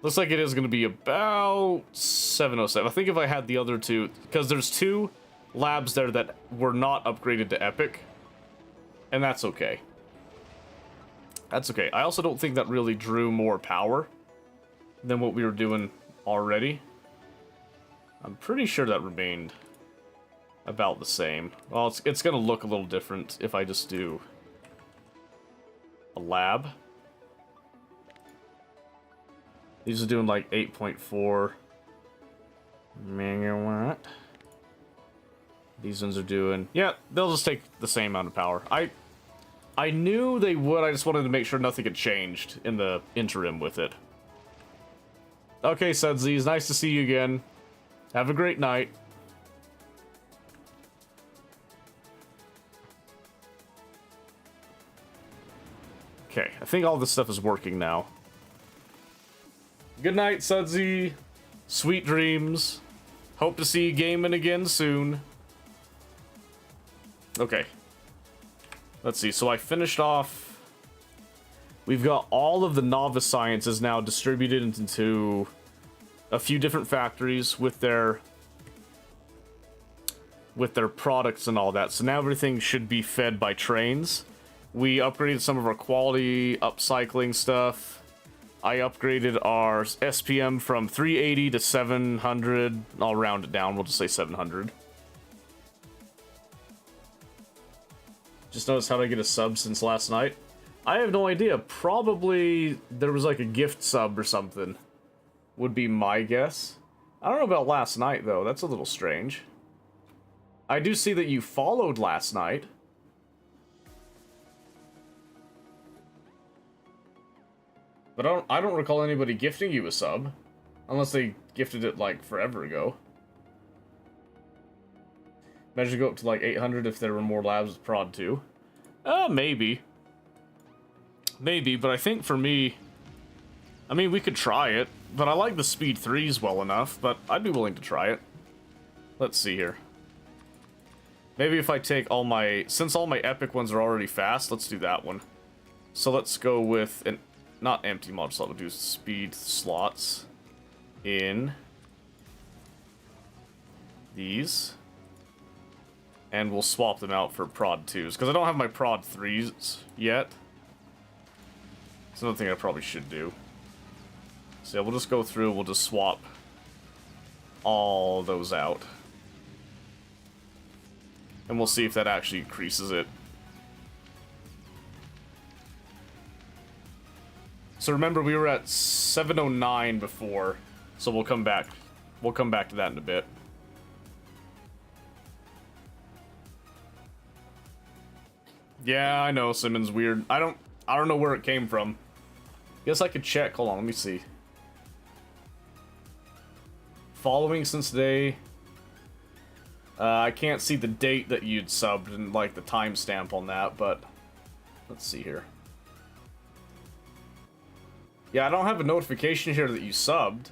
Looks like it is going to be about 707. I think if I had the other two, because there's 2 labs there that were not upgraded to Epic, and that's okay. That's okay. I also don't think that really drew more power than what we were doing already. I'm pretty sure that remained about the same. Well, it's going to look a little different if I just do a lab. These are doing like 8.4 megawatt. These ones are doing... Yeah, they'll just take the same amount of power. I knew they would, I just wanted to make sure nothing had changed in the interim with it. Okay, Sudzies, nice to see you again. Have a great night. Okay, I think all this stuff is working now. Good night, Sudsy. Sweet dreams. Hope to see you gaming again soon. Okay. Let's see, so I finished off... We've got all of the novice sciences now distributed into a few different factories with their products and all that. So now everything should be fed by trains. We upgraded some of our quality upcycling stuff. I upgraded our SPM from 380 to 700. I'll round it down. We'll just say 700. Just noticed how to get a sub since last night. I have no idea. Probably there was like a gift sub or something. Would be my guess. I don't know about last night, though. That's a little strange. I do see that you followed last night. But I don't recall anybody gifting you a sub. Unless they gifted it, like, forever ago. Imagine go up to, like, 800 if there were more labs with Prod 2. Maybe. Maybe, but I think for me... I mean, we could try it. But I like the Speed 3s well enough, but I'd be willing to try it. Let's see here. Maybe if I take all my... Since all my epic ones are already fast, let's do that one. So let's go with an... Not empty mod slot, we'll do speed slots in these. And we'll swap them out for prod 2s, because I don't have my prod 3s yet. It's another thing I probably should do. So yeah, we'll just go through, we'll just swap all those out. And we'll see if that actually increases it. So remember, we were at 709 before, so we'll come back. We'll come back to that in a bit. Yeah, I know, Simmons weird. I don't know where it came from. Guess I could check. Hold on, let me see. Following since today. I can't see the date that you'd subbed and like the timestamp on that, but let's see here. Yeah, I don't have a notification here that you subbed.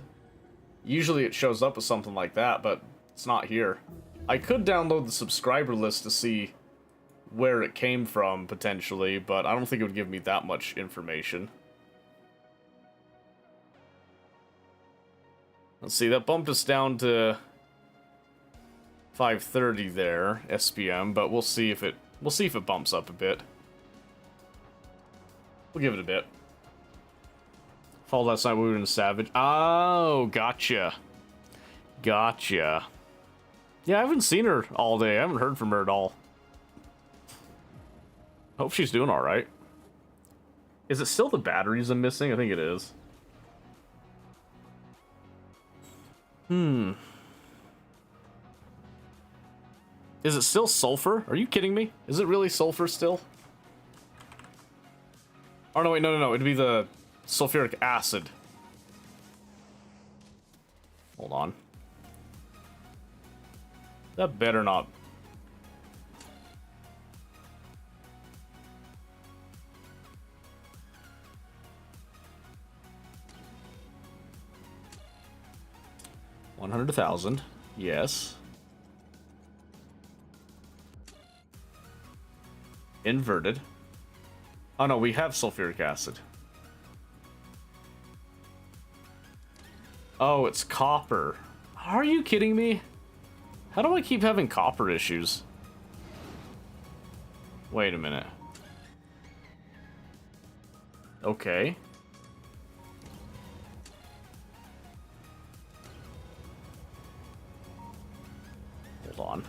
Usually it shows up with something like that, but it's not here. I could download the subscriber list to see where it came from, potentially, but I don't think it would give me that much information. Let's see, that bumped us down to 530 there, SPM, but we'll see if it bumps up a bit. We'll give it a bit. Fall last night, we were in Savage. Oh, gotcha. Gotcha. Yeah, I haven't seen her all day. I haven't heard from her at all. Hope she's doing alright. Is it still the batteries I'm missing? I think it is. Is it still sulfur? Are you kidding me? Is it really sulfur still? Oh, no, wait, no. It'd be the sulfuric acid. Hold on. That better not. $100,000. Yes. Inverted. Oh no, we have sulfuric acid. Oh, it's copper. Are you kidding me? How do I keep having copper issues? Wait a minute. Okay. Hold on.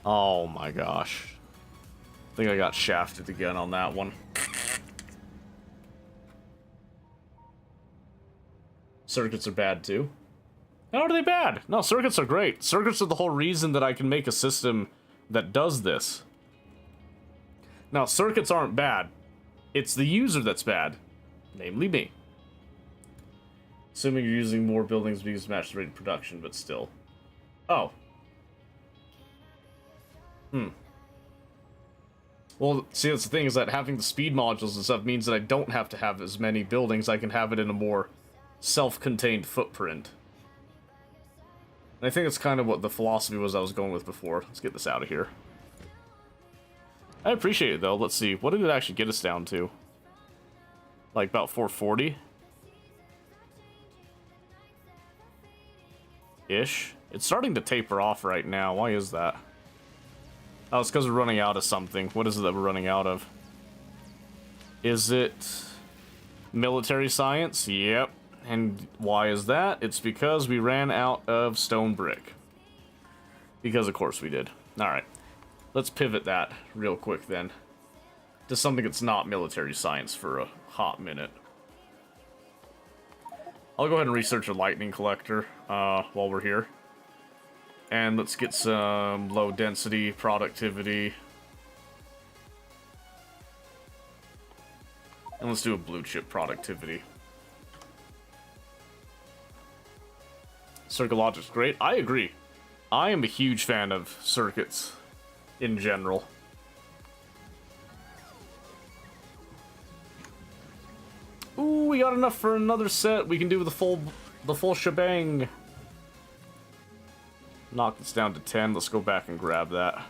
Oh my gosh. I think I got shafted again on that one. Circuits are bad too. How are they bad? No, circuits are great. Circuits are the whole reason that I can make a system that does this. Now, circuits aren't bad. It's the user that's bad. Namely me. Assuming you're using more buildings to use match the rate of production, but still. Oh. Well, see, that's the thing, is that having the speed modules and stuff means that I don't have to have as many buildings. I can have it in a more self-contained footprint. And I think that's kind of what the philosophy was I was going with before. Let's get this out of here. I appreciate it, though. Let's see. What did it actually get us down to? Like, about 440-ish? It's starting to taper off right now. Why is that? Oh, it's because we're running out of something. What is it that we're running out of? Is it military science? Yep. And why is that? It's because we ran out of stone brick. Because of course we did. Alright. Let's pivot that real quick then. To something that's not military science for a hot minute. I'll go ahead and research a lightning collector while we're here. And let's get some low density productivity. And let's do a blue chip productivity. Circuit logic's great. I agree. I am a huge fan of circuits in general. Ooh, we got enough for another set. We can do the full shebang. Knock this down to 10. Let's go back and grab that.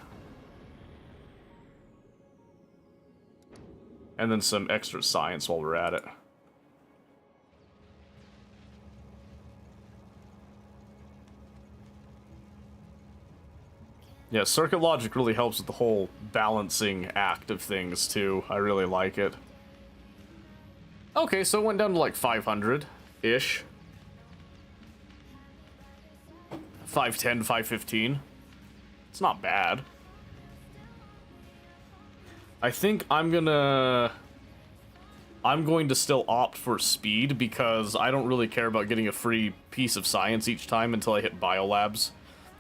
And then some extra science while we're at it. Yeah, circuit logic really helps with the whole balancing act of things, too. I really like it. Okay, so it went down to like 500-ish. 510, 515. It's not bad. I think I'm going to still opt for speed because I don't really care about getting a free piece of science each time until I hit biolabs.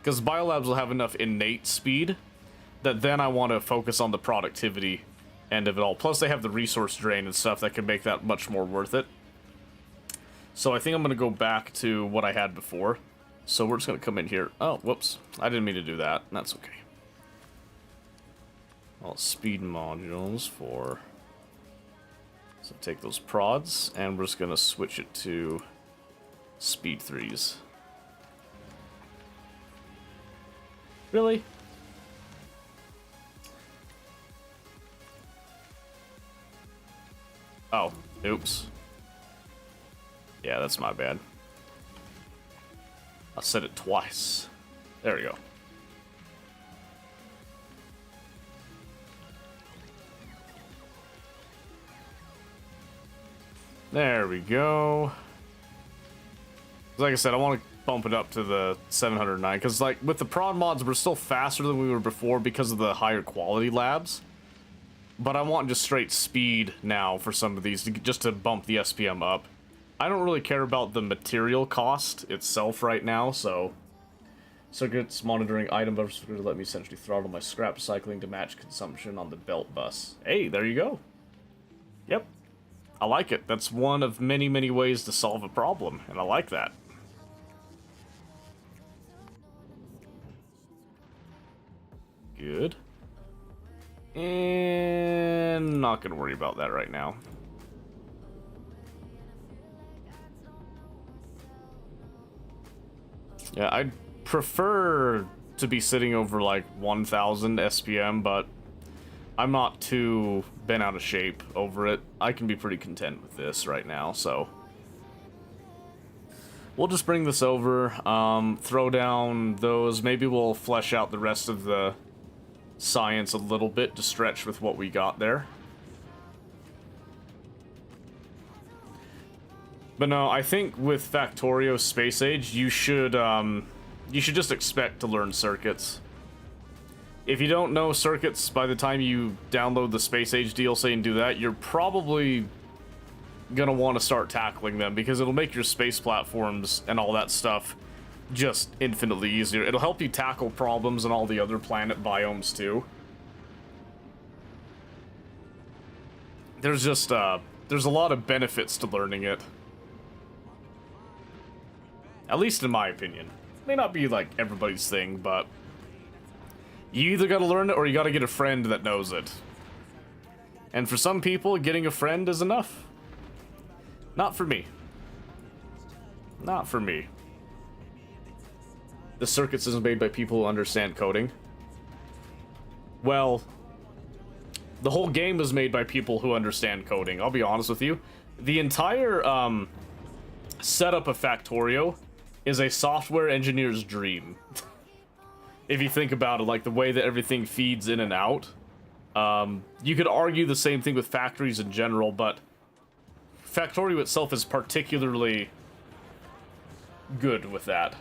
Because biolabs will have enough innate speed that then I want to focus on the productivity end of it all. Plus they have the resource drain and stuff that can make that much more worth it. So I think I'm going to go back to what I had before. So we're just going to come in here. Oh, whoops. I didn't mean to do that. That's okay. Well, speed modules for... So take those prods, and we're just going to switch it to speed 3s. Really? Oh, oops. Yeah, that's my bad. I said it twice. There we go. There we go. Like I said, I want to bump it up to the 709 because, like, with the prod mods, we're still faster than we were before because of the higher quality labs. But I want just straight speed now for some of these, just to bump the SPM up. I don't really care about the material cost itself right now, so... Circuits monitoring item buffers to let me essentially throttle my scrap cycling to match consumption on the belt bus. Hey, there you go. Yep. I like it. That's one of many, many ways to solve a problem, and I like that. Good. And not gonna worry about that right now. Yeah, I'd prefer to be sitting over like 1000 SPM, but I'm not too bent out of shape over it. I can be pretty content with this right now, so we'll just bring this over, throw down those. Maybe we'll flesh out the rest of the science a little bit to stretch with what we got there. But no, I think with Factorio Space Age, you should just expect to learn circuits. If you don't know circuits by the time you download the Space Age DLC and do that, you're probably gonna want to start tackling them because it'll make your space platforms and all that stuff just infinitely easier. It'll help you tackle problems in all the other planet biomes too. There's just there's a lot of benefits to learning it. At least in my opinion. May not be like everybody's thing, but you either gotta learn it or you gotta get a friend that knows it. And for some people, getting a friend is enough. Not for me. Not for me. The circuits is made by people who understand coding. Well, the whole game is made by people who understand coding, I'll be honest with you. The entire setup of Factorio is a software engineer's dream. If you think about it, like the way that everything feeds in and out. You could argue the same thing with factories in general, but Factorio itself is particularly good with that.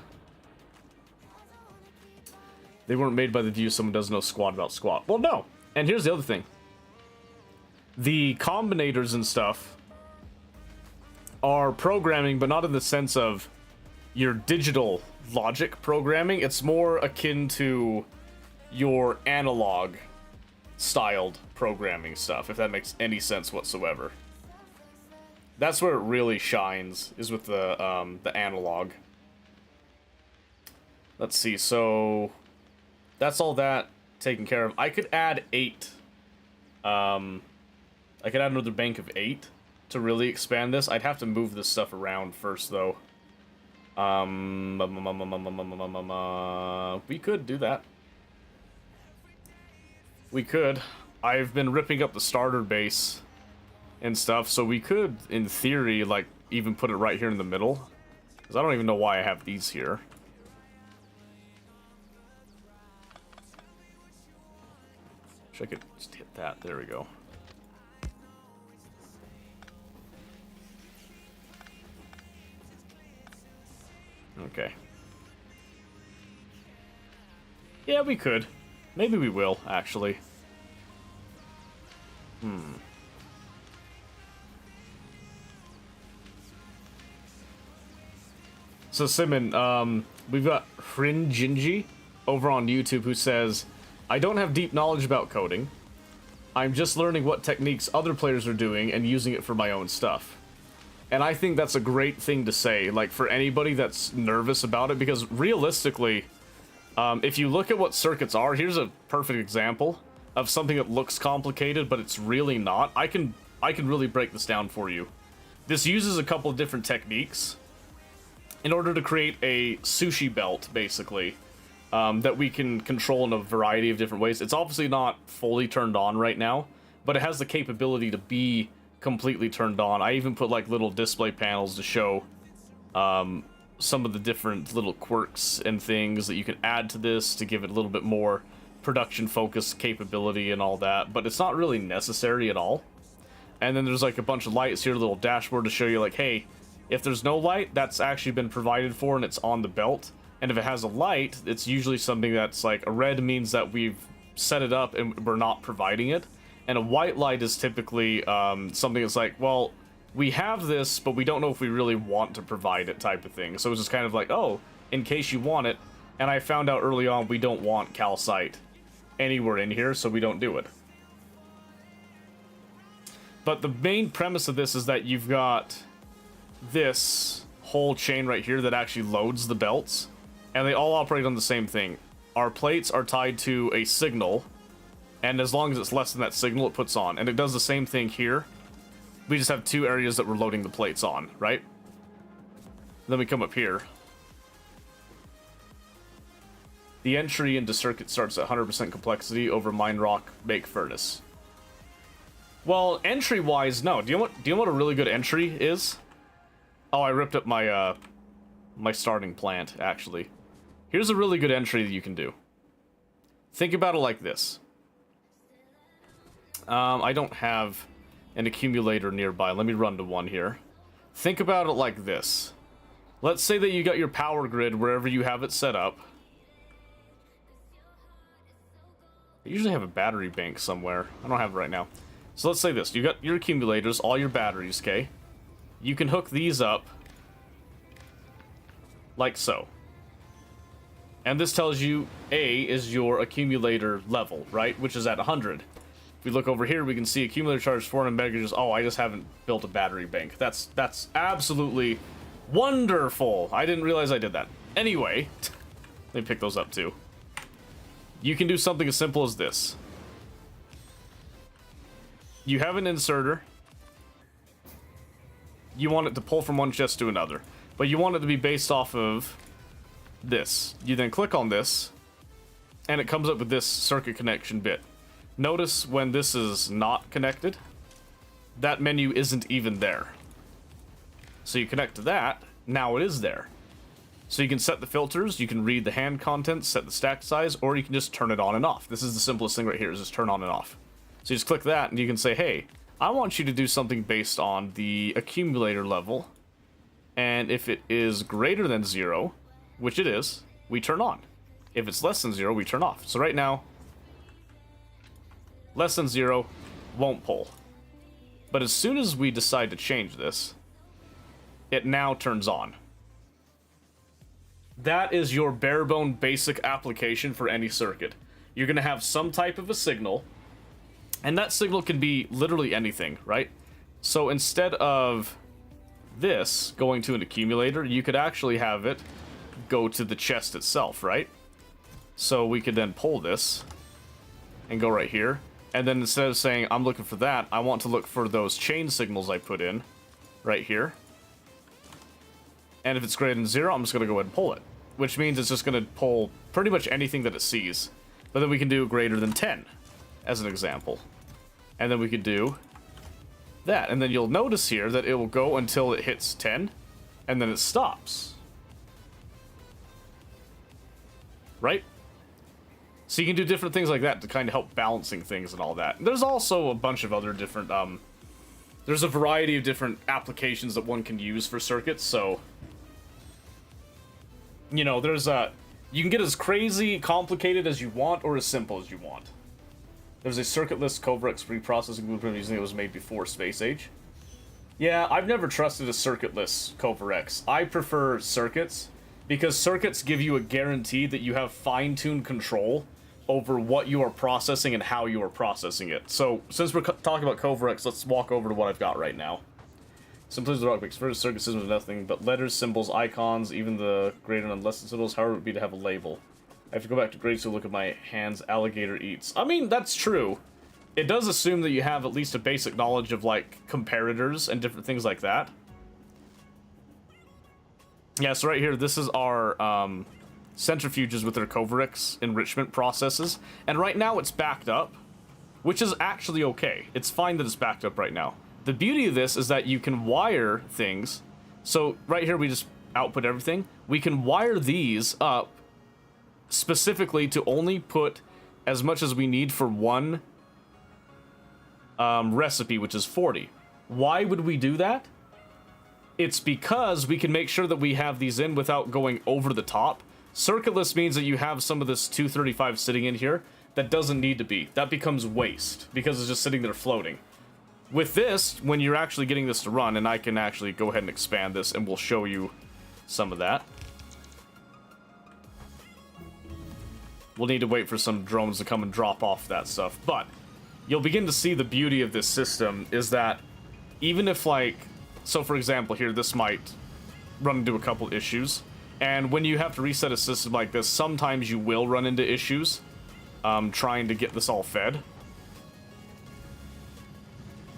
They weren't made by the view someone doesn't know squat about squat. Well, no. And here's the other thing. The combinators and stuff are programming, but not in the sense of your digital logic programming. It's more akin to your analog styled programming stuff, if that makes any sense whatsoever. That's where it really shines, is with the analog. Let's see, so that's all that taken care of. I could add 8. I could add another bank of 8 to really expand this. I'd have to move this stuff around first, though. We could do that. We could. I've been ripping up the starter base and stuff, so we could, in theory, like, even put it right here in the middle. Because I don't even know why I have these here. Wish I could just hit that. There we go. Okay. Yeah, we could. Maybe we will, actually. So, Simon, we've got Fringinji over on YouTube who says, I don't have deep knowledge about coding. I'm just learning what techniques other players are doing and using it for my own stuff. And I think that's a great thing to say, like, for anybody that's nervous about it, because realistically, if you look at what circuits are, here's a perfect example of something that looks complicated, but it's really not. I can really break this down for you. This uses a couple of different techniques in order to create a sushi belt, basically, that we can control in a variety of different ways. It's obviously not fully turned on right now, but it has the capability to be completely turned on. I even put like little display panels to show some of the different little quirks and things that you can add to this to give it a little bit more production focused capability and all that, but it's not really necessary at all. And then there's like a bunch of lights here, a little dashboard to show you like, hey, if there's no light, that's actually been provided for and it's on the belt. And if it has a light, it's usually something that's like a red means that we've set it up and we're not providing it. And a white light is typically something that's like, well, we have this, but we don't know if we really want to provide it type of thing. So it's just kind of like, oh, in case you want it. And I found out early on we don't want calcite anywhere in here, so we don't do it. But the main premise of this is that you've got this whole chain right here that actually loads the belts. And they all operate on the same thing. Our plates are tied to a signal, and as long as it's less than that signal, it puts on. And it does the same thing here. We just have two areas that we're loading the plates on, right? Then we come up here. The entry into circuit starts at 100% complexity over mine rock make furnace. Well, entry-wise, no. Do you know what a really good entry is? Oh, I ripped up my my starting plant, actually. Here's a really good entry that you can do. Think about it like this. I don't have an accumulator nearby. Let me run to one here. Think about it like this. Let's say that you got your power grid wherever you have it set up. I usually have a battery bank somewhere. I don't have it right now. So let's say this. You got your accumulators, all your batteries, okay? You can hook these up like so. And this tells you A is your accumulator level, right? Which is at 100. If we look over here, we can see accumulator charge 400 megajoules. Oh, I just haven't built a battery bank. That's absolutely Wonderful! I didn't realize I did that. Anyway, let me pick those up too. You can do something as simple as this. You have an inserter. You want it to pull from one chest to another. But you want it to be based off of this. You then click on this, and it comes up with this circuit connection bit. Notice when this is not connected, that menu isn't even there. So you connect to that, now it is there. So you can set the filters, you can read the hand contents, set the stack size, or you can just turn it on and off. This is the simplest thing right here, is just turn on and off. So you just click that, and you can say, hey, I want you to do something based on the accumulator level, and if it is greater than 0, which it is, we turn on. If it's less than 0, we turn off. So right now, less than 0 won't pull. But as soon as we decide to change this, it now turns on. That is your bare-bone basic application for any circuit. You're going to have some type of a signal, and that signal can be literally anything, right? So instead of this going to an accumulator, you could actually have it go to the chest itself, right? So we could then pull this and go right here. And then instead of saying, I'm looking for that, I want to look for those chain signals I put in right here. And if it's greater than 0, I'm just going to go ahead and pull it. Which means it's just going to pull pretty much anything that it sees. But then we can do greater than 10, as an example. And then we could do that. And then you'll notice here that it will go until it hits 10, and then it stops. Right? So you can do different things like that to kind of help balancing things and all that. There's also a bunch of other different, there's a variety of different applications that one can use for circuits, so... You know, there's you can get as crazy complicated as you want, or as simple as you want. There's a circuitless Covrex preprocessing blueprint using it was made before Space Age. Yeah, I've never trusted a circuitless Covrex. I prefer circuits, because circuits give you a guarantee that you have fine-tuned control over what you are processing and how you are processing it. So, since we're talking about Covrex, let's walk over to what I've got right now. Simplicity of the rock makes first circuit system is nothing but letters, symbols, icons, even the greater and less than symbols, however it would be to have a label. I have to go back to grade school to look at my hands, alligator eats. I mean, that's true. It does assume that you have at least a basic knowledge of, like, comparators and different things like that. Yeah, so right here, this is our centrifuges with their Covrex enrichment processes. And right now it's backed up, which is actually okay. It's fine that it's backed up right now. The beauty of this is that you can wire things. So right here we just output everything. We can wire these up specifically to only put as much as we need for one recipe, which is 40. Why would we do that? It's because we can make sure that we have these in without going over the top. Circuitless means that you have some of this 235 sitting in here that doesn't need to be. That becomes waste because it's just sitting there floating. With this, when you're actually getting this to run, and I can actually go ahead and expand this and we'll show you some of that. We'll need to wait for some drones to come and drop off that stuff, but you'll begin to see the beauty of this system is that even if, like, so for example here, this might run into a couple issues, and when you have to reset a system like this, sometimes you will run into issues trying to get this all fed.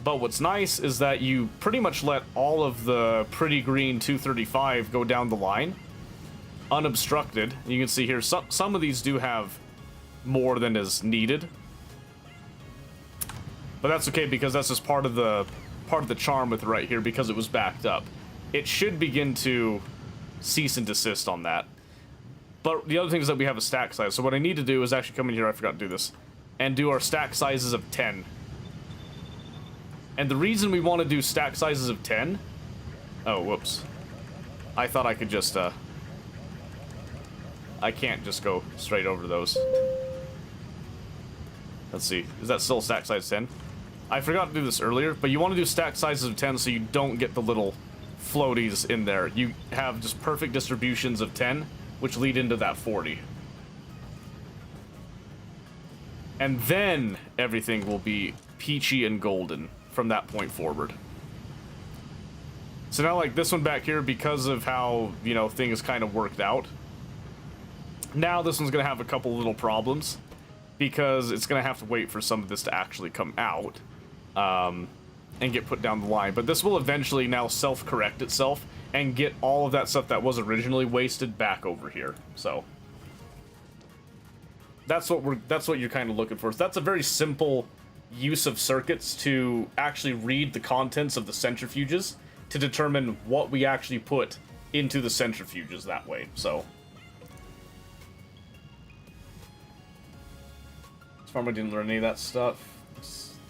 But what's nice is that you pretty much let all of the pretty green 235 go down the line, unobstructed. You can see here, some of these do have more than is needed. But that's okay, because that's just part of the charm with it right here, because it was backed up. It should begin to cease and desist on that. But the other thing is that we have a stack size. So what I need to do is actually come in here, I forgot to do this, and do our stack sizes of 10. And the reason we want to do stack sizes of 10... Oh, whoops. I thought I could just, I can't just go straight over those. Let's see. Is that still stack size 10? I forgot to do this earlier, but you want to do stack sizes of 10 so you don't get the little floaties in there. You have just perfect distributions of 10, which lead into that 40. And then everything will be peachy and golden from that point forward. So now, like, this one back here, because of how, you know, things kind of worked out, now this one's going to have a couple little problems, because it's going to have to wait for some of this to actually come out, and get put down the line. But this will eventually now self-correct itself, and get all of that stuff that was originally wasted back over here. So that's what you're kind of looking for. So that's a very simple use of circuits to actually read the contents of the centrifuges to determine what we actually put into the centrifuges that way. So as far as I didn't learn any of that stuff.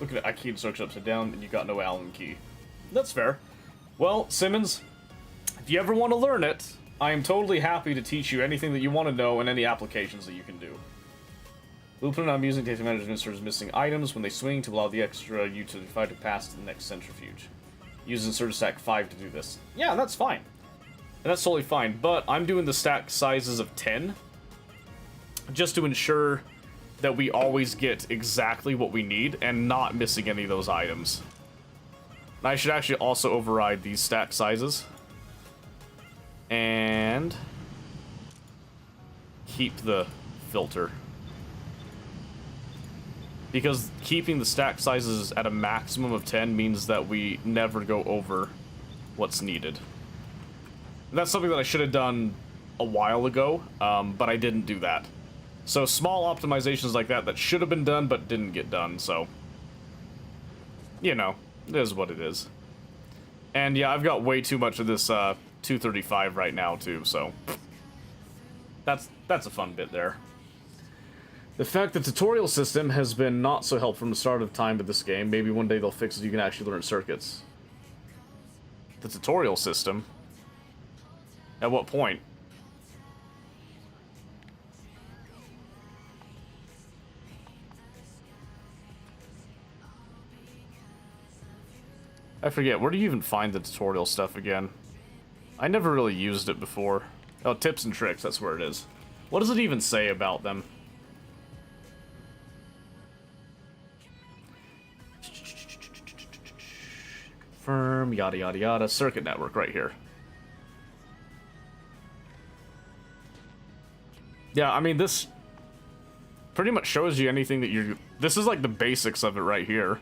Look at it, I keyed the circuit upside down and you got no Allen key. That's fair. Well, Simmons, if you ever want to learn it, I am totally happy to teach you anything that you want to know and any applications that you can do. Blueprint I'm using takes advantage of inserters missing items when they swing to allow the extra utility 5 to pass to the next centrifuge. Use inserter stack 5 to do this. Yeah, that's fine. And that's totally fine, but I'm doing the stack sizes of 10 just to ensure that we always get exactly what we need and not missing any of those items. I should actually also override these stack sizes and keep the filter, because keeping the stack sizes at a maximum of 10 means that we never go over what's needed. And that's something that I should have done a while ago, but I didn't do that. So small optimizations like that should have been done but didn't get done, so you know, it is what it is. And yeah, I've got way too much of this 235 right now too, so that's a fun bit there. The fact the tutorial system has been not so helpful from the start of time with this game. Maybe one day they'll fix it, you can actually learn circuits. The tutorial system? At what point? I forget, where do you even find the tutorial stuff again? I never really used it before. Oh, tips and tricks, that's where it is. What does it even say about them? Confirm, yada yada yada, circuit network right here. Yeah, I mean, this pretty much shows you anything that you're... This is like the basics of it right here.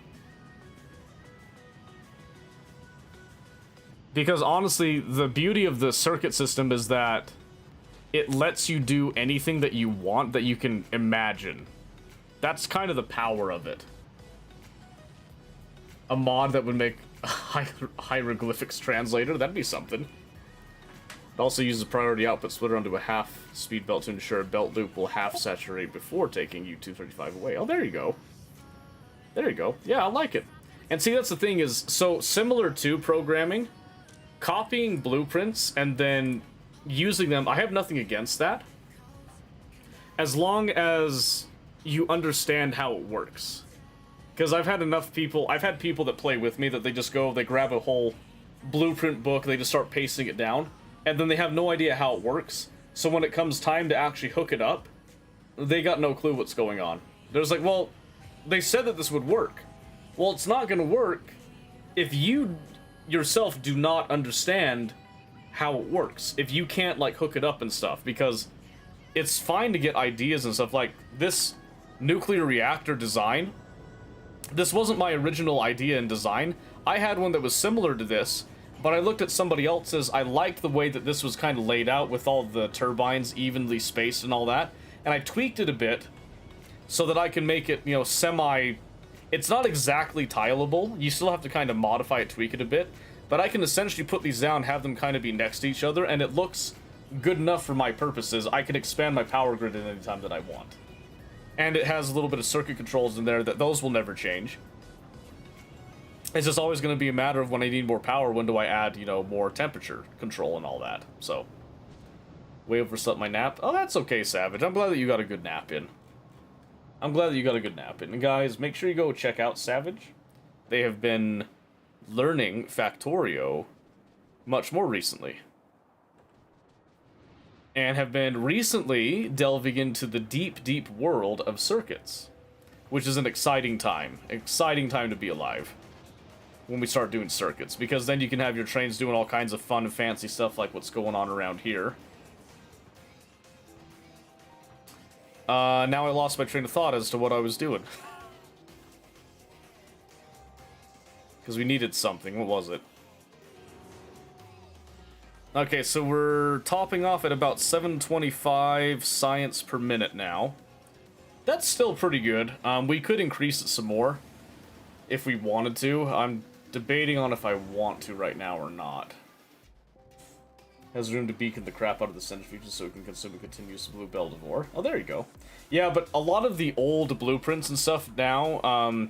Because honestly, the beauty of the circuit system is that it lets you do anything that you want that you can imagine. That's kind of the power of it. A mod that would make a hieroglyphics translator, that'd be something. It also uses a priority output splitter onto a half speed belt to ensure a belt loop will half saturate before taking U235 away. Oh, there you go. There you go. Yeah, I like it. And see, that's the thing is, so similar to programming, copying blueprints and then using them, I have nothing against that. As long as you understand how it works. Because I've had enough people, I've had people that play with me that they just go, they grab a whole blueprint book, they just start pasting it down, and then they have no idea how it works. So when it comes time to actually hook it up, they got no clue what's going on. They're just like, well, they said that this would work. Well, it's not going to work if you yourself do not understand how it works. If you can't, like, hook it up and stuff, because it's fine to get ideas and stuff. Like, this nuclear reactor design, this wasn't my original idea in design. I had one that was similar to this, but I looked at somebody else's. I liked the way that this was kind of laid out with all the turbines evenly spaced and all that, and I tweaked it a bit so that I can make it, you know, semi... It's not exactly tileable. You still have to kind of modify it, tweak it a bit, but I can essentially put these down, have them kind of be next to each other, and it looks good enough for my purposes. I can expand my power grid at any time that I want. And it has a little bit of circuit controls in there that those will never change. It's just always going to be a matter of when I need more power, when do I add, you know, more temperature control and all that. So, way overslept my nap. Oh, that's okay, Savage. I'm glad that you got a good nap in. I'm glad that you got a good nap in. And guys, make sure you go check out Savage. They have been learning Factorio much more recently. And have been recently delving into the deep, deep world of circuits. Which is an exciting time. Exciting time to be alive. when we start doing circuits, because then you can have your trains doing all kinds of fun and fancy stuff like what's going on around here. Now I lost my train of thought as to what I was doing. Because we needed something. What was it? Okay, so we're topping off at about 725 science per minute now. That's still pretty good. We could increase it some more if we wanted to. I'm debating on if I want to right now or not. Has room to beacon the crap out of the centrifuges so it can consume a continuous blue belt of ore. Oh, there you go. Yeah, but a lot of the old blueprints and stuff now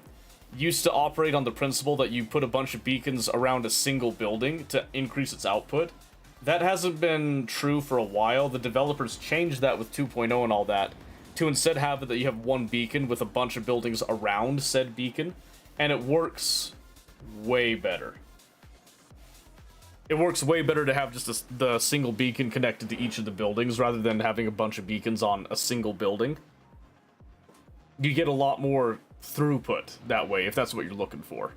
used to operate on the principle that you put a bunch of beacons around a single building to increase its output. That hasn't been true for a while. The developers changed that with 2.0 and all that to instead have it that you have one beacon with a bunch of buildings around said beacon, and it works way better. It works way better to have just the single beacon connected to each of the buildings rather than having a bunch of beacons on a single building. You get a lot more throughput that way, if that's what you're looking for.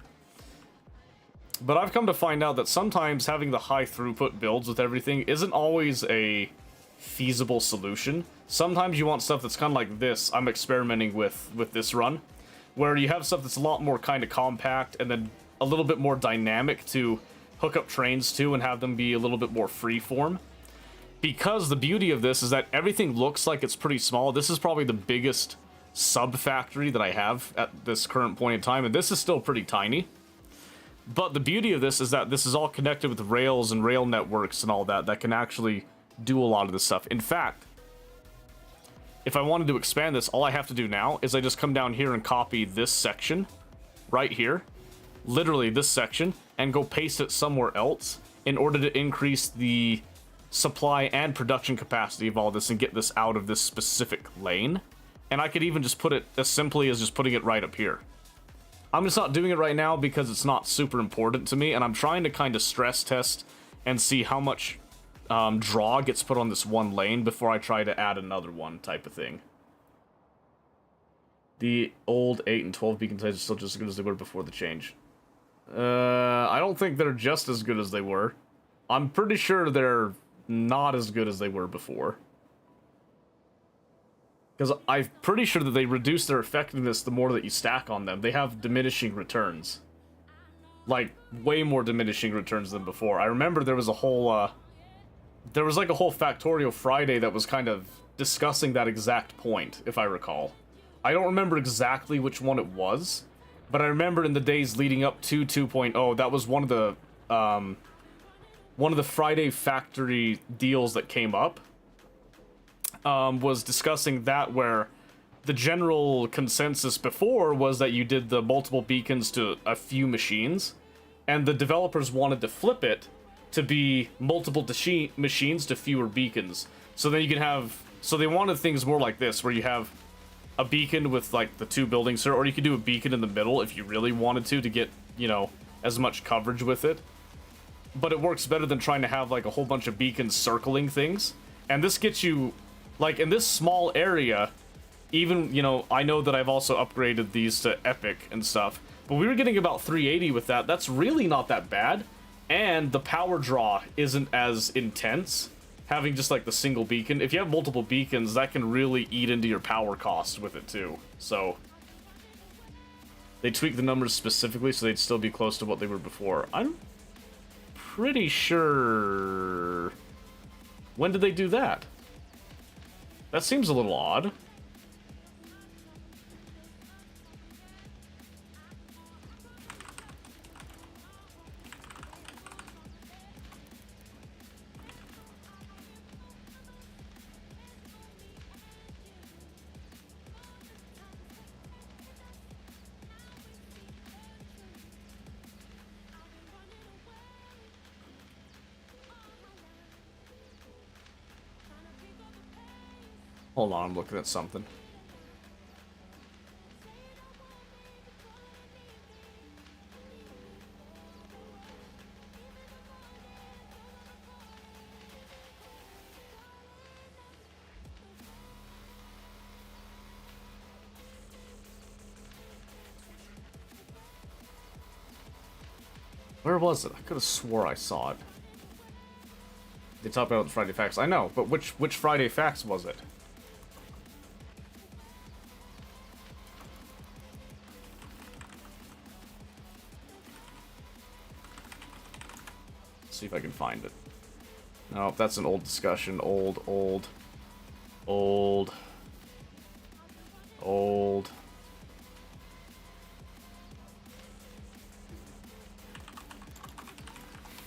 But I've come to find out that sometimes having the high throughput builds with everything isn't always a feasible solution. Sometimes you want stuff that's kind of like this I'm experimenting with this run, where you have stuff that's a lot more kind of compact and then a little bit more dynamic to hook up trains to and have them be a little bit more freeform. Because the beauty of this is that everything looks like it's pretty small. This is probably the biggest sub-factory that I have at this current point in time, and this is still pretty tiny. But the beauty of this is that this is all connected with rails and rail networks and all that can actually do a lot of this stuff. In fact, if I wanted to expand this, all I have to do now is I just come down here and copy this section right here, literally this section, and go paste it somewhere else in order to increase the supply and production capacity of all this and get this out of this specific lane. And I could even just put it as simply as just putting it right up here. I'm just not doing it right now because it's not super important to me, and I'm trying to kind of stress test and see how much draw gets put on this one lane before I try to add another one type of thing. The old 8 and 12 beacon sites are still just as good as they were before the change. I don't think they're just as good as they were. I'm pretty sure they're not as good as they were before. Because I'm pretty sure that they reduce their effectiveness the more that you stack on them. They have diminishing returns. Like, way more diminishing returns than before. I remember there was a whole, there was like a whole Factorio Friday that was kind of discussing that exact point, if I recall. I don't remember exactly which one it was, but I remember in the days leading up to 2.0, that was one of the Friday factory deals that came up. Was discussing that, where the general consensus before was that you did the multiple beacons to a few machines, and the developers wanted to flip it to be multiple machines to fewer beacons. So then you can have, so they wanted things more like this, where you have a beacon with like the two buildings here, or you could do a beacon in the middle if you really wanted to get, you know, as much coverage with it. But it works better than trying to have like a whole bunch of beacons circling things. And this gets you, like, in this small area, even, you know, I know that I've also upgraded these to Epic and stuff, but we were getting about 380 with that. That's really not that bad, and the power draw isn't as intense, having just, like, the single beacon. If you have multiple beacons, that can really eat into your power costs with it, too. So, they tweaked the numbers specifically so they'd still be close to what they were before. I'm pretty sure... When did they do that? That seems a little odd. Hold on, I'm looking at something. Where was it? I could have swore I saw it. They talked about the Friday Facts. I know, but which Friday Facts was it? Let's see if I can find it. No, that's an old discussion. Old.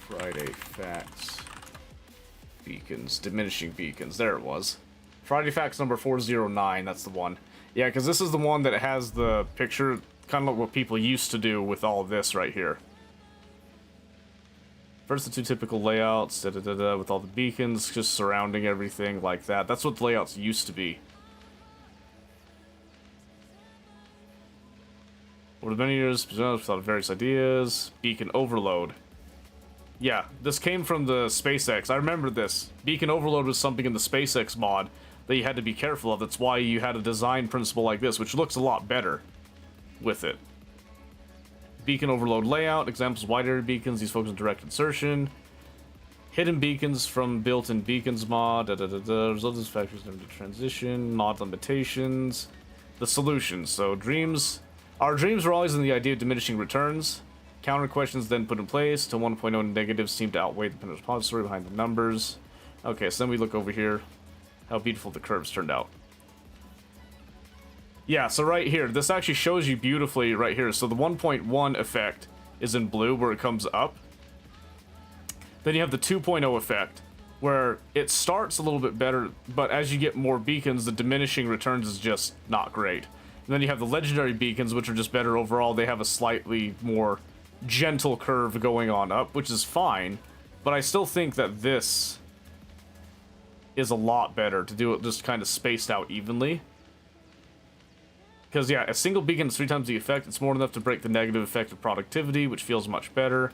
Friday Facts. Beacons. Diminishing beacons. There it was. Friday Facts number 409. That's the one. Yeah, because this is the one that has the picture, kind of like what people used to do with all of this right here. First, the two typical layouts, with all the beacons just surrounding everything like that. That's what the layouts used to be. Over the many years, thought of various ideas. Beacon overload. Yeah, this came from the SpaceX. I remember this. Beacon overload was something in the SpaceX mod that you had to be careful of. That's why you had a design principle like this, which looks a lot better with it. Beacon overload layout, examples wide area beacons, these focus on direct insertion. Hidden beacons from built-in beacons mod, Result of factors never transition, mod limitations. The solutions, so dreams. Our dreams were always in the idea of diminishing returns. Counter questions then put in place to 1.0 negatives seem to outweigh the repository behind the numbers. Okay, so then we look over here. How beautiful the curves turned out. Yeah, so right here, this actually shows you beautifully right here. So the 1.1 effect is in blue, where it comes up. Then you have the 2.0 effect, where it starts a little bit better, but as you get more beacons, the diminishing returns is just not great. And then you have the legendary beacons, which are just better overall. They have a slightly more gentle curve going on up, which is fine, but I still think that this is a lot better to do it just kind of spaced out evenly. Because, yeah, a single beacon is 3 times the effect. It's more than enough to break the negative effect of productivity, which feels much better.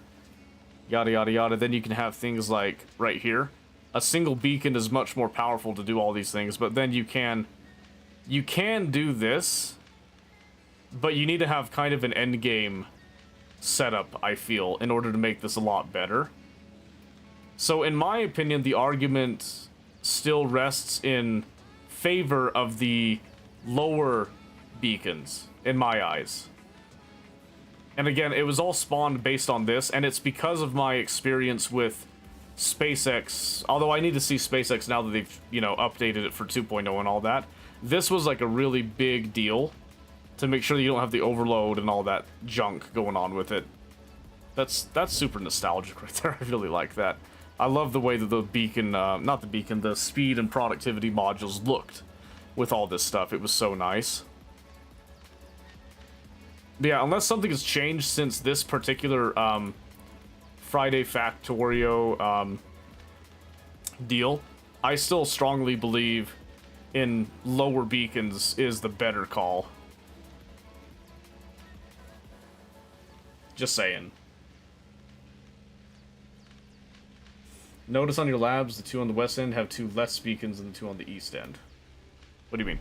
Yada, yada, yada. Then you can have things like, right here. A single beacon is much more powerful to do all these things, but then you can do this, but you need to have kind of an endgame setup, I feel, in order to make this a lot better. So, in my opinion, the argument still rests in favor of the lower beacons, in my eyes. And again, it was all spawned based on this, and it's because of my experience with SpaceX, although I need to see SpaceX now that they've, you know, updated it for 2.0 and all that. This was like a really big deal to make sure that you don't have the overload and all that junk going on with it. That's super nostalgic right there. I really like that. I love the way that the beacon, not the beacon, the speed and productivity modules looked with all this stuff. It was so nice. But yeah, unless something has changed since this particular Friday Factorio deal, I still strongly believe in lower beacons is the better call. Just saying. Notice on your labs, the 2 on the west end have 2 less beacons than the 2 on the east end. What do you mean?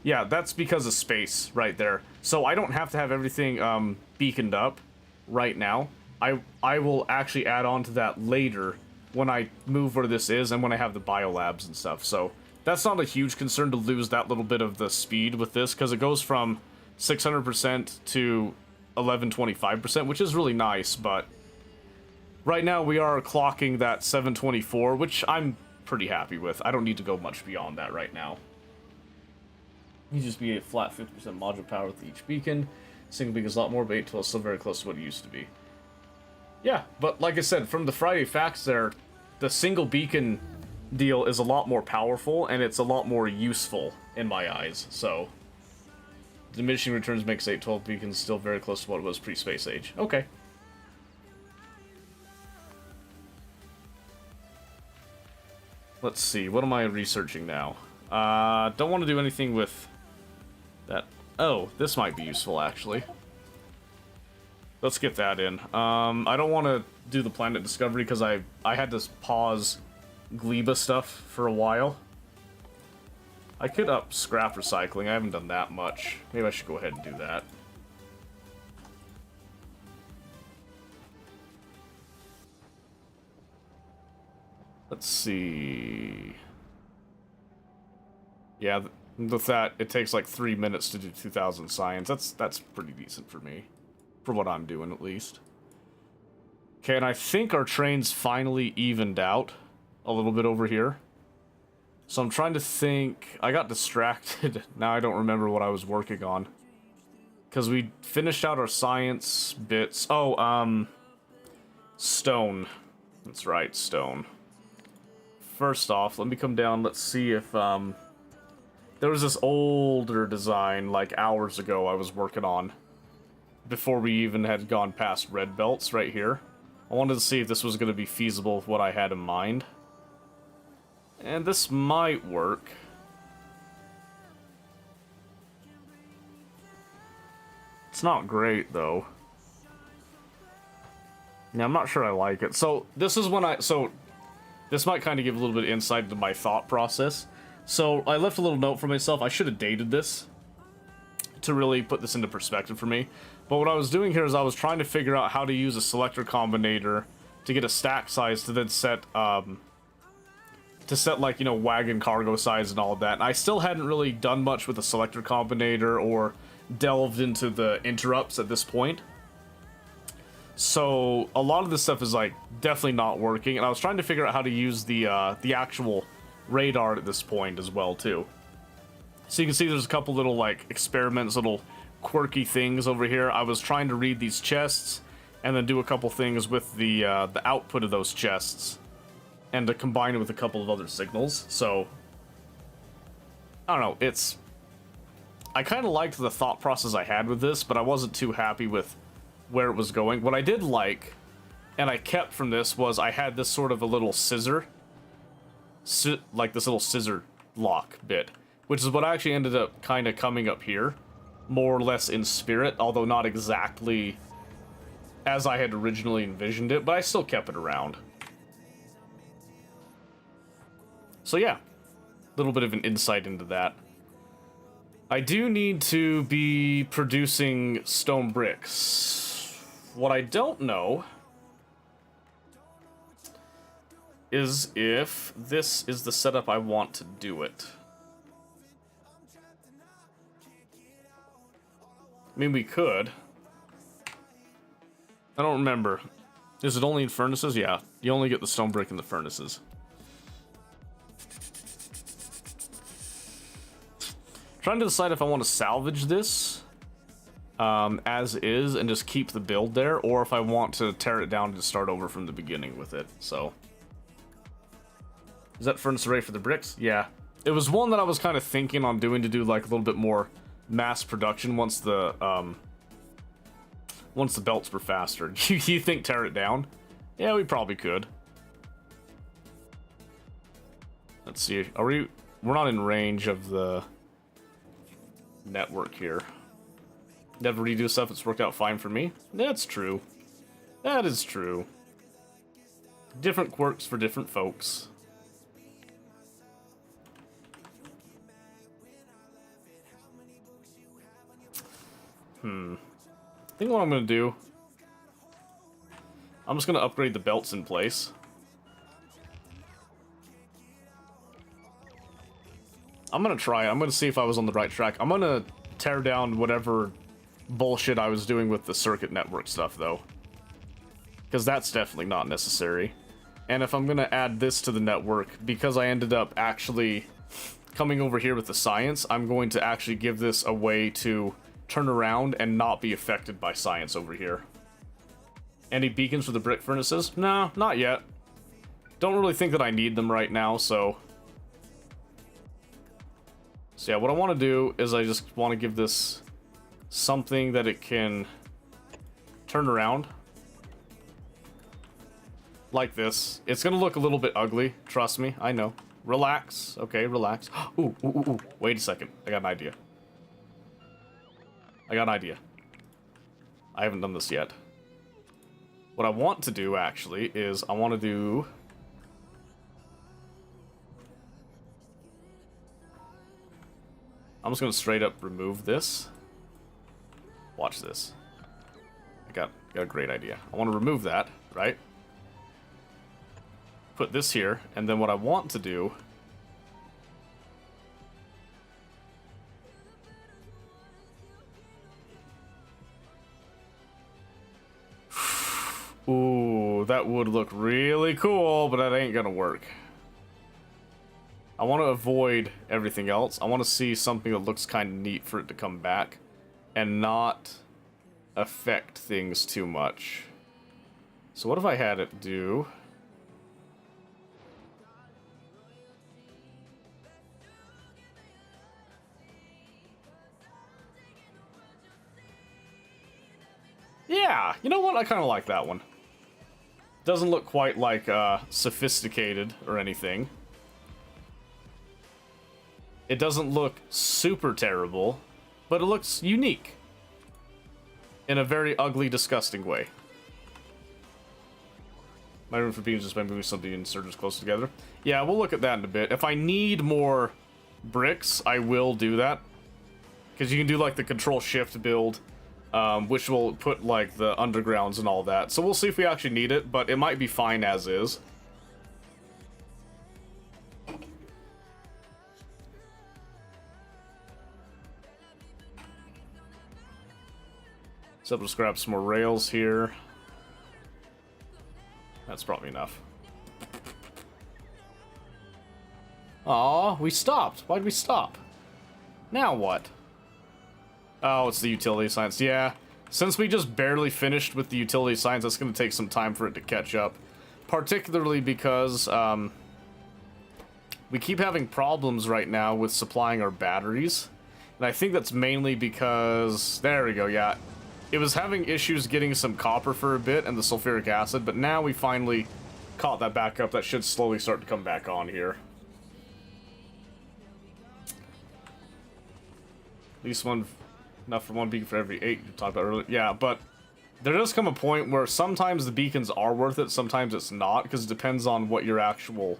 Yeah, that's because of space right there. So I don't have to have everything beaconed up right now. I will actually add on to that later when I move where this is and when I have the biolabs and stuff. So that's not a huge concern to lose that little bit of the speed with this, because it goes from 600% to 1125%, which is really nice, but right now we are clocking that 724, which I'm pretty happy with. I don't need to go much beyond that right now. You just be a flat 50% module power with each beacon. Single beacon is a lot more, but 812 is still very close to what it used to be. Yeah, but like I said, from the Friday Facts there, the single beacon deal is a lot more powerful, and it's a lot more useful in my eyes, so diminishing returns makes 812 beacons still very close to what it was pre-space age. Okay. Let's see, what am I researching now? Don't want to do anything with that. Oh, this might be useful, actually. Let's get that in. I don't want to do the planet discovery because I had to pause Gleba stuff for a while. I could up scrap recycling. I haven't done that much. Maybe I should go ahead and do that. Let's see. Yeah, with that, it takes like 3 minutes to do 2,000 science. That's pretty decent for me. For what I'm doing, at least. Okay, and I think our train's finally evened out a little bit over here. So I'm trying to think... I got distracted. Now I don't remember what I was working on. Because we finished out our science bits. Oh, stone. That's right, stone. First off, let me come down. Let's see if, there was this older design, like, hours ago I was working on. Before we even had gone past red belts right here. I wanted to see if this was going to be feasible with what I had in mind. And this might work. It's not great, though. Yeah, I'm not sure I like it. So, this is when this might kind of give a little bit of insight into my thought process. So, I left a little note for myself. I should have dated this to really put this into perspective for me. But what I was doing here is I was trying to figure out how to use a selector combinator to get a stack size to then set, like, you know, wagon cargo size and all of that. And I still hadn't really done much with the selector combinator or delved into the interrupts at this point. So a lot of this stuff is like definitely not working, and I was trying to figure out how to use the actual radar at this point as well too. So you can see there's a couple little like experiments, little quirky things over here. I was trying to read these chests and then do a couple things with the output of those chests and to combine it with a couple of other signals. So I don't know, I kind of liked the thought process I had with this, but I wasn't too happy with where it was going. What I did like, and I kept from this, was I had this sort of a little scissor, like this little scissor lock bit, which is what I actually ended up kind of coming up here, more or less in spirit, although not exactly as I had originally envisioned it, but I still kept it around. So yeah, a little bit of an insight into that. I do need to be producing stone bricks. What I don't know is if this is the setup I want to do it. I mean, we could. I don't remember. Is it only in furnaces? Yeah, you only get the stone brick in the furnaces. Trying to decide if I want to salvage this as is and just keep the build there, or if I want to tear it down and just start over from the beginning with it. So, is that furnace array for the bricks? Yeah, it was one that I was kind of thinking on doing to do like a little bit more mass production once the belts were faster. You think tear it down? Yeah, we probably could. Let's see. We're not in range of the network here. Never redo stuff, it's worked out fine for me. That's true. That is true. Different quirks for different folks. I think what I'm gonna do, I'm just gonna upgrade the belts in place. I'm gonna try it. I'm gonna see if I was on the right track. I'm gonna tear down whatever bullshit I was doing with the circuit network stuff, though. Because that's definitely not necessary. And if I'm gonna add this to the network, because I ended up actually coming over here with the science, I'm going to actually give this a way to turn around and not be affected by science over here. Any beacons for the brick furnaces? No, not yet. Don't really think that I need them right now, so yeah, what I want to do is I just want to give this something that it can turn around. Like this. It's going to look a little bit ugly, trust me, I know. Relax, okay, relax. Ooh, wait a second, I got an idea. I haven't done this yet. What I want to do, actually, is I want to do... I'm just going to straight up remove this. Watch this. I got a great idea. I want to remove that, right? put this here, and then what I want to do... Ooh, that would look really cool, but that ain't gonna work. I want to avoid everything else. I want to see something that looks kind of neat for it to come back and not affect things too much. So what if I had it do... Yeah, you know what? I kind of like that one. Doesn't look quite like sophisticated or anything. It doesn't look super terrible, but it looks unique. In a very ugly, disgusting way. My room for being just by moving something in surges close together. Yeah, we'll look at that in a bit. If I need more bricks, I will do that. Because you can do like the Control-Shift build, which will put like the undergrounds and all that. So we'll see if we actually need it, but it might be fine as is. So let's grab some more rails here. That's probably enough. Aw, we stopped. Why'd we stop? Now what? Oh, it's the utility science. Yeah, since we just barely finished with the utility science, that's going to take some time for it to catch up. Particularly because we keep having problems right now with supplying our batteries. And I think that's mainly because... There we go, yeah. It was having issues getting some copper for a bit and the sulfuric acid, but now we finally caught that back up. That should slowly start to come back on here. At least one, enough for one beacon for every 8 you talked about earlier. Yeah, but there does come a point where sometimes the beacons are worth it, sometimes it's not, because it depends on what your actual,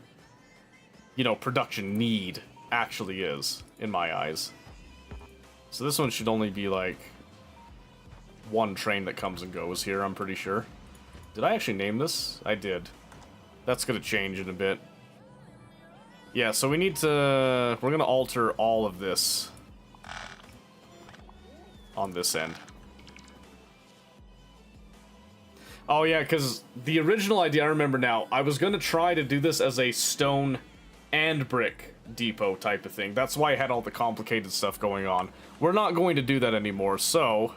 you know, production need actually is, in my eyes. So this one should only be like... one train that comes and goes here, I'm pretty sure. Did I actually name this? I did. That's gonna change in a bit. Yeah, so we need to... We're gonna alter all of this on this end. Oh yeah, because the original idea, I remember now, I was gonna try to do this as a stone and brick depot type of thing. That's why I had all the complicated stuff going on. We're not going to do that anymore, so...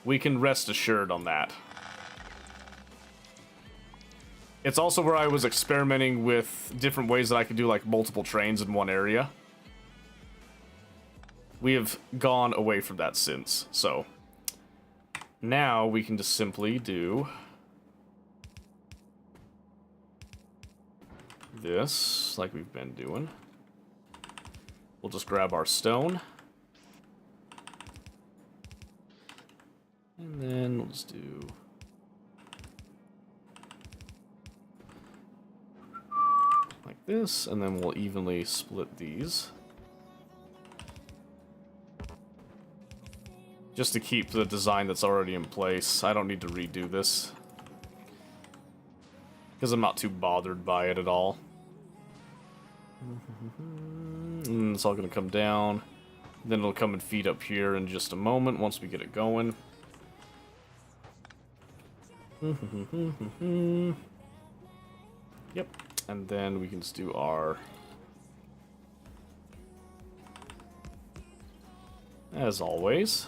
we can rest assured on that. It's also where I was experimenting with different ways that I could do like multiple trains in one area. We have gone away from that since, so... now we can just simply do... this, like we've been doing. We'll just grab our stone. And then we'll just do... like this, and then we'll evenly split these. Just to keep the design that's already in place. I don't need to redo this. Because I'm not too bothered by it at all. And it's all going to come down. Then it'll come and feed up here in just a moment once we get it going. Yep. And then we can just do our... as always.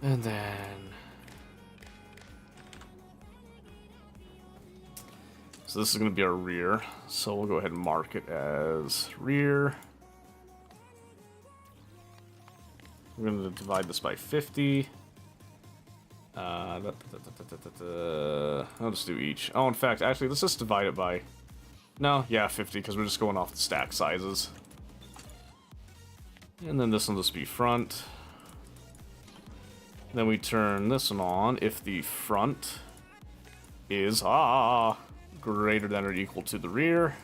And then... so this is going to be our rear. So we'll go ahead and mark it as rear. We're going to divide this by 50. I'll just do each. Oh, in fact, actually, let's just divide it by... no, yeah, 50, because we're just going off the stack sizes. And then this will just be front. Then we turn this one on if the front is greater than or equal to the rear.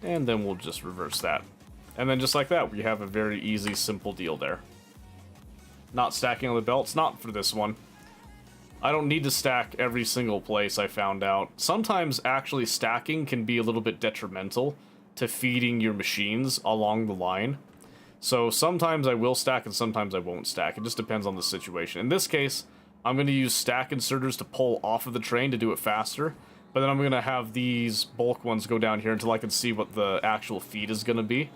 And then we'll just reverse that. And then just like that, we have a very easy, simple deal there. not stacking on the belts, not for this one. I don't need to stack every single place, I found out. Sometimes actually stacking can be a little bit detrimental to feeding your machines along the line. So sometimes I will stack and sometimes I won't stack. It just depends on the situation. In this case, I'm going to use stack inserters to pull off of the train to do it faster. But then I'm going to have these bulk ones go down here until I can see what the actual feed is going to be.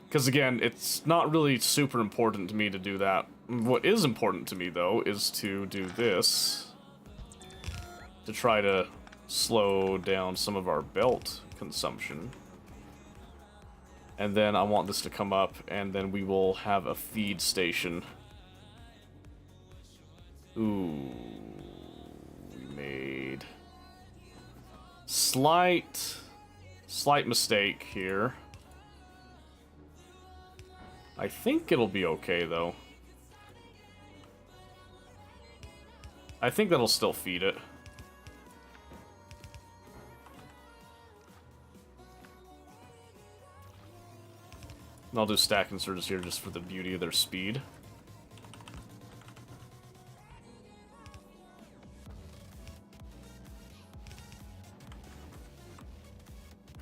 Because again, it's not really super important to me to do that. What is important to me, though, is to do this. To try to slow down some of our belt consumption. And then I want this to come up, and then we will have a feed station. Ooh. We made... Slight mistake here. I think it'll be okay, though. I think that'll still feed it. And I'll do stack inserters here just for the beauty of their speed.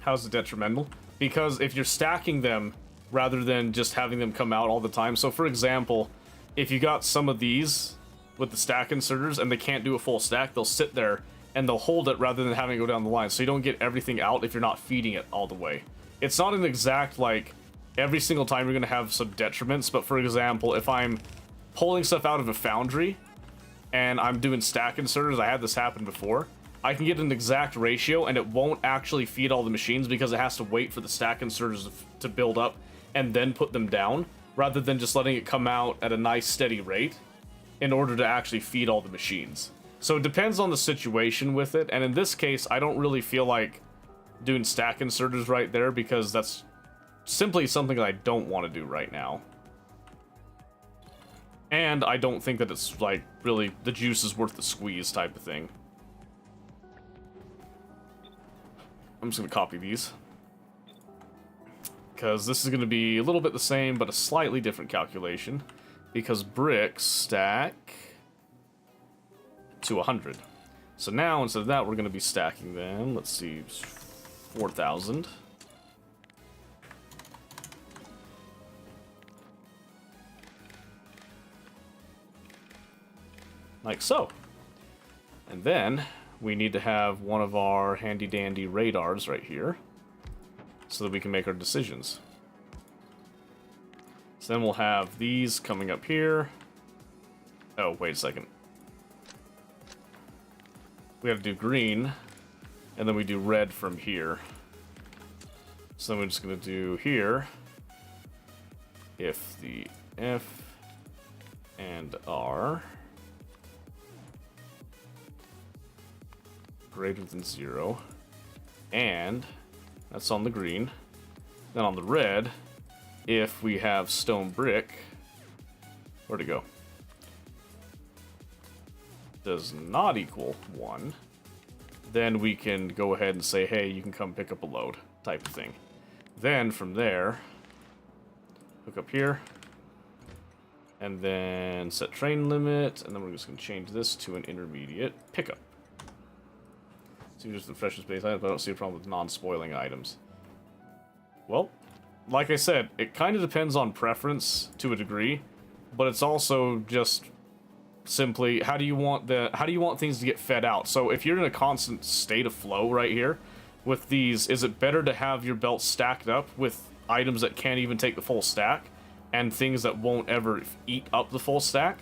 How's it detrimental? Because if you're stacking them rather than just having them come out all the time. So for example, if you got some of these with the stack inserters and they can't do a full stack, they'll sit there and they'll hold it rather than having it go down the line. So you don't get everything out if you're not feeding it all the way. It's not an exact, like, every single time you're going to have some detriments, but for example, if I'm pulling stuff out of a foundry and I'm doing stack inserters, I had this happen before, I can get an exact ratio and it won't actually feed all the machines because it has to wait for the stack inserters to build up and then put them down, rather than just letting it come out at a nice steady rate in order to actually feed all the machines. So it depends on the situation with it, and in this case, I don't really feel like doing stack inserters right there because that's simply something that I don't want to do right now. And I don't think that it's, like, really the juice is worth the squeeze type of thing. I'm just going to copy these. Because this is going to be a little bit the same, but a slightly different calculation. Because bricks stack to 100. So now, instead of that, we're going to be stacking them. Let's see, 4,000. Like so. And then we need to have one of our handy dandy radars right here so that we can make our decisions. So then we'll have these coming up here. Oh, wait a second. We have to do green, and then we do red from here. So then we're just going to do here, if the F and R greater than 0, and that's on the green. Then on the red, if we have stone brick, where'd it go? Does not equal 1, then we can go ahead and say, hey, you can come pick up a load, type of thing. Then from there, hook up here, and then set train limit, and then we're just going to change this to an intermediate pickup. So just the freshest base items, but I don't see a problem with non-spoiling items. Well, like I said, it kind of depends on preference to a degree, but it's also just simply how do you want things to get fed out. So if you're in a constant state of flow right here with these, is it better to have your belt stacked up with items that can't even take the full stack and things that won't ever eat up the full stack,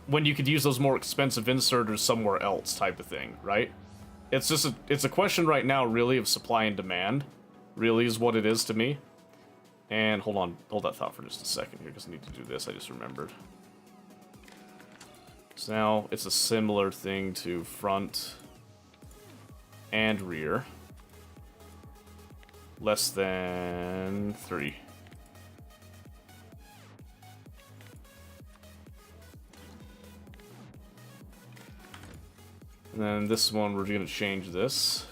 when you could use those more expensive inserters somewhere else, type of thing, right? It's just it's a question right now, really, of supply and demand, really is what it is to me. And hold that thought for just a second here, because I need to do this, I just remembered. So now it's a similar thing to front and rear. Less than 3. And then this one, we're going to change this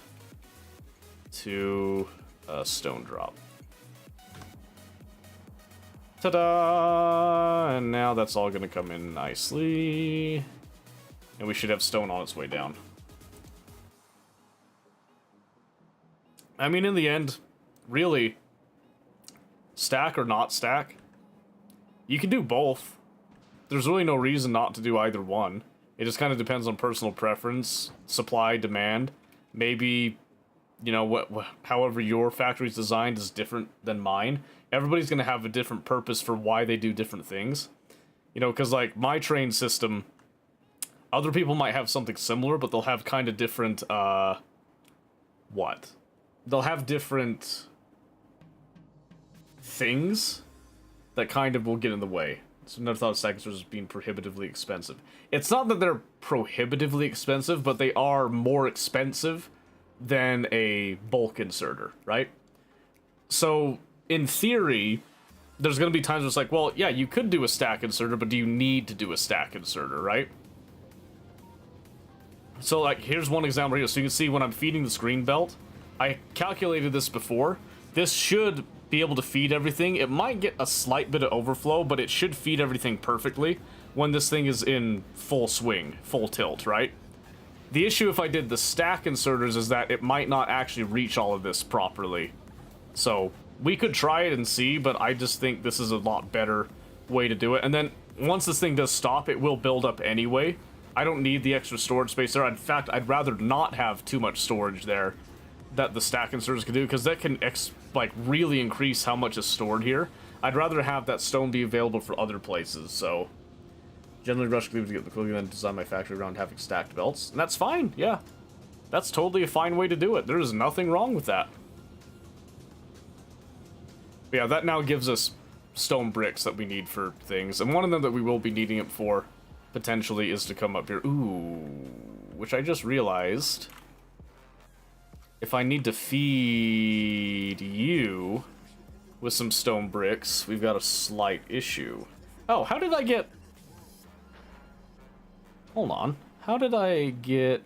to a stone drop. Ta-da! And now that's all gonna come in nicely. And we should have stone on its way down. I mean, in the end, really, stack or not stack, you can do both. There's really no reason not to do either one. It just kind of depends on personal preference, supply, demand. Maybe, you know, however your factory's designed is different than mine. Everybody's going to have a different purpose for why they do different things. You know, because, like, my train system, other people might have something similar, but they'll have kind of different, what? They'll have different things that kind of will get in the way. So never thought of stack inserters as being prohibitively expensive. It's not that they're prohibitively expensive, but they are more expensive than a bulk inserter, right? So, in theory, there's going to be times where it's like, well, yeah, you could do a stack inserter, but do you need to do a stack inserter, right? So, like, here's one example here. So you can see when I'm feeding the screen belt, I calculated this before. This should be able to feed everything. It might get a slight bit of overflow, but it should feed everything perfectly when this thing is in full swing, full tilt, right? The issue if I did the stack inserters is that it might not actually reach all of this properly. So, we could try it and see, but I just think this is a lot better way to do it. And then, once this thing does stop, it will build up anyway. I don't need the extra storage space there. In fact, I'd rather not have too much storage there that the stack inserters can do, because that can really increase how much is stored here. I'd rather have that stone be available for other places, so generally rush cleave to get the clothing, then design my factory around having stacked belts. And that's fine, yeah. That's totally a fine way to do it. There is nothing wrong with that. But yeah, that now gives us stone bricks that we need for things. And one of them that we will be needing it for, potentially, is to come up here. Ooh, which I just realized. If I need to feed you with some stone bricks, we've got a slight issue. Oh, how did I get... Hold on. How did I get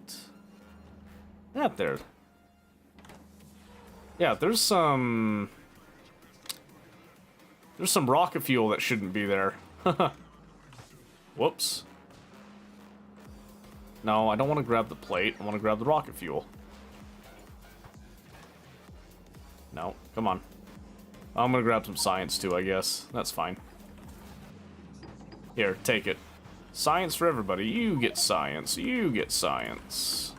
that there? Yeah, there's some rocket fuel that shouldn't be there. Whoops. No, I don't want to grab the plate. I want to grab the rocket fuel. No, come on. I'm gonna grab some science too, I guess. That's fine. Here, take it. Science for everybody. You get science. You get science.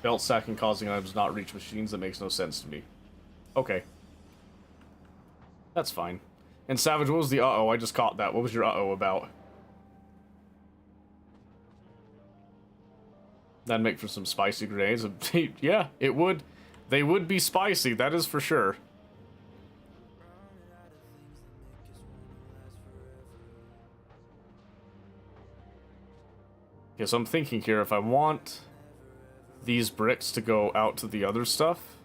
Belt stacking causing items not reach machines. That makes no sense to me. Okay. That's fine. And Savage, what was the uh-oh? I just caught that. What was your uh-oh about? That'd make for some spicy grenades. Yeah, it would. They would be spicy, that is for sure. Okay, so I'm thinking here, if I want these bricks to go out to the other stuff,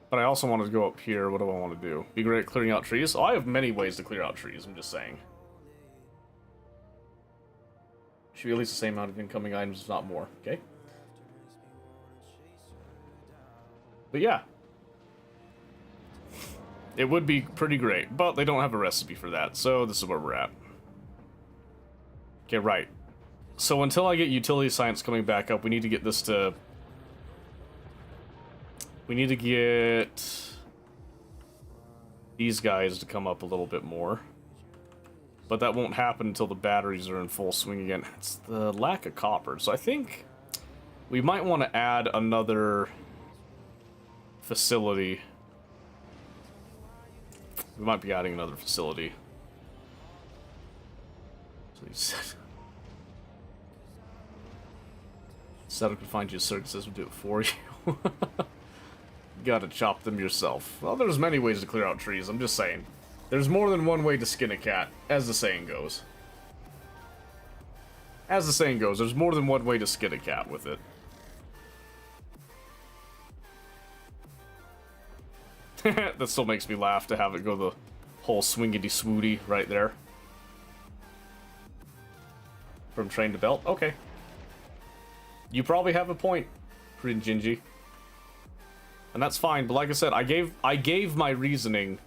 but I also want to go up here, what do I want to do? Be great at clearing out trees? Oh, I have many ways to clear out trees, I'm just saying. Should be at least the same amount of incoming items, if not more. Okay. But yeah. It would be pretty great, but they don't have a recipe for that, so this is where we're at. Okay, right. So until I get utility science coming back up, we need to get this to... We need to get these guys to come up a little bit more. But that won't happen until the batteries are in full swing again. It's the lack of copper. So I think we might want to add another facility. We might be adding another facility. Please. Setup can find you a circuit system, do it for you. Gotta chop them yourself. Well, there's many ways to clear out trees, I'm just saying. There's more than one way to skin a cat, as the saying goes. As the saying goes, there's more than one way to skin a cat with it. That still makes me laugh to have it go the whole swingity-swooty right there. From train to belt? Okay. You probably have a point, Gingy. And that's fine, but like I said, I gave my reasoning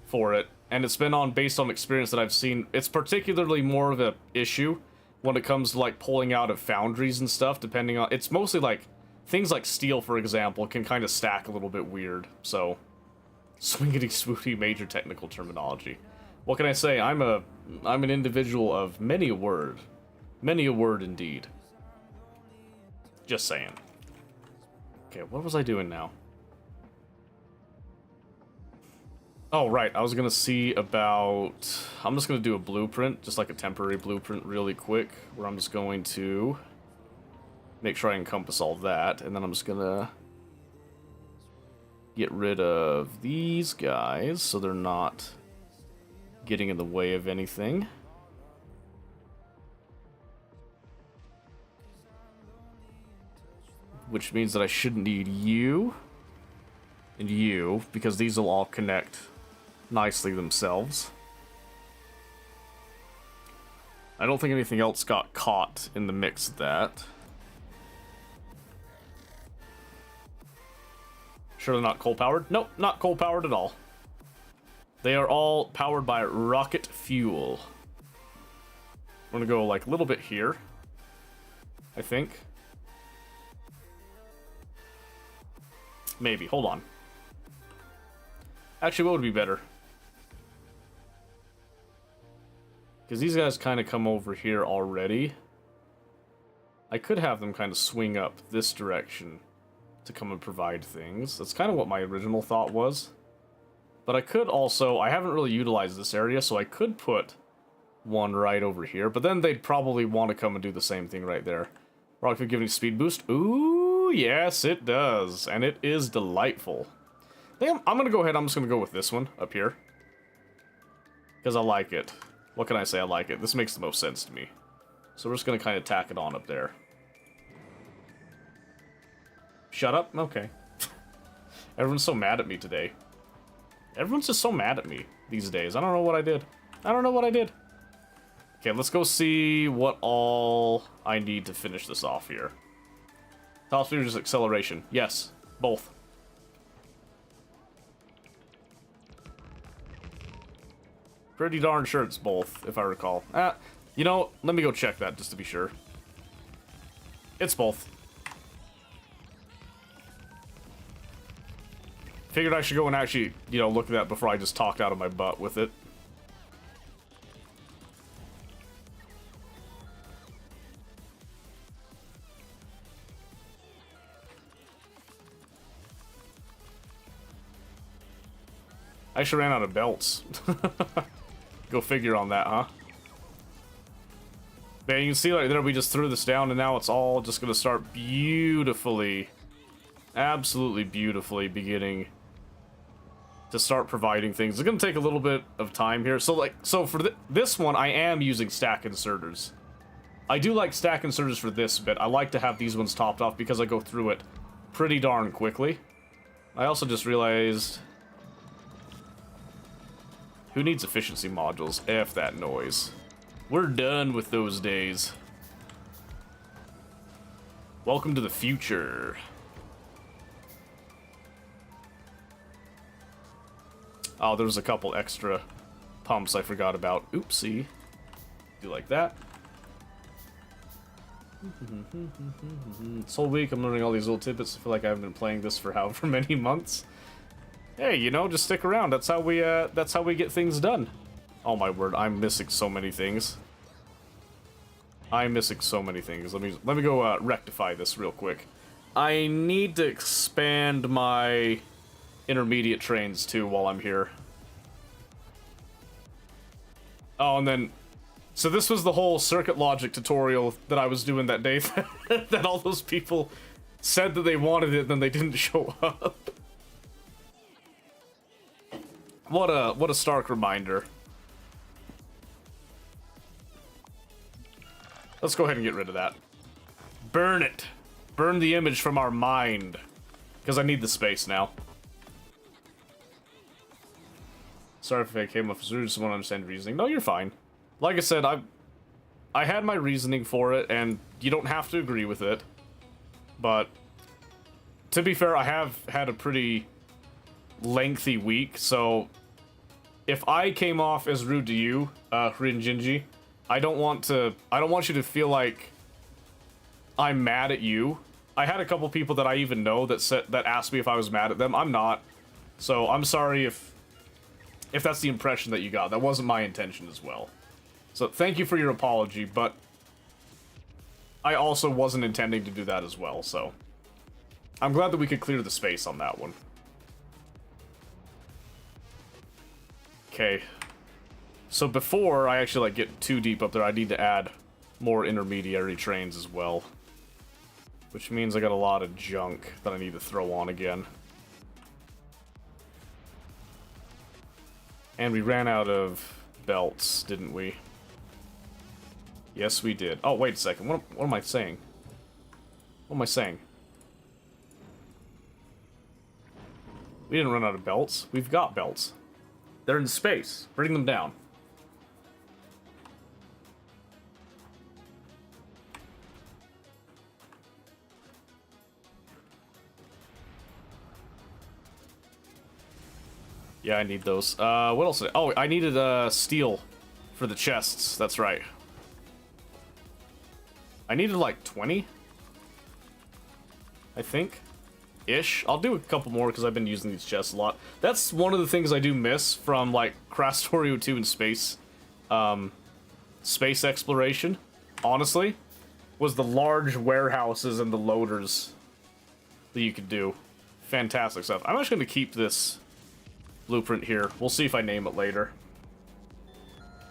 for it, and it's been based on experience that I've seen. It's particularly more of a issue when it comes to like pulling out of foundries and stuff, depending on... It's mostly like things like steel, for example, can kind of stack a little bit weird, so... Swingity swooty major technical terminology. What can I say? I'm an individual of many a word. Many a word indeed. Just saying. Okay, what was I doing now? Oh, right, I was gonna see about... I'm just gonna do a blueprint, just like a temporary blueprint really quick, where I'm just going to make sure I encompass all that, and then I'm just gonna get rid of these guys so they're not getting in the way of anything. Which means that I shouldn't need you and you, because these will all connect nicely themselves. I don't think anything else got caught in the mix of that. Sure they're not coal-powered? Nope, not coal-powered at all. They are all powered by rocket fuel. I'm gonna go like a little bit here, I think. Maybe, hold on. Actually, what would be better? Because these guys kind of come over here already. I could have them kind of swing up this direction to come and provide things. That's kind of what my original thought was. But I could also... I haven't really utilized this area, so I could put one right over here. But then they'd probably want to come and do the same thing right there. Rocket could give me speed boost. Ooh, yes, it does. And it is delightful. I'm gonna go ahead, I'm just gonna go with this one up here. Because I like it. What can I say? I like it. This makes the most sense to me. So we're just gonna kind of tack it on up there. Shut up? Okay. Everyone's so mad at me today. Everyone's just so mad at me these days. I don't know what I did. I don't know what I did. Okay, let's go see what all I need to finish this off here. Top speed or just acceleration? Yes, both. Pretty darn sure it's both, if I recall. You know, let me go check that just to be sure. It's both. Figured I should go and actually, you know, look at that before I just talked out of my butt with it. I actually ran out of belts. Go figure on that, huh? Man, you can see right there, we just threw this down and now it's all just gonna start beautifully, absolutely beautifully beginning to start providing things. It's gonna take a little bit of time here. So for this one, I am using stack inserters. I do like stack inserters for this bit. I like to have these ones topped off because I go through it pretty darn quickly. I also just realized... Who needs efficiency modules? F that noise. We're done with those days. Welcome to the future. Oh, there was a couple extra pumps I forgot about. Oopsie. Do like that. This whole week I'm learning all these little tidbits. I feel like I haven't been playing this for however many months. Hey, you know, just stick around. That's how we get things done. Oh my word, I'm missing so many things. I'm missing so many things. Let me go rectify this real quick. I need to expand my intermediate trains too while I'm here. Oh, and then so this was the whole circuit logic tutorial that I was doing that day that all those people said that they wanted it, then they didn't show up. What a stark reminder. Let's go ahead and get rid of that. Burn it. Burn the image from our mind. Because I need the space now. Sorry if I came off as rude, just want to understand your reasoning. No, you're fine. Like I said, I had my reasoning for it, and you don't have to agree with it. But to be fair, I have had a pretty lengthy week, so if I came off as rude to you, Rinjinji, I don't want you to feel like I'm mad at you. I had a couple people that I even know that asked me if I was mad at them. I'm not. So I'm sorry if that's the impression that you got. That wasn't my intention as well. So thank you for your apology, but I also wasn't intending to do that as well, so I'm glad that we could clear the space on that one. Okay. So before I actually get too deep up there, I need to add more intermediary trains as well. Which means I got a lot of junk that I need to throw on again. And we ran out of belts, didn't we? Yes, we did. Oh, wait a second. What am I saying? What am I saying? We didn't run out of belts. We've got belts. They're in space. Bring them down. Yeah, I need those. What else? Oh, I needed steel for the chests. That's right. I needed like 20, I think, ish. I'll do a couple more because I've been using these chests a lot. That's one of the things I do miss from like Factorio 2 and space exploration, honestly, was the large warehouses and the loaders that you could do. Fantastic stuff. I'm actually going to keep this blueprint here. We'll see if I name it later.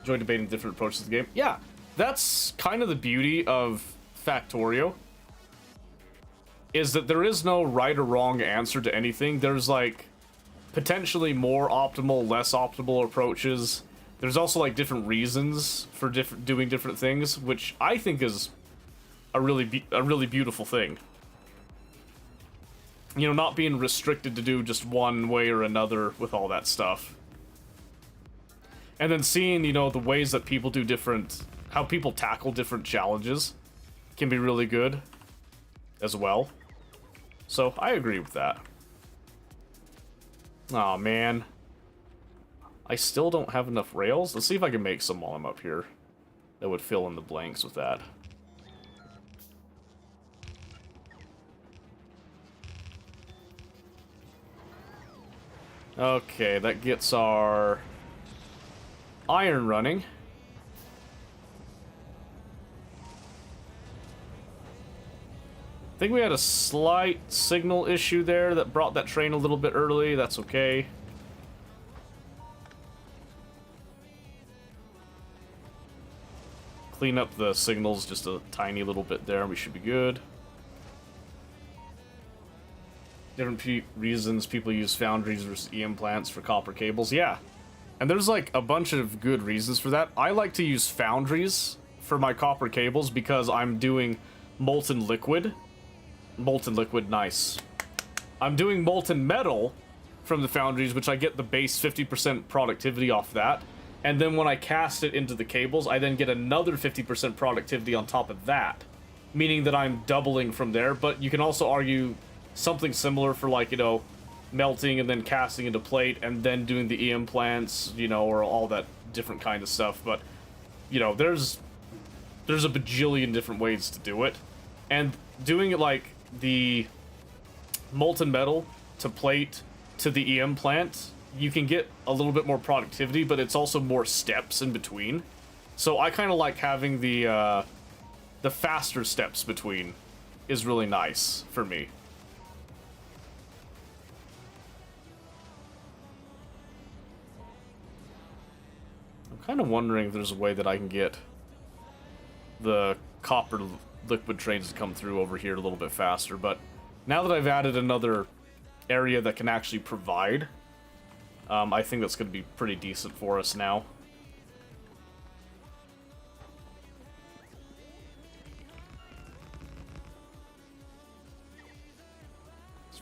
Enjoy debating different approaches to the game. Yeah, that's kind of the beauty of Factorio, is that there is no right or wrong answer to anything. There's like potentially more optimal, less optimal approaches. There's also like different reasons for doing different things, which I think is a really beautiful thing. You know, not being restricted to do just one way or another with all that stuff. And then seeing, you know, the ways that people do how people tackle different challenges can be really good as well. So, I agree with that. Aw, man. I still don't have enough rails. Let's see if I can make some while I'm up here that would fill in the blanks with that. Okay, that gets our iron running. I think we had a slight signal issue there that brought that train a little bit early. That's okay. Clean up the signals just a tiny little bit there and we should be good. Different reasons people use foundries versus EM plants for copper cables. Yeah. And there's like a bunch of good reasons for that. I like to use foundries for my copper cables because I'm doing molten liquid. Molten liquid, nice. I'm doing molten metal from the foundries, which I get the base 50% productivity off that. And then when I cast it into the cables, I then get another 50% productivity on top of that. Meaning that I'm doubling from there, but you can also argue something similar for, like, you know, melting and then casting into plate and then doing the EM plants, you know, or all that different kind of stuff. But, you know, there's a bajillion different ways to do it. And doing it like the molten metal to plate to the EM plant, you can get a little bit more productivity, but it's also more steps in between. So I kind of like having the faster steps between is really nice for me. I'm kind of wondering if there's a way that I can get the copper liquid trains to come through over here a little bit faster, but now that I've added another area that can actually provide, I think that's going to be pretty decent for us now.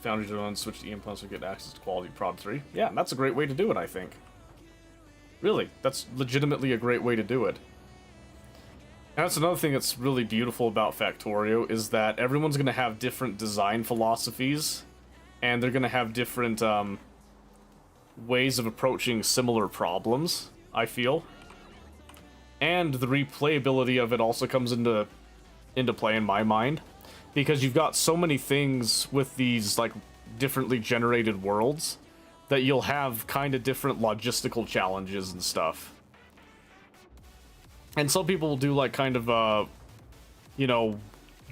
Foundries are on switch to EM plants to get access to quality Prod 3. Yeah, that's a great way to do it, I think. Really, that's legitimately a great way to do it. And that's another thing that's really beautiful about Factorio, is that everyone's going to have different design philosophies, and they're going to have different ways of approaching similar problems, I feel. And the replayability of it also comes into play in my mind, because you've got so many things with these like differently generated worlds that you'll have kind of different logistical challenges and stuff. And some people will do like kind of a, you know,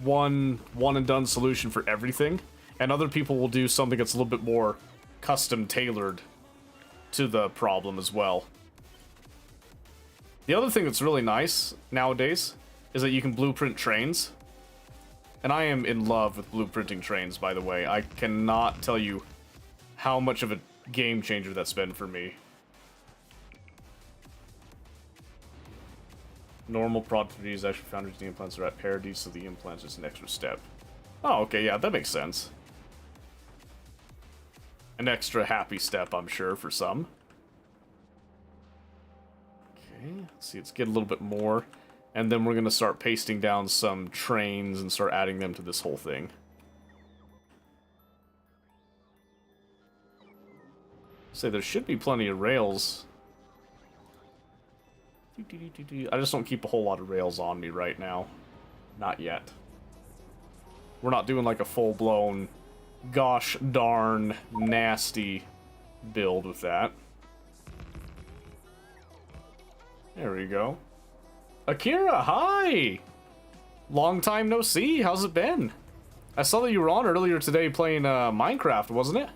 one and done solution for everything, and other people will do something that's a little bit more custom tailored to the problem as well. The other thing that's really nice nowadays is that you can blueprint trains. And I am in love with blueprinting trains, by the way. I cannot tell you how much of a game changer that's been for me. Normal properties actually founders the implants are at parity, so the implants is an extra step. Oh, okay, yeah, that makes sense. An extra happy step, I'm sure, for some. Okay, let's see, let's get a little bit more. And then we're going to start pasting down some trains and start adding them to this whole thing. So there should be plenty of rails. I just don't keep a whole lot of rails on me right now. Not yet. We're not doing like a full-blown, gosh darn, nasty build with that. There we go. Akira, hi! Long time no see, how's it been? I saw that you were on earlier today playing Minecraft, wasn't it?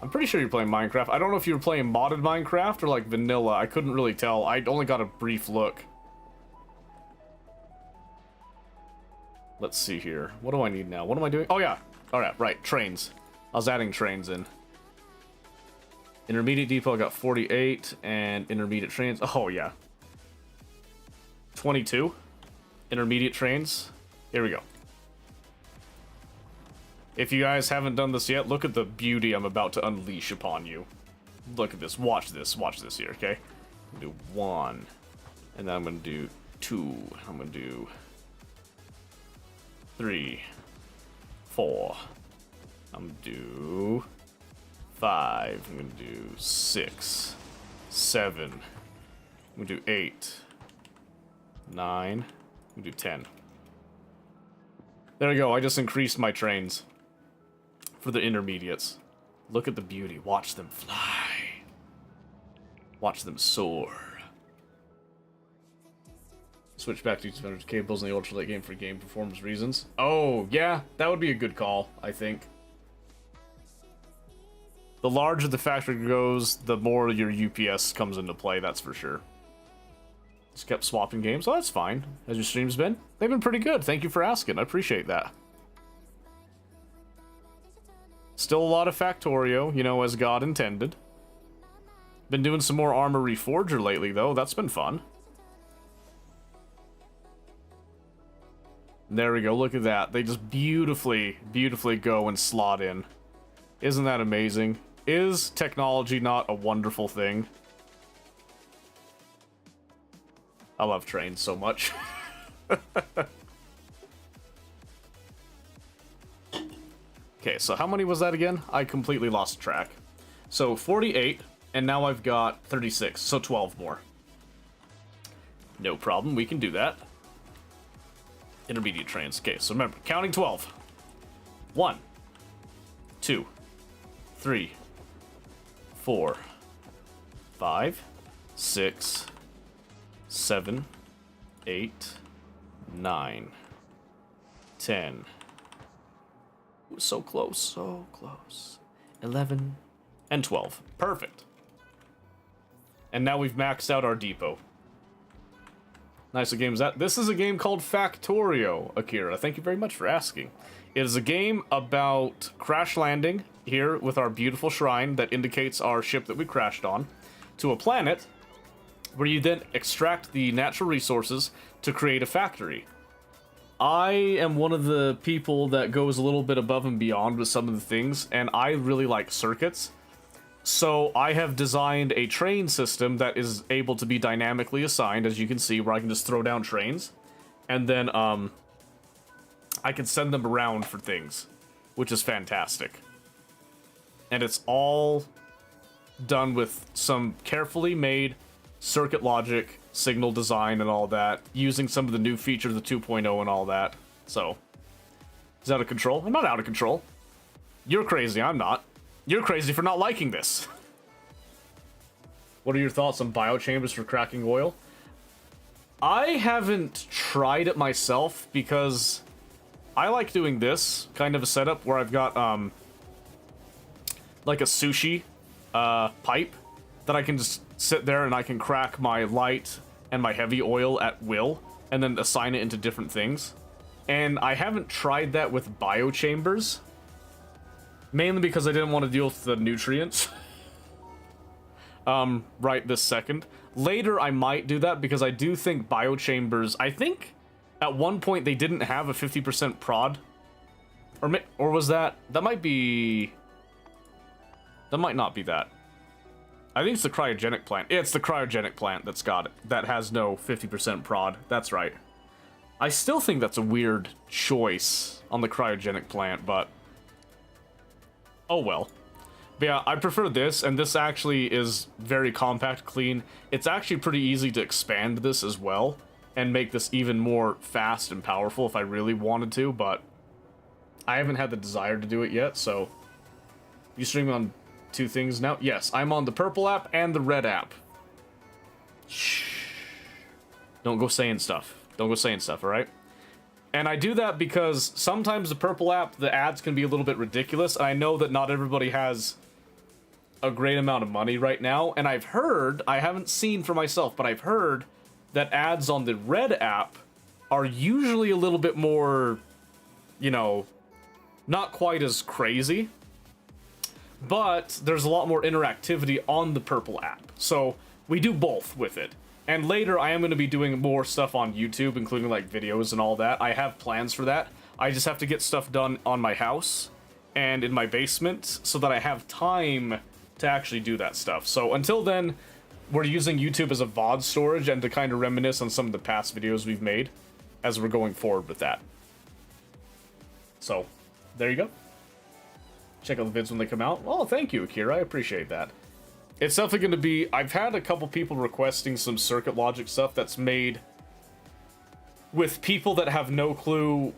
I'm pretty sure you're playing Minecraft. I don't know if you were playing modded Minecraft or like vanilla. I couldn't really tell. I only got a brief look. Let's see here. What do I need now? What am I doing? Oh yeah. Alright, right. Trains. I was adding trains in. Intermediate depot, I got 48. And intermediate trains. Oh yeah. 22. Intermediate trains. Here we go. If you guys haven't done this yet, look at the beauty I'm about to unleash upon you. Look at this. Watch this. Watch this here, okay? I'm gonna do 1. And then I'm gonna do 2. I'm gonna do 3. 4. I'm gonna do 5. I'm gonna do 6. 7. I'm gonna do 8. 9. I'm gonna do 10. There we go. I just increased my trains. For the intermediates. Look at the beauty. Watch them fly. Watch them soar. Switch back to 200 cables in the ultra late game for game performance reasons. Oh, yeah. That would be a good call, I think. The larger the factory goes, the more your UPS comes into play, that's for sure. Just kept swapping games. Oh, that's fine. Has your streams been? They've been pretty good. Thank you for asking. I appreciate that. Still a lot of Factorio, you know, as God intended. Been doing some more Armor Reforger lately, though. That's been fun. There we go. Look at that. They just beautifully, beautifully go and slot in. Isn't that amazing? Is technology not a wonderful thing? I love trains so much. Okay, so how many was that again? I completely lost track. So 48, and now I've got 36, so 12 more. No problem, we can do that. Intermediate trains. Okay, so remember, counting 12. 1, 2, 3, 4, 5, 6, 7, 8, 9, 10. So close, so close. 11 and 12. Perfect. And now we've maxed out our depot. Nice, a game is that. This is a game called Factorio, Akira. Thank you very much for asking. It is a game about crash landing here with our beautiful shrine that indicates our ship that we crashed on to a planet where you then extract the natural resources to create a factory. I am one of the people that goes a little bit above and beyond with some of the things, and I really like circuits. So I have designed a train system that is able to be dynamically assigned, as you can see, where I can just throw down trains. And then, I can send them around for things, which is fantastic. And it's all done with some carefully made circuit logic, signal design, and all that, using some of the new features of 2.0 and all that. So, is that out of control? I'm not out of control. You're crazy, I'm not. You're crazy for not liking this. What are your thoughts on biochambers for cracking oil? I haven't tried it myself because I like doing this kind of a setup where I've got, like a sushi, pipe that I can just sit there and I can crack my light and my heavy oil at will and then assign it into different things. And I haven't tried that with biochambers, mainly because I didn't want to deal with the nutrients right this second. Later I might do that because I do think biochambers, I think at one point they didn't have a 50% prod, or was that might be, that might not be that. I think it's the cryogenic plant. Yeah, it's the cryogenic plant that's got it, that has no 50% prod. That's right. I still think that's a weird choice on the cryogenic plant, but oh well. But yeah, I prefer this, and this actually is very compact, clean. It's actually pretty easy to expand this as well, and make this even more fast and powerful if I really wanted to, but I haven't had the desire to do it yet, so... You stream on 2 things now? Yes, I'm on the purple app and the red app. Shh. Don't go saying stuff. Don't go saying stuff, alright? And I do that because sometimes the purple app, the ads can be a little bit ridiculous, and I know that not everybody has a great amount of money right now, and I've heard, I haven't seen for myself, but I've heard that ads on the red app are usually a little bit more, you know, not quite as crazy, but there's a lot more interactivity on the purple app. So we do both with it. And later I am going to be doing more stuff on YouTube, including like videos and all that. I have plans for that. I just have to get stuff done on my house and in my basement so that I have time to actually do that stuff. So until then, we're using YouTube as a VOD storage and to kind of reminisce on some of the past videos we've made as we're going forward with that. So, there you go. Check out the vids when they come out. Oh, thank you, Akira. I appreciate that. It's definitely going to be... I've had a couple people requesting some circuit logic stuff that's made with people that have no clue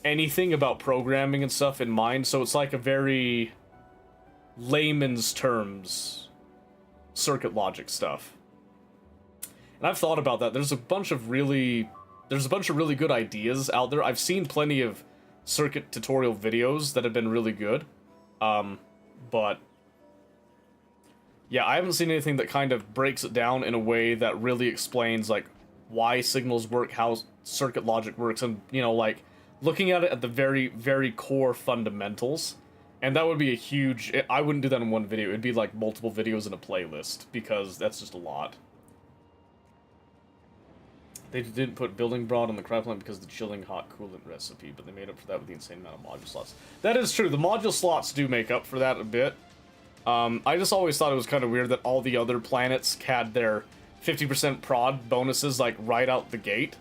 anything about programming and stuff in mind, so it's like a very layman's terms circuit logic stuff. And I've thought about that. There's a bunch of really good ideas out there. I've seen plenty of circuit tutorial videos that have been really good. But yeah, I haven't seen anything that kind of breaks it down in a way that really explains like why signals work, how circuit logic works, and you know, like looking at it at the very, very core fundamentals. And that would be a huge... I wouldn't do that in one video. It'd be like multiple videos in a playlist, because that's just a lot. They didn't put building broad on the cryo plant because of the chilling hot coolant recipe, but they made up for that with the insane amount of module slots. That is true. The module slots do make up for that a bit. I just always thought it was kind of weird that all the other planets had their 50% prod bonuses like right out the gate,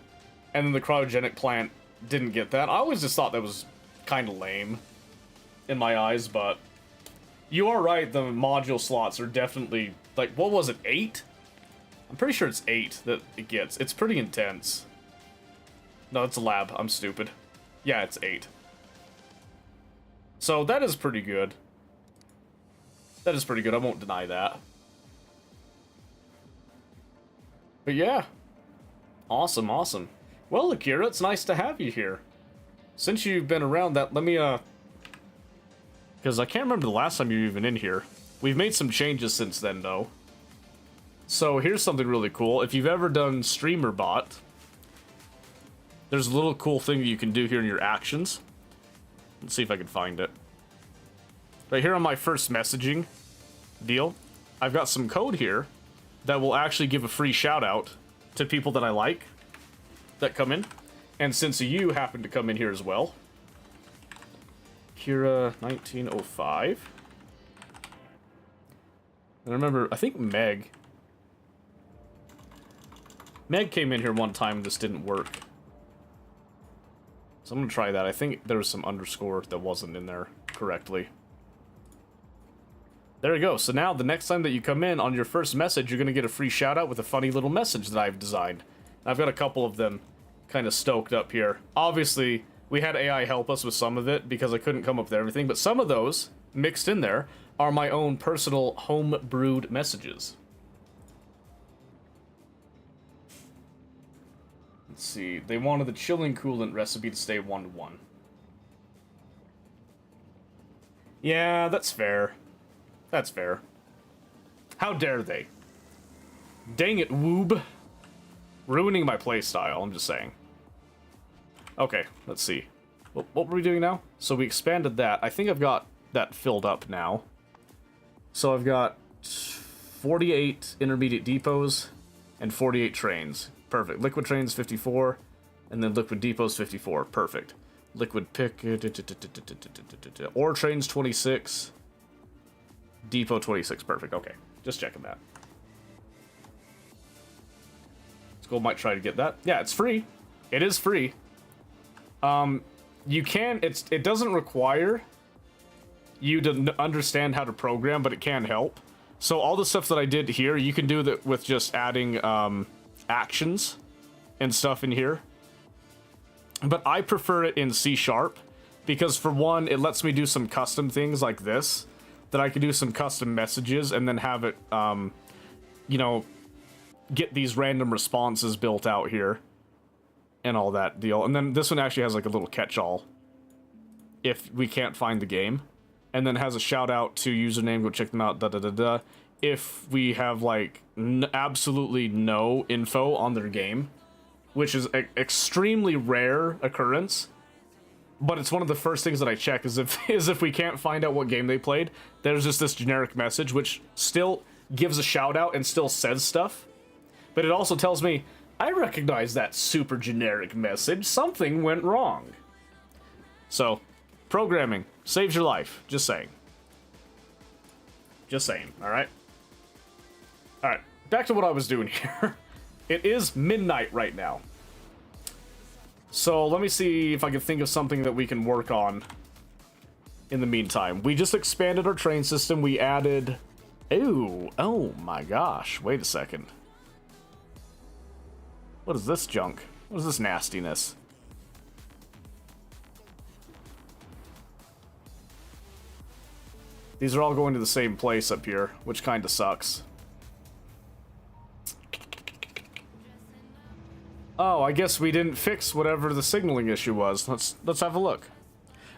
and then the cryogenic plant didn't get that. I always just thought that was kind of lame in my eyes, but you are right, the module slots are definitely, like, what was it, 8? I'm pretty sure it's 8 that it gets. It's pretty intense. No, it's a lab. I'm stupid. Yeah, it's 8. So that is pretty good. That is pretty good. I won't deny that. But yeah. Awesome, awesome. Well, Akira, it's nice to have you here. Since you've been around, that, let me, because I can't remember the last time you were even in here. We've made some changes since then, though. So here's something really cool. If you've ever done StreamerBot, there's a little cool thing that you can do here in your actions. Let's see if I can find it. Right here on my first messaging deal, I've got some code here that will actually give a free shout out to people that I like that come in. And since you happen to come in here as well, Kira 1905. I remember, I think Meg came in here one time and this didn't work. So I'm gonna try that. I think there was some underscore that wasn't in there correctly. There we go. So now the next time that you come in on your first message, you're gonna get a free shout out with a funny little message that I've designed. I've got a couple of them kind of stoked up here. Obviously, we had AI help us with some of it because I couldn't come up with everything, but some of those mixed in there are my own personal home-brewed messages. Let's see. They wanted the chilling coolant recipe to stay 1-to-1. Yeah, that's fair. That's fair. How dare they? Dang it, Woob. Ruining my playstyle, I'm just saying. Okay, let's see. What were we doing now? So we expanded that. I think I've got that filled up now. So I've got 48 intermediate depots and 48 trains. Perfect. Liquid trains 54, and then liquid depots 54. Perfect. Liquid pick... ore trains 26. Depot 26. Perfect. Okay. Just checking that. Skull might try to get that. Yeah, it's free. It is free. You can... It doesn't require you to understand how to program, but it can help. So all the stuff that I did here, you can do that with just adding actions and stuff in here. But I prefer it in C# because for one, it lets me do some custom things like this, that I can do some custom messages and then have it, you know, get these random responses built out here and all that deal. And then this one actually has like a little catch-all if we can't find the game. And then has a shout out to username, go check them out, da-da-da-da. If we have, like, absolutely no info on their game, which is an extremely rare occurrence, but it's one of the first things that I check is if we can't find out what game they played, there's just this generic message, which still gives a shout out and still says stuff. But it also tells me, I recognize that super generic message, something went wrong. So, programming saves your life. Just saying. Just saying, alright? Alright, back to what I was doing here. It is midnight right now. So let me see if I can think of something that we can work on in the meantime. We just expanded our train system. We added... Ooh, oh my gosh. Wait a second. What is this junk? What is this nastiness? These are all going to the same place up here, which kind of sucks. Oh, I guess we didn't fix whatever the signaling issue was. Let's have a look.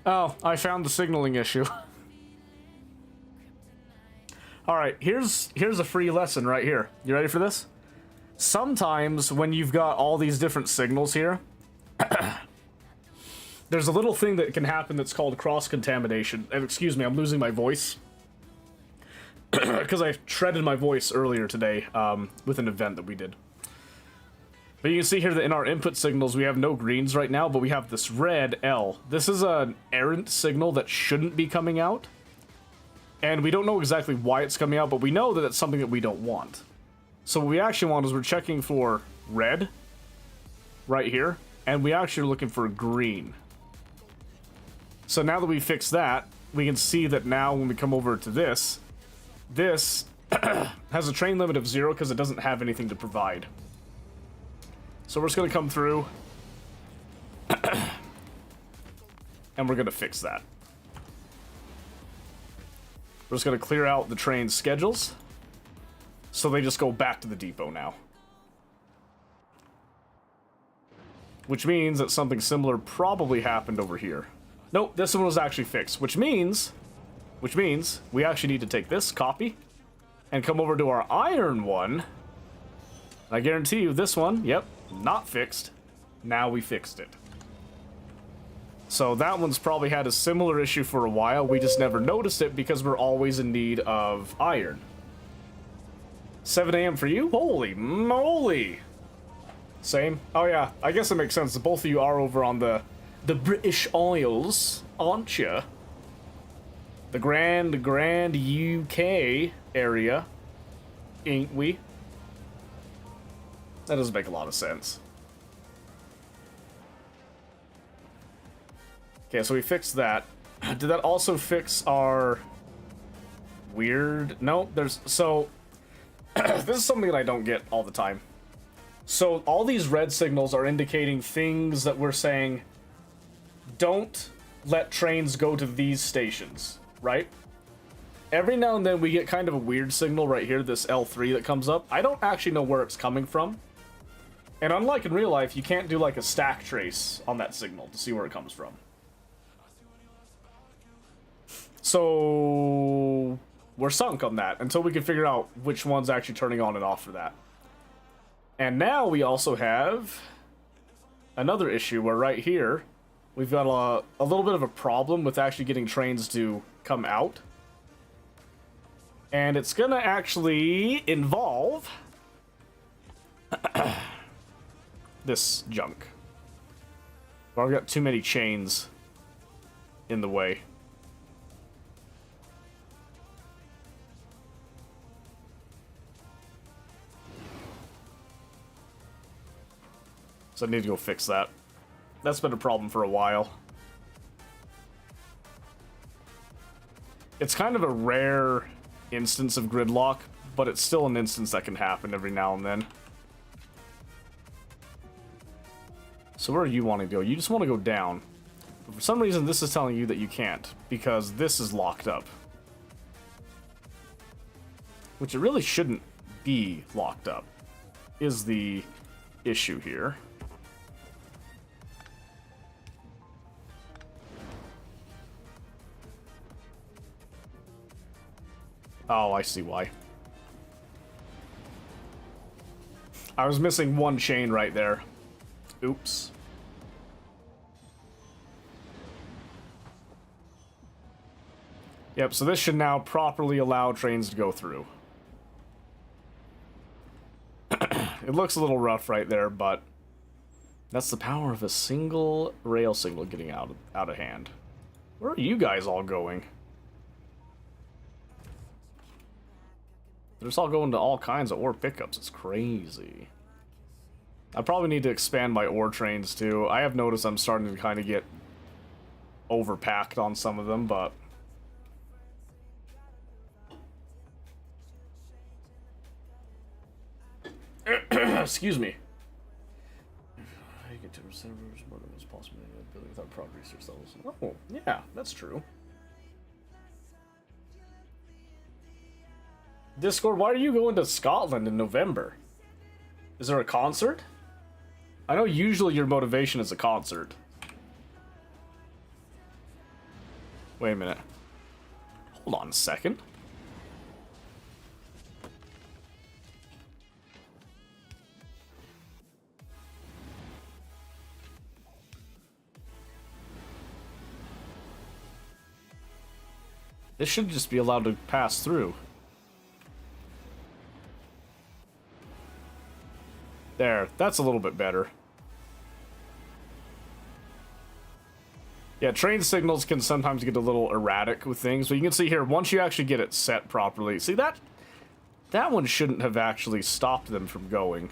Oh, I found the signaling issue. Alright, here's a free lesson right here. You ready for this? Sometimes when you've got all these different signals here, there's a little thing that can happen that's called cross-contamination. Excuse me, I'm losing my voice. Because I shredded my voice earlier today with an event that we did. But you can see here that in our input signals, we have no greens right now, but we have this red L. This is an errant signal that shouldn't be coming out. And we don't know exactly why it's coming out, but we know that it's something that we don't want. So what we actually want is we're checking for red right here, and we actually are looking for green. So now that we fixed that, we can see that now when we come over to this has a train limit of 0 because it doesn't have anything to provide. So we're just going to come through and we're going to fix that. We're just going to clear out the train schedules so they just go back to the depot now. Which means that something similar probably happened over here. Nope, this one was actually fixed, which means we actually need to take this copy and come over to our iron one. I guarantee you this one, yep, not fixed. Now we fixed it. So that one's probably had a similar issue for a while. We just never noticed it because we're always in need of iron. 7 AM for you? Holy moly! Same? Oh yeah, I guess it makes sense. Both of you are over on the British Isles, aren't you? The grand UK area. ain't we? That doesn't make a lot of sense. Okay, so we fixed that. Did that also fix our weird? No, there's so this is something that I don't get all the time. So all these red signals are indicating things that we're saying don't let trains go to these stations, right? Every now and then we get kind of a weird signal right here, this L3 that comes up. I don't actually know where it's coming from. And unlike in real life, you can't do like a stack trace on that signal to see where it comes from. So we're sunk on that until we can figure out which one's actually turning on and off for that. And now we also have another issue where right here, we've got a little bit of a problem with actually getting trains to come out. And it's gonna actually involve this junk. I've got too many chains in the way. So I need to go fix that. That's been a problem for a while. It's kind of a rare instance of gridlock, but it's still an instance that can happen every now and then. So where are you wanting to go? You just want to go down. But for some reason, this is telling you that you can't, because this is locked up. Which it really shouldn't be locked up, is the issue here. Oh, I see why. I was missing one chain right there. Oops. Yep, so this should now properly allow trains to go through. It looks a little rough right there, but that's the power of a single rail signal getting out of hand. Where are you guys all going? They're just all going to all kinds of ore pickups. It's crazy. I probably need to expand my ore trains too. I have noticed I'm starting to kind of get overpacked on some of them, but excuse me. You get to servers more than is possible without proper research levels. Oh, yeah, that's true. Discord, why are you going to Scotland in November? Is there a concert? I know usually your motivation is a concert. Wait a minute. Hold on a second. This should just be allowed to pass through. There, that's a little bit better. Yeah, train signals can sometimes get a little erratic with things, but you can see here, once you actually get it set properly, see that one shouldn't have actually stopped them from going.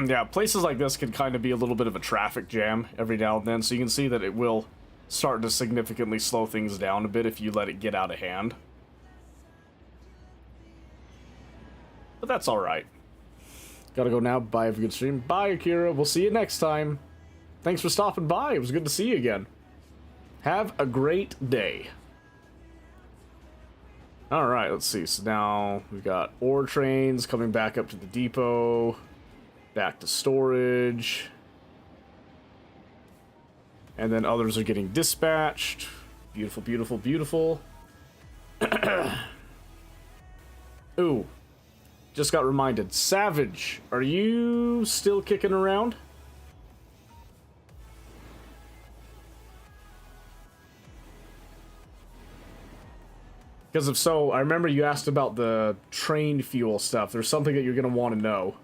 Yeah, places like this can kind of be a little bit of a traffic jam every now and then, so you can see that it will start to significantly slow things down a bit if you let it get out of hand. But that's alright. Gotta go now. Bye, have a good stream. Bye, Akira. We'll see you next time. Thanks for stopping by. It was good to see you again. Have a great day. Alright, let's see. So now we've got ore trains coming back up to the depot. Back to storage. And then others are getting dispatched. Beautiful, beautiful, beautiful. Ooh. Just got reminded. Savage, are you still kicking around? Because if so, I remember you asked about the train fuel stuff. There's something that you're going to want to know.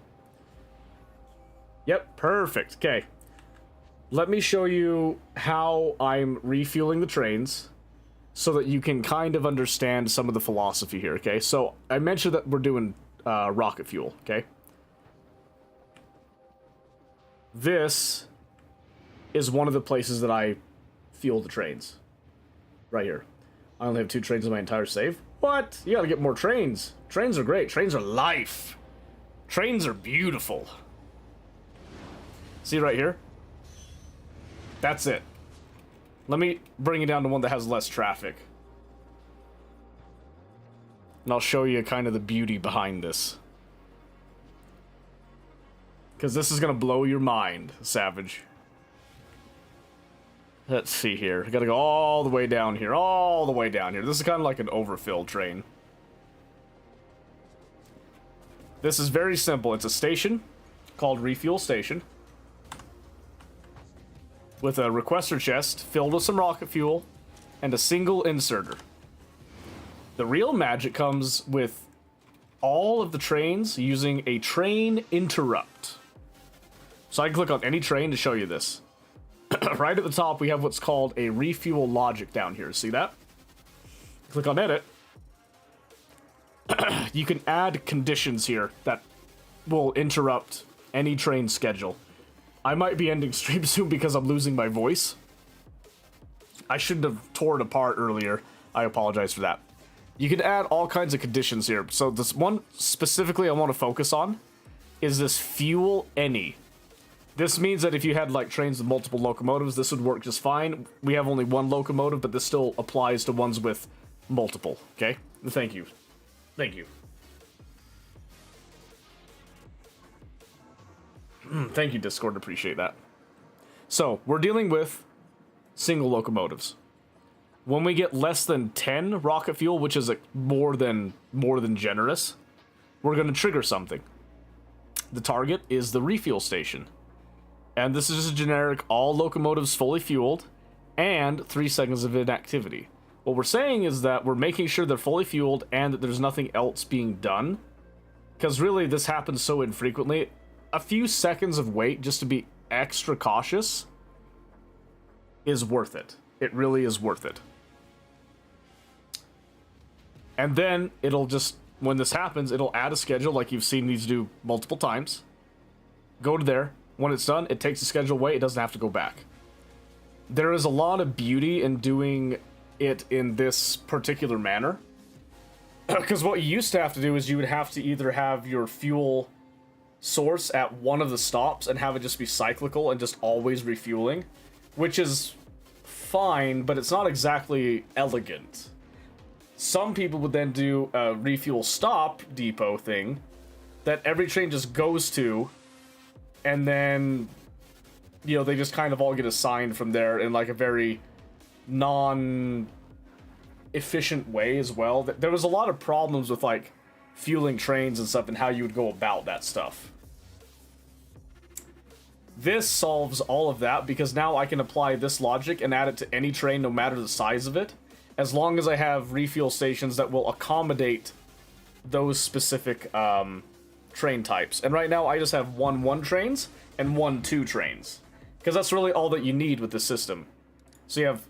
Yep, perfect. Okay. Let me show you how I'm refueling the trains so that you can kind of understand some of the philosophy here, okay? So, I mentioned that we're doing rocket fuel, okay? This is one of the places that I fuel the trains. Right here. I only have 2 trains in my entire save. What? You gotta get more trains. Trains are great. Trains are life. Trains are beautiful. See right here? That's it. Let me bring it down to one that has less traffic. And I'll show you kind of the beauty behind this. Because this is going to blow your mind, Savage. Let's see here. I gotta go all the way down here. All the way down here. This is kind of like an overfill train. This is very simple. It's a station called Refuel Station. With a requester chest filled with some rocket fuel and a single inserter. The real magic comes with all of the trains using a train interrupt. So I can click on any train to show you this. Right at the top, we have what's called a refuel logic down here. See that? Click on edit. You can add conditions here that will interrupt any train schedule. I might be ending stream soon because I'm losing my voice. I shouldn't have tore it apart earlier. I apologize for that. You can add all kinds of conditions here. So this one specifically I want to focus on is this fuel any. This means that if you had like trains with multiple locomotives, this would work just fine. We have only 1 locomotive, but this still applies to ones with multiple, okay? Thank you. Thank you. Thank you, Discord. Appreciate that. So, we're dealing with single locomotives. When we get less than 10 rocket fuel, which is more than generous, we're going to trigger something. The target is the refuel station. And this is just a generic all locomotives fully fueled and 3 seconds of inactivity. What we're saying is that we're making sure they're fully fueled and that there's nothing else being done. Because really, this happens so infrequently. A few seconds of wait just to be extra cautious is worth it. It really is worth it. And then it'll just, when this happens, it'll add a schedule like you've seen these do multiple times. Go to there. When it's done, it takes the schedule away. It doesn't have to go back. There is a lot of beauty in doing it in this particular manner. Because what you used to have to do is you would have to either have your fuel source at one of the stops and have it just be cyclical and just always refueling, which is fine, but it's not exactly elegant. Some people would then do a refuel stop depot thing that every train just goes to, and then, you know, they just kind of all get assigned from there in like a very non-efficient way as well. There was a lot of problems with like fueling trains and stuff and how you would go about that stuff. This solves all of that because now I can apply this logic and add it to any train no matter the size of it, as long as I have refuel stations that will accommodate those specific train types. And right now I just have 1 trains and 1 2 trains, because that's really all that you need with this system. So you have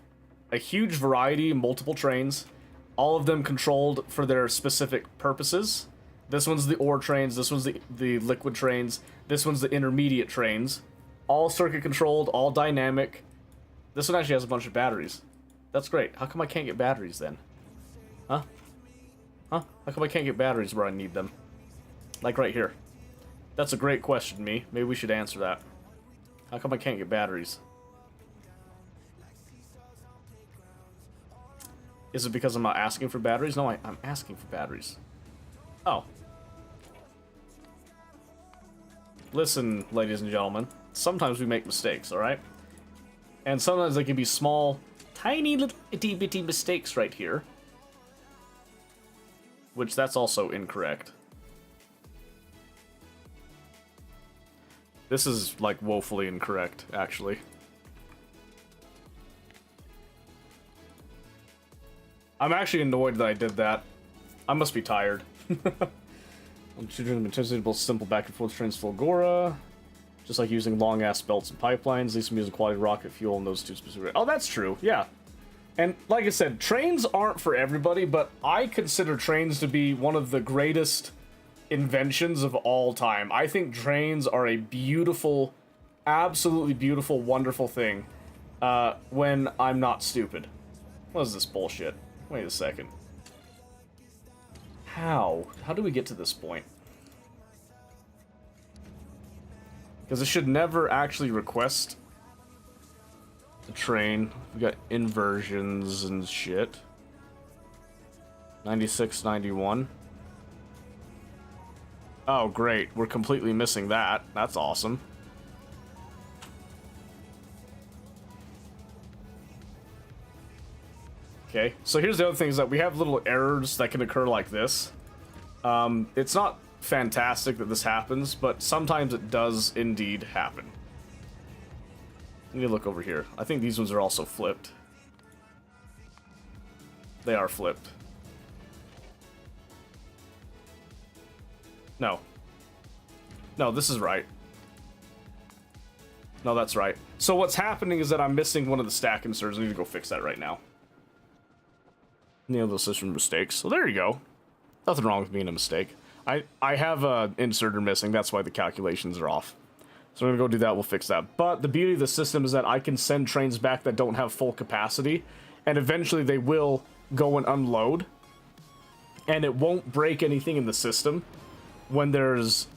a huge variety, multiple trains, all of them controlled for their specific purposes. This one's the ore trains, this one's the liquid trains, this one's the intermediate trains. All circuit controlled, all dynamic. This one actually has a bunch of batteries. That's great. How come I can't get batteries then? Huh? How come I can't get batteries where I need them? Like right here. That's a great question, me. Maybe we should answer that. How come I can't get batteries? Is it because I'm not asking for batteries? No, I'm asking for batteries. Oh. Listen, ladies and gentlemen. Sometimes we make mistakes, alright? And sometimes they can be small, tiny little itty bitty mistakes right here. Which that's also incorrect. This is like woefully incorrect, actually. I'm actually annoyed that I did that. I must be tired. I'm choosing the intensity simple back and forth trains full Gora. Just like using long-ass belts and pipelines, at least I'm using quality rocket fuel and those two specific... Oh, that's true, yeah. And like I said, trains aren't for everybody, but I consider trains to be one of the greatest inventions of all time. I think trains are a beautiful, absolutely beautiful, wonderful thing when I'm not stupid. What is this bullshit? Wait a second. How? How do we get to this point? Because it should never actually request the train. We got inversions and shit. 96, 91. Oh, great. We're completely missing that. That's awesome. Okay, so here's the other thing is that we have little errors that can occur like this. It's not fantastic that this happens, but sometimes it does indeed happen. Let me look over here. I think these ones are also flipped. They are flipped. No. No, this is right. No, that's right. So what's happening is that I'm missing one of the stack inserts. I need to go fix that right now. Nail those system mistakes. So there you go. Nothing wrong with being a mistake. I have a inserter missing. That's why the calculations are off. So we're gonna go do that. We'll fix that. But the beauty of the system is that I can send trains back that don't have full capacity, and eventually they will go and unload, and it won't break anything in the system when there's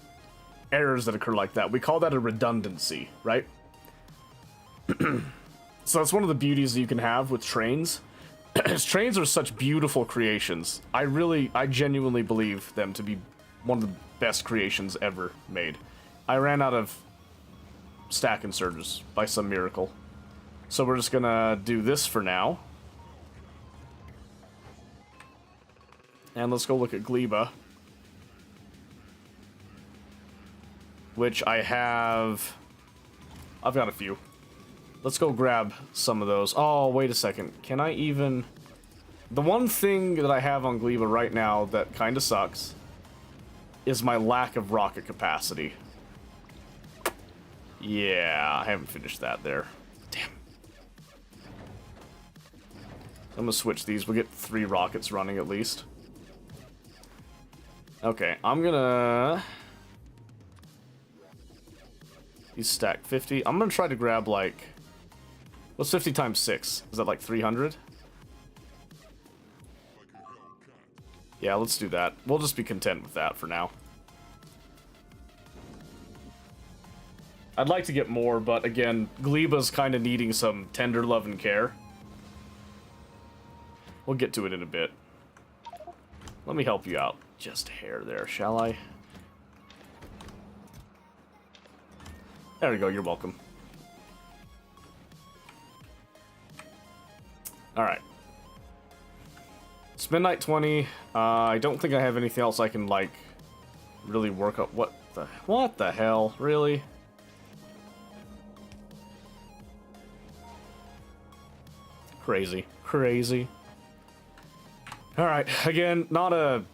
errors that occur like that. We call that a redundancy, right? So that's one of the beauties that you can have with trains. Trains are such beautiful creations. I genuinely believe them to be one of the best creations ever made. I ran out of stack inserters by some miracle. So we're just gonna do this for now. And let's go look at Gleba. Which I've got a few. Let's go grab some of those. Oh, wait a second. Can I even... The one thing that I have on Gleba right now that kind of sucks is my lack of rocket capacity. Yeah, I haven't finished that there. Damn. I'm gonna switch these. We'll get 3 rockets running at least. Okay, I'm gonna... These stack 50. I'm gonna try to grab like... What's 50 times 6? Is that like 300? Yeah, let's do that. We'll just be content with that for now. I'd like to get more, but again, Gleba's kind of needing some tender love and care. We'll get to it in a bit. Let me help you out. Just a hair there, shall I? There we go, you're welcome. Alright. It's midnight 20. I don't think I have anything else I can, like, really work up. What the hell? Really? Crazy. Crazy. Alright, again, not a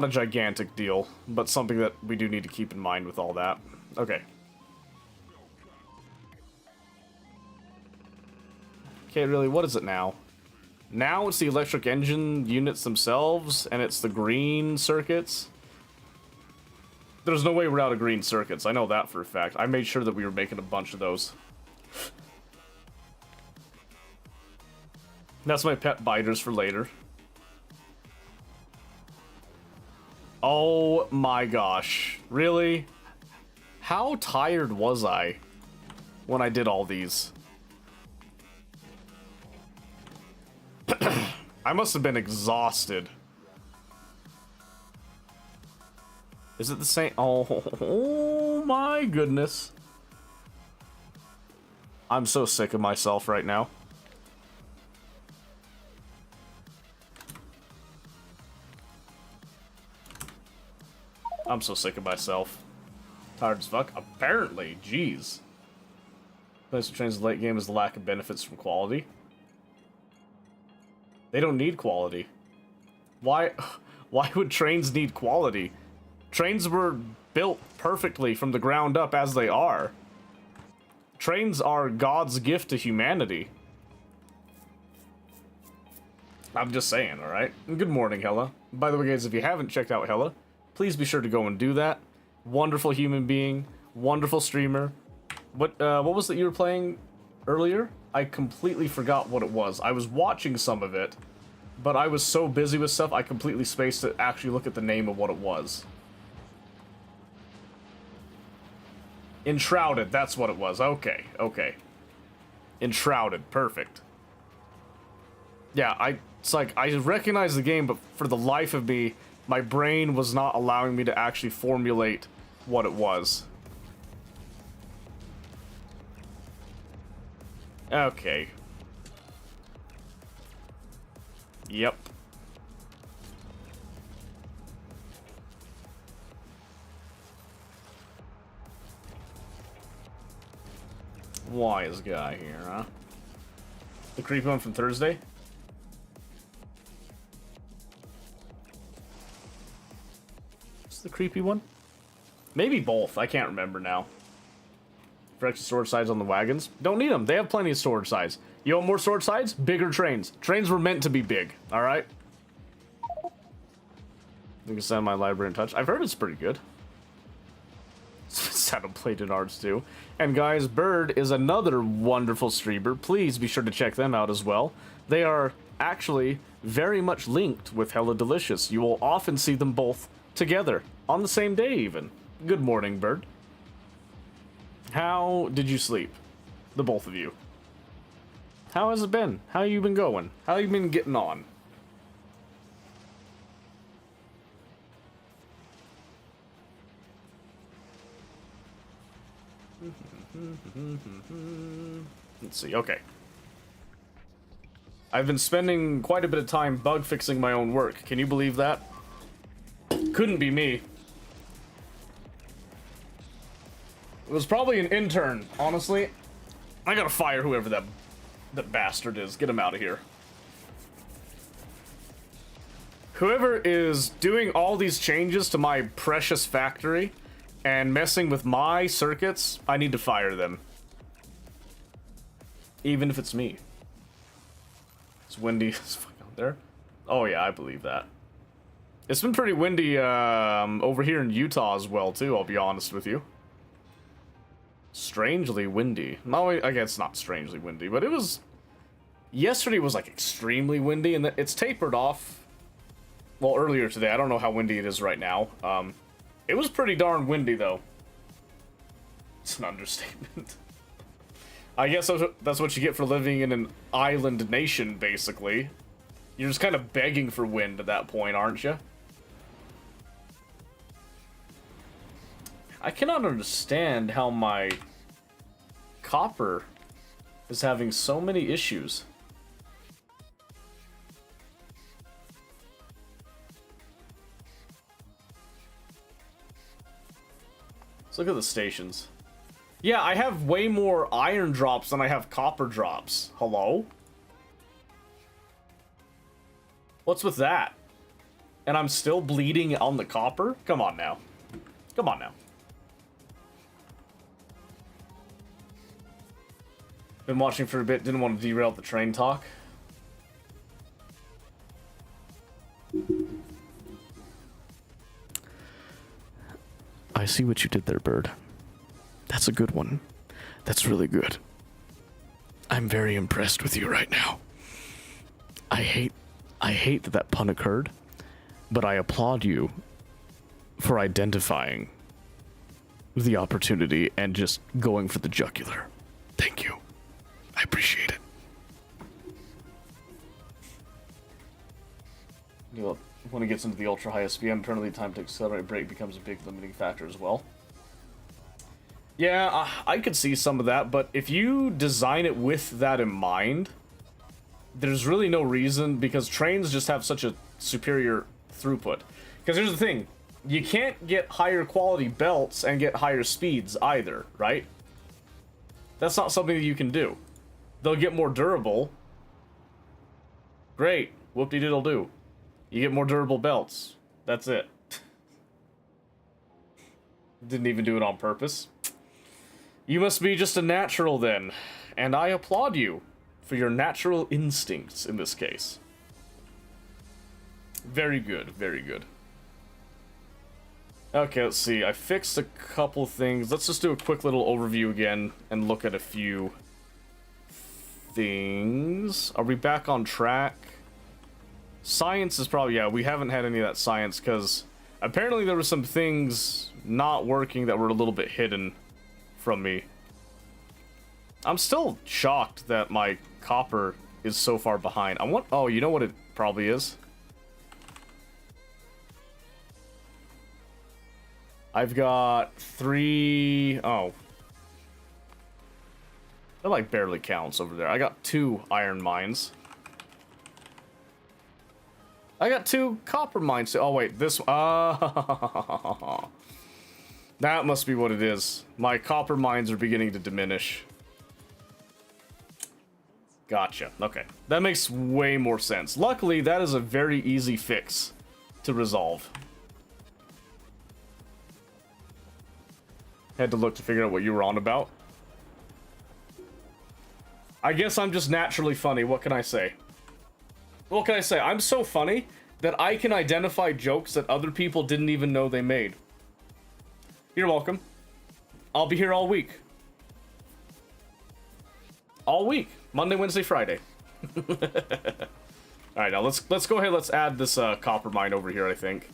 gigantic deal, but something that we do need to keep in mind with all that. Okay. Okay, really, what is it now? Now it's the electric engine units themselves, and it's the green circuits. There's no way we're out of green circuits. I know that for a fact. I made sure that we were making a bunch of those. That's my pet biters for later. Oh my gosh. Really? How tired was I when I did all these? I must have been exhausted. Is it the same? Oh my goodness. I'm so sick of myself right now. I'm so sick of myself. Tired as fuck. Apparently, jeez. Place to change the late game is the lack of benefits from quality. They don't need quality. Why would trains need quality? Trains were built perfectly from the ground up as they are. Trains are God's gift to humanity. I'm just saying, alright? Good morning, Hella. By the way, guys, if you haven't checked out Hella, please be sure to go and do that. Wonderful human being, wonderful streamer. What was it you were playing earlier? I completely forgot what it was. I was watching some of it, but I was so busy with stuff, I completely spaced to actually look at the name of what it was. Enshrouded, that's what it was. Okay, okay. Enshrouded, perfect. Yeah, it's like, I recognize the game, but for the life of me, my brain was not allowing me to actually formulate what it was. Okay. Yep. Wise guy here, huh? The creepy one from Thursday? What's the creepy one? Maybe both. I can't remember now. For extra storage size on the wagons. Don't need them. They have plenty of storage size. You want more storage size? Bigger trains. Trains were meant to be big. Alright? You can send my library in touch. I've heard it's pretty good. Saddle plated arts too. And guys, Bird is another wonderful streamer. Please be sure to check them out as well. They are actually very much linked with Hella Delicious. You will often see them both together. On the same day even. Good morning, Bird. How did you sleep? The both of you. How has it been? How you been going? How you been getting on? Let's see, okay. I've been spending quite a bit of time bug fixing my own work. Can you believe that? Couldn't be me. It was probably an intern, honestly. I gotta fire whoever that bastard is. Get him out of here. Whoever is doing all these changes to my precious factory and messing with my circuits, I need to fire them. Even if it's me. It's windy as fuck out there. Oh yeah, I believe that. It's been pretty windy over here in Utah as well too, I'll be honest with you. Strangely windy. No, I guess not strangely windy, but it was... Yesterday was like extremely windy, and it's tapered off. Well, earlier today, I don't know how windy it is right now. It was pretty darn windy though. It's an understatement. I guess that's what you get for living in an island nation, basically. You're just kind of begging for wind at that point, aren't you? I cannot understand how my copper is having so many issues. Let's look at the stations. Yeah, I have way more iron drops than I have copper drops. Hello? What's with that? And I'm still bleeding on the copper? Come on now. Come on now. Been watching for a bit, didn't want to derail the train talk. I see what you did there, Bird. That's a good one. That's really good. I'm very impressed with you right now. I hate that pun occurred, but I applaud you for identifying the opportunity and just going for the jugular. Thank you. I appreciate it. You know, when it gets into the ultra high SPM, turn lead time to accelerate brake becomes a big limiting factor as well. Yeah, I could see some of that, but if you design it with that in mind, there's really no reason, because trains just have such a superior throughput. Because here's the thing, you can't get higher quality belts and get higher speeds either, right? That's not something that you can do. They'll get more durable. Great, whoop-de-diddle-do. You get more durable belts. That's it. Didn't even do it on purpose. You must be just a natural then, and I applaud you for your natural instincts in this case. Very good, very good. Okay, let's see. I fixed a couple things. Let's just do a quick little overview again and look at a few things. Are we back on track? Science is probably, yeah, we haven't had any of that science because apparently there were some things not working that were a little bit hidden from me. I'm still shocked that my copper is so far behind. I want, oh, you know what it probably is? I've got 3, oh. That like barely counts over there. I got 2 iron mines. I got 2 copper mines. Oh wait, this, that must be what it is. My copper mines are beginning to diminish. Gotcha. Okay. That makes way more sense. Luckily, that is a very easy fix to resolve. Had to look to figure out what you were on about. I guess I'm just naturally funny. What can I say? What can I say? I'm so funny that I can identify jokes that other people didn't even know they made. You're welcome. I'll be here all week. All week. Monday, Wednesday, Friday. Alright, now let's go ahead, let's add this copper mine over here, I think.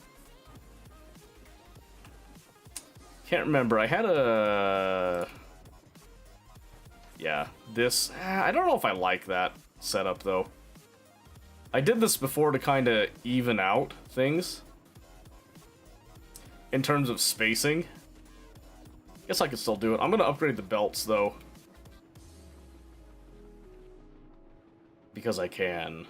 Can't remember, I had a... Yeah, this... I don't know if I like that setup, though. I did this before to kind of even out things. In terms of spacing. Guess I can still do it. I'm going to upgrade the belts, though. Because I can.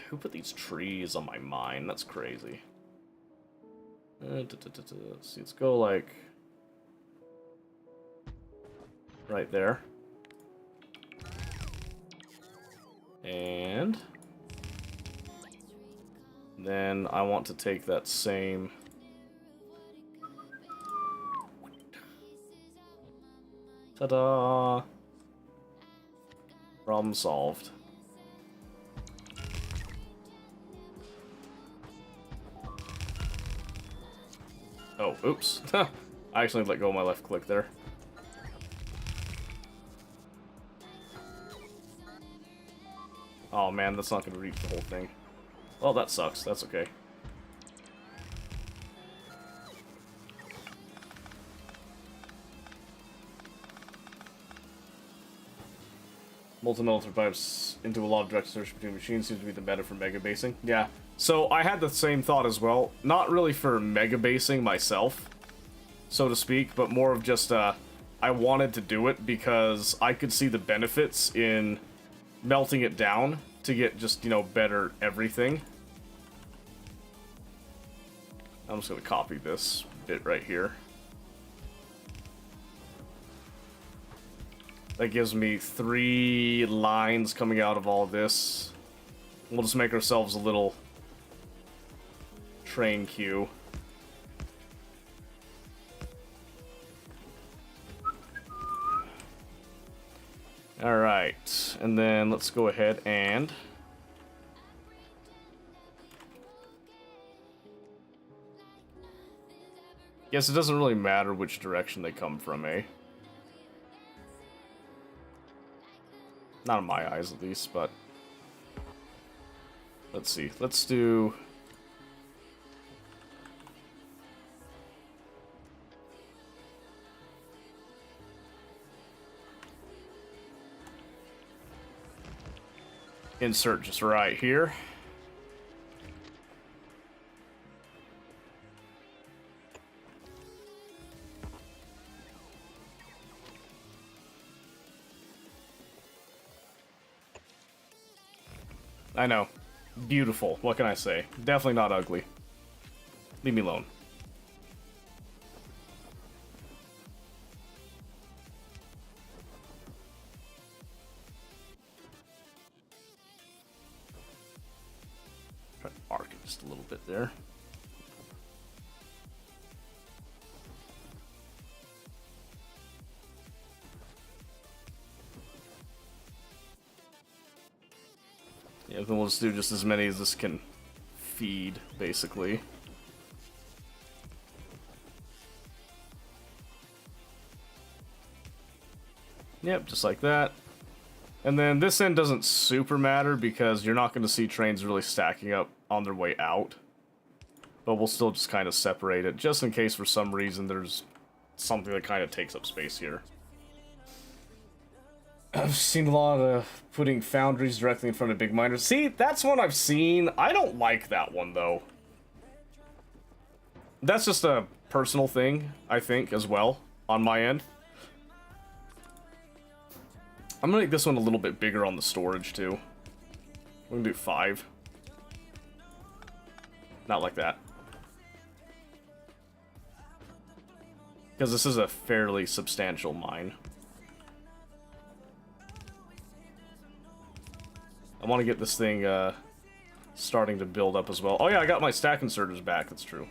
Who put these trees on my mine? That's crazy. Let's see, let's go like... right there. And... then I want to take that same... ta-da! Problem solved. Oh, oops. I actually let go of my left click there. Oh man, that's not going to reach the whole thing. Well, that sucks. That's okay. Multi-metal pipes into a lot of direct search between machines seems to be the better for mega basing. Yeah, so I had the same thought as well. Not really for mega basing myself, so to speak, but more of just, I wanted to do it because I could see the benefits in melting it down to get just, you know, better everything. I'm just going to copy this bit right here. That gives me 3 lines coming out of all this. We'll just make ourselves a little train queue. Alright, and then let's go ahead and... guess it doesn't really matter which direction they come from, eh? Not in my eyes, at least, but... let's see. Let's do... insert just right here. I know. Beautiful. What can I say? Definitely not ugly. Leave me alone. there. Yeah, then we'll just do just as many as this can feed, basically. Yep, just like that. And then this end doesn't super matter because you're not going to see trains really stacking up on their way out. But we'll still just kind of separate it, just in case for some reason there's something that kind of takes up space here. I've seen a lot of putting foundries directly in front of big miners. See, that's one I've seen. I don't like that one, though. That's just a personal thing, I think, as well, on my end. I'm gonna make this one a little bit bigger on the storage, too. We're gonna do 5. Not like that. Because this is a fairly substantial mine. I want to get this thing starting to build up as well. Oh yeah, I got my stack inserters back. That's true.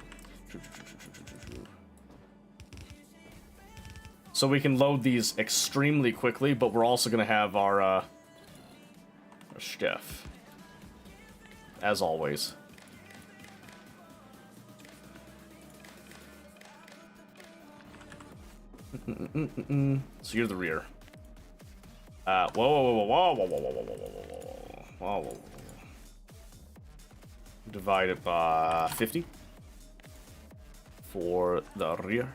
So we can load these extremely quickly, but we're also going to have our stuff. As always. So you're the rear. Whoa, whoa, whoa, whoa, whoa, whoa, whoa, whoa, whoa, whoa, whoa, whoa, whoa. Divide it by 50 for the rear.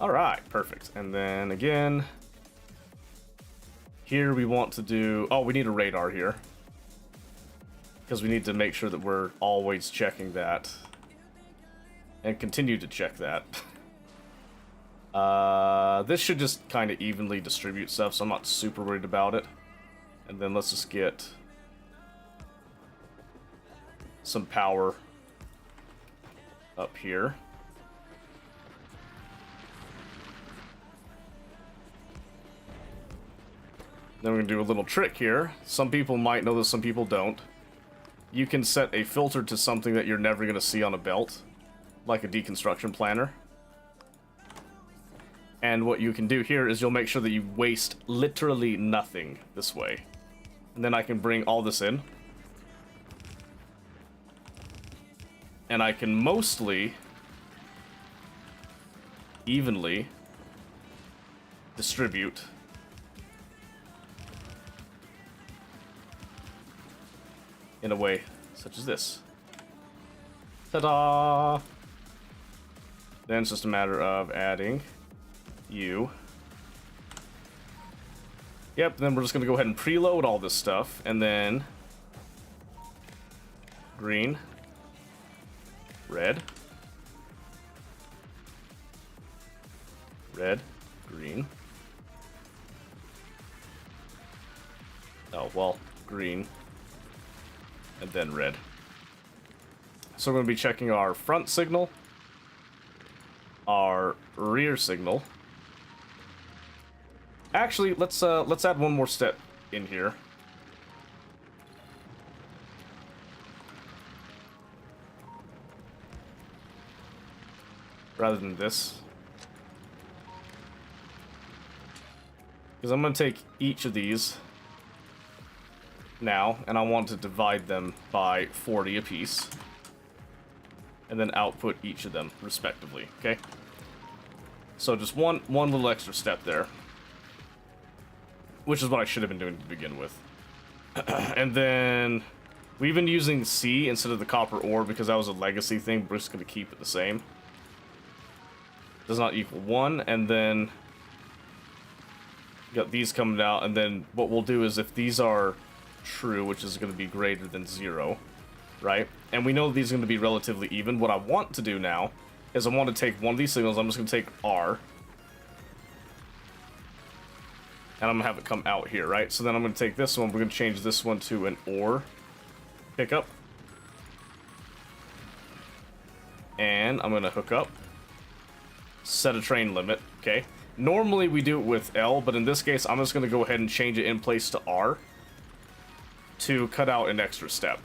Alright, perfect. And then again, here we want to do... Oh, we need a radar here. Because we need to make sure that we're always checking that. And continue to check that. This should just kind of evenly distribute stuff, so I'm not super worried about it. And then let's just get some power up here. Then we're going to do a little trick here. Some people might know this, some people don't. You can set a filter to something that you're never going to see on a belt, like a deconstruction planner. And what you can do here is you'll make sure that you waste literally nothing this way. And then I can bring all this in. And I can mostly evenly distribute in a way such as this. Ta-da! Then it's just a matter of adding you. Yep, then we're just gonna go ahead and preload all this stuff, and then green, red, red, green. Oh, well, green, and then red. So we're going to be checking our front signal, our rear signal. Actually, let's add one more step in here. Rather than this. Because I'm going to take each of these now, and I want to divide them by 40 apiece. And then output each of them, respectively, okay? So just one little extra step there. Which is what I should have been doing to begin with. And then we've been using C instead of the copper ore because that was a legacy thing. We're just going to keep it the same. Does not equal 1, and then got these coming out, and then what we'll do is if these are true, which is going to be greater than 0, right? And we know these are going to be relatively even. What I want to do now is I want to take one of these signals. I'm just going to take R. And I'm going to have it come out here, right? So then I'm going to take this one. We're going to change this one to an OR pickup. And I'm going to hook up. Set a train limit, okay? Normally we do it with L, but in this case, I'm just going to go ahead and change it in place to R. to cut out an extra step.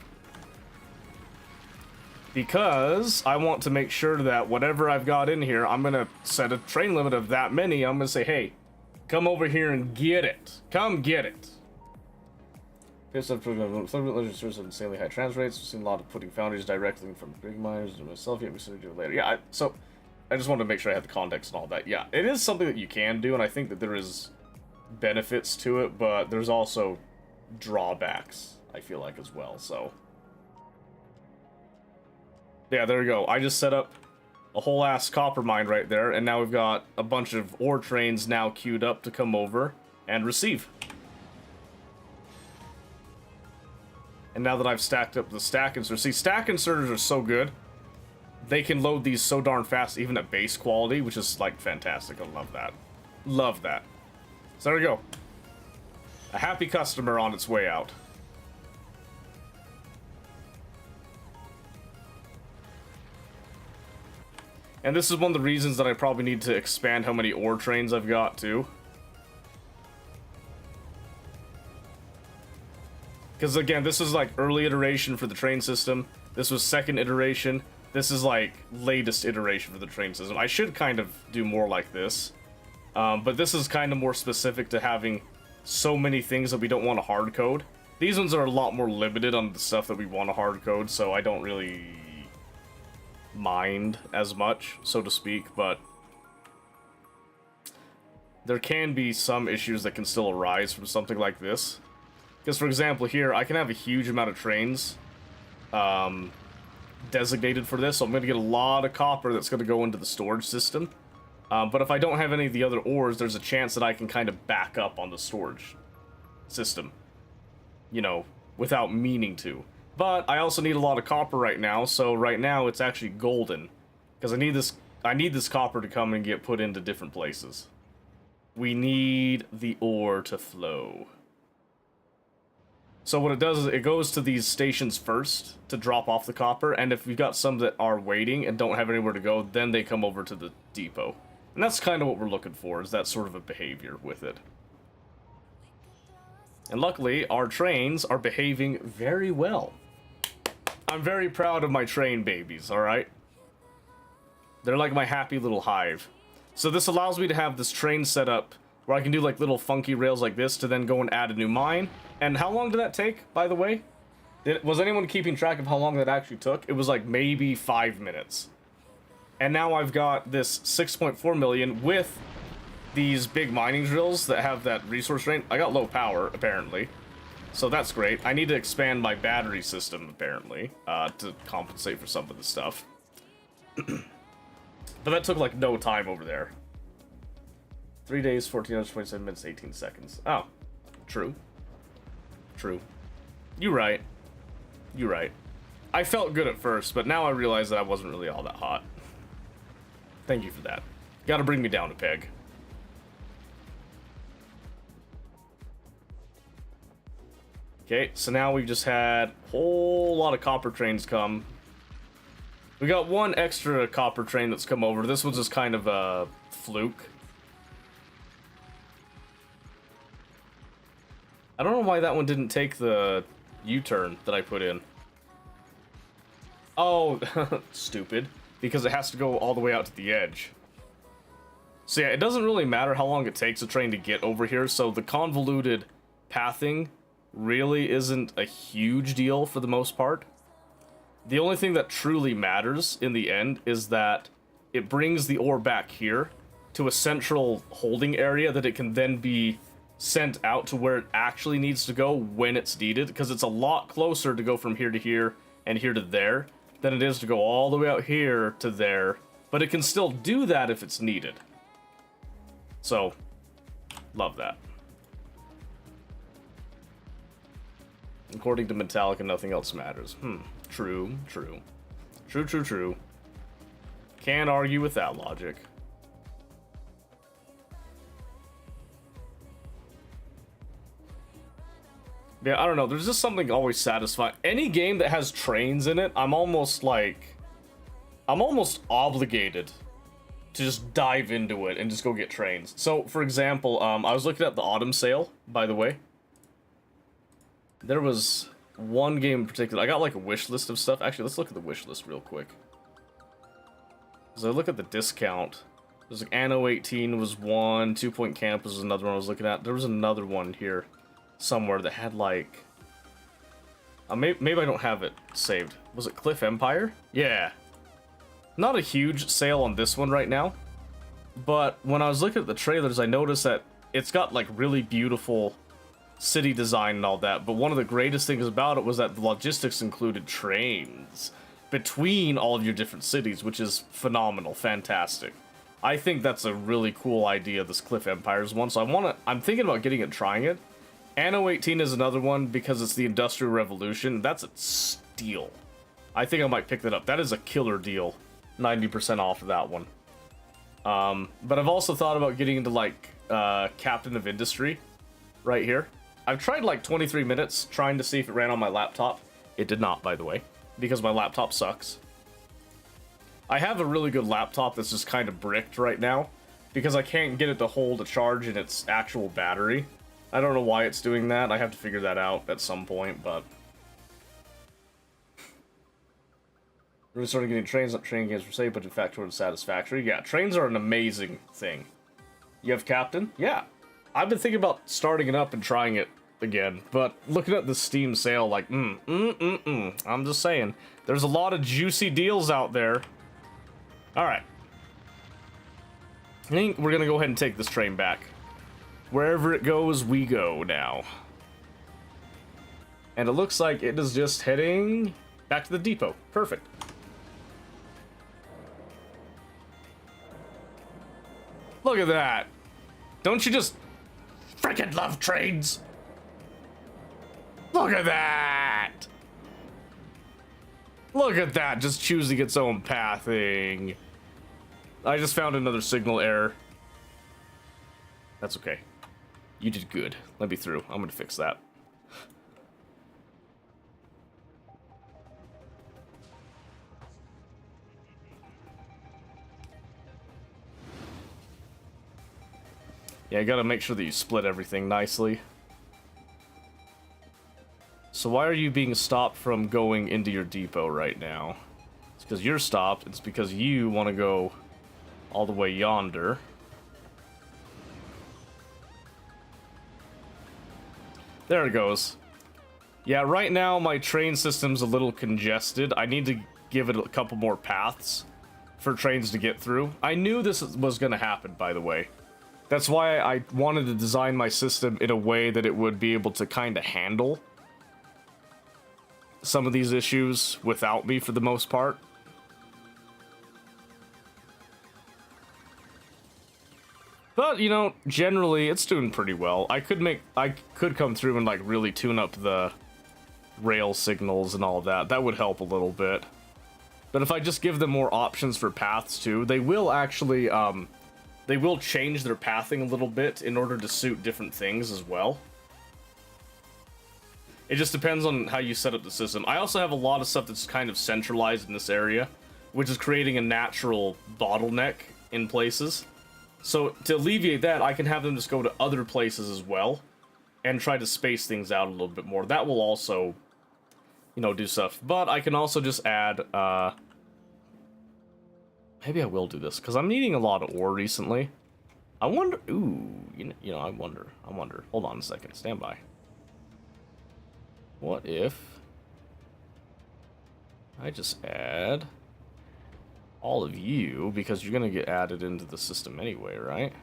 Because I want to make sure that whatever I've got in here, I'm going to set a train limit of that many. I'm going to say, hey, come over here and get it. Come get it. Some insanely high trans rates. We've seen a lot of putting foundries directly from big miners and myself. Yet we should do it later. Yeah, so I just wanted to make sure I had the context and all that. Yeah, it is something that you can do, and I think that there is benefits to it, but there's also drawbacks, I feel like, as well. So yeah, there we go. I just set up a whole ass copper mine right there, and now we've got a bunch of ore trains now queued up to come over and receive. And now that I've stacked up the stack inserters, see, stack inserters are so good. They can load these so darn fast, even at base quality, which is, like, fantastic. I love that. Love that. So there we go. A happy customer on its way out. And this is one of the reasons that I probably need to expand how many ore trains I've got, too. Because, again, this is, like, early iteration for the train system. This was second iteration. This is, like, latest iteration for the train system. I should kind of do more like this. But this is kind of more specific to having so many things that we don't want to hard code. These ones are a lot more limited on the stuff that we want to hard code, so I don't really mind as much, so to speak, but there can be some issues that can still arise from something like this. Because, for example, here, I can have a huge amount of trains designated for this, so I'm going to get a lot of copper that's going to go into the storage system. But if I don't have any of the other ores, there's a chance that I can kind of back up on the storage system. You know, without meaning to. But I also need a lot of copper right now, so right now it's actually golden. Because I need this copper to come and get put into different places. We need the ore to flow. So what it does is it goes to these stations first to drop off the copper, and if you've got some that are waiting and don't have anywhere to go, then they come over to the depot. And that's kind of what we're looking for, is that sort of a behavior with it. And luckily, our trains are behaving very well. I'm very proud of my train babies, alright? They're like my happy little hive. So this allows me to have this train set up where I can do like little funky rails like this to then go and add a new mine. And how long did that take, by the way? Was anyone keeping track of how long that actually took? It was like maybe 5 minutes. And now I've got this 6.4 million with these big mining drills that have that resource drain. I got low power, apparently. So that's great. I need to expand my battery system, apparently, to compensate for some of the stuff. But that took like no time over there. 3 days, 14 hours, 27 minutes, 18 seconds. Oh, true. True. You're right. You're right. I felt good at first, but now I realize that I wasn't really all that hot. Thank you for that. Gotta bring me down a peg. Okay, so now we've just had a whole lot of copper trains come. We got one extra copper train that's come over. This one's just kind of a fluke. I don't know why that one didn't take the U-turn that I put in. Oh, stupid. Because it has to go all the way out to the edge. So yeah, it doesn't really matter how long it takes a train to get over here, so the convoluted pathing really isn't a huge deal for the most part. The only thing that truly matters in the end is that it brings the ore back here to a central holding area that it can then be sent out to where it actually needs to go when it's needed, because it's a lot closer to go from here to here and here to there than it is to go all the way out here to there, but it can still do that if it's needed. So, love that. According to Metallica, nothing else matters. True, true. True, true, true. Can't argue with that logic. Yeah, I don't know. There's just something always satisfying. Any game that has trains in it, I'm almost obligated to just dive into it and just go get trains. So, for example, I was looking at the autumn sale, by the way. There was one game in particular. I got like a wish list of stuff. Actually, let's look at the wish list real quick. As I look at the discount, there's like Anno 18 was one, 2 Point Camp was another one I was looking at. There was another one here somewhere that had like... maybe I don't have it saved. Was it Cliff Empire? Yeah. Not a huge sale on this one right now. But when I was looking at the trailers, I noticed that it's got like really beautiful city design and all that, but one of the greatest things about it was that the logistics included trains between all of your different cities, which is phenomenal, fantastic. I think that's a really cool idea, this Cliff Empires one, so I'm thinking about getting it and trying it. Anno 18 is another one because it's the Industrial Revolution. That's a steal. I think I might pick that up. That is a killer deal. 90% off of that one. But I've also thought about getting into like Captain of Industry right here. I've tried like 23 minutes trying to see if it ran on my laptop. It did not, by the way, because my laptop sucks. I have a really good laptop that's just kind of bricked right now because I can't get it to hold a charge in its actual battery. I don't know why it's doing that. I have to figure that out at some point, but... Really started getting trains, not training games per se, but in fact toward satisfactory. Yeah, trains are an amazing thing. You have Captain? Yeah. I've been thinking about starting it up and trying it again, but looking at the Steam sale, like, I'm just saying, there's a lot of juicy deals out there. Alright. I think we're gonna go ahead and take this train back. Wherever it goes, we go now. And it looks like it is just heading back to the depot. Perfect. Look at that. Don't you just freaking love trains? Look at that. Look at that, just choosing its own pathing. I just found another signal error. That's okay. You did good. Let me through. I'm gonna fix that. Yeah, I gotta make sure that you split everything nicely. So why are you being stopped from going into your depot right now? It's because you're stopped. It's because you want to go all the way yonder. There it goes. Yeah, right now my train system's a little congested. I need to give it a couple more paths for trains to get through. I knew this was going to happen, by the way. That's why I wanted to design my system in a way that it would be able to kind of handle some of these issues without me for the most part. But, you know, generally it's doing pretty well. I could come through and like really tune up the rail signals and all of that. That would help a little bit. But if I just give them more options for paths too, they will actually they will change their pathing a little bit in order to suit different things as well. It just depends on how you set up the system. I also have a lot of stuff that's kind of centralized in this area, which is creating a natural bottleneck in places. So to alleviate that, I can have them just go to other places as well and try to space things out a little bit more. That will also, you know, do stuff. But I can also just add, maybe I will do this, because I'm needing a lot of ore recently. I wonder, ooh, you know, I wonder. Hold on a second, stand by. What if I just add all of you, because you're gonna get added into the system anyway, right?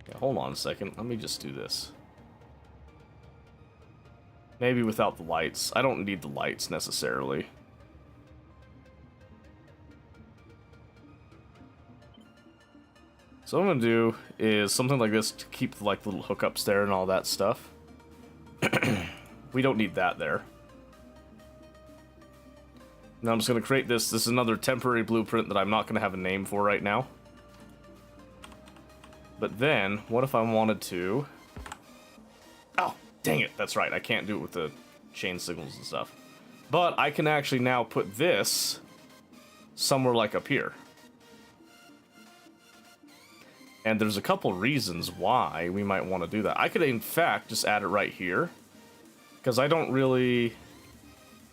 Yeah, hold on a second, let me just do this. Maybe without the lights. I don't need the lights necessarily. So what I'm gonna do is something like this to keep the like little hookups there and all that stuff. We don't need that there. Now I'm just gonna create this. This is another temporary blueprint that I'm not gonna have a name for right now. But then, what if I wanted to... Oh, dang it, that's right, I can't do it with the chain signals and stuff. But I can actually now put this somewhere like up here. And there's a couple reasons why we might want to do that. I could, in fact, just add it right here. Because I don't really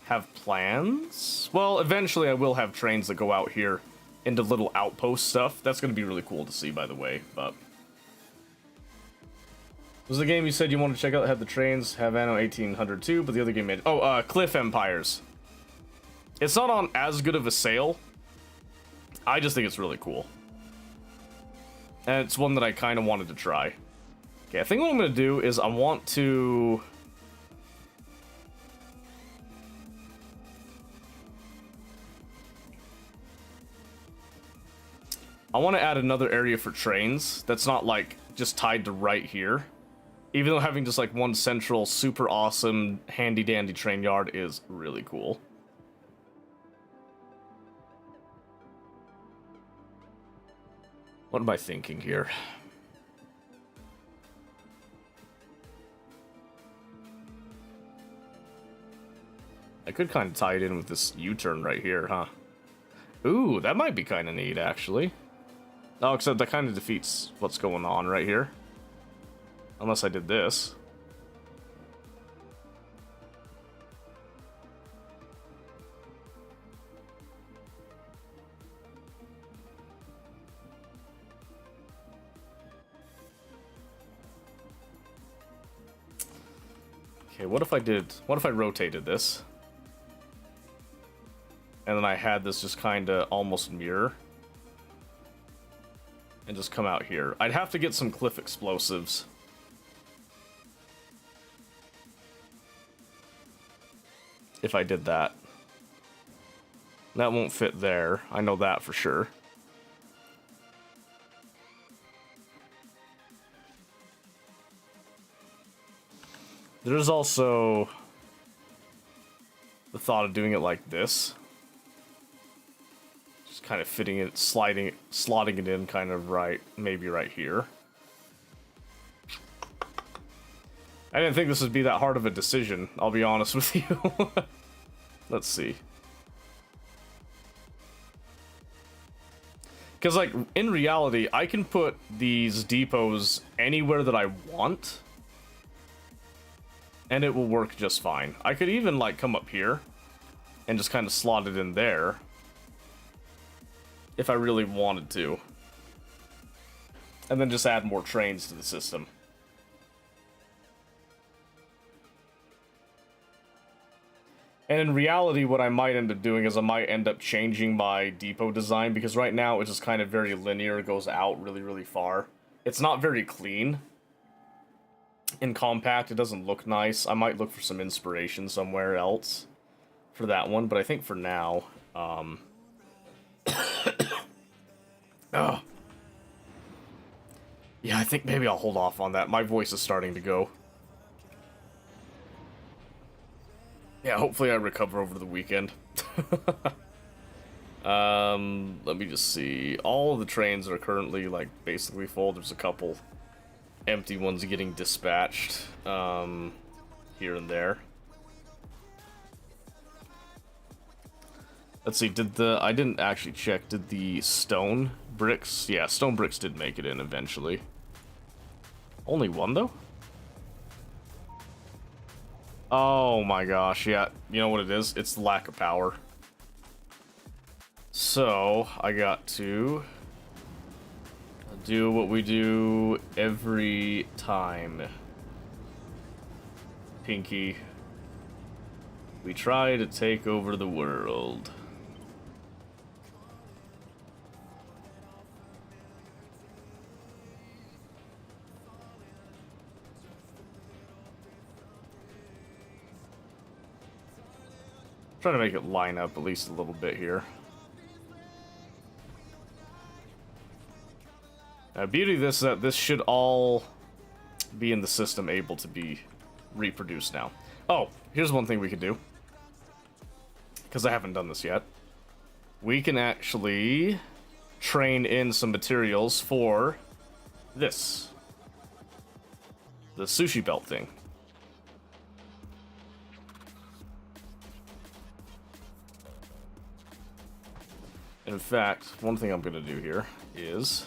have plans. Well, eventually I will have trains that go out here into little outpost stuff. That's going to be really cool to see, by the way. But was the game you said you wanted to check out that had the trains? Have Anno 1800 too, but the other game made it. Oh, Cliff Empires. It's not on as good of a sale. I just think it's really cool. And it's one that I kind of wanted to try. Okay, I think what I'm going to do is I want to... add another area for trains that's not, like, just tied to right here. Even though having just, like, one central, super awesome, handy-dandy train yard is really cool. What am I thinking here? I could kind of tie it in with this U-turn right here, huh? Ooh, that might be kind of neat, actually. Oh, except that kind of defeats what's going on right here. Unless I did this. Okay, what if I rotated this? And then I had this just kind of almost mirror. And just come out here. I'd have to get some cliff explosives. If I did that. That won't fit there. I know that for sure. There's also the thought of doing it like this. Just kind of fitting it, slotting it in kind of right, maybe right here. I didn't think this would be that hard of a decision, I'll be honest with you. Let's see. Because, like, in reality, I can put these depots anywhere that I want. And it will work just fine. I could even, like, come up here and just kind of slot it in there if I really wanted to. And then just add more trains to the system. And in reality, what I might end up doing is I might end up changing my depot design, because right now it's just kind of very linear, it goes out really, really far. It's not very clean. In compact, it doesn't look nice. I might look for some inspiration somewhere else for that one, but I think for now, oh. Yeah, I think maybe I'll hold off on that. My voice is starting to go. Yeah, hopefully I recover over the weekend. Let me just see. All of the trains are currently, like, basically full. There's a couple empty ones getting dispatched here and there. Let's see, I didn't actually check, did the stone bricks? Yeah, stone bricks did make it in eventually. Only one, though? Oh my gosh, yeah, you know what it is? It's the lack of power. So, I got to do what we do every time. Pinky. We try to take over the world. Trying to make it line up at least a little bit here. Beauty of this is that this should all be in the system able to be reproduced now. Oh, here's one thing we could do. Because I haven't done this yet. We can actually train in some materials for this. The sushi belt thing. In fact, one thing I'm going to do here is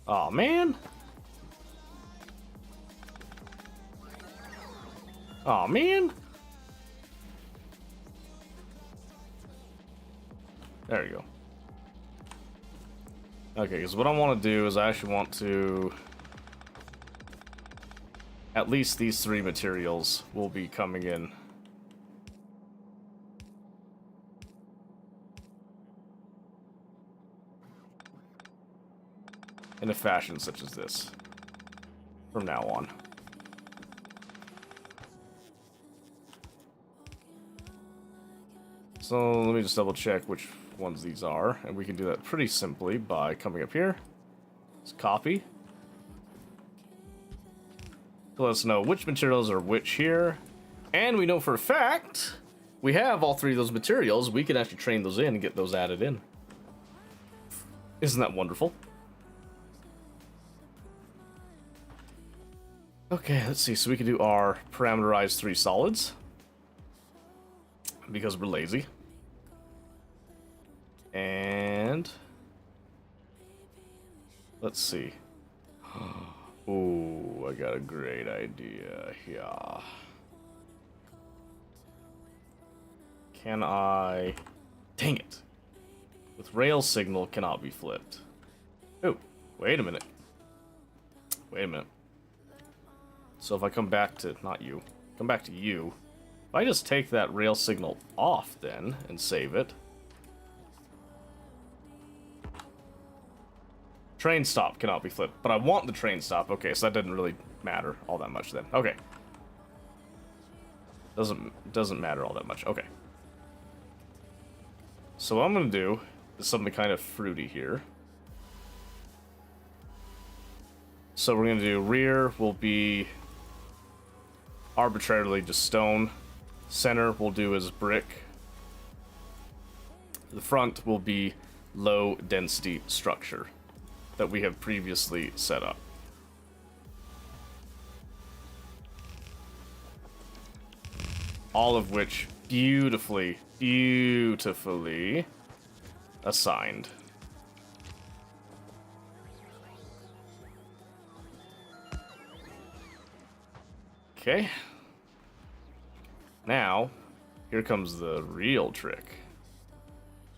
Aw, man. Aw, man. There you go. Okay, because what I want to do is I actually want to... At least these 3 materials will be coming in. In a fashion such as this. From now on. So let me just double check which ones these are. And we can do that pretty simply by coming up here. Let's copy. To let us know which materials are which here. And we know for a fact we have all 3 of those materials. We can actually train those in and get those added in. Isn't that wonderful? Okay, let's see. So we can do our parameterized 3 solids. Because we're lazy. And let's see. Ooh, I got a great idea here. Can I... Dang it. With rail signal cannot be flipped. Oh, wait a minute. Wait a minute. So if I come back to... Not you. Come back to you. If I just take that rail signal off then and save it. Train stop cannot be flipped, but I want the train stop. Okay, so that didn't really matter all that much then. Okay. Doesn't matter all that much. Okay. So what I'm gonna do is something kind of fruity here. So we're gonna do rear will be arbitrarily just stone. Center we'll do as brick. The front will be low density structure that we have previously set up. All of which beautifully assigned. Okay. Now, here comes the real trick.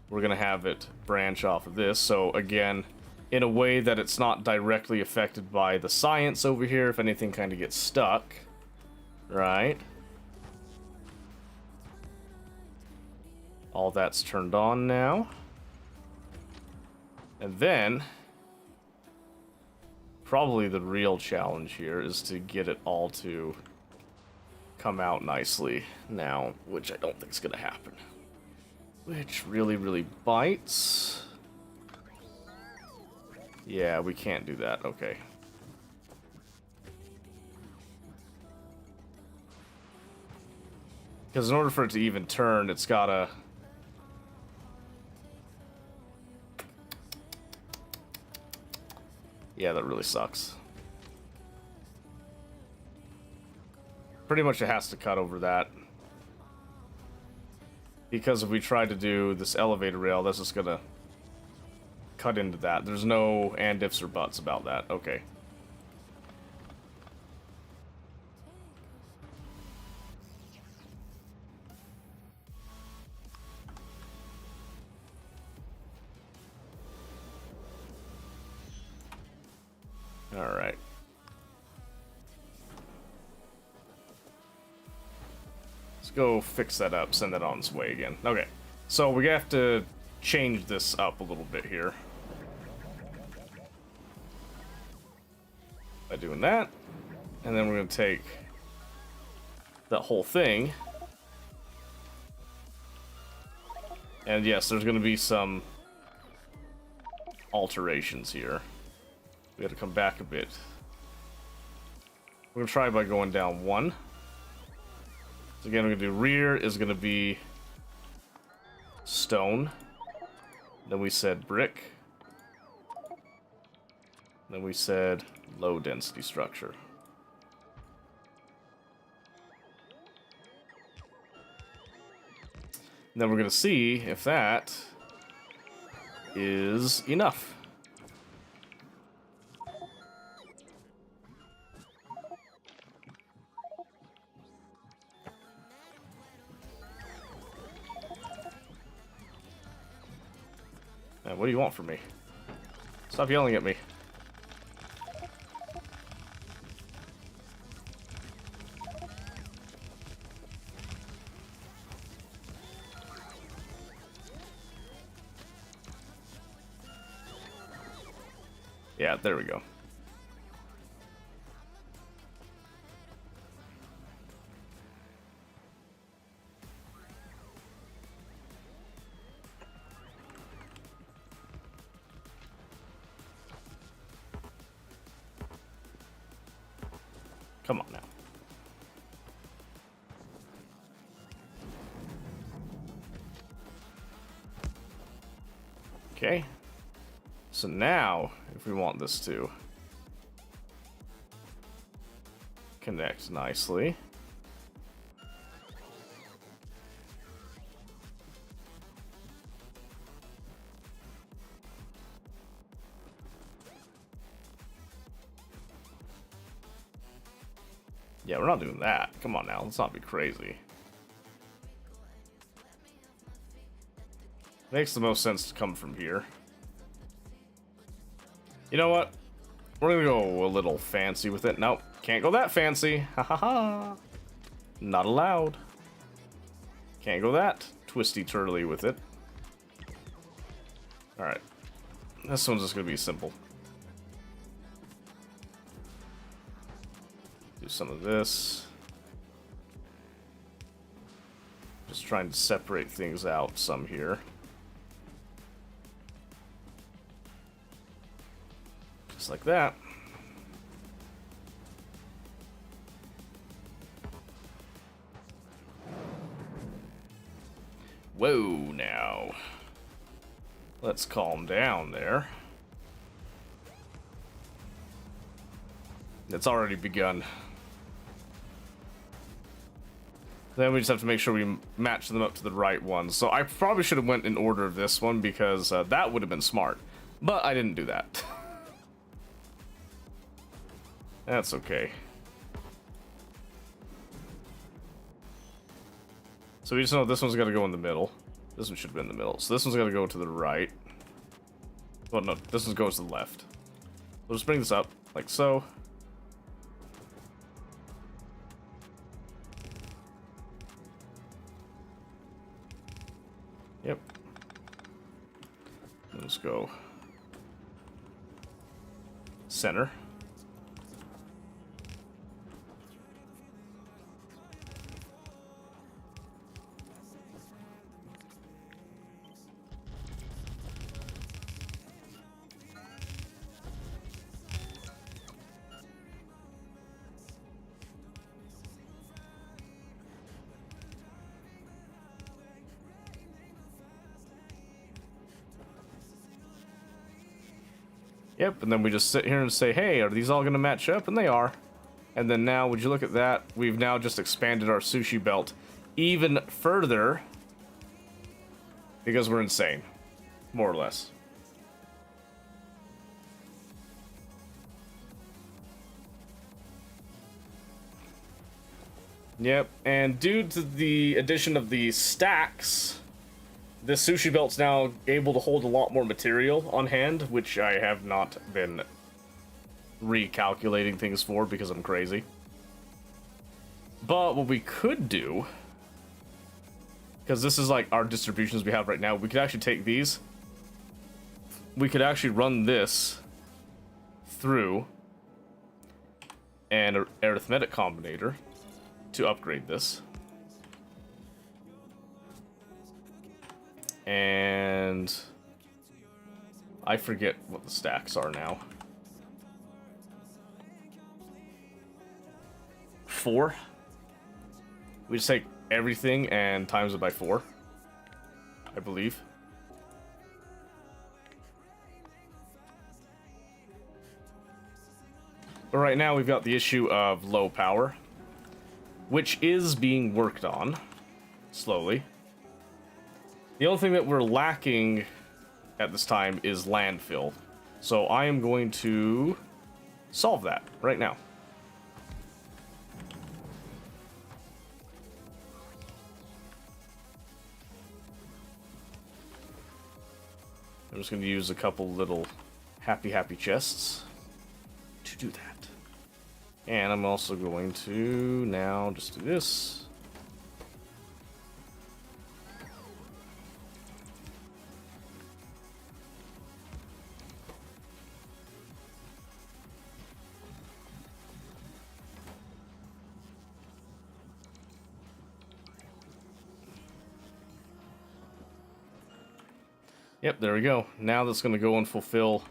We're gonna have it branch off of this, so again, in a way that it's not directly affected by the science over here if anything kind of gets stuck. Right? All that's turned on now. And then, probably the real challenge here is to get it all to come out nicely now, which I don't think is going to happen. Which really bites. Yeah, we can't do that. Okay. Because in order for it to even turn, it's gotta... Yeah, that really sucks. Pretty much it has to cut over that. Because if we try to do this elevator rail, that's just gonna cut into that. There's no and ifs or buts about that. Okay. Alright. Let's go fix that up, send that on its way again. Okay. So we have to change this up a little bit here. By doing that. And then we're going to take that whole thing. And yes, there's going to be some alterations here. We got to come back a bit. We're going to try by going down one. So again, we're going to do rear is going to be stone. Then we said brick. Then we said low density structure. And then we're going to see if that is enough. What do you want from me? Stop yelling at me. Yeah, there we go. Come on now. Okay. So now, if we want this to connect nicely. Yeah, we're not doing that. Come on now, let's not be crazy. Makes the most sense to come from here. You know what? We're gonna go a little fancy with it. Nope, can't go that fancy. Ha ha ha. Not allowed. Can't go that twisty turtly with it. Alright. This one's just gonna be simple. Do some of this. Just trying to separate things out some here. Just like that. Whoa, now. Let's calm down there. It's already begun. Then we just have to make sure we match them up to the right ones. So I probably should have went in order of this one because that would have been smart. But I didn't do that. That's okay. So we just know this one's got to go in the middle. This one should be in the middle. So this one's got to go to the right. Well, no, this one goes to the left. We'll just bring this up, like so. Yep. Let's go center. Yep, and then we just sit here and say, hey, are these all going to match up? And they are. And then now, would you look at that? We've now just expanded our sushi belt even further. Because we're insane. More or less. Yep, and due to the addition of the stacks, this sushi belt's now able to hold a lot more material on hand, which I have not been recalculating things for because I'm crazy. But what we could do, because this is like our distributions we have right now, we could actually take these. We could actually run this through an arithmetic combinator to upgrade this. And I forget what the stacks are now. 4. We just take everything and times it by 4, I believe. But right now we've got the issue of low power, which is being worked on slowly. The only thing that we're lacking at this time is landfill. So I am going to solve that right now. I'm just going to use a couple little happy chests to do that. And I'm also going to now just do this. Yep, there we go. Now that's going to go and fulfill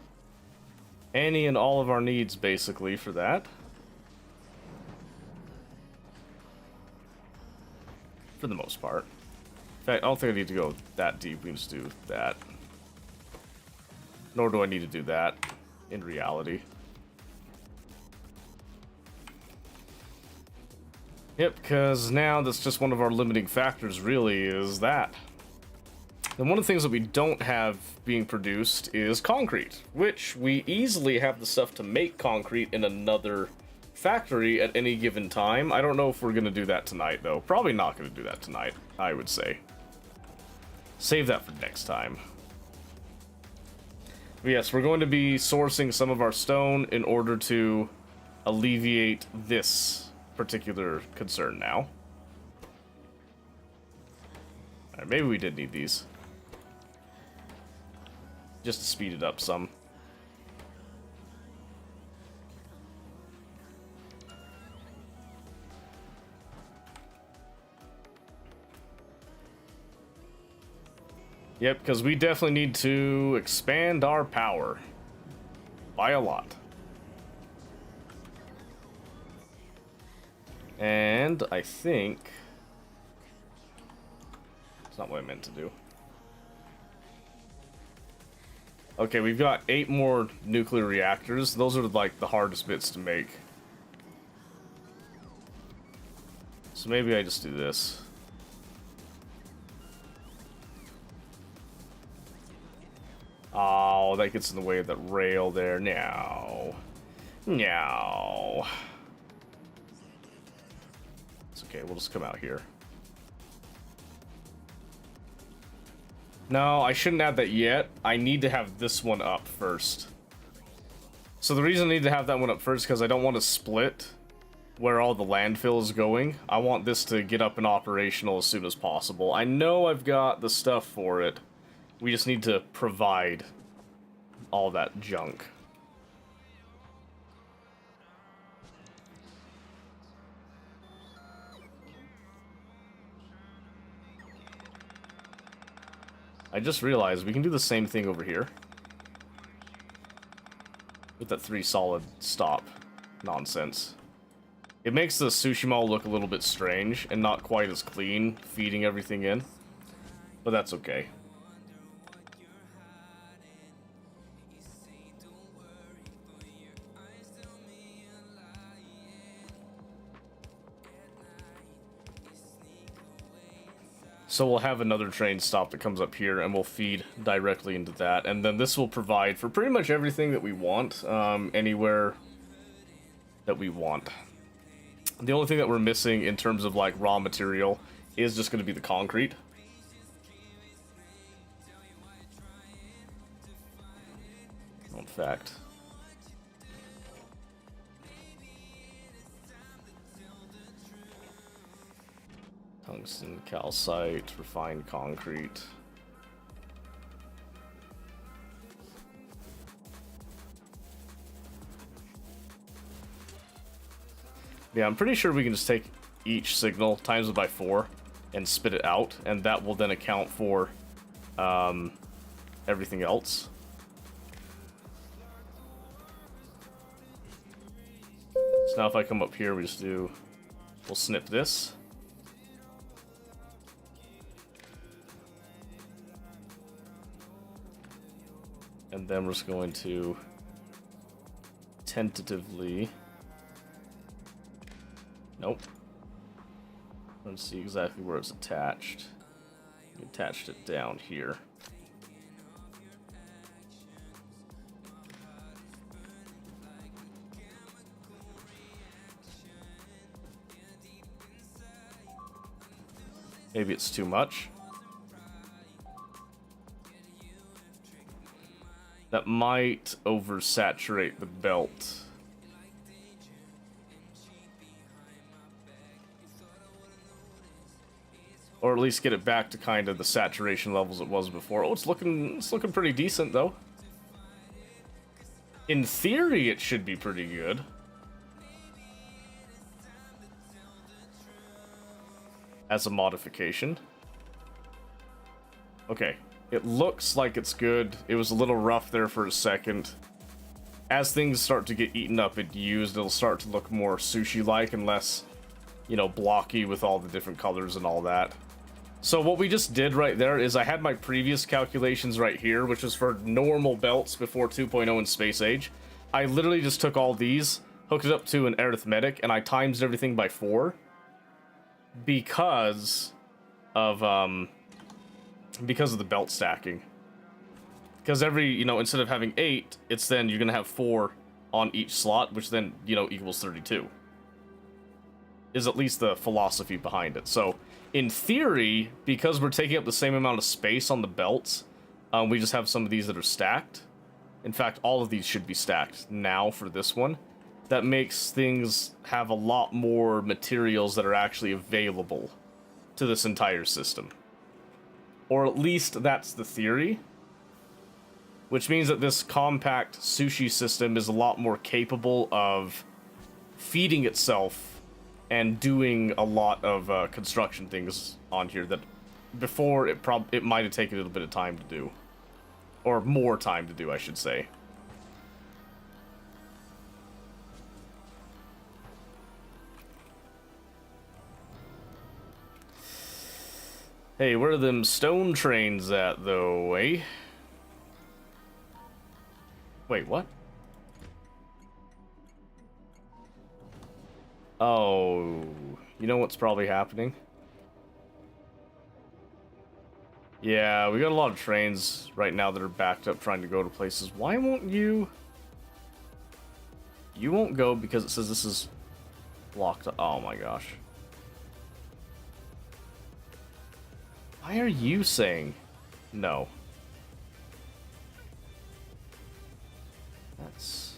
any and all of our needs, basically, for that. For the most part. In fact, I don't think I need to go that deep. We can just do that. Nor do I need to do that, in reality. Yep, because now that's just one of our limiting factors, really, is that. And one of the things that we don't have being produced is concrete, which we easily have the stuff to make concrete in another factory at any given time. I don't know if we're going to do that tonight, though. Probably not going to do that tonight, I would say. Save that for next time. But yes, we're going to be sourcing some of our stone in order to alleviate this particular concern now. Alright, maybe we did need these. Just to speed it up some. Yep, because we definitely need to expand our power. By a lot. And I think... It's not what I meant to do. Okay, we've got 8 more nuclear reactors. Those are like the hardest bits to make. So maybe I just do this. Oh, that gets in the way of that rail there. No. No. It's okay, we'll just come out here. No, I shouldn't add that yet. I need to have this one up first. So the reason I need to have that one up first is because I don't want to split where all the landfill is going. I want this to get up and operational as soon as possible. I know I've got the stuff for it. We just need to provide all that junk. I just realized we can do the same thing over here. With that 3 solid stop nonsense. It makes the sushi mall look a little bit strange and not quite as clean, feeding everything in. But that's okay. So we'll have another train stop that comes up here, and we'll feed directly into that. And then this will provide for pretty much everything that we want, anywhere that we want. The only thing that we're missing in terms of, like, raw material is just going to be the concrete. In fact... Tungsten, calcite, refined concrete. Yeah, I'm pretty sure we can just take each signal, times it by 4, and spit it out, and that will then account for everything else. So now if I come up here, we just do... We'll snip this. And then we're just going to tentatively... Nope. Let's see exactly where it's attached. We attached it down here. Maybe it's too much. that might oversaturate the belt. Or at least get it back to kind of the saturation levels it was before. Oh, it's looking pretty decent though. In theory, it should be pretty good. As a modification. Okay, it looks like it's good. It was a little rough there for a second. As things start to get eaten up and used, it'll start to look more sushi-like and less, you know, blocky with all the different colors and all that. So what we just did right there is I had my previous calculations right here, which was for normal belts before 2.0 in Space Age. I literally just took all these, hooked it up to an arithmetic, and I times everything by 4. Because of the belt stacking. Because every, you know, instead of having 8, it's then you're gonna have 4 on each slot, which then, you know, equals 32. Is at least the philosophy behind it. So, in theory, because we're taking up the same amount of space on the belts, we just have some of these that are stacked. In fact, all of these should be stacked now for this one. That makes things have a lot more materials that are actually available to this entire system. Or at least that's the theory. Which means that this compact sushi system is a lot more capable of feeding itself and doing a lot of construction things on here that before it might have taken a little bit of time to do. Or more time to do, I should say. Hey, where are them stone trains at, though, eh? Wait, what? Oh, you know what's probably happening? Yeah, we got a lot of trains right now that are backed up trying to go to places. Why won't you? You won't go because it says this is blocked. Oh my gosh. Why are you saying no? That's...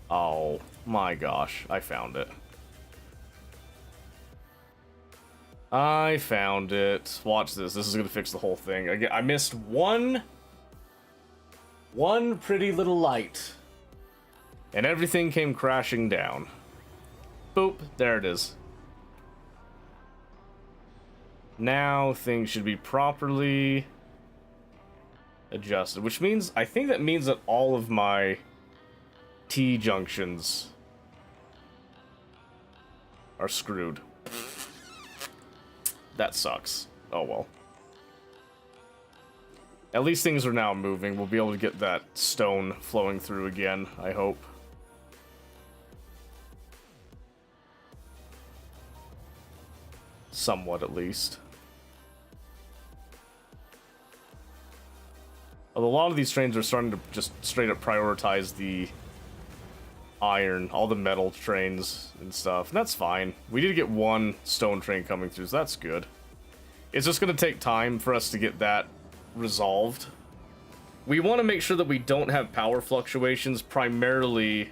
Oh my gosh, I found it. I found it. Watch this. This is gonna fix the whole thing. Again, I missed one pretty little light. And everything came crashing down. Boop, there it is. Now things should be properly adjusted, which means, I think that means that all of my T-junctions are screwed. That sucks. Oh well. At least things are now moving. We'll be able to get that stone flowing through again, I hope. Somewhat, at least. Although a lot of these trains are starting to just straight up prioritize the iron, all the metal trains and stuff, and that's fine. We did get one stone train coming through, so that's good. It's just going to take time for us to get that resolved. We want to make sure that we don't have power fluctuations, primarily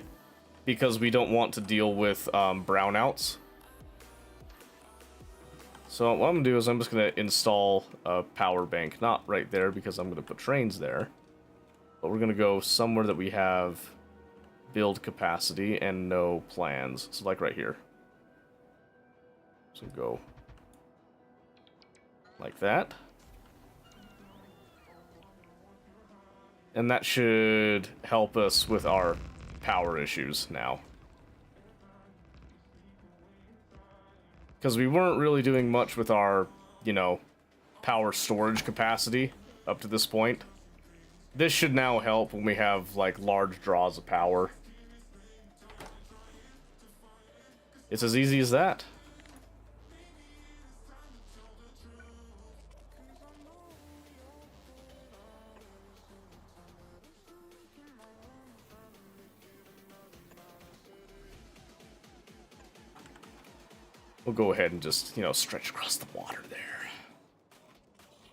because we don't want to deal with brownouts. So what I'm going to do is I'm just going to install a power bank. Not right there because I'm going to put trains there. But we're going to go somewhere that we have build capacity and no plans. So like right here. So go like that. And that should help us with our power issues now. Because we weren't really doing much with our, you know, power storage capacity up to this point. This should now help when we have, like, large draws of power. It's as easy as that. We'll go ahead and just, you know, stretch across the water there.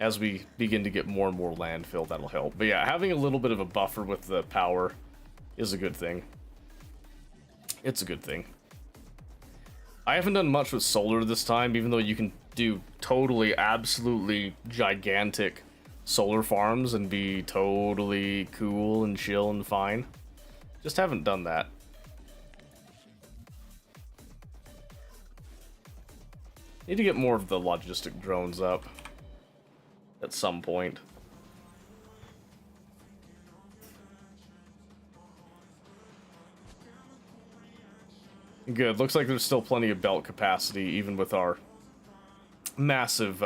as we begin to get more and more landfill, that'll help. But yeah, having a little bit of a buffer with the power is a good thing. It's a good thing. I haven't done much with solar this time, even though you can do totally, absolutely gigantic solar farms and be totally cool and chill and fine. Just haven't done that. Need to get more of the logistic drones up at some point. Good. Looks like there's still plenty of belt capacity, even with our massive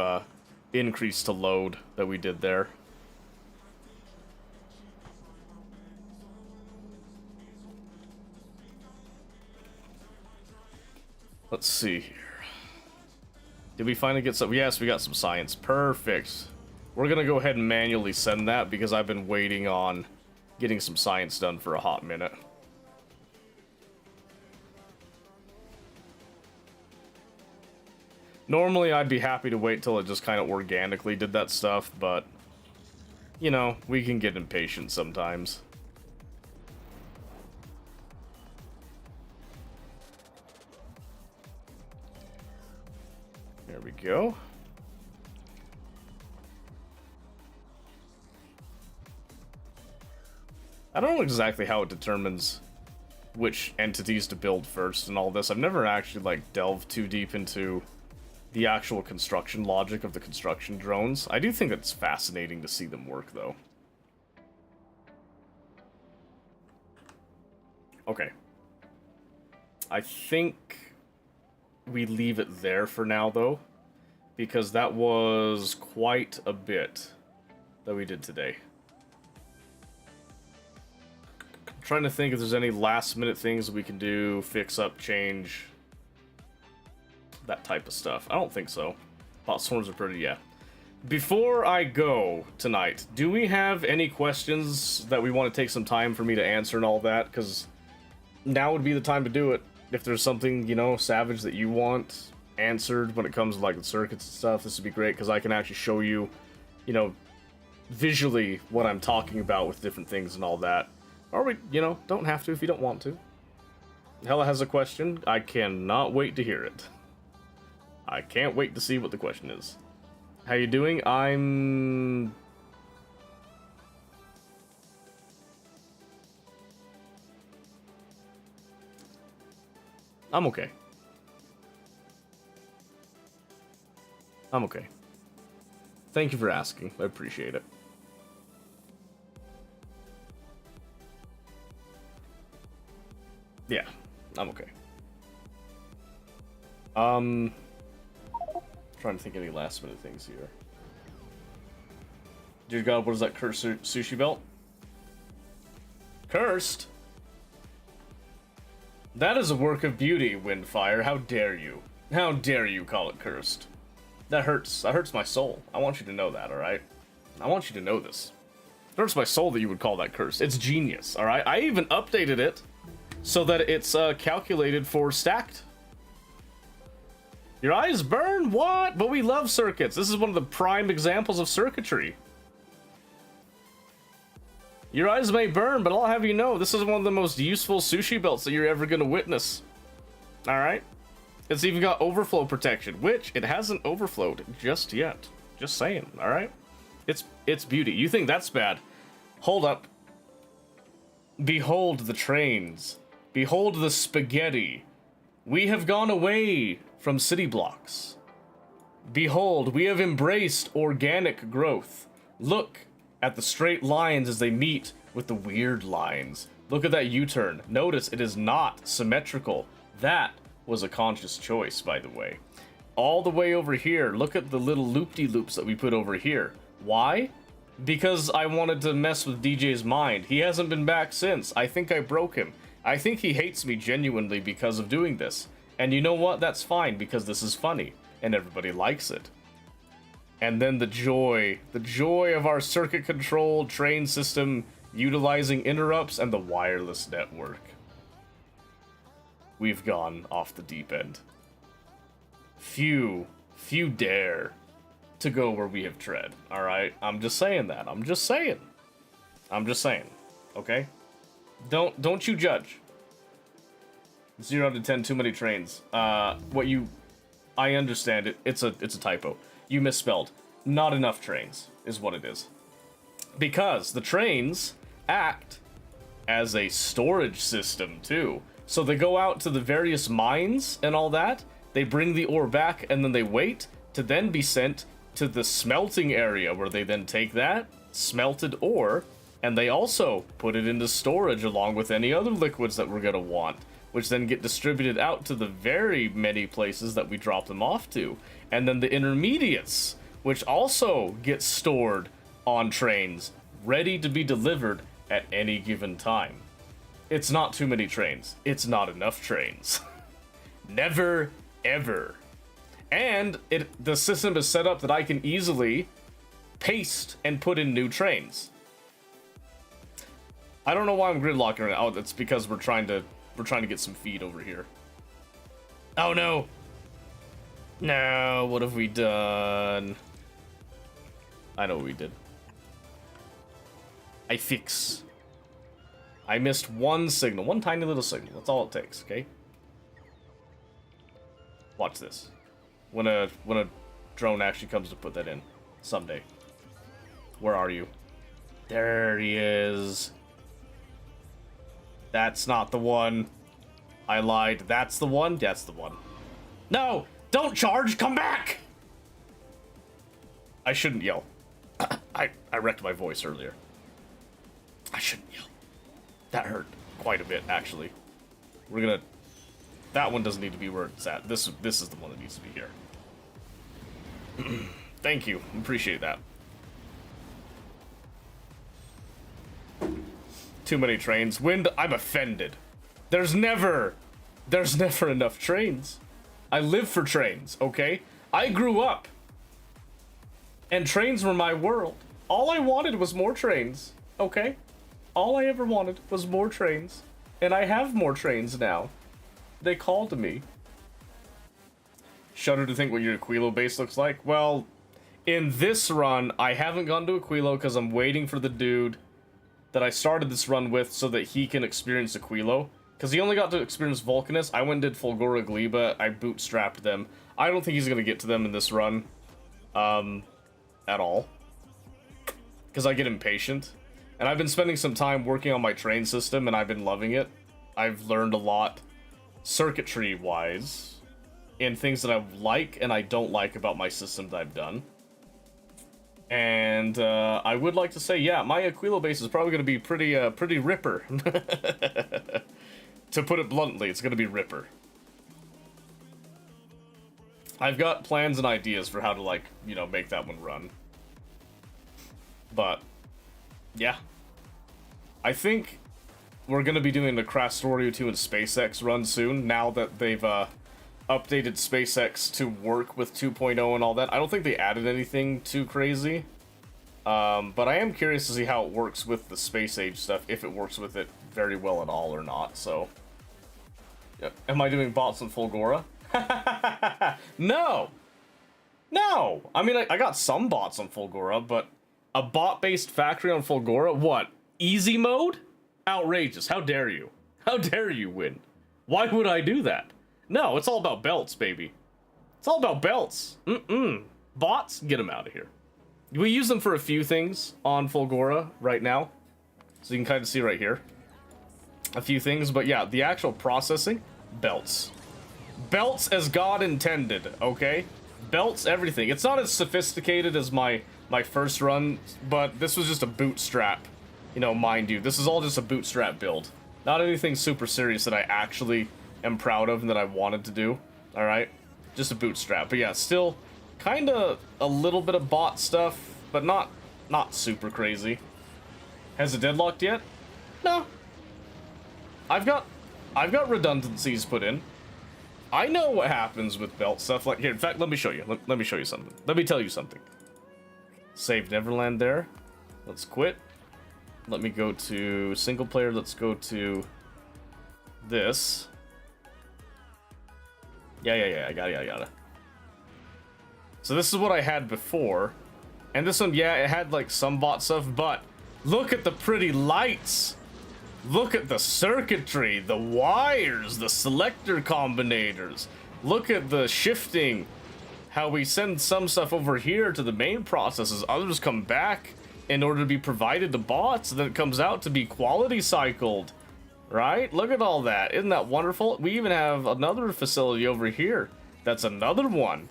increase to load that we did there. Let's see here. Did we finally get some? Yes, we got some science. Perfect. We're gonna go ahead and manually send that because I've been waiting on getting some science done for a hot minute. Normally, I'd be happy to wait till it just kind of organically did that stuff, but, you know, we can get impatient sometimes. There we go. I don't know exactly how it determines which entities to build first and all this. I've never actually, like, delved too deep into the actual construction logic of the construction drones. I do think it's fascinating to see them work, though. Okay. I think we leave it there for now, though, because that was quite a bit that we did today. I'm trying to think if there's any last-minute things we can do, fix up, change, that type of stuff. I don't think so. Pot swarms are pretty, yeah. Before I go tonight, do we have any questions that we want to take some time for me to answer and all that? Because now would be the time to do it. If there's something, you know, Savage, that you want answered when it comes to, like, the circuits and stuff, this would be great, because I can actually show you, you know, visually what I'm talking about with different things and all that. Or we, you know, don't have to if you don't want to. Hella has a question. I cannot wait to hear it. I can't wait to see what the question is. How you doing? I'm okay. I'm okay. Thank you for asking. I appreciate it. Yeah, I'm okay. Trying to think of any last minute things here. Dear God, what is that cursed sushi belt? Cursed? That is a work of beauty, Windfire. How dare you? How dare you call it cursed? That hurts. That hurts my soul. I want you to know that, alright? I want you to know this. It hurts my soul that you would call that cursed. It's genius, alright? I even updated it so that it's calculated for stacked. Your eyes burn? What? But we love circuits. This is one of the prime examples of circuitry. Your eyes may burn, but I'll have you know, this is one of the most useful sushi belts that you're ever going to witness. Alright? It's even got overflow protection, which it hasn't overflowed just yet. Just saying, alright? It's beauty. You think that's bad? Hold up. Behold the trains. Behold the spaghetti. We have gone away from city blocks. Behold, we have embraced organic growth. Look at the straight lines as they meet with the weird lines. Look at that U-turn. Notice it is not symmetrical. That was a conscious choice, by the way. All the way over here, look at the little loop-de-loops that we put over here. Why? Because I wanted to mess with DJ's mind. He hasn't been back since. I think I broke him. I think he hates me genuinely because of doing this. And you know what? That's fine, because this is funny, and everybody likes it. And then the joy of our circuit-controlled train system utilizing interrupts and the wireless network. We've gone off the deep end. Few dare to go where we have tread. All right, I'm just saying that. I'm just saying. Okay, don't you judge. 0 out of 10, too many trains. I understand it. It's a typo. You misspelled. Not enough trains is what it is. Because the trains act as a storage system too. So they go out to the various mines and all that. They bring the ore back and then they wait to then be sent to the smelting area where they then take that smelted ore and they also put it into storage along with any other liquids that we're gonna want, which then get distributed out to the very many places that we drop them off to. And then the intermediates, which also get stored on trains, ready to be delivered at any given time. It's not too many trains. It's not enough trains. Never, ever. And the system is set up that I can easily paste and put in new trains. I don't know why I'm gridlocking right now. Oh, it's because we're trying to get some feed over here. Oh no! No, what have we done? I know what we did. I missed one signal, one tiny little signal. That's all it takes, okay? Watch this. When a drone actually comes to put that in someday. Where are you? There he is. That's not the one. I lied. That's the one? That's the one. No! Don't charge! Come back! I shouldn't yell. I wrecked my voice earlier. I shouldn't yell. That hurt quite a bit, actually. We're gonna... That one doesn't need to be where it's at. This is the one that needs to be here. Thank you. Appreciate that. Too many trains. Wind, I'm offended. There's never enough trains. I live for trains, okay? I grew up. And trains were my world. All I wanted was more trains, okay? All I ever wanted was more trains. And I have more trains now. They called me. Shudder to think what your Aquilo base looks like. Well, in this run, I haven't gone to Aquilo because I'm waiting for the dude that I started this run with so that he can experience Aquilo. Because he only got to experience Vulcanus. I went and did Fulgora Gleba. I bootstrapped them. I don't think he's going to get to them in this run. At all. Because I get impatient. And I've been spending some time working on my train system and I've been loving it. I've learned a lot circuitry-wise in things that I like and I don't like about my system that I've done. And I would like to say, yeah, my Aquilo base is probably going to be pretty ripper. To put it bluntly, it's going to be ripper. I've got plans and ideas for how to, like, you know, make that one run. But, yeah. I think we're going to be doing the Factorio 2 and SpaceX run soon, now that they've updated SpaceX to work with 2.0 and all that. I don't think they added anything too crazy. But I am curious to see how it works with the space age stuff, if it works with it very well at all or not, so... Yep. Am I doing bots on Fulgora? No! No! I mean, I got some bots on Fulgora, but a bot-based factory on Fulgora? What? Easy mode? Outrageous. How dare you? How dare you win? Why would I do that? No, it's all about belts, baby. It's all about belts. Bots? Get them out of here. We use them for a few things on Fulgora right now. So you can kind of see right here. A few things, but yeah, the actual processing, belts. Belts as God intended, okay? Belts, everything. It's not as sophisticated as my first run, but this was just a bootstrap. You know, mind you, this is all just a bootstrap build. Not anything super serious that I actually am proud of and that I wanted to do, alright? Just a bootstrap, but yeah, still kind of a little bit of bot stuff, but not super crazy. Has it deadlocked yet? No. I've got redundancies put in. I know what happens with belt stuff. Like here, in fact, let me show you. Let me show you something. Let me tell you something. Save Neverland there. Let's quit. Let me go to single player. Let's go to this. Yeah. I got it. So this is what I had before. And this one, yeah, it had like some bot stuff, but look at the pretty lights. Look at the circuitry, the wires, the selector combinators. Look at the shifting. How we send some stuff over here to the main processes, others come back in order to be provided to bots, then it comes out to be quality cycled, right? Look at all that. Isn't that wonderful? We even have another facility over here. That's another one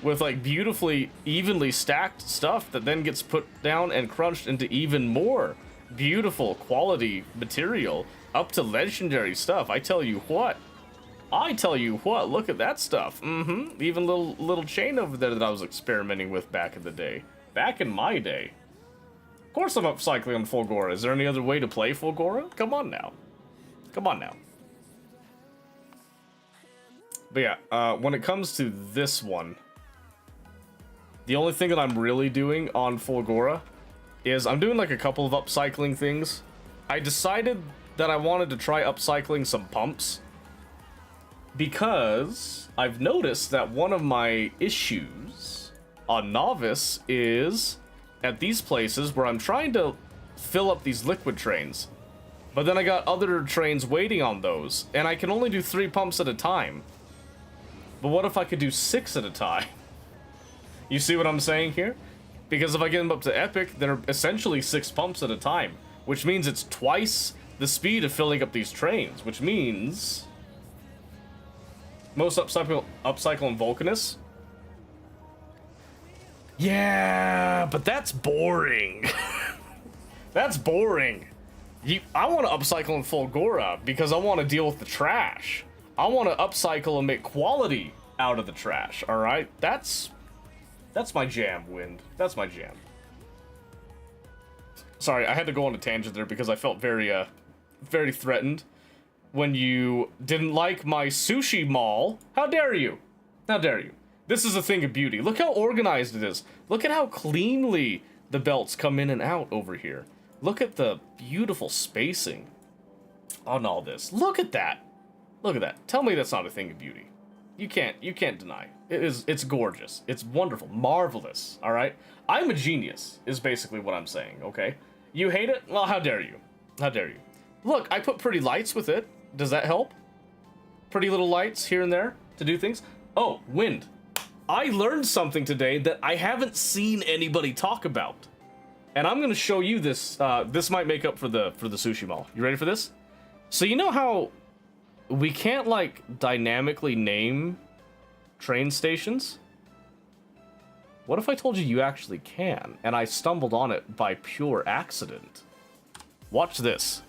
with like beautifully evenly stacked stuff that then gets put down and crunched into even more beautiful quality material up to legendary stuff. I tell you what, look at that stuff. Even little chain over there that I was experimenting with back in the day. Back in my day. Of course I'm upcycling on Fulgora. Is there any other way to play Fulgora? Come on now. Come on now. But yeah, when it comes to this one, the only thing that I'm really doing on Fulgora is I'm doing like a couple of upcycling things. I decided that I wanted to try upcycling some pumps, because I've noticed that one of my issues on Novice is at these places where I'm trying to fill up these liquid trains, but then I got other trains waiting on those, and I can only do 3 pumps at a time. But what if I could do 6 at a time? You see what I'm saying here? Because if I get them up to Epic, they're essentially 6 pumps at a time, which means it's twice the speed of filling up these trains, which means most upcycle and Vulcanus. Yeah, but that's boring. That's boring. I want to upcycle in Fulgora because I want to deal with the trash. I want to upcycle and make quality out of the trash, alright? That's my jam, Wind. That's my jam. Sorry, I had to go on a tangent there because I felt very threatened when you didn't like my sushi mall. How dare you? How dare you? This is a thing of beauty. Look how organized it is. Look at how cleanly the belts come in and out over here. Look at the beautiful spacing on all this. Look at that. Look at that. Tell me that's not a thing of beauty. You can't deny. It's gorgeous. It's wonderful. Marvelous. All right? I'm a genius is basically what I'm saying, okay? You hate it? Well, how dare you? How dare you? Look, I put pretty lights with it. Does that help? Pretty little lights here and there to do things. Oh, Wind. I learned something today that I haven't seen anybody talk about. And I'm going to show you this. This might make up for the sushi mall. You ready for this? So you know how we can't like dynamically name train stations? What if I told you you actually can, and I stumbled on it by pure accident? Watch this.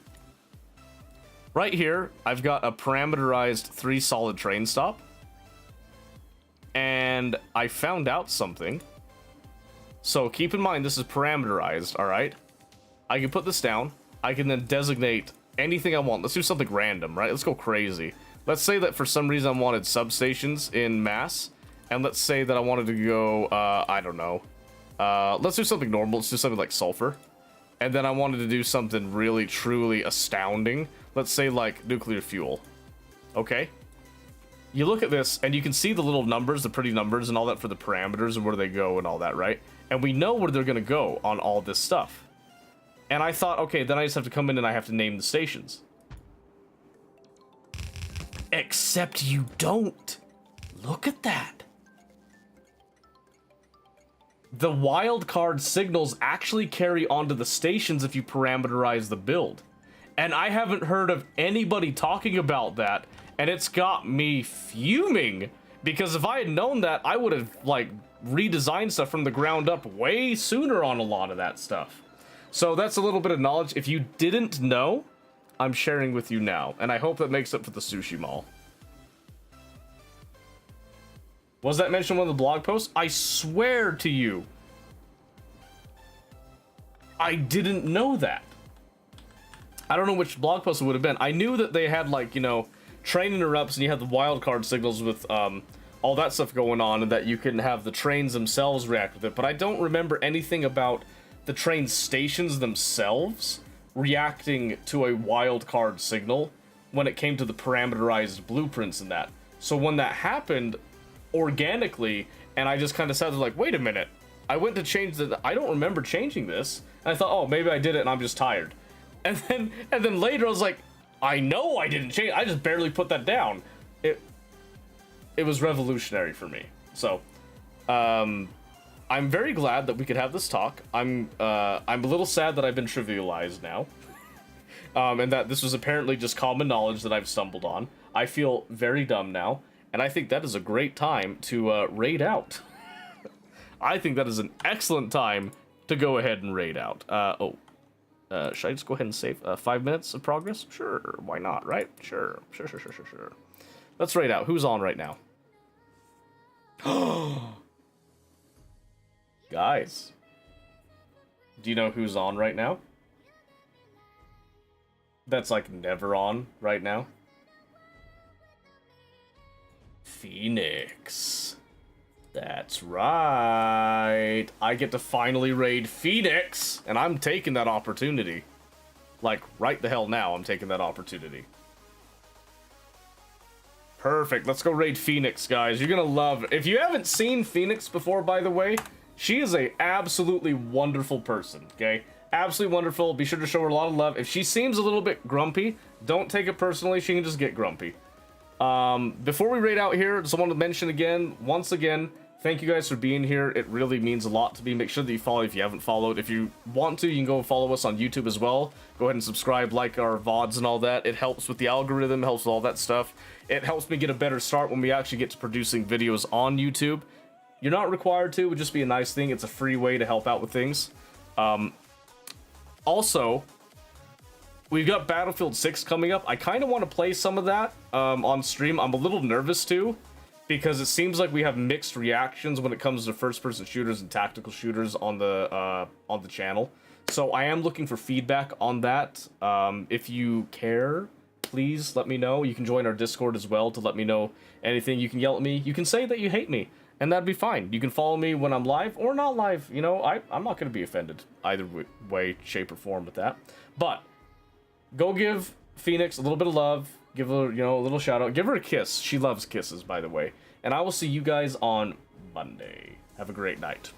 Right here, I've got a parameterized 3 solid train stop. And I found out something. So keep in mind, this is parameterized, alright? I can put this down. I can then designate anything I want. Let's do something random, right? Let's go crazy. Let's say that for some reason I wanted substations in mass. And let's say that I wanted to go, I don't know. Let's do something normal. Let's do something like sulfur. And then I wanted to do something really, truly astounding. Let's say like nuclear fuel. Okay? You look at this and you can see the little numbers, the pretty numbers and all that for the parameters and where they go and all that, right? And we know where they're going to go on all this stuff. And I thought, okay, then I just have to come in and I have to name the stations. Except you don't. Look at that. The wildcard signals actually carry onto the stations if you parameterize the build. And I haven't heard of anybody talking about that, and it's got me fuming. Because if I had known that, I would have, like, redesigned stuff from the ground up way sooner on a lot of that stuff. So that's a little bit of knowledge. If you didn't know, I'm sharing with you now. And I hope that makes up for the sushi mall. Was that mentioned in one of the blog posts? I swear to you, I didn't know that. I don't know which blog post it would have been. I knew that they had, like, you know, train interrupts and you had the wildcard signals with all that stuff going on, and that you can have the trains themselves react with it. But I don't remember anything about the train stations themselves reacting to a wildcard signal when it came to the parameterized blueprints and that. So when that happened organically, and I just kind of sat there like, wait a minute. I went to change I don't remember changing this. And I thought, oh, maybe I did it and I'm just tired. And then later I was like, I know I didn't change. I just barely put that down. It was revolutionary for me. So, I'm very glad that we could have this talk. I'm a little sad that I've been trivialized now. And that this was apparently just common knowledge that I've stumbled on. I feel very dumb now, and I think that is a great time to raid out. I think that is an excellent time to go ahead and raid out. Should I just go ahead and save 5 minutes of progress? Sure, why not, right? Sure. Let's raid out. Who's on right now? Guys, do you know who's on right now? That's like never on right now. Phoenix. That's right. I get to finally raid Phoenix, and I'm taking that opportunity. Like, right the hell now, I'm taking that opportunity. Perfect. Let's go raid Phoenix, guys. You're gonna love it. If you haven't seen Phoenix before, by the way, she is a absolutely wonderful person, okay? Absolutely wonderful. Be sure to show her a lot of love. If she seems a little bit grumpy, don't take it personally. She can just get grumpy. Before we raid out here, just want to mention again, once again, thank you guys for being here. It really means a lot to me. Make sure that you follow if you haven't followed. If you want to, you can go follow us on YouTube as well. Go ahead and subscribe, like our VODs and all that. It helps with the algorithm, helps with all that stuff. It helps me get a better start when we actually get to producing videos on YouTube. You're not required to, it would just be a nice thing. It's a free way to help out with things. Also, we've got Battlefield 6 coming up. I kind of want to play some of that on stream. I'm a little nervous too, because it seems like we have mixed reactions when it comes to first-person shooters and tactical shooters on the channel. So I am looking for feedback on that. If you care, please let me know. You can join our Discord as well to let me know anything. You can yell at me. You can say that you hate me, and that'd be fine. You can follow me when I'm live or not live. You know, I'm not going to be offended either way, shape, or form with that. But go give Phoenix a little bit of love. Give her, a little shout out. Give her a kiss. She loves kisses, by the way. And I will see you guys on Monday. Have a great night.